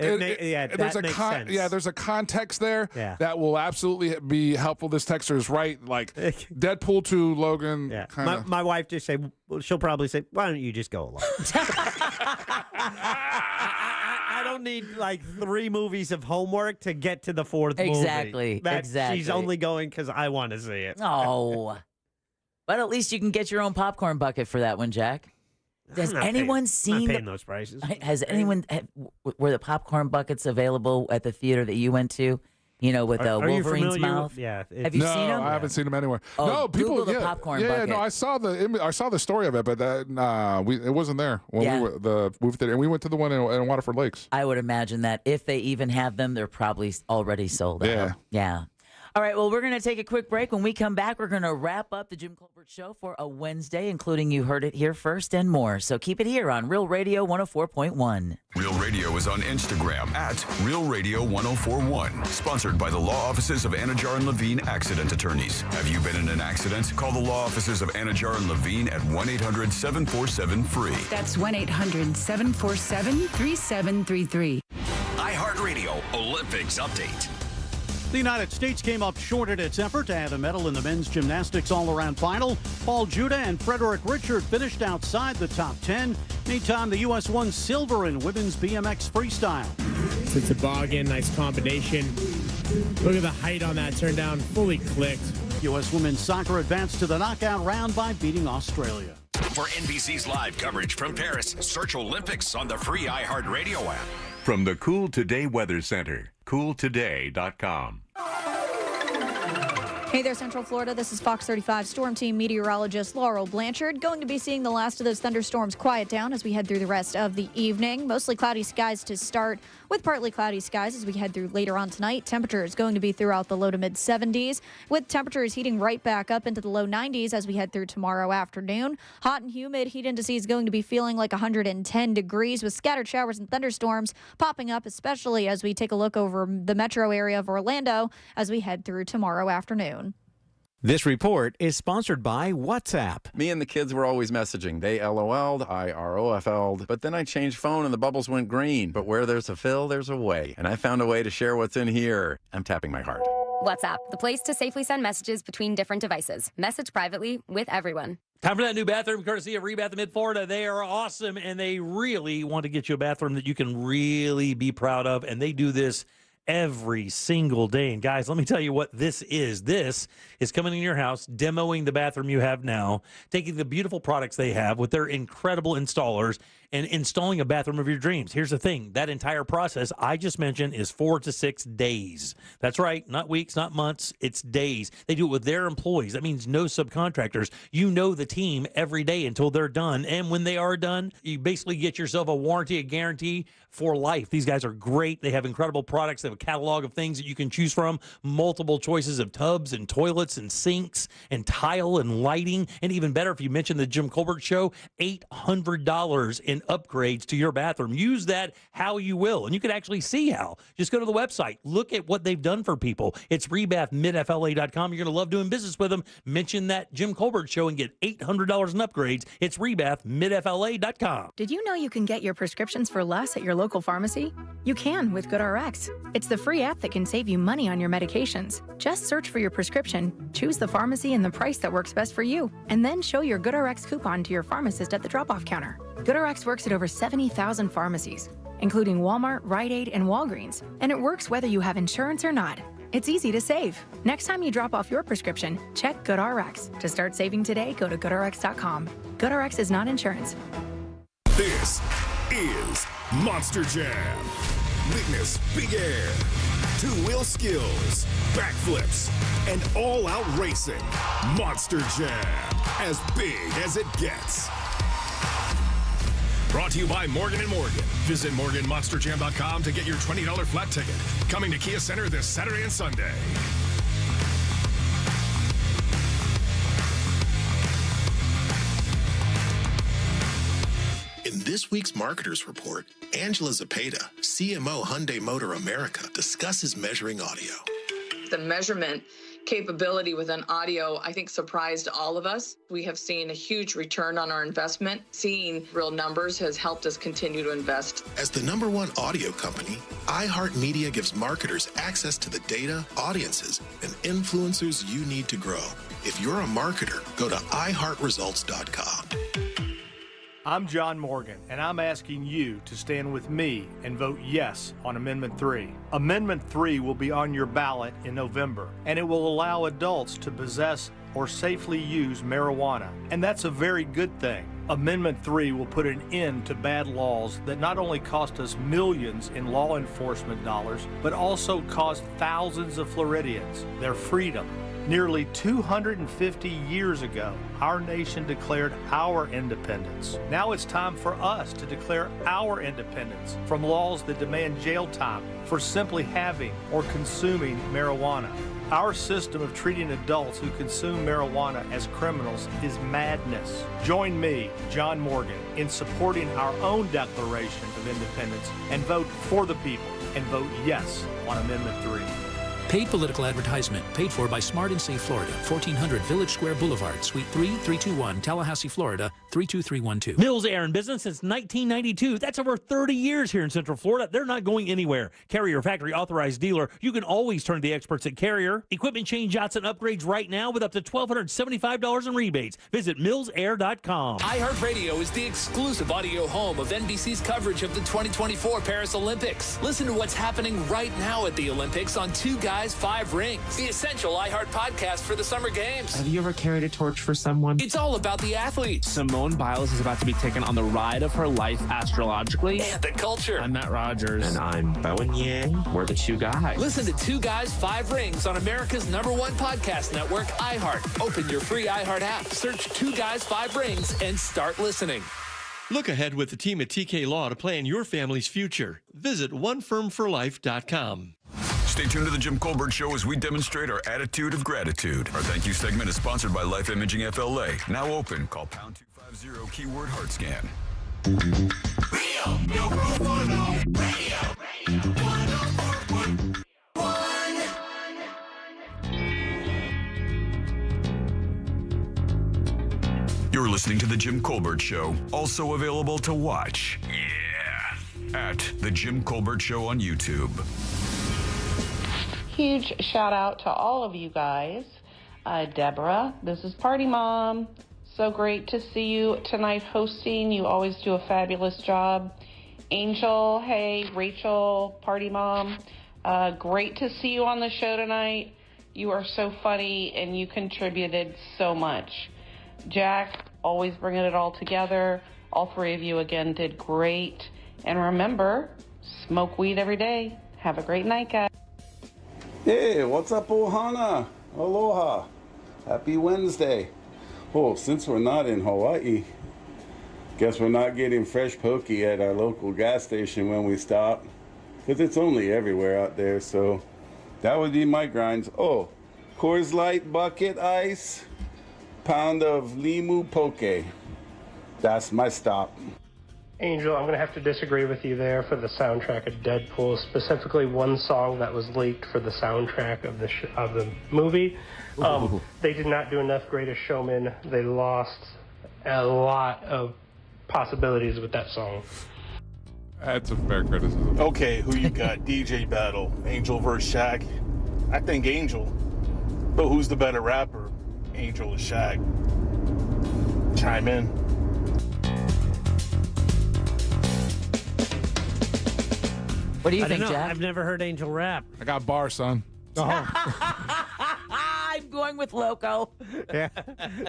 context there that will absolutely be helpful. This texter is right. Like Deadpool to Logan. Yeah. Kinda. My wife just she'll probably say, why don't you just go along? I don't need like 3 movies of homework to get to the 4th movie. Exactly. She's only going because I want to see it. Oh. But at least you can get your own popcorn bucket for that one, Jack. Has anyone seen paying those prices? Has anyone were the popcorn buckets available at the theater that you went to? With Wolverine's mouth. Yeah. Have you seen them? I haven't seen them anywhere. Oh, no, people. Google the popcorn bucket. No, I saw the story of it, but it wasn't there when we were the movie theater, and we went to the one in Waterford Lakes. I would imagine that if they even have them, they're probably already sold out. Yeah. All right, well, we're going to take a quick break. When we come back, we're going to wrap up the Jim Colbert Show for a Wednesday, including You Heard It Here First and more. So keep it here on Real Radio 104.1. Real Radio is on Instagram at Real Radio 1041. Sponsored by the law offices of Anajar and Levine Accident Attorneys. Have you been in an accident? Call the law offices of Anajar and Levine at 1-800-747-FREE. That's 1-800-747-3733. iHeartRadio Olympics Update. The United States came up short in its effort to add a medal in the men's gymnastics all-around final. Paul Judah and Frederick Richard finished outside the top 10. Meantime, the U.S. won silver in women's BMX freestyle. It's a toboggan, nice combination. Look at the height on that turn down, fully clicked. U.S. women's soccer advanced to the knockout round by beating Australia. For NBC's live coverage from Paris, search Olympics on the free iHeartRadio app. From the Cool Today Weather Center, cooltoday.com. Hey there, Central Florida. This is Fox 35 Storm Team meteorologist Laurel Blanchard. Going to be seeing the last of those thunderstorms quiet down as we head through the rest of the evening. Mostly cloudy skies to start, with partly cloudy skies as we head through later on tonight. Temperature is going to be throughout the low to mid 70s, with temperatures heating right back up into the low 90s as we head through tomorrow afternoon. Hot and humid heat indices going to be feeling like 110 degrees, with scattered showers and thunderstorms popping up, especially as we take a look over the metro area of Orlando as we head through tomorrow afternoon. This report is sponsored by WhatsApp. Me and the kids were always messaging. They LOL'd, I ROFL'd, but then I changed phone and the bubbles went green. But where there's a fill, there's a way. And I found a way to share what's in here. I'm tapping my heart. WhatsApp, the place to safely send messages between different devices. Message privately with everyone. Time for that new bathroom, courtesy of Rebath in Mid-Florida. They are awesome, and they really want to get you a bathroom that you can really be proud of, and they do this every single day. And guys, let me tell you what this is. This is coming in your house, demoing the bathroom you have now, taking the beautiful products they have with their incredible installers and installing a bathroom of your dreams. Here's the thing. That entire process I just mentioned is 4 to 6 days. That's right. Not weeks, not months. It's days. They do it with their employees. That means no subcontractors. You know the team every day until they're done. And when they are done, you basically get yourself a warranty, a guarantee for life. These guys are great. They have incredible products. They have a catalog of things that you can choose from, multiple choices of tubs and toilets and sinks and tile and lighting. And even better, if you mention the Jim Colbert Show, $800 in upgrades to your bathroom. Use that how you will. And you can actually see how. Just go to the website. Look at what they've done for people. It's rebathmidfla.com. You're going to love doing business with them. Mention that Jim Colbert Show and get $800 in upgrades. It's rebathmidfla.com. Did you know you can get your prescriptions for less at your local pharmacy? You can with GoodRx. It's the free app that can save you money on your medications. Just search for your prescription, choose the pharmacy and the price that works best for you, and then show your GoodRx coupon to your pharmacist at the drop-off counter. GoodRx works at over 70,000 pharmacies, including Walmart, Rite Aid, and Walgreens, and it works whether you have insurance or not. It's easy to save. Next time you drop off your prescription, check GoodRx. To start saving today, go to GoodRx.com. GoodRx is not insurance. This is Monster Jam. Witness big air, two-wheel skills, backflips, and all-out racing. Monster Jam, as big as it gets. Brought to you by Morgan & Morgan. Visit MorganMonsterJam.com to get your $20 flat ticket. Coming to Kia Center this Saturday and Sunday. In this week's Marketers Report, Angela Zapata, CMO Hyundai Motor America, discusses measuring audio. The measurement capability within audio, I think, surprised all of us. We have seen a huge return on our investment. Seeing real numbers has helped us continue to invest. As the #1 audio company, iHeartMedia gives marketers access to the data, audiences, and influencers you need to grow. If you're a marketer, go to iHeartResults.com. I'm John Morgan, and I'm asking you to stand with me and vote yes on Amendment 3. Amendment 3 will be on your ballot in November, and it will allow adults to possess or safely use marijuana, and that's a very good thing. Amendment 3 will put an end to bad laws that not only cost us millions in law enforcement dollars, but also cost thousands of Floridians their freedom. Nearly 250 years ago, our nation declared our independence. Now it's time for us to declare our independence from laws that demand jail time for simply having or consuming marijuana. Our system of treating adults who consume marijuana as criminals is madness. Join me, John Morgan, in supporting our own Declaration of Independence and vote for the people and vote yes on Amendment 3. Paid political advertisement paid for by Smart and Safe Florida, 1400 Village Square Boulevard, Suite 3, 321, Tallahassee, Florida, 32312. Mills Air and Business since 1992. That's over 30 years here in Central Florida. They're not going anywhere. Carrier factory authorized dealer. You can always turn to the experts at Carrier. Equipment change outs and upgrades right now with up to $1,275 in rebates. Visit millsair.com. iHeartRadio is the exclusive audio home of NBC's coverage of the 2024 Paris Olympics. Listen to what's happening right now at the Olympics on Two Guys, 5 Rings, the essential iHeart podcast for the Summer Games. Have you ever carried a torch for someone? It's all about the athletes. Simone Biles is about to be taken on the ride of her life astrologically. And the culture. I'm Matt Rogers. And I'm Bowen Yang. We're the Two Guys. Listen to Two Guys, 5 Rings on America's #1 podcast network, iHeart. Open your free iHeart app, search Two Guys, 5 Rings, and start listening. Look ahead with the team at TK Law to plan your family's future. Visit onefirmforlife.com. Stay tuned to the Jim Colbert Show as we demonstrate our attitude of gratitude. Our thank you segment is sponsored by Life Imaging FLA. Now open. Call pound 250 keyword heart scan. Real, no radio, radio 104.1. You're listening to The Jim Colbert Show, also available to watch. Yeah. At The Jim Colbert Show on YouTube. Huge shout out to all of you guys. Deborah, this is Party Mom. So great to see you tonight hosting. You always do a fabulous job. Angel, hey, Rachel, Party Mom. Great to see you on the show tonight. You are so funny and you contributed so much. Jack, always bringing it all together. All three of you again did great. And remember, smoke weed every day. Have a great night, guys. Hey, what's up, Ohana? Aloha. Happy Wednesday. Oh, since we're not in Hawaii, guess we're not getting fresh poke at our local gas station when we stop. Because it's only everywhere out there, so that would be my grinds. Oh, Coors Light bucket ice, pound of limu poke. That's my stop. Angel, I'm going to have to disagree with you there for the soundtrack of Deadpool, specifically one song that was leaked for the soundtrack of the movie. They did not do enough Greatest Showman. They lost a lot of possibilities with that song. That's a fair criticism. Okay, who you got? DJ battle, Angel versus Shaq. I think Angel. But who's the better rapper? Angel or Shaq? Chime in. What do you I think, don't know. Jack? I've never heard Angel rap. I got bars, son. I'm going with Loco. Yeah,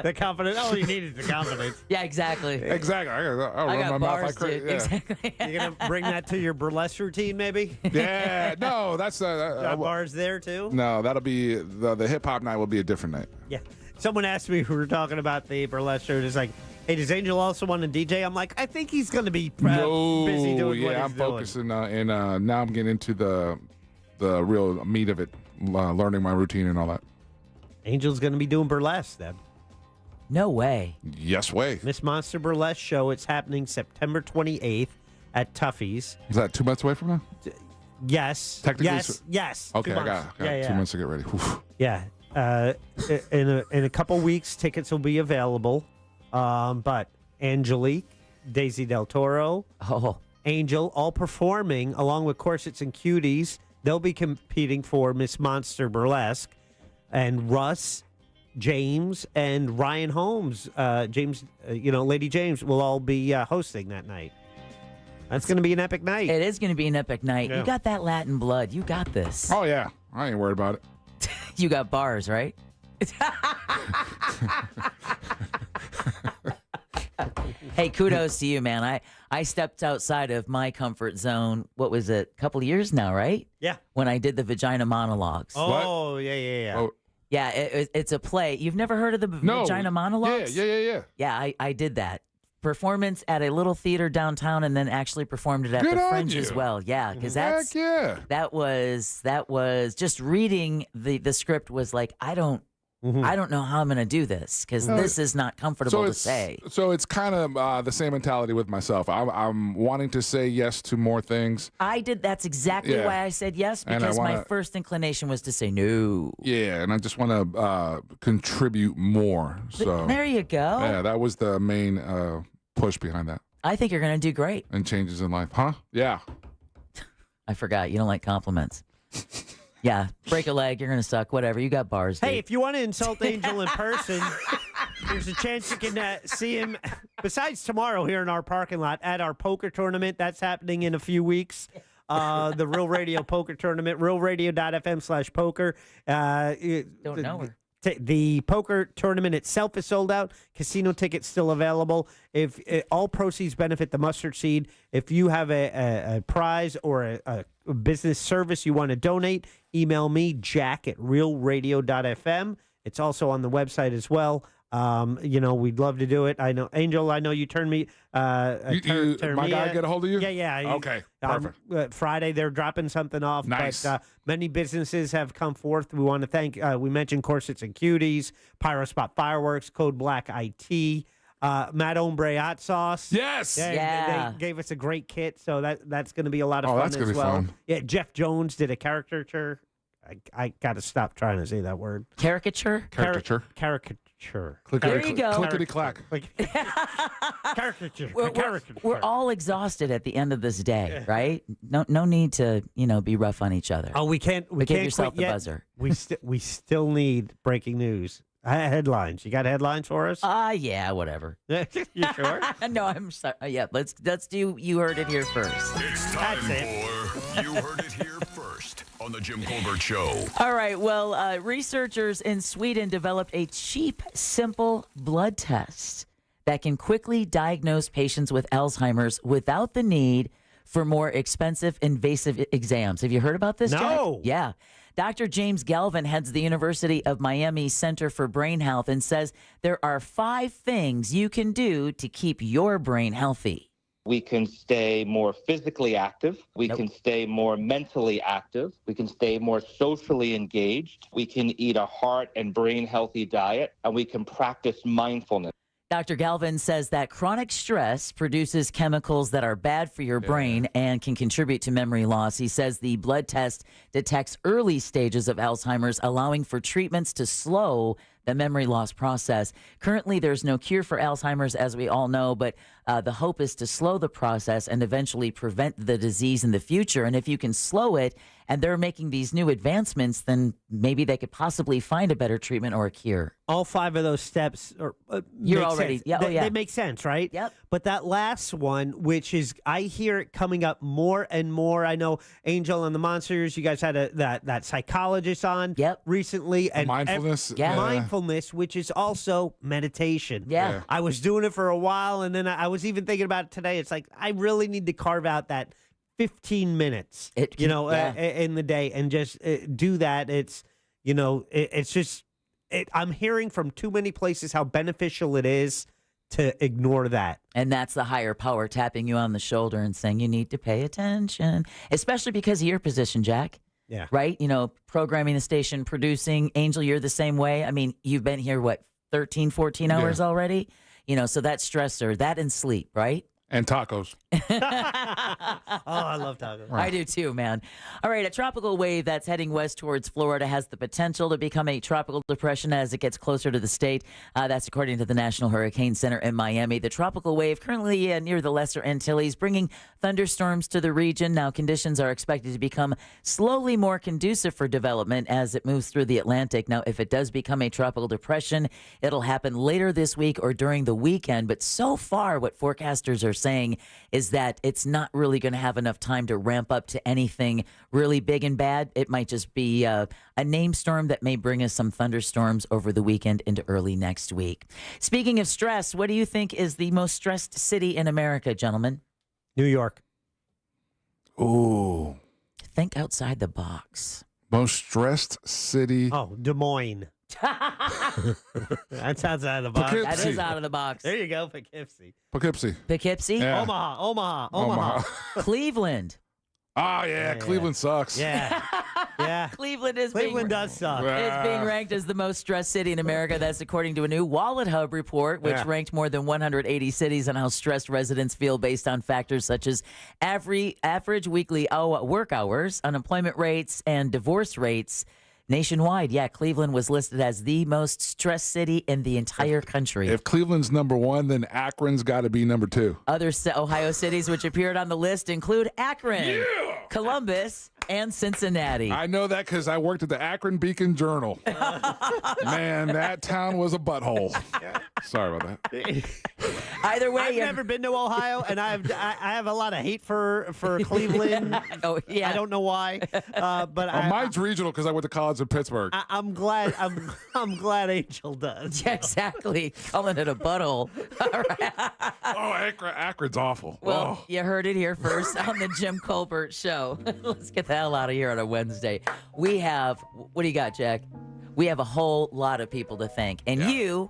the confidence. All you need is the confidence. Yeah, exactly. Exactly. I'll I run got my bars, mouth like crazy. dude. Yeah. Exactly. You're gonna bring that to your burlesque routine, maybe? Yeah. No, that's Got bars there too. No, that'll be the hip hop night. Will be a different night. Yeah. Someone asked me, we were talking about the burlesque show. It's like, hey, does Angel also want to DJ? I'm like, I think he's going to be busy doing what he's I'm focusing, and now I'm getting into the real meat of it, learning my routine and all that. Angel's going to be doing burlesque then. No way. Yes way. Miss Monster Burlesque Show. It's happening September 28th at Tuffy's. Is that 2 months away from now? Yes. Technically, yes. Okay, 2 I months. got 2 months to get ready. Oof. Yeah. In a couple weeks, tickets will be available. But Angelique, Daisy Del Toro, Angel, all performing along with Corsets and Cuties. They'll be competing for Miss Monster Burlesque. And Russ, James, and Ryan Holmes, Lady James, will all be hosting that night. That's going to be an epic night. It is going to be an epic night. Yeah. You got that Latin blood. You got this. Oh, yeah. I ain't worried about it. You got bars, right? Hey, kudos to you, man. I stepped outside of my comfort zone, what was it, a couple of years now, right? Yeah. When I did the vagina monologues. Oh, yeah. Oh. Yeah, it's a play. You've never heard of the vagina monologues? Yeah. Yeah, I did that. Performance at a little theater downtown, and then actually performed it at Good the on Fringe you. as well. Yeah, because Heck yeah. that was just reading the script was like, I don't know how I'm going to do this because this is not comfortable to say. So it's kind of the same mentality with myself. I'm wanting to say yes to more things. I did. That's exactly why I said yes, And because my first inclination was to say no. Yeah, and I just want to contribute more. So There you go. Yeah, that was the main push behind that. I think you're going to do great. And changes in life, huh? Yeah. I forgot. You don't like compliments. Yeah, break a leg, you're going to suck, whatever. You got bars, dude. Hey, if you want to insult Angel in person, there's a chance you can see him, besides tomorrow here in our parking lot, at our poker tournament. That's happening in a few weeks. The Real Radio Poker Tournament, realradio.fm/poker. Don't know her. The poker tournament itself is sold out. Casino tickets still available. If all proceeds benefit the Mustard Seed. If you have a prize or a business service you want to donate, email me, jack@realradio.fm. It's also on the website as well. We'd love to do it. I know, Angel, you turned me. My guy get a hold of you? Yeah. Okay, perfect. Friday, they're dropping something off. Nice. But many businesses have come forth. We want to thank, we mentioned Corsets and Cuties, Pyrospot Fireworks, Code Black IT, Matt Ombre Hot Sauce. Yes. They gave us a great kit, so that's going to be a lot of fun that's as gonna be well. fun. Yeah, Jeff Jones did a caricature. I got to stop trying to say that word. Caricature? Caricature. Caricature. Caricature. There you go. Clickety-clack. Caricature. We're all exhausted at the end of this day, right? No need to, be rough on each other. Oh, we can't. We But give can't yourself quit the yet. buzzer. We still need breaking news. Headlines. You got headlines for us? Yeah, whatever. You sure? No, I'm sorry. Yeah, let's do. You heard it here first. It's time for You Heard It Here First on the Jim Colbert Show. All right. Well, researchers in Sweden developed a cheap, simple blood test that can quickly diagnose patients with Alzheimer's without the need for more expensive, invasive exams. Have you heard about this, No. Jack? Yeah. Dr. James Galvin heads the University of Miami Center for Brain Health and says there are 5 things you can do to keep your brain healthy. We can stay more physically active. We can stay more mentally active. We can stay more socially engaged. We can eat a heart and brain healthy diet, and we can practice mindfulness. Dr. Galvin says that chronic stress produces chemicals that are bad for your brain and can contribute to memory loss. He says the blood test detects early stages of Alzheimer's, allowing for treatments to slow the memory loss process. Currently, there's no cure for Alzheimer's, as we all know, but the hope is to slow the process and eventually prevent the disease in the future. And if you can slow it, and they're making these new advancements, then maybe they could possibly find a better treatment or a cure. All 5 of those steps are You're make already sense. yeah, oh, yeah. They make sense, right? Yep. But that last one, which is I hear it coming up more and more. I know Angel and the Monsters, you guys had that psychologist on recently, and mindfulness. Mindfulness, which is also meditation. Yeah. I was doing it for a while, and then I was even thinking about it today. It's like I really need to carve out that 15 minutes, in the day and just do that. It's, it's just, I'm hearing from too many places how beneficial it is to ignore that. And that's the higher power tapping you on the shoulder and saying you need to pay attention, especially because of your position, Jack. Yeah. Right? Programming the station, producing. Angel, you're the same way. I mean, you've been here, 13, 14 hours already? So that's stressor, that and sleep, right? And tacos. Oh, I love tacos. I do too, man. All right, a tropical wave that's heading west towards Florida has the potential to become a tropical depression as it gets closer to the state. That's according to the National Hurricane Center in Miami. The tropical wave currently near the Lesser Antilles, bringing thunderstorms to the region. Now, conditions are expected to become slowly more conducive for development as it moves through the Atlantic. Now, if it does become a tropical depression, it'll happen later this week or during the weekend. But so far, what forecasters are saying is that it's not really going to have enough time to ramp up to anything really big and bad. It might just be a name storm that may bring us some thunderstorms over the weekend into early next week. Speaking of stress, what do you think is the most stressed city in America, gentlemen? New York. Ooh. Think outside the box. Most stressed city. Oh, Des Moines. That's outside of the box. That is out of the box. There you go, Poughkeepsie. Poughkeepsie. Yeah. Omaha. Cleveland. Oh, yeah. Cleveland sucks. Yeah. Yeah. Cleveland does suck. It's being ranked as the most stressed city in America. That's according to a new Wallet Hub report, which ranked more than 180 cities on how stressed residents feel based on factors such as average weekly work hours, unemployment rates, and divorce rates. Nationwide, Cleveland was listed as the most stressed city in the entire country. If Cleveland's number 1, then Akron's got to be number 2. Other Ohio cities which appeared on the list include Akron, Columbus, and Cincinnati. I know that because I worked at the Akron Beacon Journal. Man, that town was a butthole. Sorry about that. Either way, I've never been to Ohio, and I have a lot of hate for Cleveland. Oh yeah, I don't know why, but mine's regional because I went to college in Pittsburgh. I'm glad. I'm glad Angel does. Yeah, exactly. Calling it a butthole. All right. Akron's awful. Well, you heard it here first on the Jim Colbert Show. Let's get the hell out of here on a Wednesday. We have, what do you got, Jack? We have a whole lot of people to thank. And you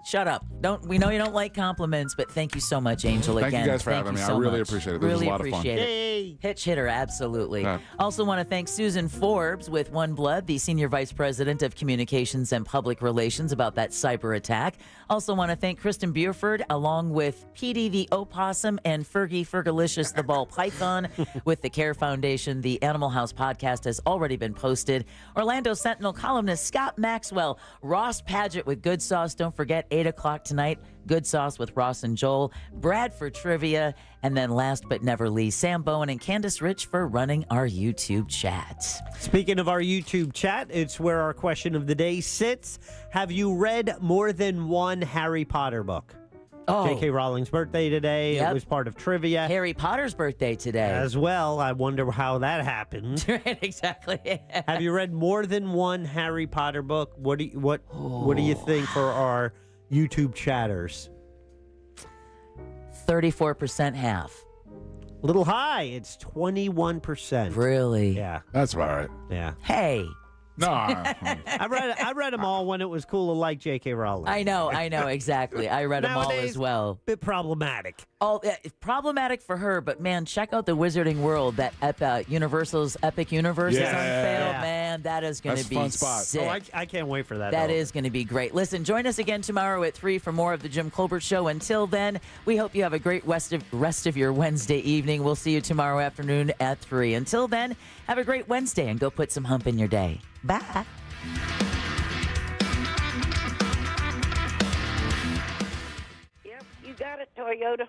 Shut up. We know you don't like compliments, but thank you so much, Angel. Thank again. you guys for having me. I really appreciate it. This was a lot of fun. Pitch hitter, absolutely. Yeah. Also want to thank Susan Forbes with OneBlood, the Senior Vice President of Communications and Public Relations, about that cyber attack. Also want to thank Kristen Buford, along with Petey the Opossum and Fergie Fergalicious the Ball Python with the CARE Foundation. The Animal House podcast has already been posted. Orlando Sentinel columnist Scott Maxwell, Ross Paget with Good Sauce. Don't forget, 8 o'clock tonight, Good Sauce with Ross and Joel, Brad for trivia, and then last but never least, Sam Bowen and Candace Rich for running our YouTube chat. Speaking of our YouTube chat, it's where our question of the day sits. Have you read more than one Harry Potter book? Oh. J.K. Rowling's birthday today. Yep. It was part of trivia. Harry Potter's birthday today. As well. I wonder how that happened. Right, exactly. Have you read more than one Harry Potter book? What do you think for our YouTube chatters? 34% half. A little high. It's 21%. Really? Yeah. That's all right. Yeah. Hey. No. I read them all when it was cool to like J.K. Rowling. I know, exactly. I read them all as well. Bit problematic. Oh, problematic for her, but man, check out the Wizarding World. That Universal's Epic Universe is on sale. Yeah. Man, that is going to be a fun spot. sick. Oh, I can't wait for that. That is going to be great. Listen, join us again tomorrow at 3 for more of the Jim Colbert Show. Until then, we hope you have a great rest of your Wednesday evening. We'll see you tomorrow afternoon at 3. Until then, have a great Wednesday and go put some hump in your day. Bye. Yep, you got a Toyota